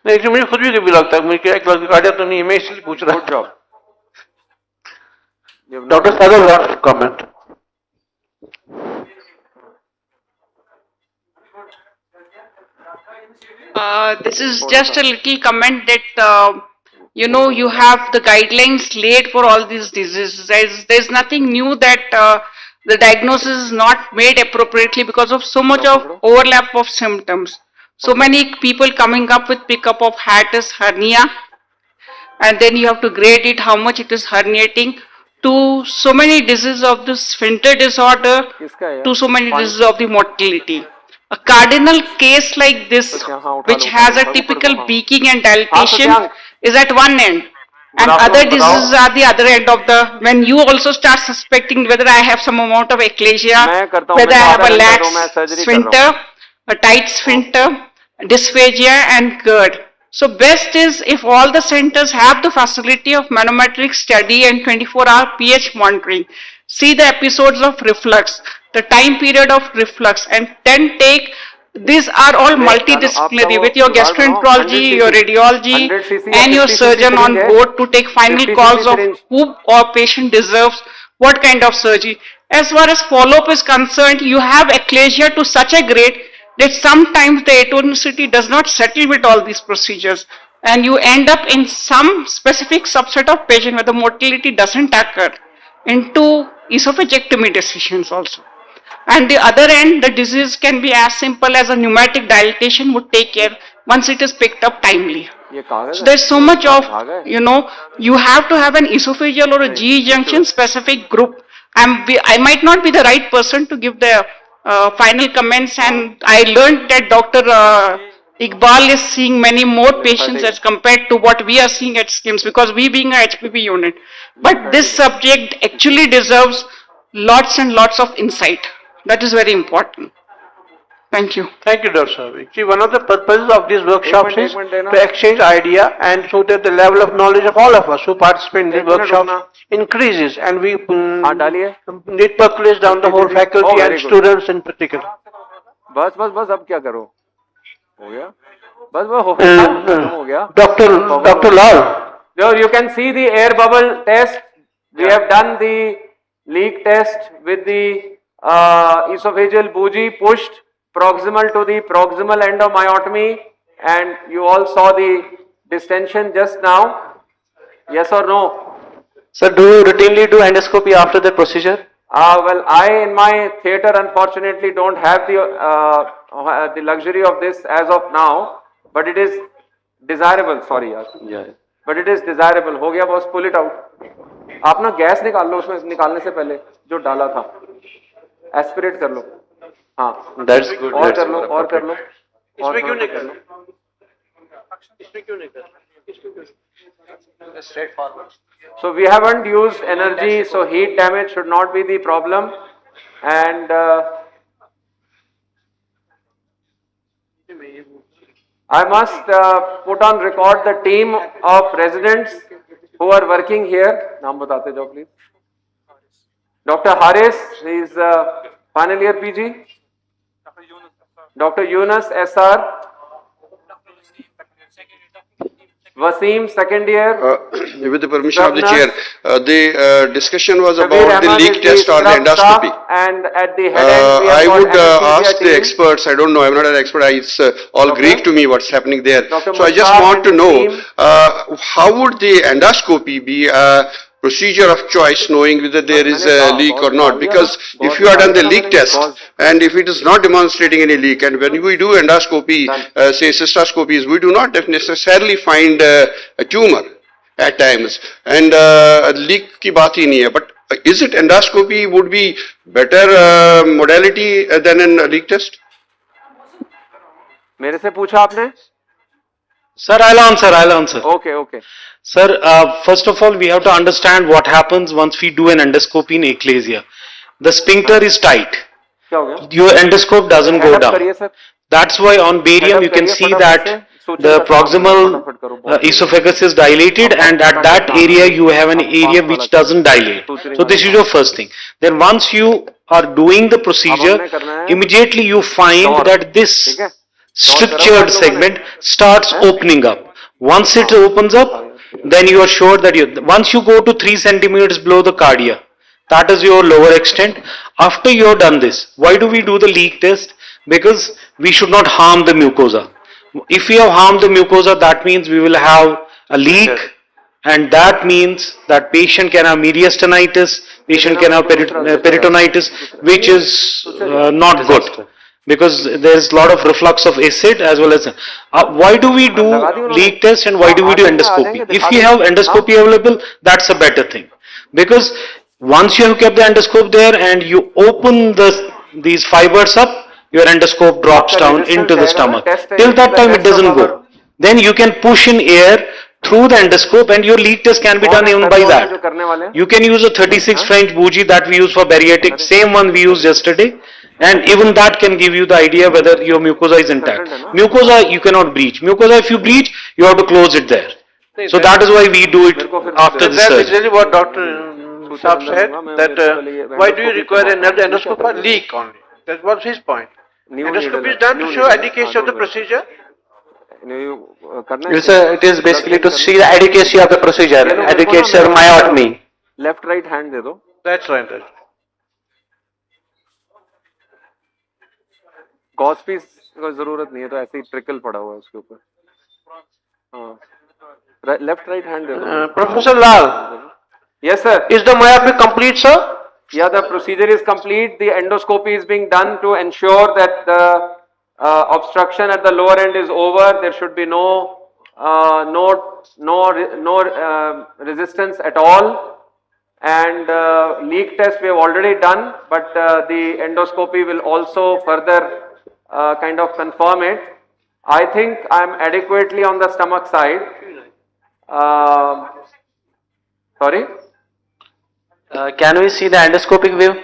नहीं मुझे खुद भी कभी लगता है मुझे एक कार्डिया तो नहीं मैं इसलिए पूछ रहा हूँ. Job. Dr. Sadar wants to comment. This is just a little comment that you have the guidelines laid for all these diseases. There's nothing new that the diagnosis is not made appropriately because of so much of overlap of symptoms. So many people coming up with pickup of hiatus hernia, and then you have to grade it how much it is herniating, to so many diseases of the sphincter disorder, to so many diseases of the motility. A cardinal case like this, which has a typical peaking and dilatation, is at one end, and other diseases are the other end of the, when you also start suspecting whether I have some amount of eclasia, whether I have a lax sphincter, a tight sphincter, dysphagia and GERD. So best is if all the centers have the facility of manometric study and 24-hour pH monitoring. See the episodes of reflux, the time period of reflux, and then take, these are all multidisciplinary with your gastroenterology, your radiology and your surgeon on board to take final calls of who or patient deserves what kind of surgery. As far as follow-up is concerned, you have eclasia to such a grade that sometimes the atonicity does not settle with all these procedures, and you end up in some specific subset of patient where the motility doesn't occur into esophagectomy decisions also. And the other end, the disease can be as simple as a pneumatic dilatation would take care once it is picked up timely. So there's so much of, you have to have an esophageal or a GE junction specific group. I might not be the right person to give the final comments, and I learned that Dr. Iqbal is seeing many more patients as compared to what we are seeing at SKIMS, because we being a HPP unit. But this subject actually deserves lots and lots of insight. That is very important. Thank you. Thank you, Dr. Sabi. See, one of the purposes of these workshops is to exchange idea, and so that the level of knowledge of all of us who participate in the workshops increases, and we it percolates down the whole faculty and students in particular. बस अब क्या करो? हो गया? बस वो हो गया? Dr. Lal. You can see the air bubble test. We have done the leak test with the esophageal bougie pushed proximal to the proximal end of myotomy, and you all saw the distension just now. Yes or no? Sir, do you routinely do endoscopy after the procedure? Well, I in my theatre unfortunately don't have the luxury of this as of now, but it is desirable. Sorry, yaar. Yeah. But it is desirable. हो गया boss, pull it out. आप ना gas निकाल लो उसमें निकालने से पहले जो डाला था. Aspirate कर लो. हाँ. That's good. और कर लो, और कर लो. इसमें क्यों नहीं कर लो? इसमें क्यों नहीं कर लो? Straightforward. So we haven't used energy, so heat damage should not be the problem, and I must put on record the team of residents who are working here. नाम बताते जाओ please. Dr. Haris, he is final year PG. Dr. Yunus SR. Wasim, second year. With the permission of the chair, the discussion was about the leak test or the endoscopy. And at the head end, I would ask the experts, I don't know, I'm not an expert, it's all Greek to me what's happening there. So I just want to know, how would the endoscopy be procedure of choice, knowing whether there is a leak or not. Because if you have done the leak test and if it is not demonstrating any leak, and when we do endoscopy, say cystoscopies, we do not necessarily find a tumor at times, and leak ki baat hi nahi hai. But is it endoscopy would be better modality than a leak test? मेरे से पूछा आपने? Sir, I'll answer. Okay, okay. Sir, first of all, we have to understand what happens once we do an endoscopy in achalasia. The sphincter is tight. क्या हो गया? Your endoscope doesn't go down. करिए sir. That's why on barium you can see that the proximal esophagus is dilated, and at that area you have an area which doesn't dilate. So this is your first thing. Then once you are doing the procedure, immediately you find that this strictured segment starts opening up. Once it opens up, then you are sure that once you go to 3 centimeters below the cardia, that is your lower extent. After you have done this, why do we do the leak test? Because we should not harm the mucosa. If we have harmed the mucosa, that means we will have a leak, and that means that patient can have mediastinitis, patient can have peritonitis, which is not good, because there is a lot of reflux of acid as well as. Why do we do leak test and why do we do endoscopy? If we have endoscopy available, that's a better thing, because once you have kept the endoscope there and you open these fibers up, your endoscope drops down into the stomach. Till that time it doesn't go. Then you can push in air through the endoscope and your leak test can be done even by that. You can use a 36 French bougie that we use for bariatric, same one we used yesterday, and even that can give you the idea whether your mucosa is intact. Mucosa you cannot breach. Mucosa if you breach, you have to close it there. So that is why we do it after the surgery. That's exactly what Dr. Saab said, that why do you require another endoscope for leak only? That was his point. Endoscopy is done to show adequacy of the procedure. It is basically to see the adequacy of the procedure, adequacy or myotomy. Left right hand दे दो. That's right. Gauss piece की जरूरत नहीं है, तो ऐसे ही trickle पड़ा हुआ है उसके ऊपर. हाँ. Left right hand दे दो. Professor Lal. Yes sir. Is the myopy complete, sir? Yeah, the procedure is complete. The endoscopy is being done to ensure that the obstruction at the lower end is over. There should be no resistance at all. And leak test we have already done, but the endoscopy will also further kind of confirm it. I think I am adequately on the stomach side. Sorry? Can we see the endoscopic view?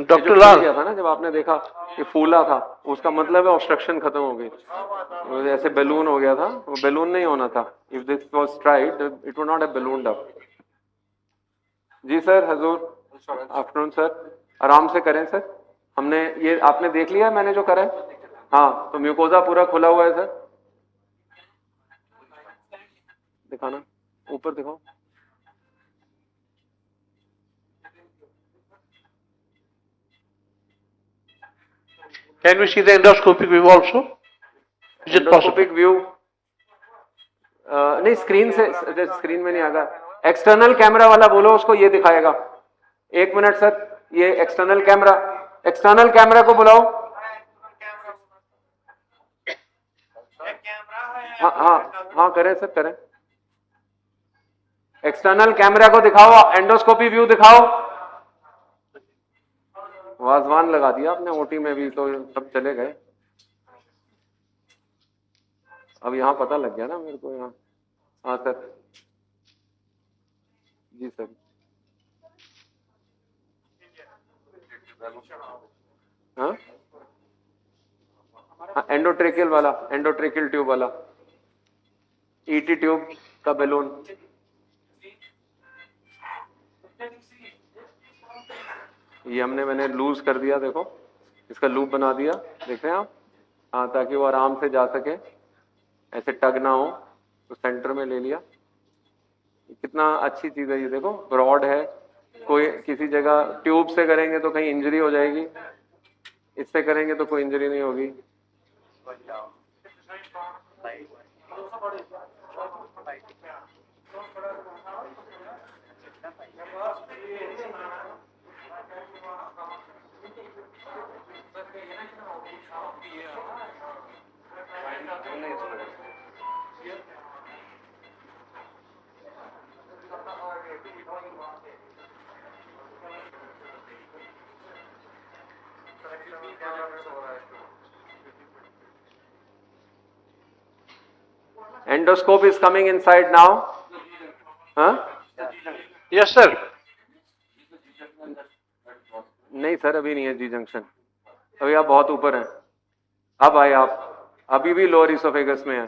Doctor लाल किया था ना, जब आपने देखा कि फूला था, उसका मतलब है ऑब्स्ट्रक्शन खत्म हो गई. ऐसे बैलून हो गया था, वो बैलून नहीं होना था. If this was tried it would not have ballooned up. जी सर, हजूर, आफ्टरनून सर. आराम से करें सर. हमने ये आपने देख लिया मैंने जो करा है. हाँ, तो म्यूकोजा पूरा खुला हुआ है सर. दिखाना, ऊपर दिखाओ. Can we see the endoscopic view also? Is it possible? Endoscopic view नहीं, स्क्रीन से, स्क्रीन में नहीं आएगा. एक्सटर्नल कैमरा वाला बोलो, उसको ये दिखाएगा. एक मिनट सर, ये एक्सटर्नल कैमरा को बुलाओ. हाँ करें सर, करें. एक्सटर्नल कैमरा को दिखाओ, एंडोस्कोपी व्यू दिखाओ. वाजवान लगा दिया आपने ओटी में भी, तो सब चले गए. अब यहाँ पता लग गया ना मेरे को यहाँ. हाँ सर. जी सर. हाँ, एंडोट्रेकियल वाला, एंडोट्रेकियल ट्यूब वाला, ईटी ट्यूब का बैलून. ये मैंने लूज कर दिया, देखो इसका लूप बना दिया, देख रहे हैं आप. हाँ, ताकि वो आराम से जा सके, ऐसे टग ना हो. तो सेंटर में ले लिया. कितना अच्छी चीज है ये, देखो ब्रॉड है, कोई किसी जगह ट्यूब से करेंगे तो कहीं इंजरी हो जाएगी, इससे करेंगे तो कोई इंजरी नहीं होगी। Endoscope is coming inside now. Huh? Yes, sir. नहीं सर, अभी नहीं है जी जंक्शन, अभी आप बहुत ऊपर हैं। अब आए आप, अभी भी लोअर इसोफेगस में है,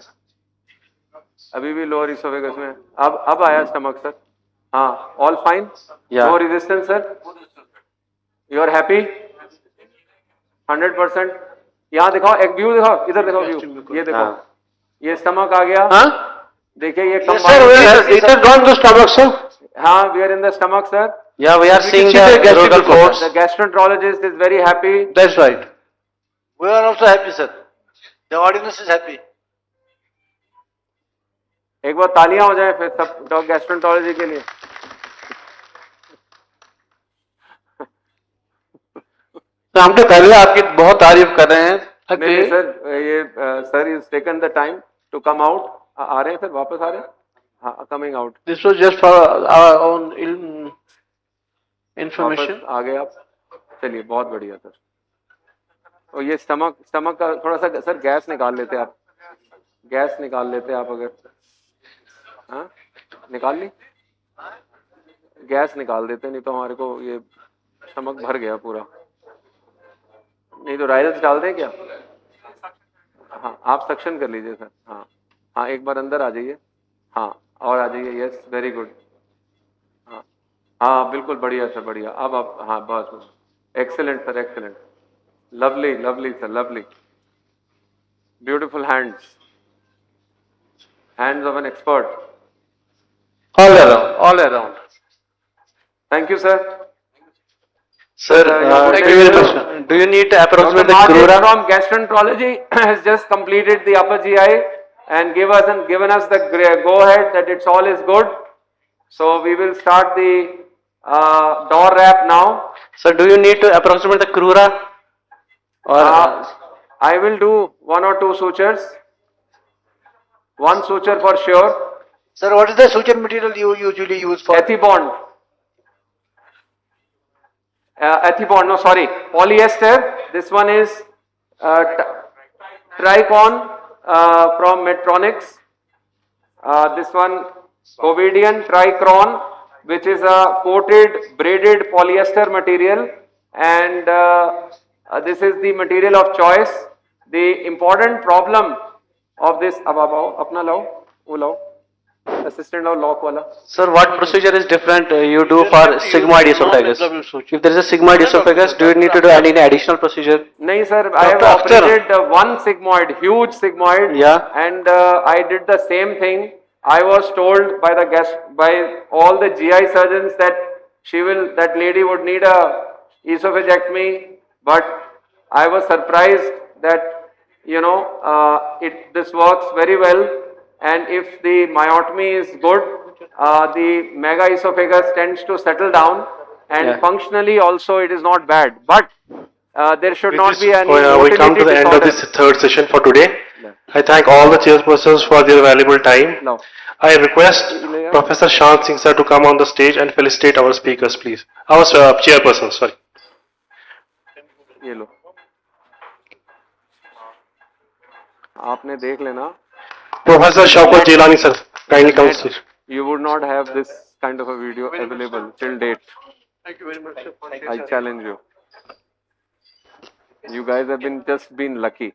अभी भी लोअर इसोफेगस में है। अब आया स्टमक सर। हाँ, all fine, no resistance sir, you are happy 100%। यहाँ दिखाओ, एक व्यू दिखाओ, इधर दिखाओ व्यू, ये देखो, ये स्टमक आ गया। देखिए ये हाँ, we are in the stomach sir. Yeah, we are seeing the gastric reports. The gastroenterologist is very happy. That's right. We are also happy, sir. The audience is happy. एक बार तालियां हो जाए फिर सब डॉग गैस्ट्रोएंटरोलॉजी के लिए। तो हम तो पहले आपकी बहुत तारीफ कर रहे हैं। नहीं सर, ये sir is taken the time to come out. आ रहे हैं सर, वापस आ रहे हैं। हाँ, coming out. This was just for our own information. आ गए आप, चलिए बहुत बढ़िया सर। और ये स्टमक का थोड़ा सा सर गैस निकाल लेते आप, गैस निकाल लेते आप अगर। हाँ, निकाल ली, गैस निकाल देते, नहीं तो हमारे को ये स्टमक भर गया पूरा। नहीं तो राइल्स डाल दें क्या? हाँ, आप सक्शन कर लीजिए सर। हाँ हाँ, एक बार अंदर आ जाइए। हाँ, और आ जाइए। Yes, very good. हाँ हाँ, बिल्कुल बढ़िया सर, बढ़िया। अब आप, हाँ बस, excellent sir, excellent, lovely lovely sir, lovely, beautiful hands, hands of an expert, all around. Thank you sir. Sir, thank you very much. Do you need to approximate the crura? From gastroenterology has just completed the upper GI and given us the go ahead that it's all is good. So we will start the door wrap now. Sir, do you need to approximate the crura? Or I will do 1 or 2 sutures. 1 suture for sure. Sir, what is the suture material you usually use for? Ethibond. Ethibond, no sorry, polyester. This one is Tricon from Medtronics. This one Covidian Tricron, which is a coated braided polyester material, and this is the material of choice. The important problem of this, apna lao, wo lao, assistant or lock wala. Sir, what procedure is different you do for sigmoid esophagus? If there is a sigmoid esophagus, do you need to do any additional procedure? No sir, I have operated 1 sigmoid, huge sigmoid, and I did the same thing. I was told by by all the GI surgeons that that lady would need a esophagectomy, but I was surprised that this works very well. And if the myotomy is good, the mega esophagus tends to settle down, and functionally also it is not bad. But there should not be any. We come to the end of this third session for today. I thank all the chairpersons for their valuable time. I request Professor Shant Singh sir to come on the stage and felicitate our speakers, please. Our chairpersons, sorry. ये लो, आपने देख लेना. Professor Shaukat Jilani sir, kindly come stage. You would not have this kind of a video available till date. Thank you very much, sir. I challenge you. You guys have been lucky.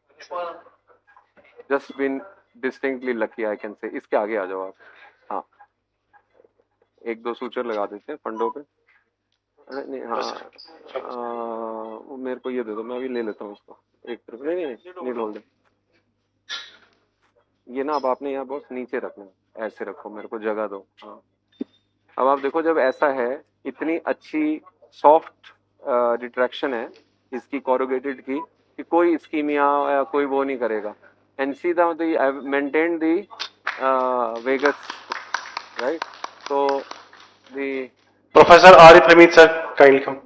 Just been distinctly lucky, I can say. इसके आगे आ जाओ आप. हाँ, 1-2 suture लगा देते हैं फंडों पे. नहीं, हाँ, मेरे को ये दे दो, मैं अभी ले लेता हूँ उसको. एक तरफ नहीं होल्ड. ये ना अब आपने यहाँ बहुत नीचे रखना, ऐसे रखो, मेरे को जगह दो. हाँ, अब आप देखो, जब ऐसा है इतनी अच्छी सॉफ्ट रिट्रैक्शन है इसकी corrugated की कि कोई इस्कीमिया या कोई वो नहीं करेगा. And see I've maintained the Vegas, right? So the Professor Arif Hamid sir, kindly come.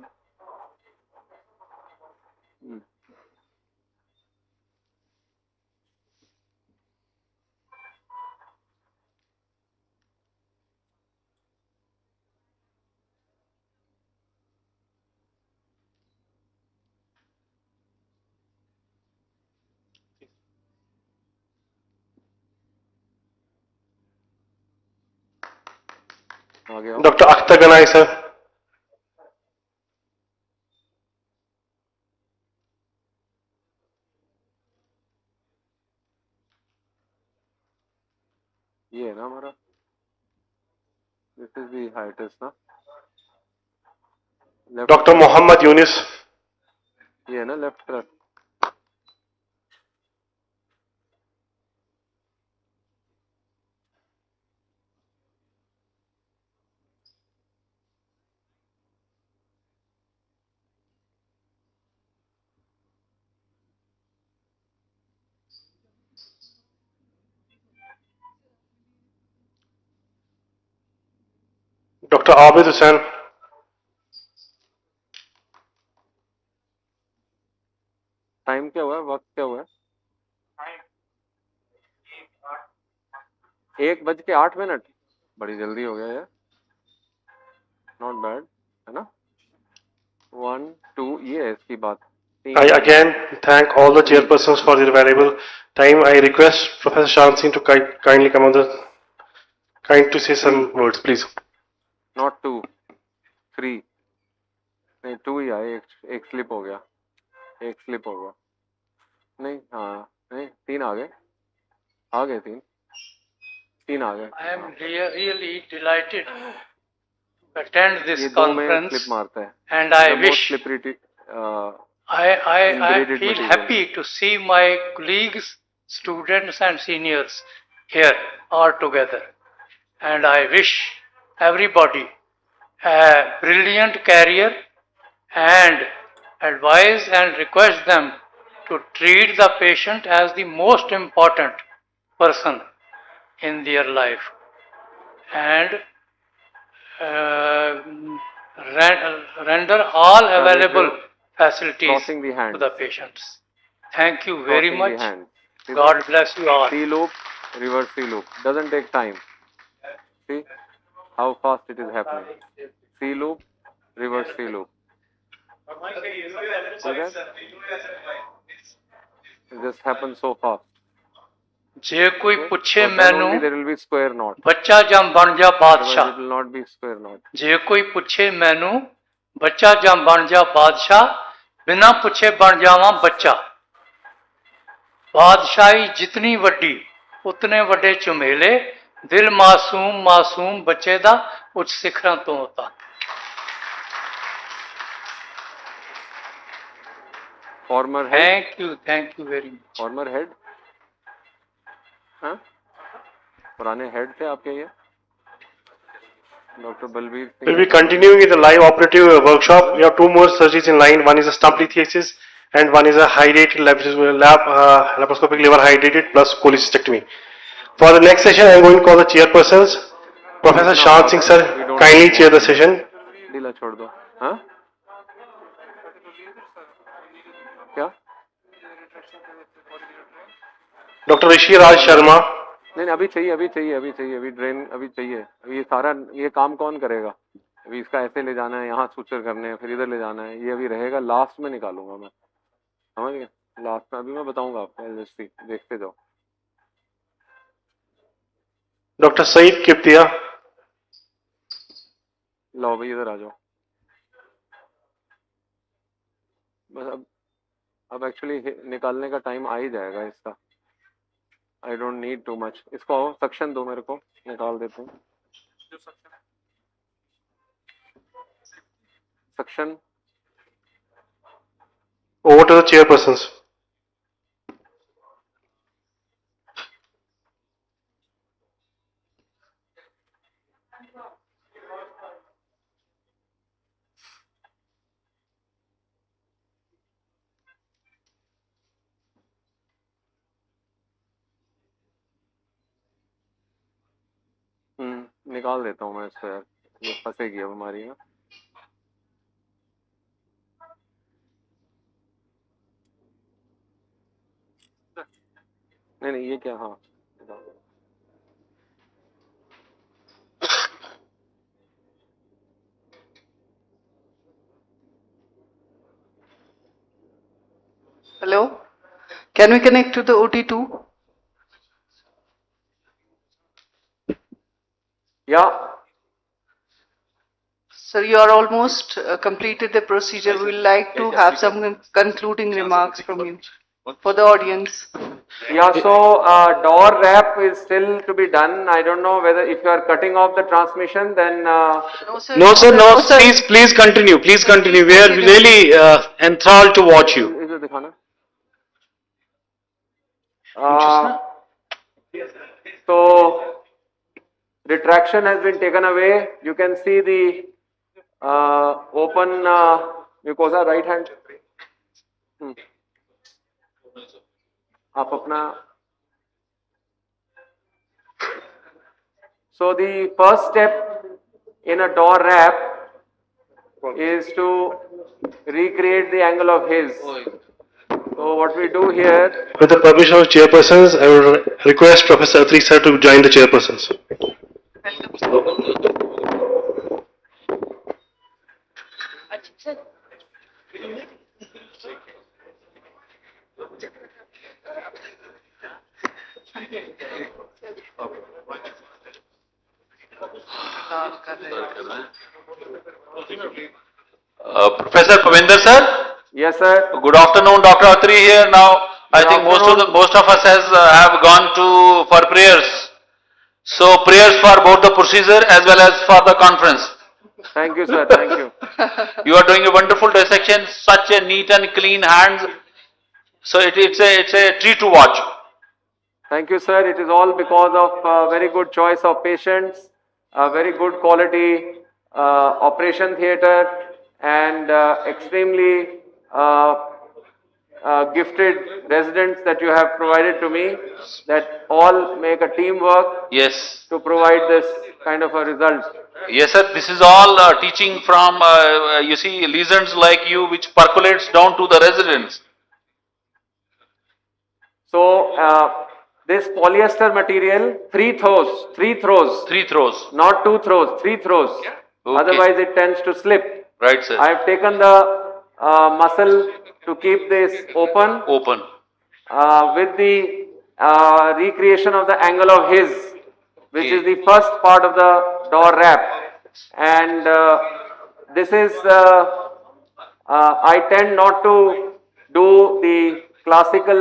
Dr. Akhtar Ganai sir. ये है ना हमारा, this is the hiatus ना. Dr. Muhammad Yunus. ये है ना left trap. Dr. Abid Hussain. Time क्या हुआ है, वक्त क्या हुआ है? 1:08, बड़ी जल्दी हो गया यार. नॉट बैड है ना. 1 2 ये है इसकी बात. I again thank all the chairpersons for their valuable time. I request Professor Shan Singh to kindly come on the to say some words, please. Not 2 3 नहीं 2 ही आए, एक स्लिप हो गया, एक स्लिप हो गया. नहीं हाँ नहीं 3 आ गए 3 आ गए. I am really delighted to attend this ये 2 में conference, स्लिप मारता है. and I The most wish slippery, I ingraded feel material. happy to see my colleagues, students and seniors here all together. And I wish everybody a brilliant career and advise and request them to treat the patient as the most important person in their life and render all available facilities Crossing the hand. to the patients. Thank you very Crossing much. the hand. See God that? bless you all. C loop, reverse C loop. Doesn't take time. See how fast it is happening. C loop, reverse C loop. See that? It just happens so fast. जे कोई पूछे So then मैनू only there will be square knot. बच्चा जम बन जा Otherwise बादशाह. it will not be square knot. जे कोई पूछे मैनू बच्चा जम बन जा बादशाह, बिना पूछे बन जावा बच्चा. बादशाही जितनी वड्डी उतने वड्डे झुमेले, दिल मासूम मासूम बच्चे दा उच्च शिखरां तो होता. Former head. Thank you very much. Former head. हाँ? पुराने हेड थे आपके ये? Dr. Balbir Singh. We'll be continuing with the live operative workshop. We have 2 more surgeries in line. One is a stump lithiasis and one is a hydrated laparoscopic liver hydrated plus cholecystectomy. For the next session, I am going to call the chairpersons. Professor Shan Singh sir, kindly chair the session. ढीला छोड़ दो. हाँ? क्या? Dr. Rishi Raj Sharma. नहीं अभी चाहिए अभी drain अभी चाहिए. अभी ये सारा ये काम कौन करेगा? अभी इसका ऐसे ले जाना है, यहाँ सूचर करने हैं, फिर इधर ले जाना है. ये अभी रहेगा, लास्ट में निकालूंगा मैं. समझ गए? लास्ट में अभी मैं बताऊंगा आपको. एलएससी देखते जाओ. Dr. Saeed Kiptia. लो भाई इधर आ जाओ. बस अब एक्चुअली निकालने का टाइम आ ही जाएगा इसका. I don't need too much. इसको सक्शन दो मेरे को, निकाल देते हैं. Suction. Over to the chairpersons. निकाल देता हूँ मैं इसको यार, ये फंसेगी अब हमारी ना। नहीं नहीं ये क्या, हाँ Hello? Can we connect to the OT-2? Yeah. Sir, you are almost completed the procedure. We would like to have some concluding remarks from you for the audience. Yeah, so door wrap is still to be done. I don't know whether if you are cutting off the transmission, then No, sir. No, sir, no, please continue, please continue. We are really enthralled to watch you. इधर दिखाना. So retraction has been taken away. You can see the open mucosa, right hand. आप अपना. So the first step in a door wrap is to recreate the angle of his. So what we do here. With the permission of chairpersons, I will request Professor Atri sir to join the chairpersons. Professor Pavinder sir. Yes, sir. Good afternoon, Dr. Atri here. Now, I think most of us have gone to for prayers. So prayers for both the procedure as well as for the conference. Thank you, sir. Thank you. You are doing a wonderful dissection. Such a neat and clean hands. So it's a treat to watch. Thank you, sir. It is all because of very good choice of patients, very good quality operation theatre, and extremely gifted residents that you have provided to me, that all make a teamwork. Yes. To provide this kind of a result. Yes, sir. This is all teaching from, you see, lesions like you which percolates down to the residents. So, this polyester material, 3 throws. 3 throws. Not 2 throws, 3 throws. Okay. Otherwise it tends to slip. Right, sir. I have taken the muscle to keep this open. With the recreation of the angle of his, which is the first part of the door wrap. And this is, I tend not to do the classical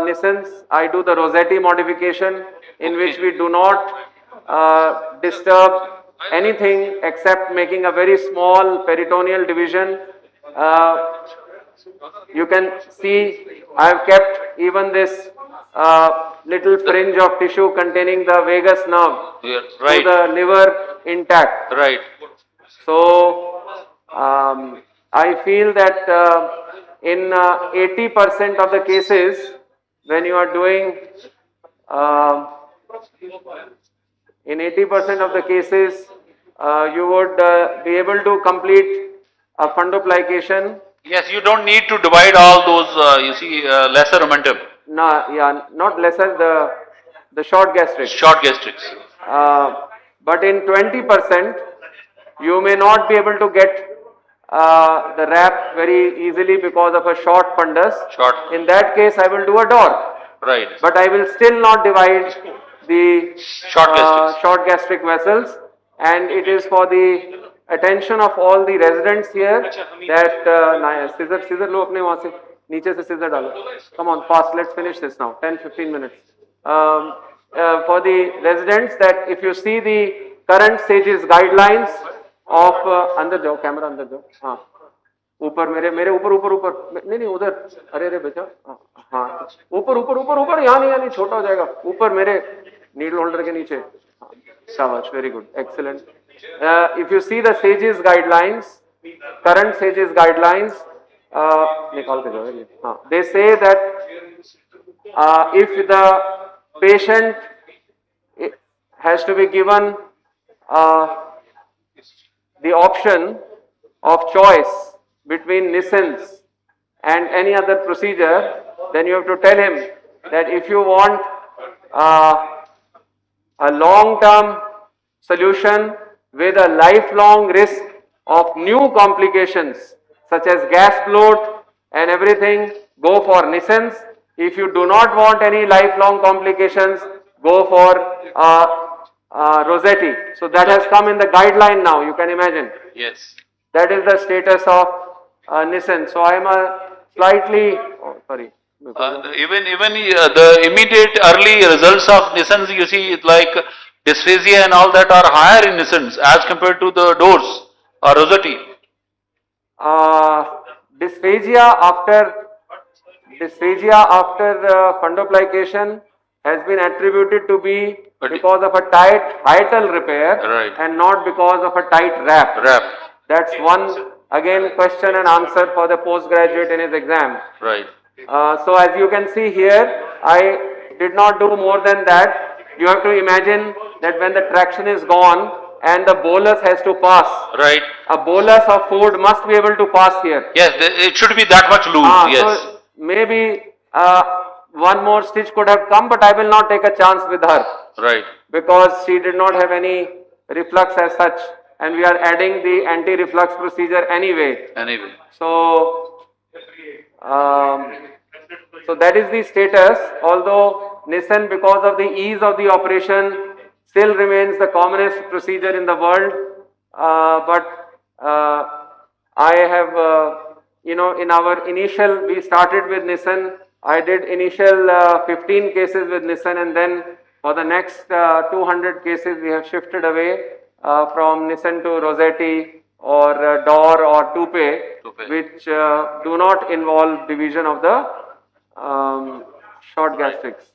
nisans. I do the Rossetti modification, in which we do not disturb anything except making a very small peritoneal division. You can see I have kept even this little fringe of tissue containing the vagus nerve to the liver intact. Right. So I feel that in 80% of the cases, when you are doing, in 80% of the cases, you would be able to complete a fundoplication. Yes, you don't need to divide all those, you see, lesser momentum. No, yeah, not lesser, the short gastrics. Short gastrics. But in 20%, you may not be able to get the wrap very easily because of a short fundus. In that case, I will do a door. Right. But I will still not divide the short gastric vessels, and it is for the attention of all the residents here that scissor लो अपने वहाँ से नीचे से scissor डालो. Come on, fast. Let's finish this now. 10-15 minutes. For the residents, that if you see the current SAGE's guidelines of अंदर जाओ, camera अंदर जाओ. हाँ. ऊपर मेरे ऊपर नहीं उधर. अरे बेटा. हाँ. ऊपर यहाँ नहीं छोटा हो जाएगा. ऊपर मेरे needle holder के नीचे. Shabash, very good, excellent. If you see the SAGE's guidelines, current SAGE's guidelines, निकाल के जाओ. They say that if the patient has to be given the option of choice between Nissan's and any other procedure, then you have to tell him that if you want a long-term solution with a lifelong risk of new complications such as gas bloat and everything, go for Nissan's. If you do not want any lifelong complications, go for Rossetti. So that has come in the guideline now, you can imagine. Yes. That is the status of Nissan. So I am a slightly, Even the immediate early results of Nissans, you see, like dysphagia and all that are higher in Nissans as compared to the doors or Rossetti. Dysphagia after fundoplication has been attributed to be because of a tight hiatal repair and not because of a tight wrap. That's one again question and answer for the postgraduate in his exam. Right. So as you can see here, I did not do more than that. You have to imagine that when the traction is gone and the bolus has to pass. Right. A bolus of food must be able to pass here. Yes, it should be that much loose. Yes. So maybe one more stitch could have come, but I will not take a chance with her. Right. Because she did not have any reflux as such, and we are adding the anti-reflux procedure anyway. So, so that is the status, although Nissan, because of the ease of the operation, still remains the commonest procedure in the world. I have, in our initial, we started with Nissan. I did initial 15 cases with Nissan, and then for the next 200 cases, we have shifted away from Nissan to Rossetti or Dor or Toupe, which do not involve division of the short gastrics.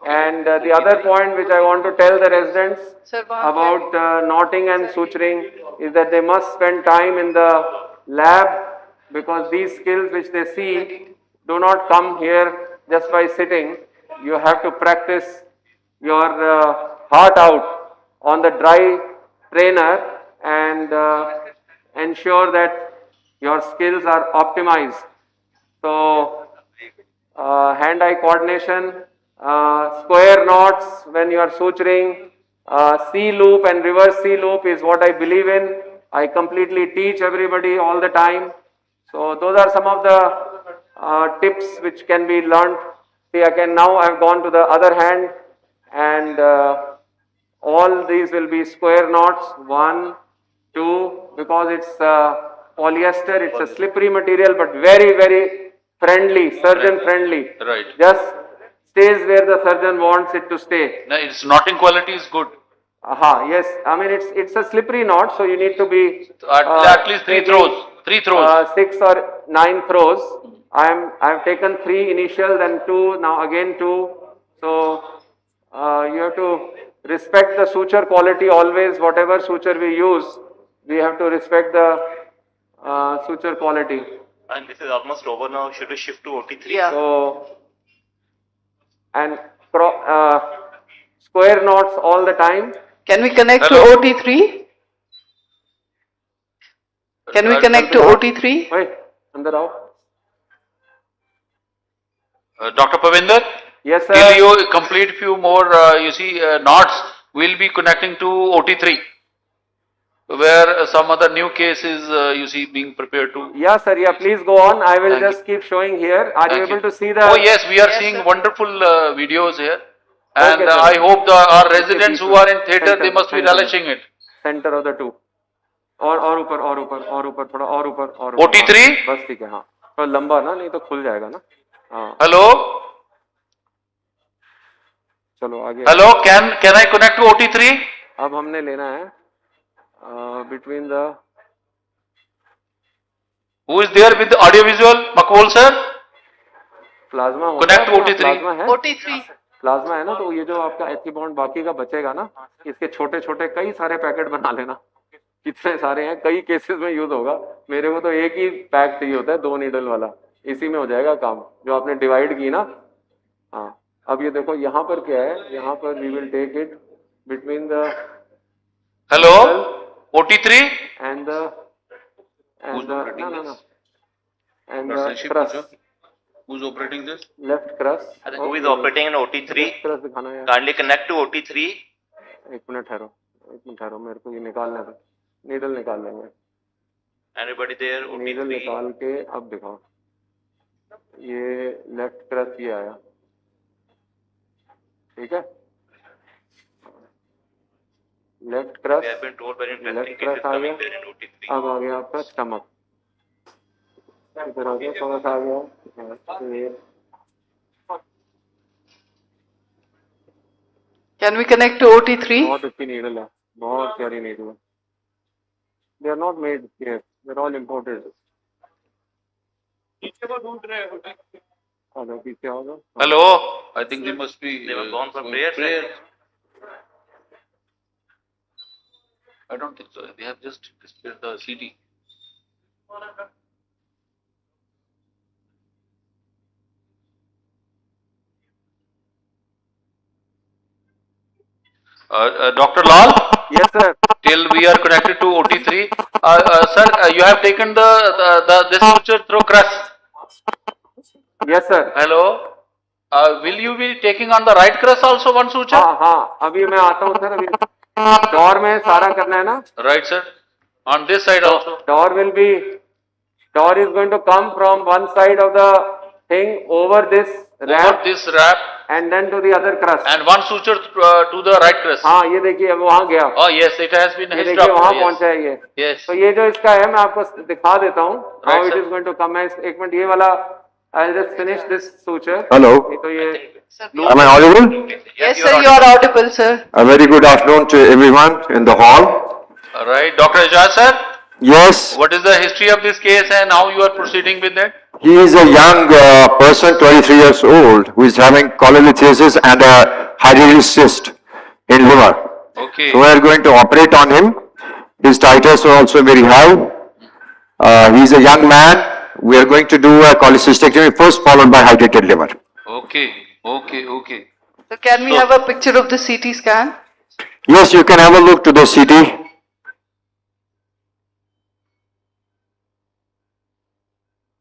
And the other point which I want to tell the residents about knotting and suturing is that they must spend time in the lab, because these skills which they see do not come here just by sitting. You have to practice your heart out on the dry trainer and ensure that your skills are optimized. So hand-eye coordination, square knots when you are suturing, C-loop and reverse C-loop is what I believe in. I completely teach everybody all the time. So those are some of the tips which can be learned. See, again, now I have gone to the other hand, and all these will be square knots, 1, 2, because it's polyester, it's a slippery material, but very, very friendly, surgeon friendly. Right. Just stays where the surgeon wants it to stay. No, its knotting quality is good. Yes. I mean, it's a slippery knot, so you need to be at least 3 throws. 3 throws. 6 or 9 throws. I have taken 3 initial, then 2, now again 2. So you have to respect the suture quality always. Whatever suture we use, we have to respect the suture quality. And this is almost over now. Should we shift to OT-3? Yeah. So, and square knots all the time. Can we connect to OT-3? Can we connect to OT-3? Wait, andar aao. Dr. Pavinder? Yes, sir. Till you complete few more, knots, we'll be connecting to OT-3, where some other new case is, being prepared to. Yeah, sir. Yeah, please go on. I will just keep showing here. Are you able to see the? Oh yes, we are seeing wonderful videos here, and I hope our residents who are in theatre, they must be relishing it. Center of the two. और ऊपर थोड़ा और ऊपर OT-3? बस ठीक है हाँ थोड़ा लंबा ना नहीं तो खुल जाएगा ना हाँ हेलो चलो आगे hello can I connect to OT-3? अब हमने लेना है between the who is there with the audio visual Makbul sir? Plasma connect to OT-3 OT-3 plasma है ना तो ये जो आपका एथीबॉन्ड बाकी का बचेगा ना इसके छोटे छोटे कई सारे पैकेट बना लेना कितने सारे हैं कई केसेस में यूज होगा मेरे को तो एक ही पैक चाहिए होता है 2 नीडल वाला इसी में हो जाएगा काम जो आपने डिवाइड की ना हाँ अब ये देखो यहाँ पर क्या है यहाँ पर we will take it between the Hello? OT-3? and the and the Personship crus, पूछो. Who's operating this? left crus. Who is operating in OT-3? Left crus दिखाना यार. Kindly connect to OT-3. एक मिनट ठहरो मेरे को ये निकालना था. नीडल निकाल लेंगे. Anybody there? Needle OT-3. निकाल के अब दिखाओ. ये लेफ्ट क्रस ये आया. ठीक है. Left crus. We have been told very interesting left cases crus आ coming गया. there in OT-3. अब आ गया आपका स्टमक. इधर आ गया स्टमक आ गया. Can we connect to OT3? बहुत अच्छी नीडल है. बहुत प्यारी नीडल है. They are not made here. They are all imported. Hello? I think they must be. They were gone for prayer. I don't think so. They have just displayed the CD. Dr. Lal? Yes, sir. Till we are connected to OT3. Sir, you have taken this suture through crus. Yes, sir. Hello? Will you be taking on the right crus also one suture? हाँ अभी मैं आता हूँ sir. अभी door में सारा करना है ना. Right, sir. On this side also. Door is going to come from one side of the thing over this wrap. Over this wrap. And then to the other crust. And one suture to the right crust. हाँ ये देखिए अब वहाँ गया. Oh yes, it has been ये hitched देखिए up. वहाँ Yes. पहुँचा है ये. Yes. तो ये जो इसका है मैं आपको दिखा देता हूँ. How Right, it sir. is going to come. मैं एक मिनट ये वाला I'll just finish this suture. Hello. तो ये Am I audible? Yes, sir, you are audible, sir. A very good afternoon to everyone in the hall. Right, Dr. Ajaz sir. Yes, What is the history of this case and how you are proceeding with that? he is a young person, 23 years old, who is having cholelithiasis and a hydrated cyst in liver. Okay. So we are going to operate on him. His titers are also very high. He is a young man. We are going to do a cholecystectomy first, followed by hydrated liver. Okay, okay, okay. So can we have a picture of the CT scan? Yes, you can have a look to the CT.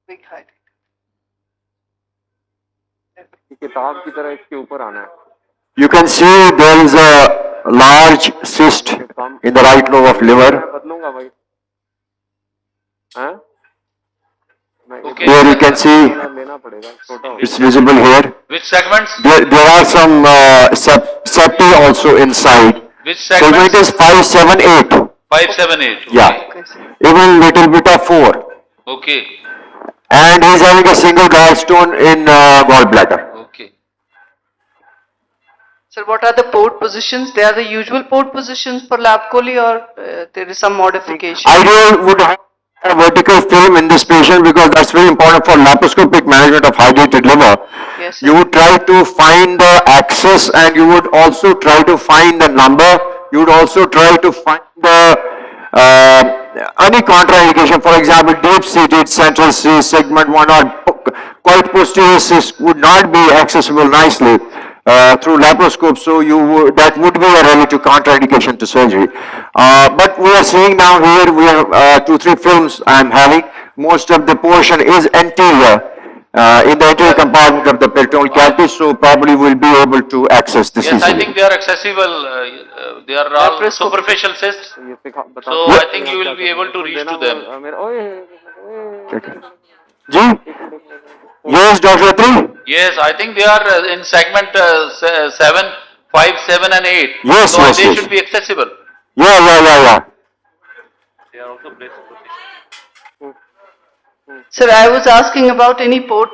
Big height. किताब की तरह इसके ऊपर आना है. You can see there is a large cyst in the right lobe of liver. बदलूंगा भाई. हाँ? Here you can see लेना पड़ेगा. छोटा हो. it's visible here. Which segments? There are some septi also inside. Which Segment segments? is 5, 7, 8. 5, 7, 8. Okay. Yeah. Even little bit of 4. Okay. And he is having a single gallstone in gallbladder. Okay. Sir, what are the port positions? They are the usual port positions for lap chole, or there is some modification? Ideal would have a vertical film in this patient because that's very important for laparoscopic management of hydrated liver. Yes, You would try to find the axis and you would also try to find the number. You would also try to find the any contraindication, for example, deep-seated central cyst, segment 1 or quite posterior cyst would not be accessible nicely through laparoscope, so that would be a relative contraindication to surgery. But we are seeing now here, we have 2-3 films I am having. Most of the portion is anterior in the anterior compartment of the peritoneal cavity, so probably we'll be able to access this Yes, I easily. think they are accessible. They are all superficial cysts. So I think you will be able to reach to them. Ji? Yes, Dr. Atri? Yes, I think they are in segment 7, 5, 7 and 8. Yes, so yes, they yes. should be accessible. Yeah. They are also placed in position. Sir, I was asking about any port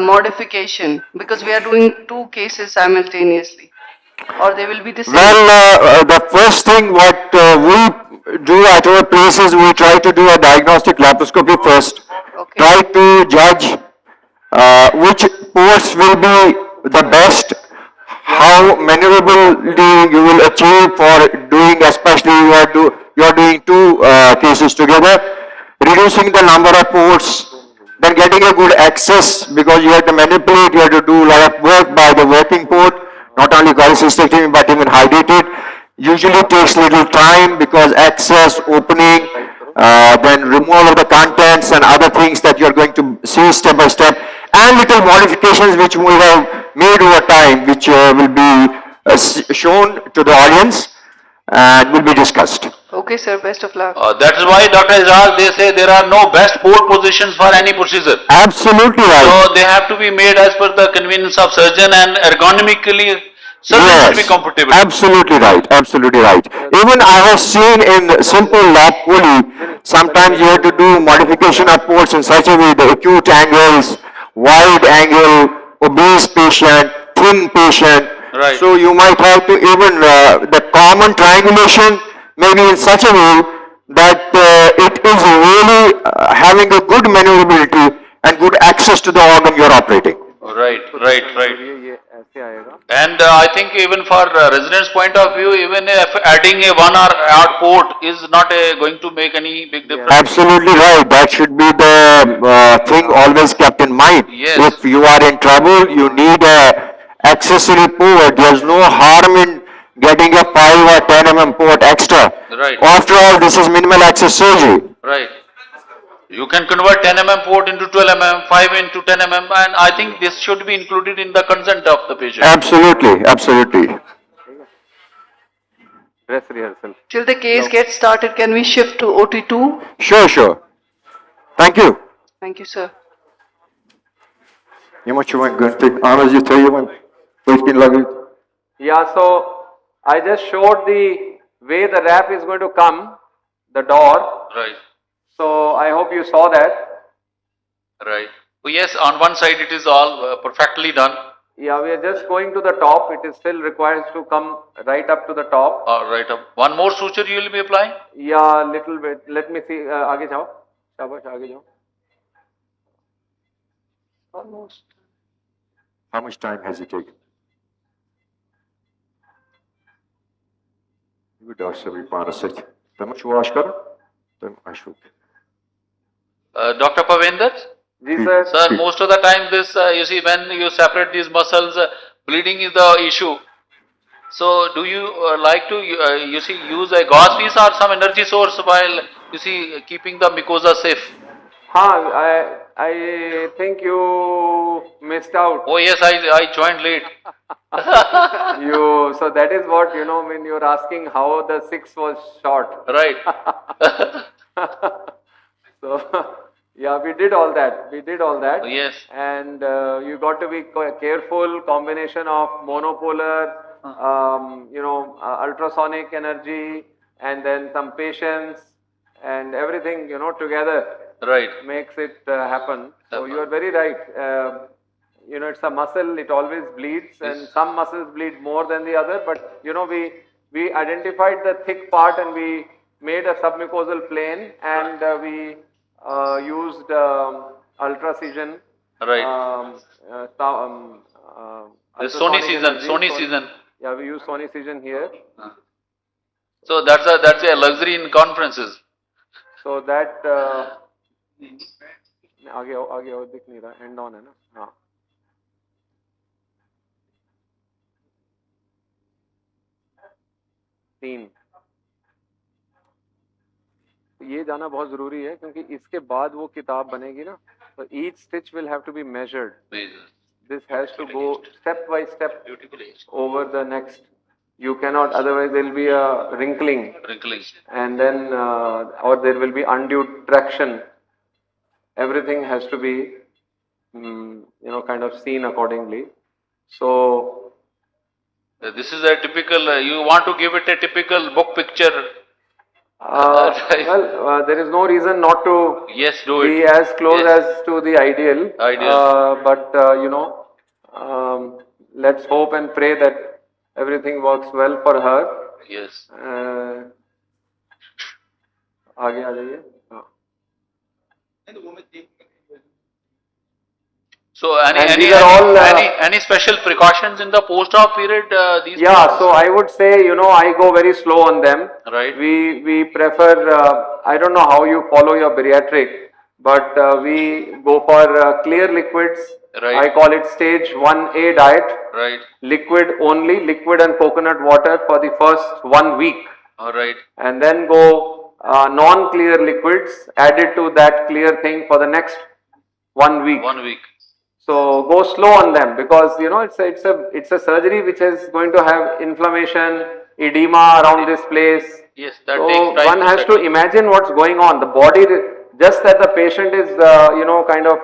modification because we are doing 2 cases simultaneously, or they will be the same. Well, the first thing what we do at our place is we try to do a diagnostic laparoscopy first. Try to judge which ports will be the best, how maneuverability you will achieve for doing, especially you are doing 2 cases together, reducing the number of ports, then getting a good access because you have to manipulate, you have to do a lot of work by the working port, not only cholecystectomy but even hydrated. usually takes little time because access, opening, then removal of the contents and other things that you're going to see step by step, and little modifications which we have made over time, which will be shown to the audience and will be discussed. Okay, sir, best of luck. That is why Dr. Izaz, they say there are no best port positions for any procedure. Absolutely right. So they have to be made as per the convenience of surgeon and ergonomically surgeon should be comfortable. Absolutely right, absolutely right. Even I have seen in simple lap pulley, sometimes you have to do modification of ports in such a way, the acute angles, wide angle, obese patient, thin patient. Right. So you might have to even, the common triangulation maybe in such a way that it is really having a good maneuverability and good access to the organ you are operating. Right. And I think even for residents' point of view, even if adding a 1 or odd port is not going to make any big difference. Absolutely right. That should be the thing always kept in mind. Yes. If you are in trouble, you need a accessory port. There's no harm in getting a 5 or 10 port extra. Right. After all, this is minimal access surgery. Right. You can convert 10 port into 12 5 into 10 and I think this should be included in the consent of the patient. Absolutely, absolutely. Dress rehearsal. Till the case gets started, can we shift to OT-2? Sure. Thank you. Thank you, sir. Yeah, so I just showed the way the wrap is going to come, the door. Right. So I hope you saw that. Right. Oh, yes, on one side it is all perfectly done. Yeah, we are just going to the top. It is still requires to come right up to the top. Right up. One more suture you will be applying? Yeah, little bit. Let me see. आगे जाओ. शाबाश, आगे जाओ. Almost. How much time has it taken? You doctor भी 5 How much wash करो? Then I should. Dr. Pavender? Ji sir. Sir, most of the time this, you see, when you separate these muscles, bleeding is the issue. So, do you like to, you see, use a gauze piece or some energy source while, you see, keeping the mucosa safe? I think you missed out. Oh yes, I joined late. So that is what, when you're asking how the 6 was short. Right. So, yeah, we did all that. Yes. And you got to be careful, combination of monopolar, ultrasonic energy, and then some patience, and everything, together. Right. Makes it happen. So you are very right. It's a muscle, it always bleeds, and some muscles bleed more than the other, but, we identified the thick part and we made a submucosal plane, and we used ultracision. Right. The Sony season. Yeah, we use Sony season here. So that's a luxury in conferences. So that आगे आओ दिख नहीं रहा, end on है ना, हाँ. तीन. ये जाना बहुत जरूरी है क्योंकि इसके बाद वो किताब बनेगी ना, तो each stitch will have to be measured. This has to go step by step over the next. You cannot, otherwise there will be a wrinkling. And then, or there will be undue traction. Everything has to be, kind of seen accordingly. So, this is a typical, you want to give it a typical book picture. Well, there is no reason not to be as close as to the ideal. But, let's hope and pray that everything works well for her. Yes. आगे आ जाइए. So any special precautions in the post-op period? So I would say, I go very slow on them. Right. We prefer, I don't know how you follow your bariatric, but we go for clear liquids I call it stage 1A diet. Right. Liquid only, liquid and coconut water for the first 1 week. All right. And then go non-clear liquids added to that clear thing for the next 1 week. 1 week. So go slow on them, because you know it's a surgery which is going to have inflammation, edema around this place. Yes, that So takes time. one has to imagine what's going on. The body, just that the patient is kind of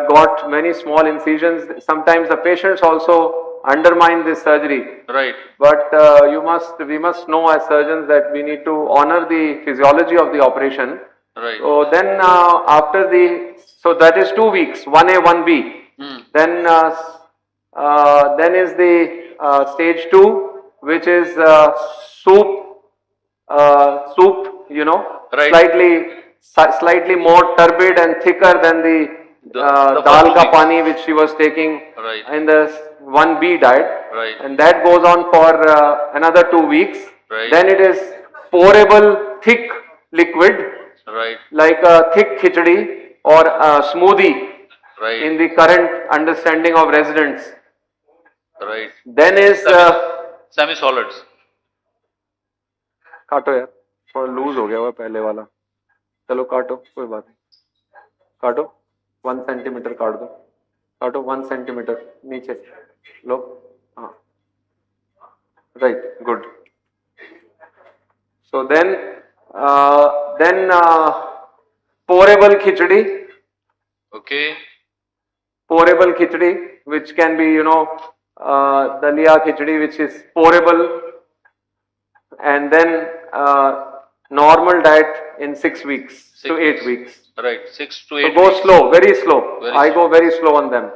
got many small incisions. Sometimes the patients also undermine this surgery. Right. But we must know as surgeons that we need to honor the physiology of the operation. Right. So then so that is 2 weeks, 1A, 1B. Then is the stage 2, which is soup, slightly more turbid and thicker than the dal ka pani which she was taking in the 1B diet. Right. And that goes on for another 2 weeks. Right. Then it is pourable thick liquid, Right. like a thick khichdi or a smoothie Right. in the current understanding of residents. Right. Then is Semi-solids. काटो यार, थोड़ा loose हो गया हुआ पहले वाला, चलो काटो, कोई बात नहीं, काटो 1 सेंटीमीटर काट दो, काटो 1 सेंटीमीटर नीचे लो, हाँ, right, good. So then pourable khichdi. Okay. Pourable khichdi, which can be dalia khichdi, which is pourable, and then normal diet in 6 weeks to 8 weeks. Right, 6 to So 8 go weeks. slow, very slow. Very I go very slow on them.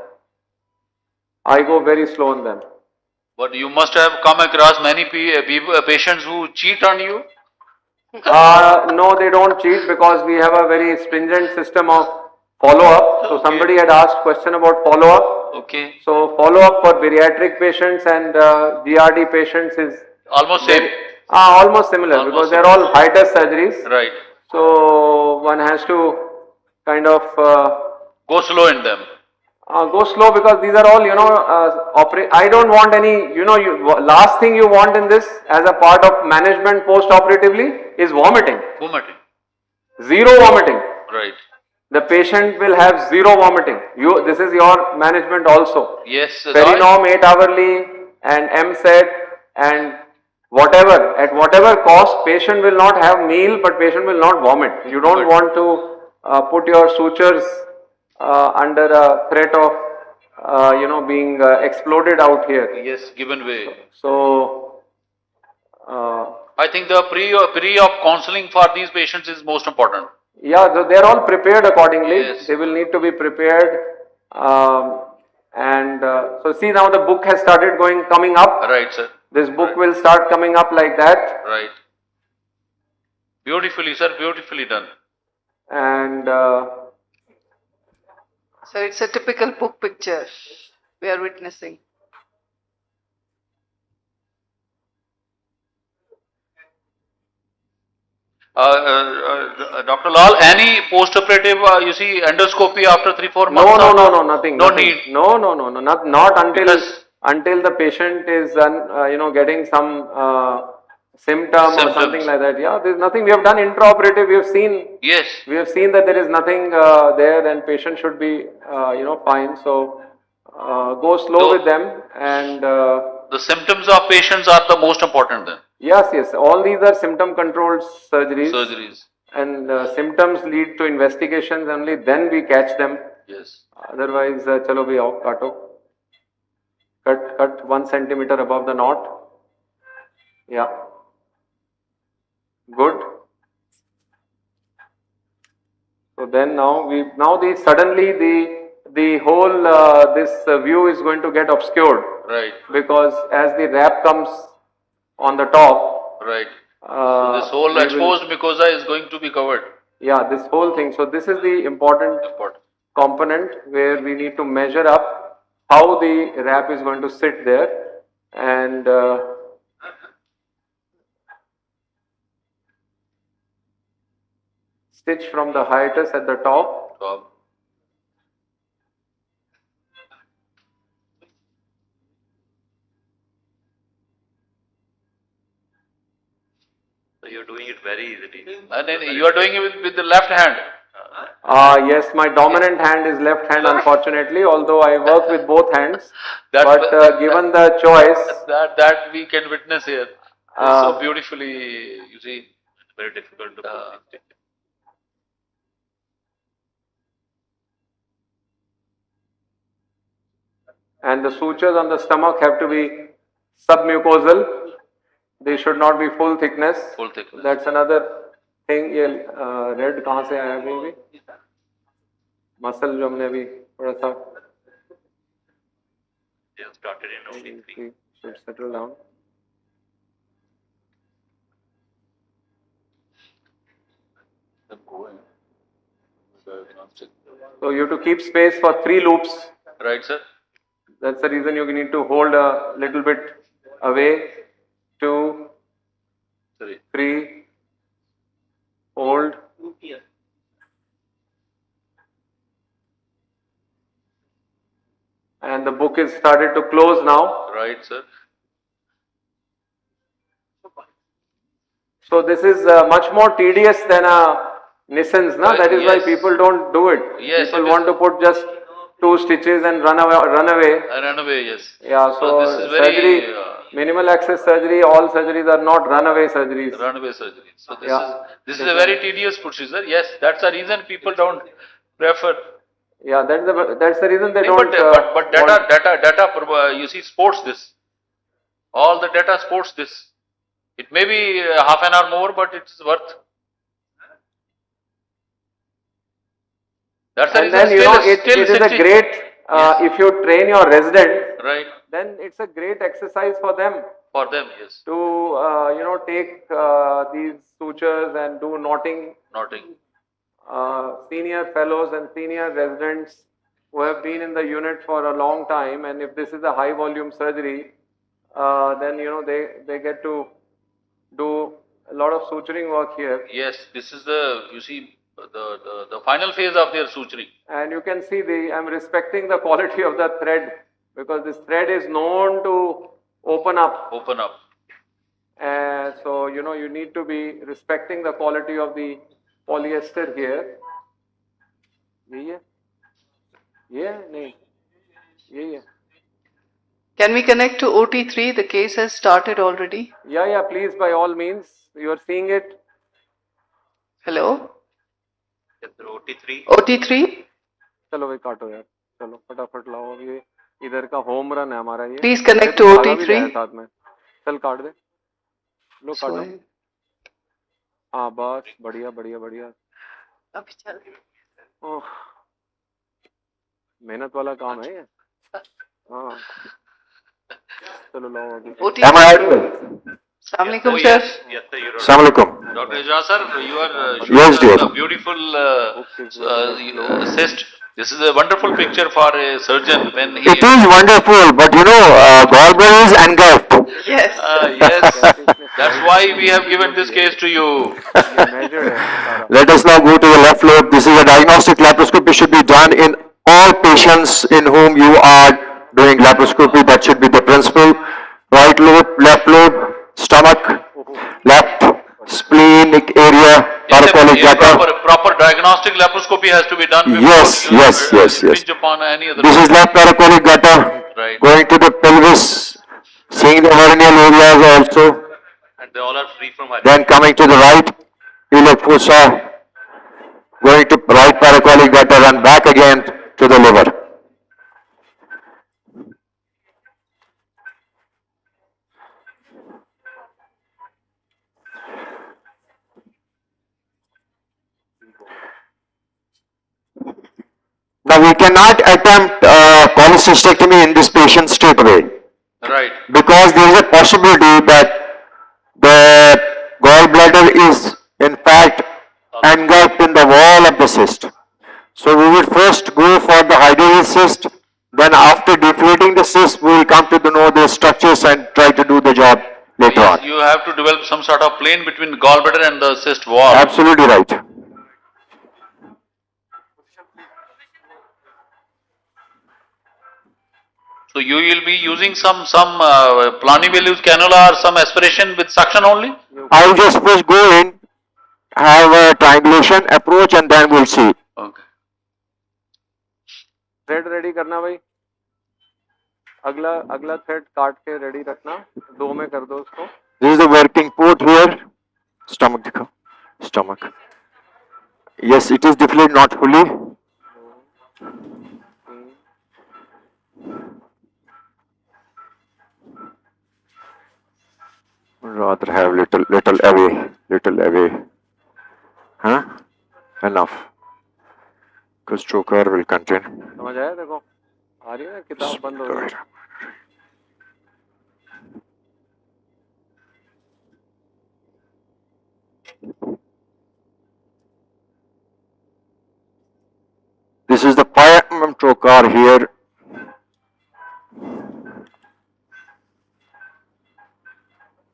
I go very slow on them. But you must have come across many patients who cheat on you. No, they don't cheat, because we have a very stringent system of follow-up. So somebody had asked question about follow-up. Okay. So follow-up for bariatric patients and GRD patients is Almost same. almost similar, because they're all high-test surgeries. Right. So one has to kind of go slow in them. Go slow, because these are all I don't want any last thing you want in this as a part of management post-operatively is vomiting. Vomiting. Zero vomiting. Right. The patient will have zero vomiting. This is your management also. Yes. Perinom 8 hourly and MSET and whatever, at whatever cost, patient will not have meal, but patient will not vomit. You don't want to put your sutures under a threat of being exploded out here. Yes, given way. So I think the pre-op counseling for these patients is most important. yeah, so they are all prepared accordingly. Yes. They will need to be prepared. So see, now the book has started coming up. Right, sir. This book will start coming up like that. Right. Beautifully, sir. Beautifully done. And so it's a typical book picture we are witnessing. Dr. Lal, any post-operative, you see, endoscopy after 3-4 months? No, nothing. No nothing. need. No, not until the patient is getting some symptom or something like that. Yeah, there's nothing. We have done intraoperative. We have seen. Yes. We have seen that there is nothing there, and patient should be fine. So go slow with them, and the symptoms of patients are the most important then. Yes. All these are symptom controlled surgeries. Surgeries. And symptoms lead to investigations, only then we catch them. Yes. Otherwise, chalo bhi aao, kato. Cut 1 centimeter above the knot. Yeah. Good. So then suddenly the whole this view is going to get obscured. Right. Because as the wrap comes on the top. Right. So this whole exposed mucosa is going to be covered. Yeah, this whole thing. So this is the important component where we need to measure up how the wrap is going to sit there, and stitch from the hiatus at the top. you're doing it very easily. And then you are doing it with the left hand. Yes, my dominant hand is left hand, unfortunately, although I work with both hands. That- But given the choice, That we can witness here. So beautifully, you see. Very difficult to put this. and the sutures on the stomach have to be submucosal. They should not be full thickness. Full thickness. That's another thing. ये red कहाँ से आया अभी? Muscle जो हमने अभी थोड़ा सा They have started in OT-3. should settle down. So you have to keep space for 3 loops. Right, sir. That's the reason you need to hold a little bit away. 2, 3, hold. And the book is started to close now. Right, sir. So this is much more tedious than a Nissan's, na? That is why people don't do it. Yes, People it want to put just 2 stitches and run away. Run away, yes. Yeah, so this is very, surgery, minimal access surgery, all surgeries are not runaway surgeries. Runaway surgery. So this is a very tedious procedure. Yes, that's the reason people don't prefer. Yeah, that's the reason they No, don't. but data, you see, sports this. All the data sports this. It may be half an hour more, but it's worth. That's the And reason. then you know it is a great if you train your resident. Right. Then it's a great exercise for them. For them, yes. To you know take these sutures and do knotting. Knotting. Senior fellows and senior residents who have been in the unit for a long time, and if this is a high volume surgery, then you know they get to do a lot of suturing work here. Yes, this is the, you see, the final phase of their suturing. And you can see I'm respecting the quality of the thread, because this thread is known to open up. Open up. So you know you need to be respecting the quality of the polyester here. Can we connect to OT-3? The case has started already. Yeah, please, by all means. You are seeing it. Hello? OT-3. OT-3? चलो भाई काटो यार, चलो फटाफट लाओ, अब ये इधर का होम रन है हमारा ये. Please connect to OT-3. साथ में, चल काट दे, लो काटो. हाँ बस बढ़िया बढ़िया बढ़िया. अभी चल. ओह, मेहनत वाला काम है ये. हाँ. चलो लाओ अभी. Am I audible? Assalamualaikum, sir. Yes, sir. Assalamualaikum. Dr. Ijaz sir, you are Yes, dear. a beautiful cyst. This is a wonderful picture for a surgeon when he. It is wonderful, but you know, gallbladder is engulfed. Yes. Yes, that's why we have given this case to you. Let us now go to the left lobe. This is a diagnostic laparoscopy should be done in all patients in whom you are doing laparoscopy. That should be the principle. Right lobe, left lobe, stomach, left splenic area, paracolic gutter. Proper diagnostic laparoscopy has to be done before Yes. pinch upon any other. This is left paracolic gutter. Right. Going to the pelvis, seeing the hernial areas also. And they all are free from hernia. Then coming to the right, iliac fossa, going to right paracolic gutter and back again to the liver. Now we cannot attempt cholecystectomy in this patient straight away. Right. Because there is a possibility that the gallbladder is in fact engulfed in the wall of the cyst. So we will first go for the hydrogel cyst, then after deflating the cyst we will come to know the structures and try to do the job later on. You have to develop some sort of plane between the gallbladder and the cyst wall. Absolutely right. So you will be using some planivalus cannula or some aspiration with suction only? ये I'll just first go in, have a triangulation approach, and then we'll see. Okay. Thread ready करना भाई, अगला thread काट के ready रखना, 2 में कर दो उसको. This is the working port here. Stomach दिखाओ. Stomach. Yes, it is deflated, not fully. Rather have little away. Huh? Enough. Because choker will contain. समझ आया? देखो आ रही है ना, किताब बंद हो गई. This is the 5 mm trocar here.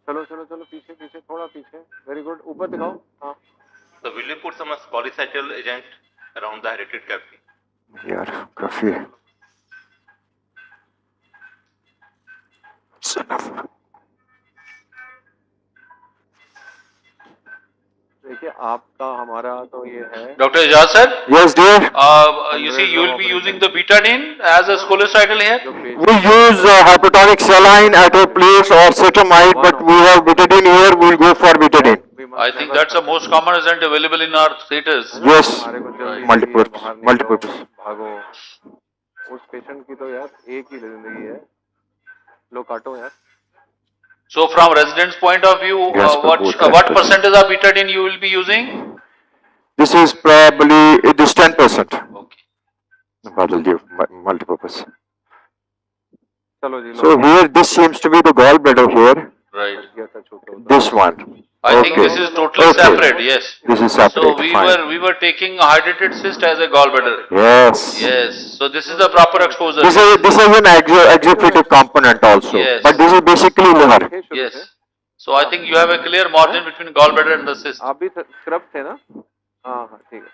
चलो पीछे थोड़ा पीछे. Very good. ऊपर दिखाओ. हाँ. So will you put some polycyclic agent around the irritated cavity? यार काफी है. It's enough. देखिए आपका हमारा तो ये है. Dr. Ijaz sir? Yes, dear. You see, you will be using the betadine as a cholecycle here? We use hypertonic saline at a place or cetamide, but we have betadine here, we'll go for betadine. I think that's the most common agent available in our theaters. Yes, multipurpose. भागो. उस patient की तो यार एक ही जिंदगी है. लो काटो यार. So from resident's point of view, what percentage of betadine you will be using? This is probably this 10%. Okay. Multipurpose. So here, this seems to be the gallbladder here. Right. This one. I think this is totally separate. Yes. This is separate. So we were taking a hydrated cyst as a gallbladder. Yes. Yes. So this is the proper exposure. This is an executive component also. Yes. But this is basically liver. Yes. So I think you have a clear margin between gallbladder and the cyst. आप भी scrub थे ना? हाँ ठीक है.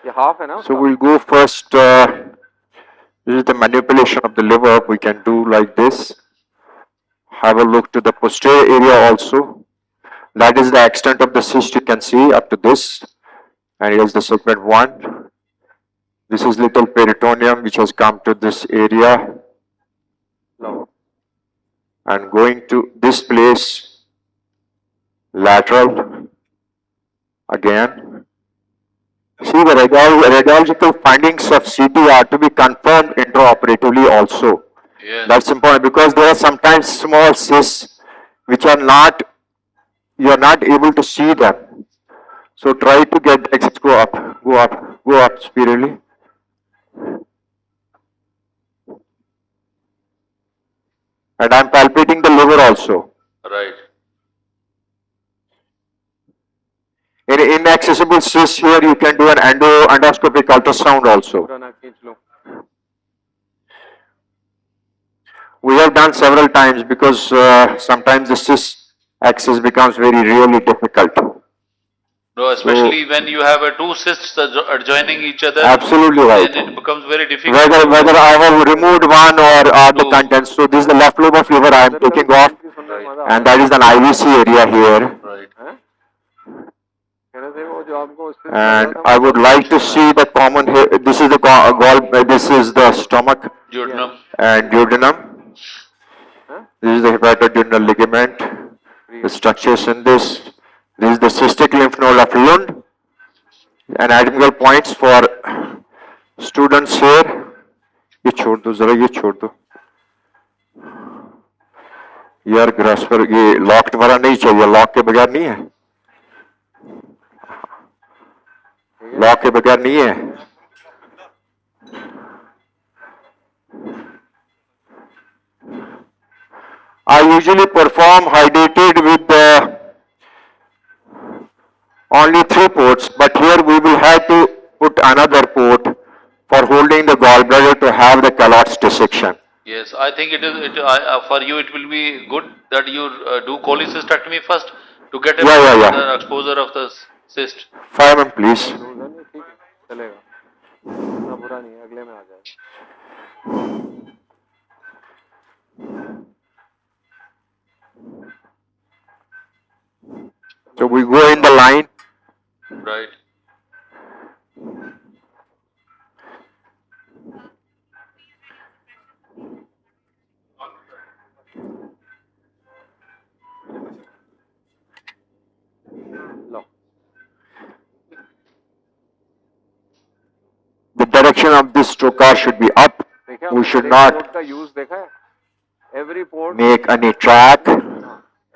ये half है ना? So we'll go first. This is the manipulation of the liver. We can do like this. Have a look to the posterior area also. That is the extent of the cyst you can see up to this. And here's the segment 1. This is little peritoneum which has come to this area. And going to this place, lateral, again. See, the radiological findings of CT are to be confirmed intraoperatively also. Yes. That's important because there are sometimes small cysts which are not, you are not able to see them. So try to get the exits go up spirally. And I'm palpating the liver also. Right. In inaccessible cysts here, you can do an endoscopic ultrasound also. We have done several times because sometimes the cyst access becomes really difficult. No, especially when you have two cysts adjoining each other. Absolutely right. Then it becomes very difficult. Whether I have removed one or the contents. So this is the left lobe of liver I am taking off, and that is an IVC area here. Right. And I would like to see the common here. This is the this is the stomach Duodenum. and duodenum. This is the hepatoduodenal ligament. The structures in this. This is the cystic lymph node of Lund. Anatomical points for students here. ये छोड़ दो जरा, ये छोड़ दो यार. Grass पर ये लॉक्ड वाला नहीं चाहिए. लॉक के बगैर नहीं है. लॉक के बगैर नहीं है. I usually perform hydrated with only 3 ports, but here we will have to put another port for holding the gallbladder to have the Calot's dissection. Yes, I think for you it will be good that you do cholecystectomy first to get the exposure of the cyst. 5 mm please. चलेगा. इतना बुरा नहीं है, अगले में आ जाए. direction of this trocar should be up. We should not port का use देखा है? Every port, make any track.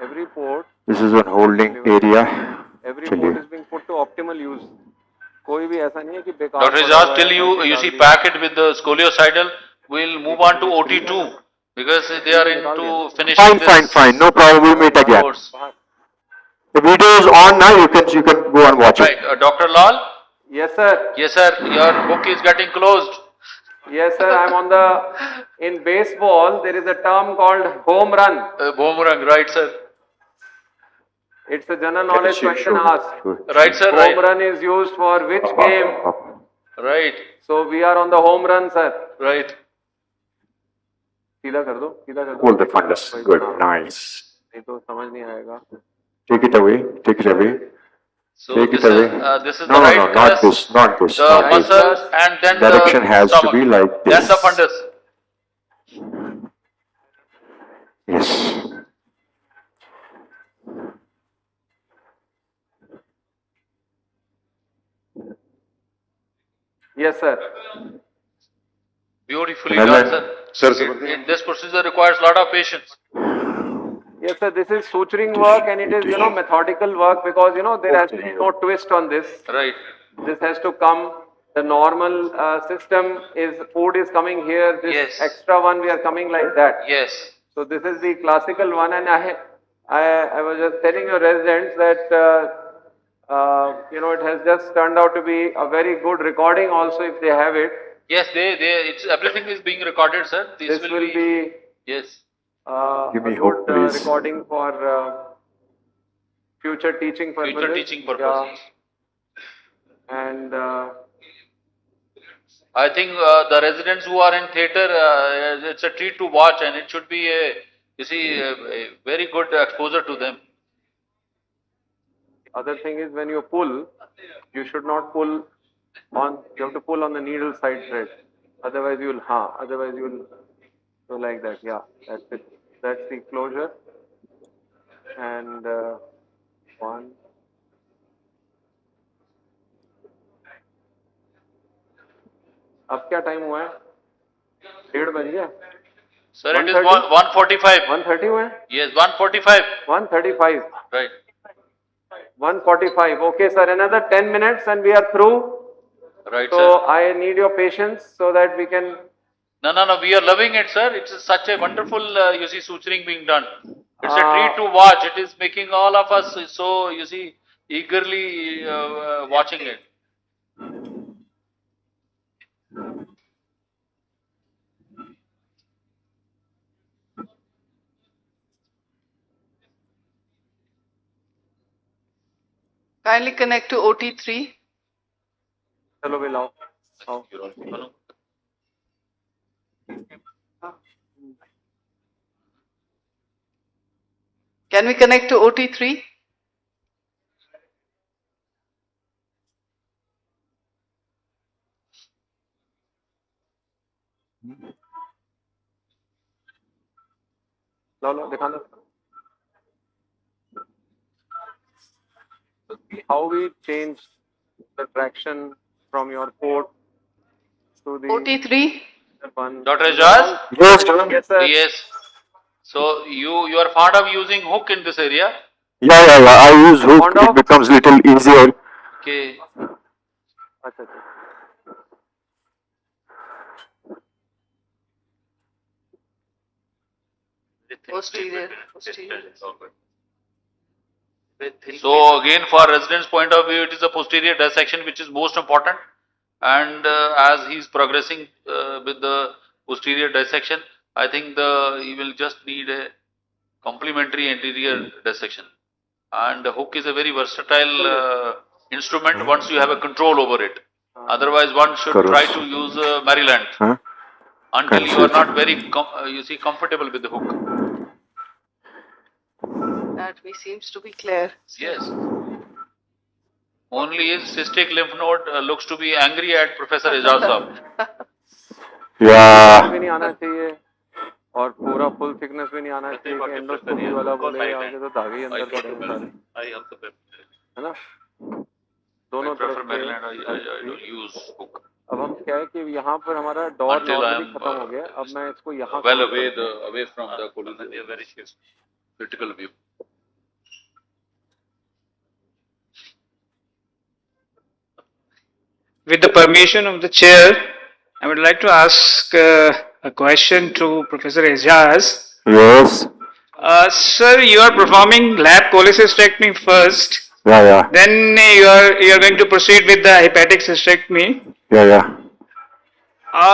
every port, This is a holding area. every चलिए. port is being put to optimal use. कोई भी ऐसा नहीं है कि बेकार Dr. पड़ा Ijaz, हुआ till है, you, ऐसे you डाल see, दिया. pack it with the scoliocidal, we'll move on to OT2 because they are into finishing Fine, this. fine, fine. No problem. We'll meet again. course. The video is on now. You can go and watch it. Right, Dr. Lal? Yes, sir. Yes, sir. Your book is getting closed. Yes, sir. I'm on the, in baseball, there is a term called home run. Home run, right, sir. It's a general knowledge question asked. Right, sir, Home right. run is used for which game? Right. So we are on the home run, sir. Right. सीधा कर दो, सीधा कर दो. Hold the fundus. Good. Nice. नहीं तो समझ नहीं आएगा. Take it away. Take it away. So Take this it away. this is No, the no, right no, not this, not this. the not this. muscles and then Direction the has stomach. to be like this. Then the fundus. Yes. Yes, sir. Beautifully Another- done, sir. This procedure requires a lot of patience. Yes, sir. This is suturing work and it is, methodical work because, there has to be no twist on this. Right. This has to come. The normal system is food is coming here. This Yes. extra one we are coming like that. Yes. So this is the classical one, and I was just telling your residents that it has just turned out to be a very good recording also if they have it. Yes, it's everything is being recorded, sir. This will be yes. Give me a hope, good please. recording for future teaching purposes. Future teaching purposes. Yeah. And I think the residents who are in theater, it's a treat to watch, and it should be a very good exposure to them. other thing is when you pull, you should not pull on. You have to pull on the needle side thread. Otherwise, you will otherwise you will go like that. Yeah, that's it. That's the closure. And one. अब क्या time हुआ है? 1:30 बज गया. Sir, it is 1:45. 1:30 हुआ है? Yes, 1:45. 1:35. Right. 1:45. Okay, sir. Another 10 minutes and we are through. Right, so sir. I need your patience so that we can. No. We are loving it, sir. It's such a wonderful, suturing being done. It's a treat to watch. It is making all of us so, eagerly watching it. Kindly connect to OT-3. चलो भी लाओ. Can we connect to OT-3? लो दिखाना. How we change the traction from your port to the OT-3. one. Dr. Ijaz? Yes, sir. Yes. So you are fond of using hook in this area? Yeah. I use hook. It becomes little easier. Okay. अच्छा. Posterior. So again, for residents' point of view, it is the posterior dissection which is most important. And as he is progressing with the posterior dissection, I think he will just need a complementary anterior dissection. And the hook is a very versatile instrument once you have a control over it. Otherwise, one should try to use Maryland until you are not very comfortable with the hook. That seems to be clear. Yes. Only his cystic lymph node looks to be angry at Professor Ijaz Sahab. Yeah. भी नहीं आना चाहिए और पूरा full thickness भी नहीं आना चाहिए कि endoscopy वाला बोले आगे तो धागे ही अंदर पड़ेंगे सारे. है ना? दोनों तरफ Maryland, I use hook. अब हम क्या है कि यहाँ पर हमारा door until I normally am खत्म हो गया, अब मैं इसको यहाँ well close करता हूँ. away from the collision. A very critical view. With the permission of the chair, I would like to ask a question to Professor Ejaz. Yes. Sir, you are performing lab cholecystectomy first. Yeah, yeah. Then you are going to proceed with the hepatic cystectomy. Yeah, yeah.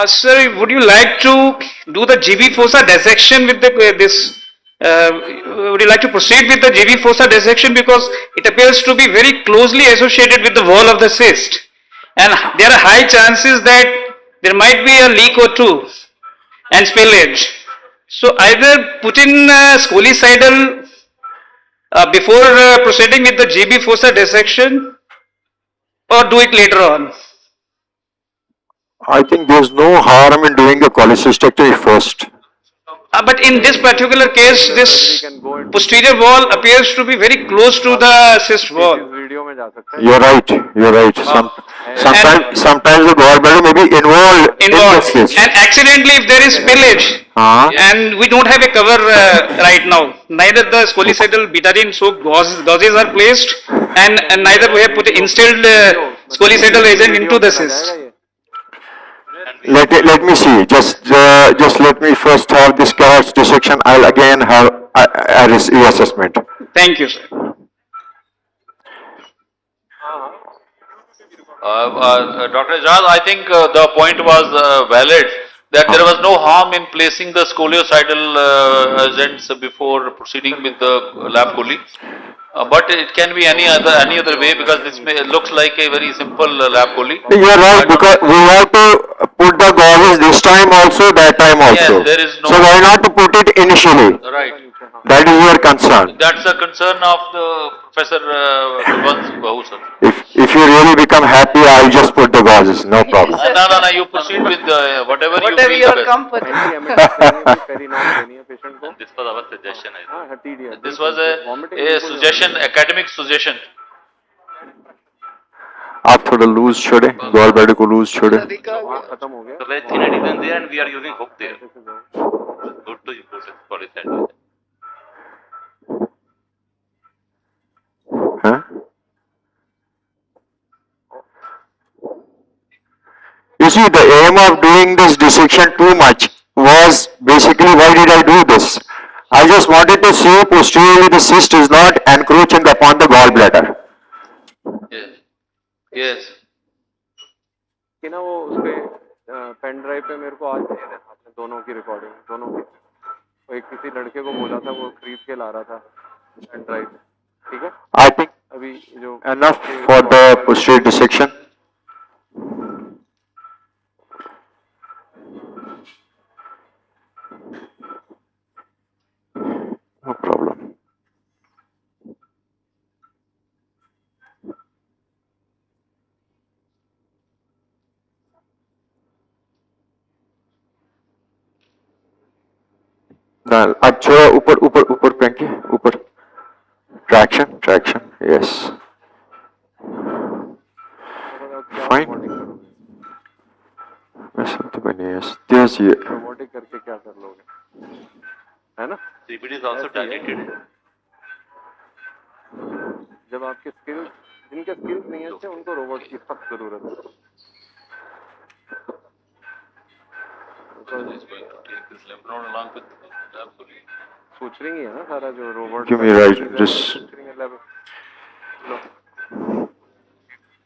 Sir, would you like to do the GB fossa dissection with this? Would you like to proceed with the GB fossa dissection because it appears to be very closely associated with the wall of the cyst, and there are high chances that there might be a leak or two and spillage. So either put in scolicidal before proceeding with the GB fossa dissection, or do it later on. I think there's no harm in doing a cholecystectomy first. But in this particular case, this posterior wall appears to be very close to the cyst wall. You're right. You're right. Sometimes the gallbladder may be involved in the cyst. And accidentally, if there is spillage, and we don't have a cover right now, neither the scolicidal betadine soaked gauzes are placed, and neither we have put instilled scolicidal agent into the cyst. Let me see. Just let me first have this carotid dissection. I'll again have a reassessment. Thank you, sir. Dr. Ejaz, I think the point was valid that there was no harm in placing the scoliocidal agents before proceeding with the lap chole. But it can be any other way because this looks like a very simple lap chole. You're right, because we have to put the gauzes this time also, that time also. Yes, there is no. So why not to put it initially? Right. That is your concern. That's a concern of the Professor Bahu, sir. If you really become happy, I'll just put the gauzes, no problem. No, you proceed with whatever you feel you are best. comfortable. And this was our suggestion, I think. This was a suggestion, academic suggestion. आप थोड़ा loose छोड़े, gallbladder को loose छोड़े. So very thin adhesion there and we are using hook there. Good to use polysaccharide. Huh? You see, the aim of doing this dissection too much was basically, why did I do this? I just wanted to see posteriorly the cyst is not encroaching upon the gallbladder. Yes. Yes. कि ना वो उसपे pen drive पे मेरे को आज दे देना दोनों की रिकॉर्डिंग दोनों की. वो एक किसी लड़के को बोला था वो खरीद के ला रहा था पेन ड्राइव. ठीक है. I think अभी जो enough for the posterior dissection. No problem. अच्छा ऊपर ऊपर ऊपर फेंकिए ऊपर. Traction, yes. Fine. वैसे तो बनी है. तेज ये. रोबोटिक करके क्या कर लोगे? है ना? CBD is also dilated. जब आपके स्किल्स जिनके स्किल्स नहीं अच्छे उनको रोबोट की सख्त जरूरत है. Because it's going to take this lymph node along with absolutely. Suturing ही है ना सारा जो robot. Give me right, just.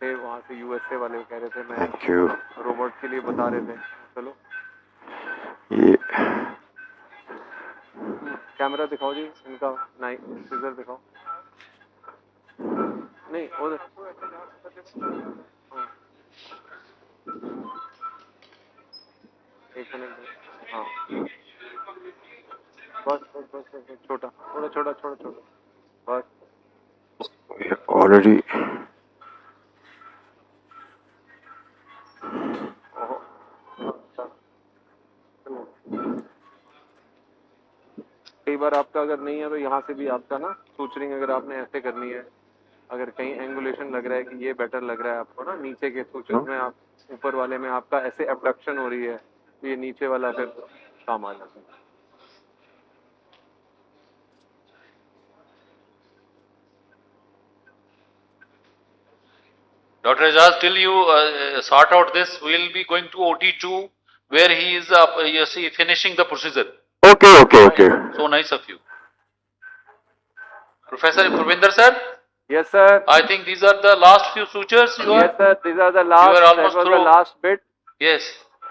थे वहाँ से USA वाले कह रहे थे मैं. Thank you. रोबोट के लिए बता रहे थे. चलो. ये. कैमरा दिखाओ जी इनका. नहीं सीजर दिखाओ. नहीं उधर. एक मिनट. हाँ. बस छोटा छोटा. बस. Already. कई बार आपका अगर नहीं है तो यहाँ से भी आपका ना सूचरिंग अगर आपने ऐसे करनी है अगर कहीं एंगुलेशन लग रहा है कि ये बेटर लग रहा है आपको ना, नीचे के सूचक में आप ऊपर वाले में आपका ऐसे एबडक्शन हो रही है, तो ये नीचे वाला फिर काम आ जाता है. Dr. Ajaz, till you sort out this, we will be going to OT-2 where he is, you see, finishing the procedure. Okay. So nice of you. Professor Pravinder sir? Yes, sir. I think these are the last few sutures you are? Yes, sir. These are the last. You are That almost was through. the last bit. Yes.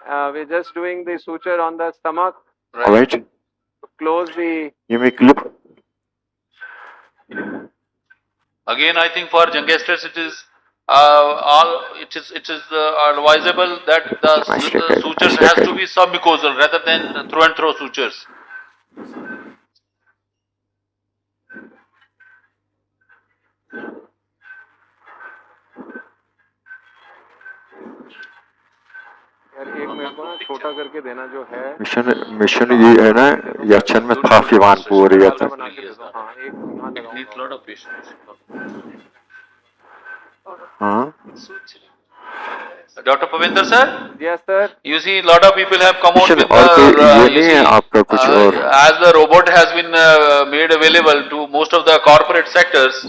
We're just doing the suture on the stomach. All right. To close the. Give me clip. Again, I think for youngsters it is advisable that the sutures has to be submucosal rather than through and through sutures. यार एक मेरे को ना छोटा करके देना जो है. मिशन ये है ना, यक्षन में था फिवान पूरी है था. हाँ एक यहाँ लगाओ. Need lot of patience. हाँ. Dr. Pavinder sir? Yes, sir. You see, lot of people have come out with और कोई ये you नहीं है see, आपका कुछ और. as the robot has been made available to most of the corporate sectors,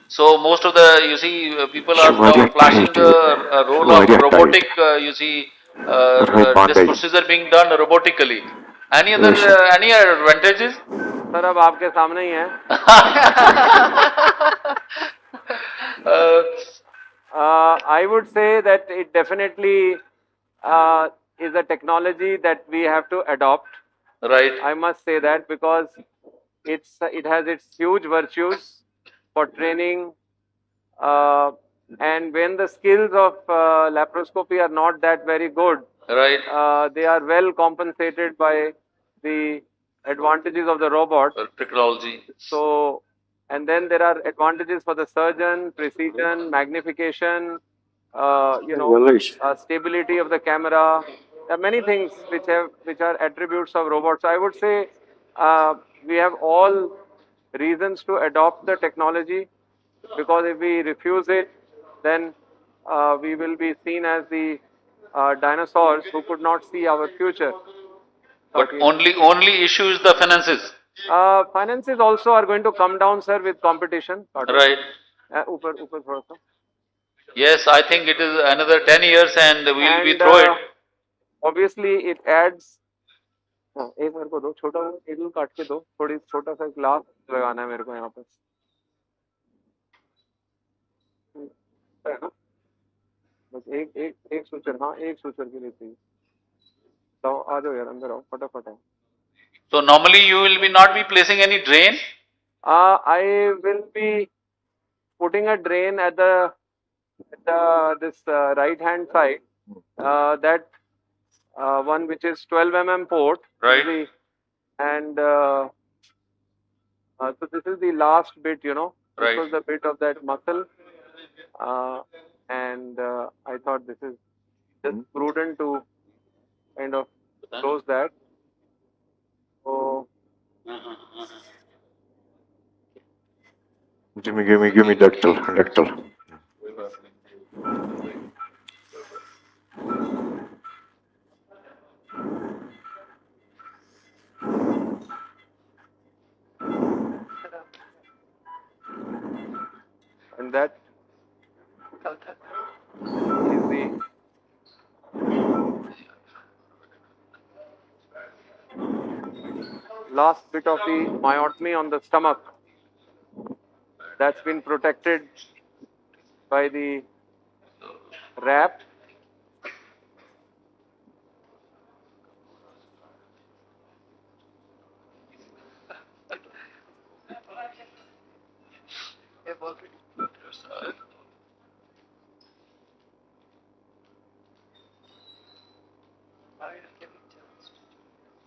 so most of the, you see, people are now flashing the role of robotic, you see, this procedure being done robotically. Any other, any advantages? Sir अब आपके सामने ही है. I would say that it definitely is a technology that we have to adopt. Right. I must say that because it has its huge virtues for training, and when the skills of laparoscopy are not that very good, right, they are well compensated by the advantages of the robot. Technology. So, and then there are advantages for the surgeon, precision, magnification, stability of the camera. There are many things which are attributes of robots. I would say we have all reasons to adopt the technology, because if we refuse it, then we will be seen as the dinosaurs who could not see our future. But only issue is the finances. Finances also are going to come down, sir, with competition. Right. Upar thoda sa. Yes, I think it is another 10 years and we will be through it. Obviously, it adds. एक मेरे को दो छोटा needle काट के दो, थोड़ी छोटा सा ग्लास लगाना है मेरे को यहाँ पे. बस एक सूचर, हाँ एक सूचर के लिए चाहिए. तो आ जाओ यार अंदर आओ, फटाफट आओ. So normally you will be not be placing any drain? I will be putting a drain at this right hand side, that one which is 12 mm port. Right. And so this is the last bit, This Right. was the bit of that muscle. And I thought this is just prudent to kind of close that. So Give me ductal. and that is the last bit of the myotomy on the stomach. That's been protected by the wrap.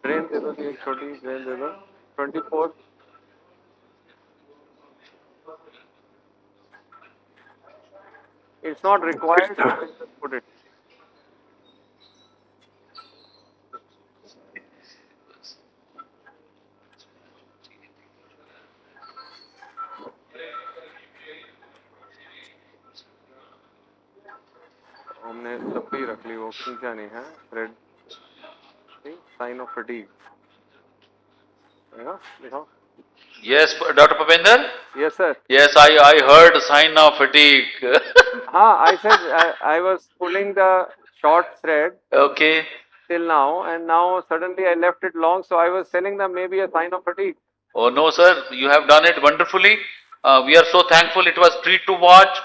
Drain दे दो, एक छोटी drain दे दो. 24. It's not required, just put it. चप्पी रख ली वो खींचा नहीं है red sign of fatigue दिखाओ Yes, Dr. Papender? Yes, sir. Yes, I heard sign of fatigue. I said I was pulling the short thread Okay. till now, and now suddenly I left it long, so I was telling them maybe a sign of fatigue. Oh no, sir, you have done it wonderfully. We are so thankful. It was treat to watch,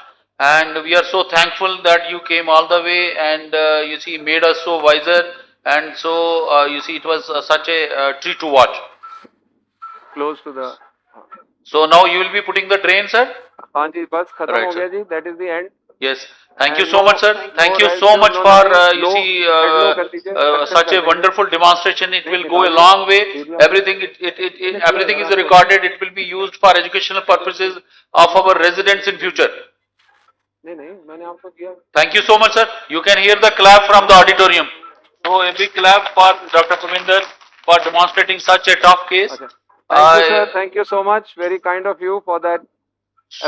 and we are so thankful that you came all the way and you see made us so wiser. And so you see it was such a treat to watch. Close to the. So now you will be putting the drain, sir? हाँ जी बस खत्म Right, हो sir. गया जी. That is the end. Yes. Thank you And so much, sir. Thank you so much for you see such a wonderful demonstration. It will go a long way. Everything everything is recorded. It will be used for educational purposes of our residents in future. नहीं नहीं मैंने आपको दिया. Thank you so much, sir. You can hear the clap from the auditorium. So a big clap for Dr. Pravinder for demonstrating such a tough case. Thank you, sir. Thank you so much. Very kind of you for that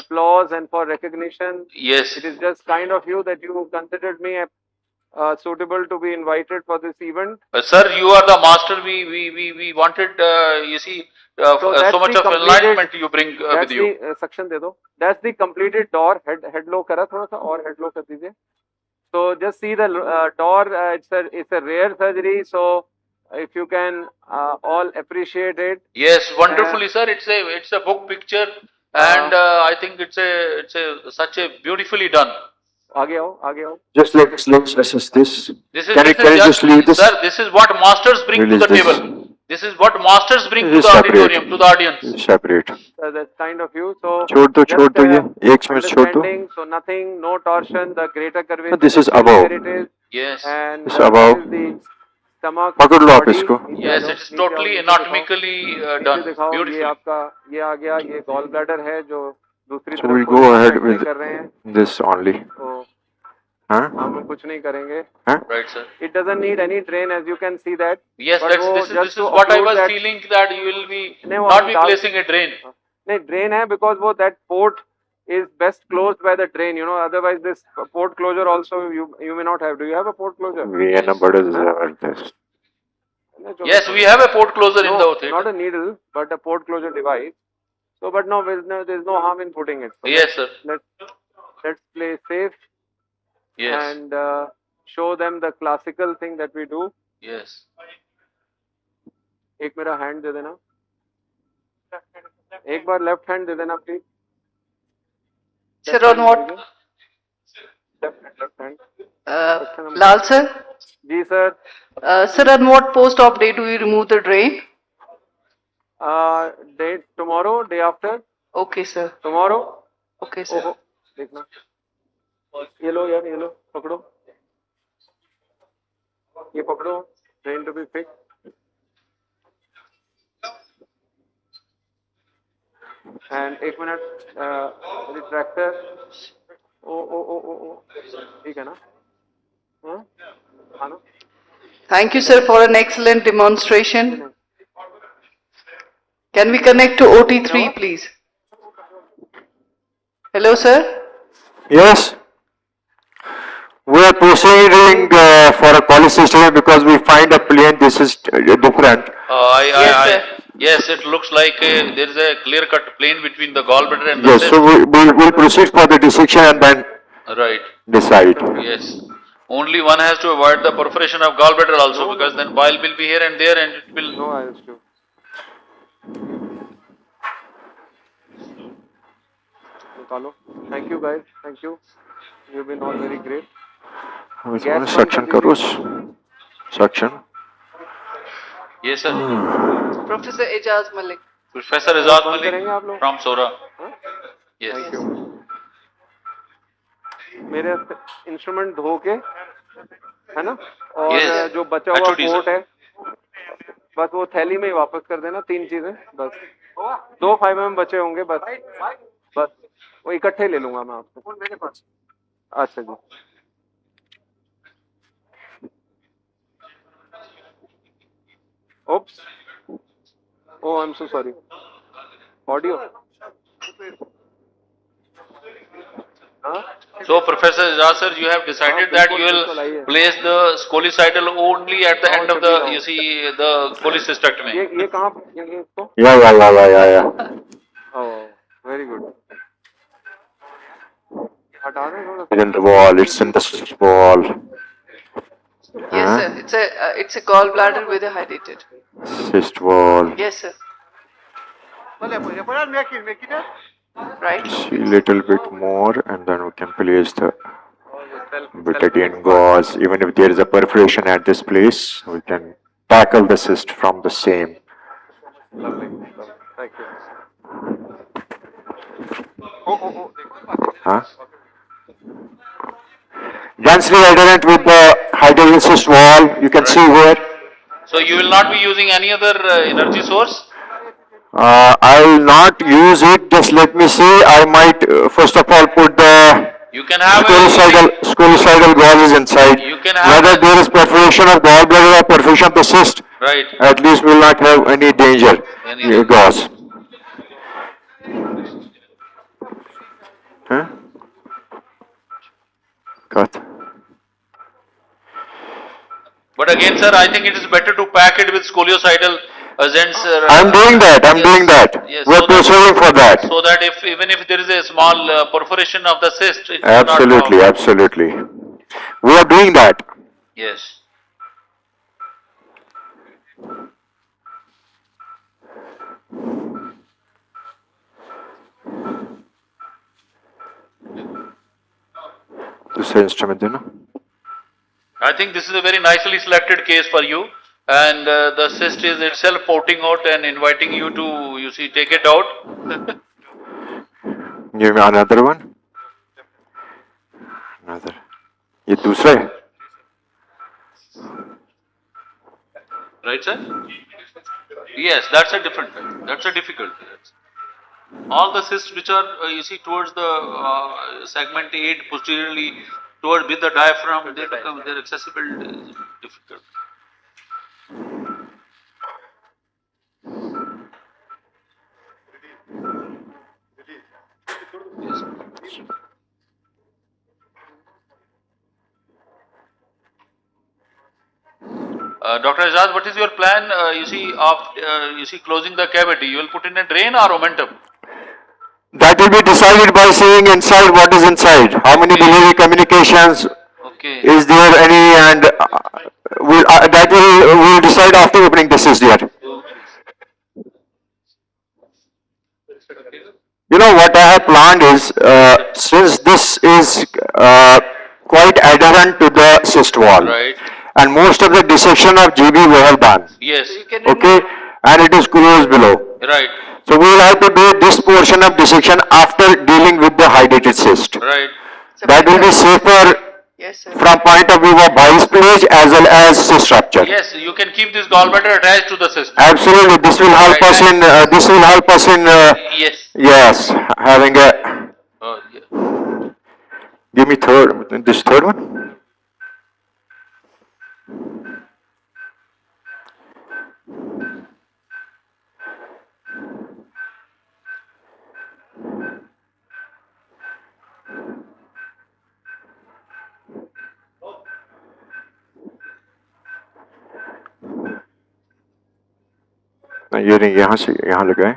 applause and for recognition. Yes. It is just kind of you that you considered me suitable to be invited for this event. Sir, you are the master. We wanted, you see, so much of enlightenment you bring with you. Section दे दो. That's the completed door. Head low करा थोड़ा सा और head low कर दीजिए. So just see the door. It's a rare surgery. So if you can all appreciate it. Yes, wonderfully, sir. It's a book picture, and I think it's such a beautifully done. आगे आओ. Just let's assess this. This is Can you just leave this? Sir, this is what masters bring Release to the this. table. This is what masters bring to This is the separate. auditorium, to the audience. Separate. That's kind of you. So छोड़ दो ये. एक minute छोड़ दो. understanding, so nothing, no torsion, the greater curvature. This is above. Where it is. Yes. And This is above. the stomach. पकड़ लो आप इसको. Yes, it's totally anatomically done. दिखाओ ये Beautifully. आपका ये आ गया ये gall bladder है जो दूसरी So तरफ we'll को go ahead check with कर रहे हैं. this only. तो हाँ? हम लोग कुछ नहीं करेंगे. Right, sir. It doesn't need any drain, as you can see that. Yes, But वो this just is to what I occlude was that- feeling that you will be नहीं, वो not हम be डाल- placing a drain. नहीं drain है because वो that port is best closed by the drain, you know. Otherwise, this port closure also you may not have. Do you have a port closure? We are not bad as this. Yes, we have a port closer in the OT. Not a needle, but a port closure device. So, but no, there's no harm in putting it. So Yes, sir. Let's play safe. Yes. And show them the classical thing that we do. Yes. एक मेरा hand दे देना. एक बार left hand दे देना please. Sir, on what? Left hand. Lal sir? Ji sir. Sir, on what post-op day do you remove the drain? Date tomorrow, day after. Okay, sir. Tomorrow. Okay, sir. ओहो, देखना. ये लो यार, ये लो, पकड़ो. ये पकड़ो. Drain to be fixed. And एक minute retractor. ओ ठीक है ना? हाँ? हाँ ना? Thank you, sir, for an excellent demonstration. Can we connect to OT-3, please? Hello, sir. Yes. We are proceeding for a cholecystectomy because we find a plane. This is different. Yes, it looks like there is a clear-cut plane between the gallbladder and the Yes. cyst. So we'll proceed for the dissection and then Right. decide. Yes. Only one has to avoid the perforation of gallbladder also, because then bile will be here and there and it will. No, I understood. निकालो. Thank you guys. Thank you. You've been all very great. Section करो. Section. Yes, sir. Professor Ejaz Malik. Professor Ejaz Malik from Sora. Yes. Thank you. मेरे instrument धो के है ना और Yes. जो बचा हुआ HOD, पोर्ट sir. है बस वो थैली में ही वापस कर देना. 3 चीजें बस. 2 5mm बचे होंगे बस वो इकट्ठे ले लूंगा मैं आपसे. मेरे पास. अच्छा जी. Oops. Oh, I'm so sorry. Audio. Huh? So Professor Ijaz sir, you have decided that you will place the scolicidal only at the end of the, you see, the cholecystectomy. Yeah. Oh, very good. In the wall, it's in the cyst wall. Yes, sir. It's a gallbladder with a hydrated. Cyst wall. Yes, sir. Right. See little bit more and then we can place the betadine gauze. Even if there is a perforation at this place, we can tackle the cyst from the same. Lovely. Thank you. Huh? Densely adherent with the hydrated cyst wall, you can see here. So you will not be using any other energy source? I will not use it, just let me see. I might first of all put the You can have scolicidal gauzes inside. You can have Whether there is perforation of gallbladder or perforation of the cyst, right. At least we will not have any danger. Gauze. Huh? Cut. But again, sir, I think it is better to pack it with scolicidal agents. I'm doing that. Yes, We're pursuing for that. So that even if there is a small perforation of the cyst, it Absolutely. We are doing that. Yes. दूसरा instrument देना. I think this is a very nicely selected case for you, and the cyst is itself porting out and inviting you to, you see, take it out. Give me another one. Another. ये दूसरा है. Right, sir? Yes, that's a different type. That's a difficult type. All the cysts which are, you see, towards the segment 8 posteriorly, towards with the diaphragm, they become, their accessibility is difficult. Dr. Ajaz, what is your plan? You see, closing the cavity, you will put in a drain or omentum? That will be decided by seeing inside what is inside. How many biliary communications? Is there any? And that will decide after opening the cyst here. You know what I have planned is, since this is quite adherent to the cyst wall, and most of the dissection of GB we have done. Yes. Okay, and it is closed below. Right. So we will have to do this portion of dissection after dealing with the hydrated cyst. Right. That will be safer from point of view of bile spillage as well as cyst rupture. Yes, you can keep this gallbladder attached to the cyst. Absolutely, this will help us in. This will help us in. Yes, having a. Give me this third one. ये नहीं, यहाँ से यहाँ लगाए.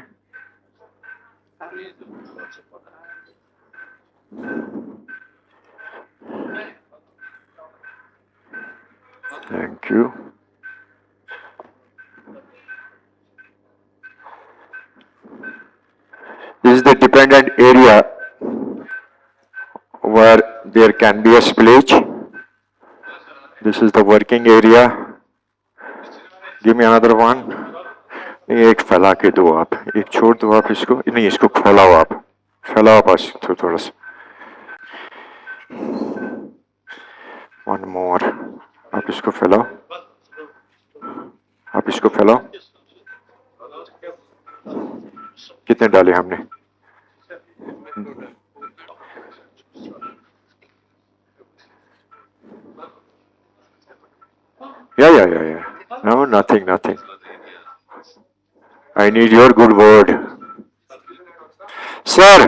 Thank you. This is the dependent area where there can be a spillage. This is the working area. Give me another one. एक फैला के दो आप, एक छोड़ दो आप इसको, नहीं इसको फैलाओ आप, फैलाओ बस थोड़ा सा. One more. आप इसको फैलाओ, आप इसको फैलाओ. कितने डाले हमने? Yeah. No, nothing. I need your good word. Sir,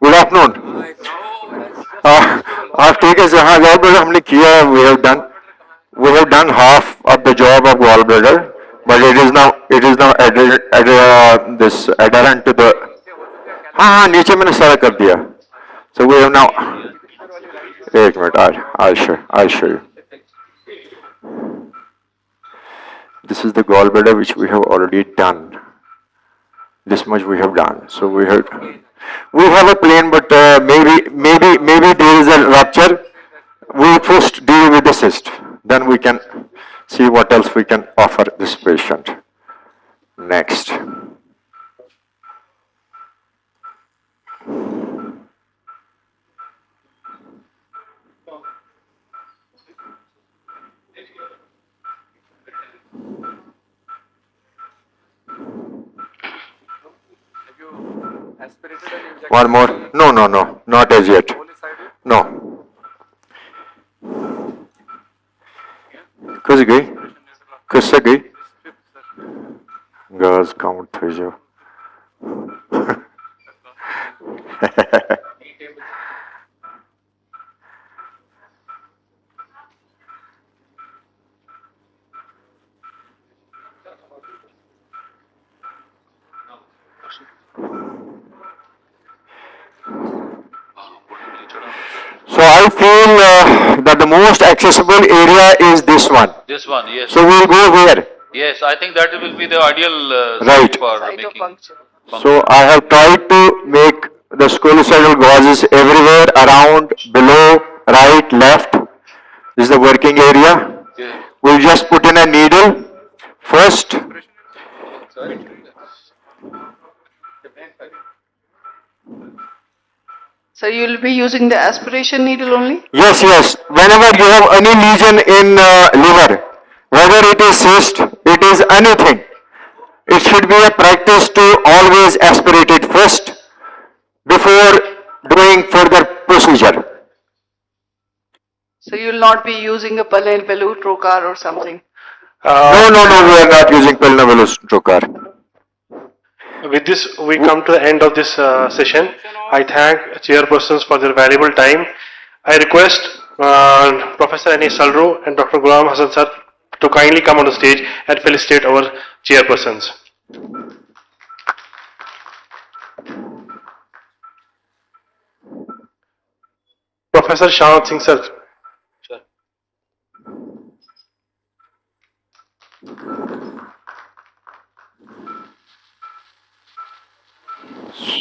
good afternoon. is हाँ gallbladder हमने किया, we have done half of the job of gallbladder, but it is now this adherent to the हाँ नीचे मैंने सारा कर दिया. So we have now. एक minute, I'll show you. This is the gallbladder which we have already done. This much we have done. So we have a plane, but maybe there is a rupture. We first deal with the cyst, then we can see what else we can offer this patient. Next. One more. No, not as yet. No. किस गई? किससे गई? Girls count થઈ જાઓ. So I feel that the most accessible area is this one. This one, yes. So we'll go where? Yes, I think that will be the ideal Right. site for making. So I have tried to make the scolecidal gauzes everywhere, around, below, right, left. This is the working area. We'll just put in a needle first. So you will be using the aspiration needle only? Yes. Whenever you have any lesion in liver, whether it is cyst, it is anything, it should be a practice to always aspirate it first before doing further procedure. So you will not be using a Palen Velu trocar or something? No, we are not using Pelnavelus trocar. With this, we come to the end of this session. I thank chairpersons for their valuable time. I request Professor N.A. Salru and Dr. Ghulam Hassan sir to kindly come on the stage and felicitate our chairpersons. Professor Shanat Singh sir.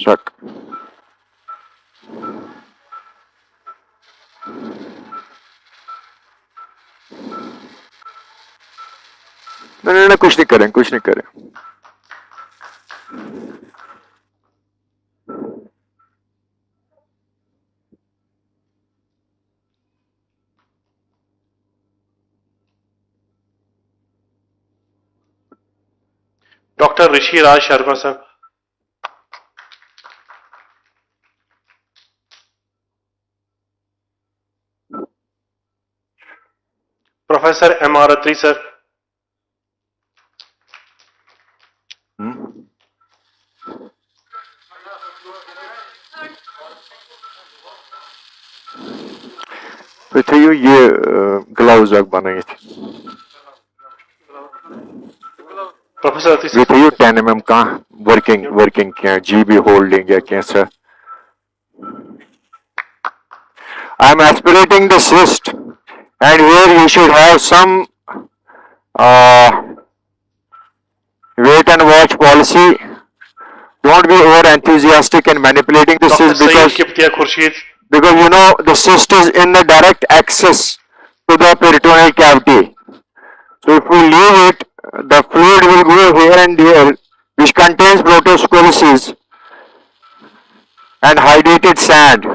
Suck. No, कुछ नहीं करें. Dr. Rishi Raj Sharma sir. Professor M.R. Atri sir. पृथ्वी ये gloves बनाए थे. Professor Atri sir. With you 10 mm कहाँ working क्या GB holding या कैसा? I am aspirating the cyst, and here you should have some wait and watch policy. Don't be over enthusiastic in manipulating the cyst because you know the cyst is in the direct access to the peritoneal cavity. So if we leave it, the fluid will go here and there, which contains protosclerosis and hydrated sand.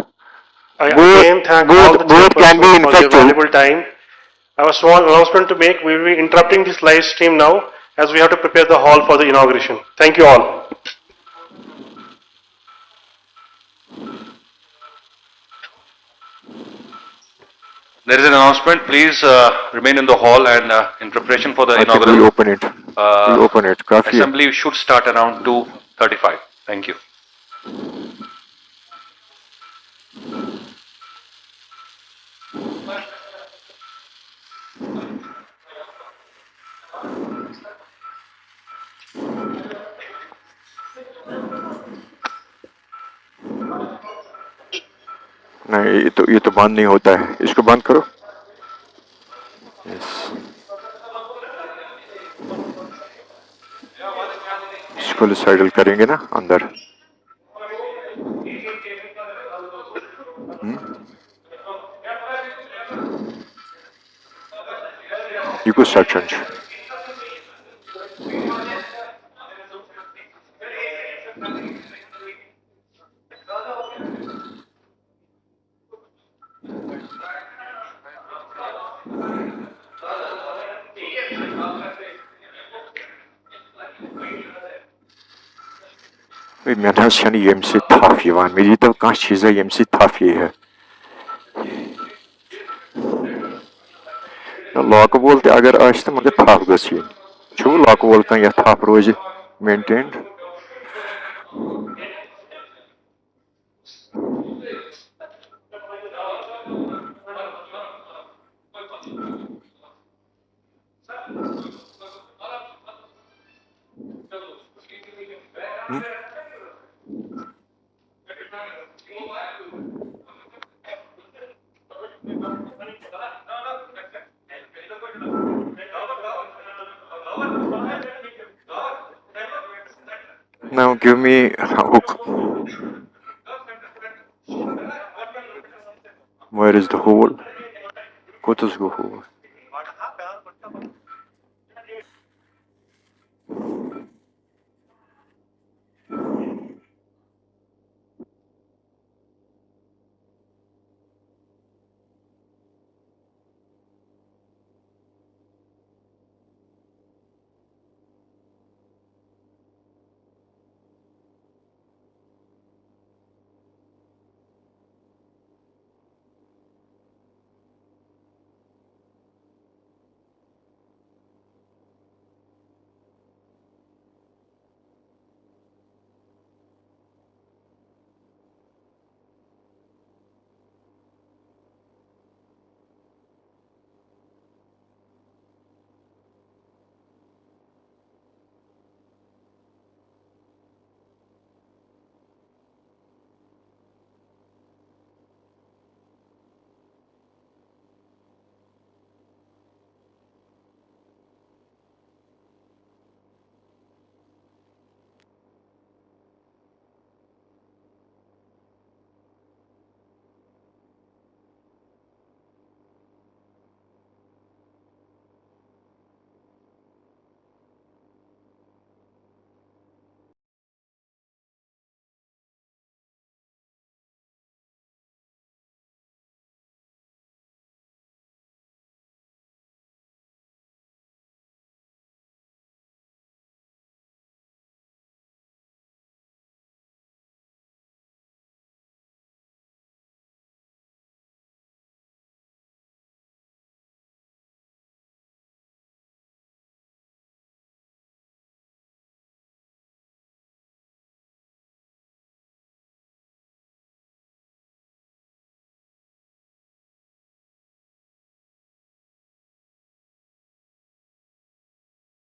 I again thank all the chairpersons for their valuable time. I have a small announcement to make. We will be interrupting this live stream now as we have to prepare the hall for the inauguration. Thank you all. There is an announcement. Please remain in the hall and in preparation for the inaugural. We'll open it. We'll open it. Assembly should start around 2:35. Thank you. नहीं, ये तो बंद नहीं होता है, इसको बंद करो। यस, इसको रिसाइडल करेंगे ना अंदर। You could start change. मैं ना शनि यम से थाफ यवान मेरी तो कहाँ चीज़ है यम से थाफ ये है लॉक बोलते अगर आज तो मगर थाफ गसी छू लॉक बोलता या थाफ रोज maintained Now give me a hook. Where is the hole? What is the hole?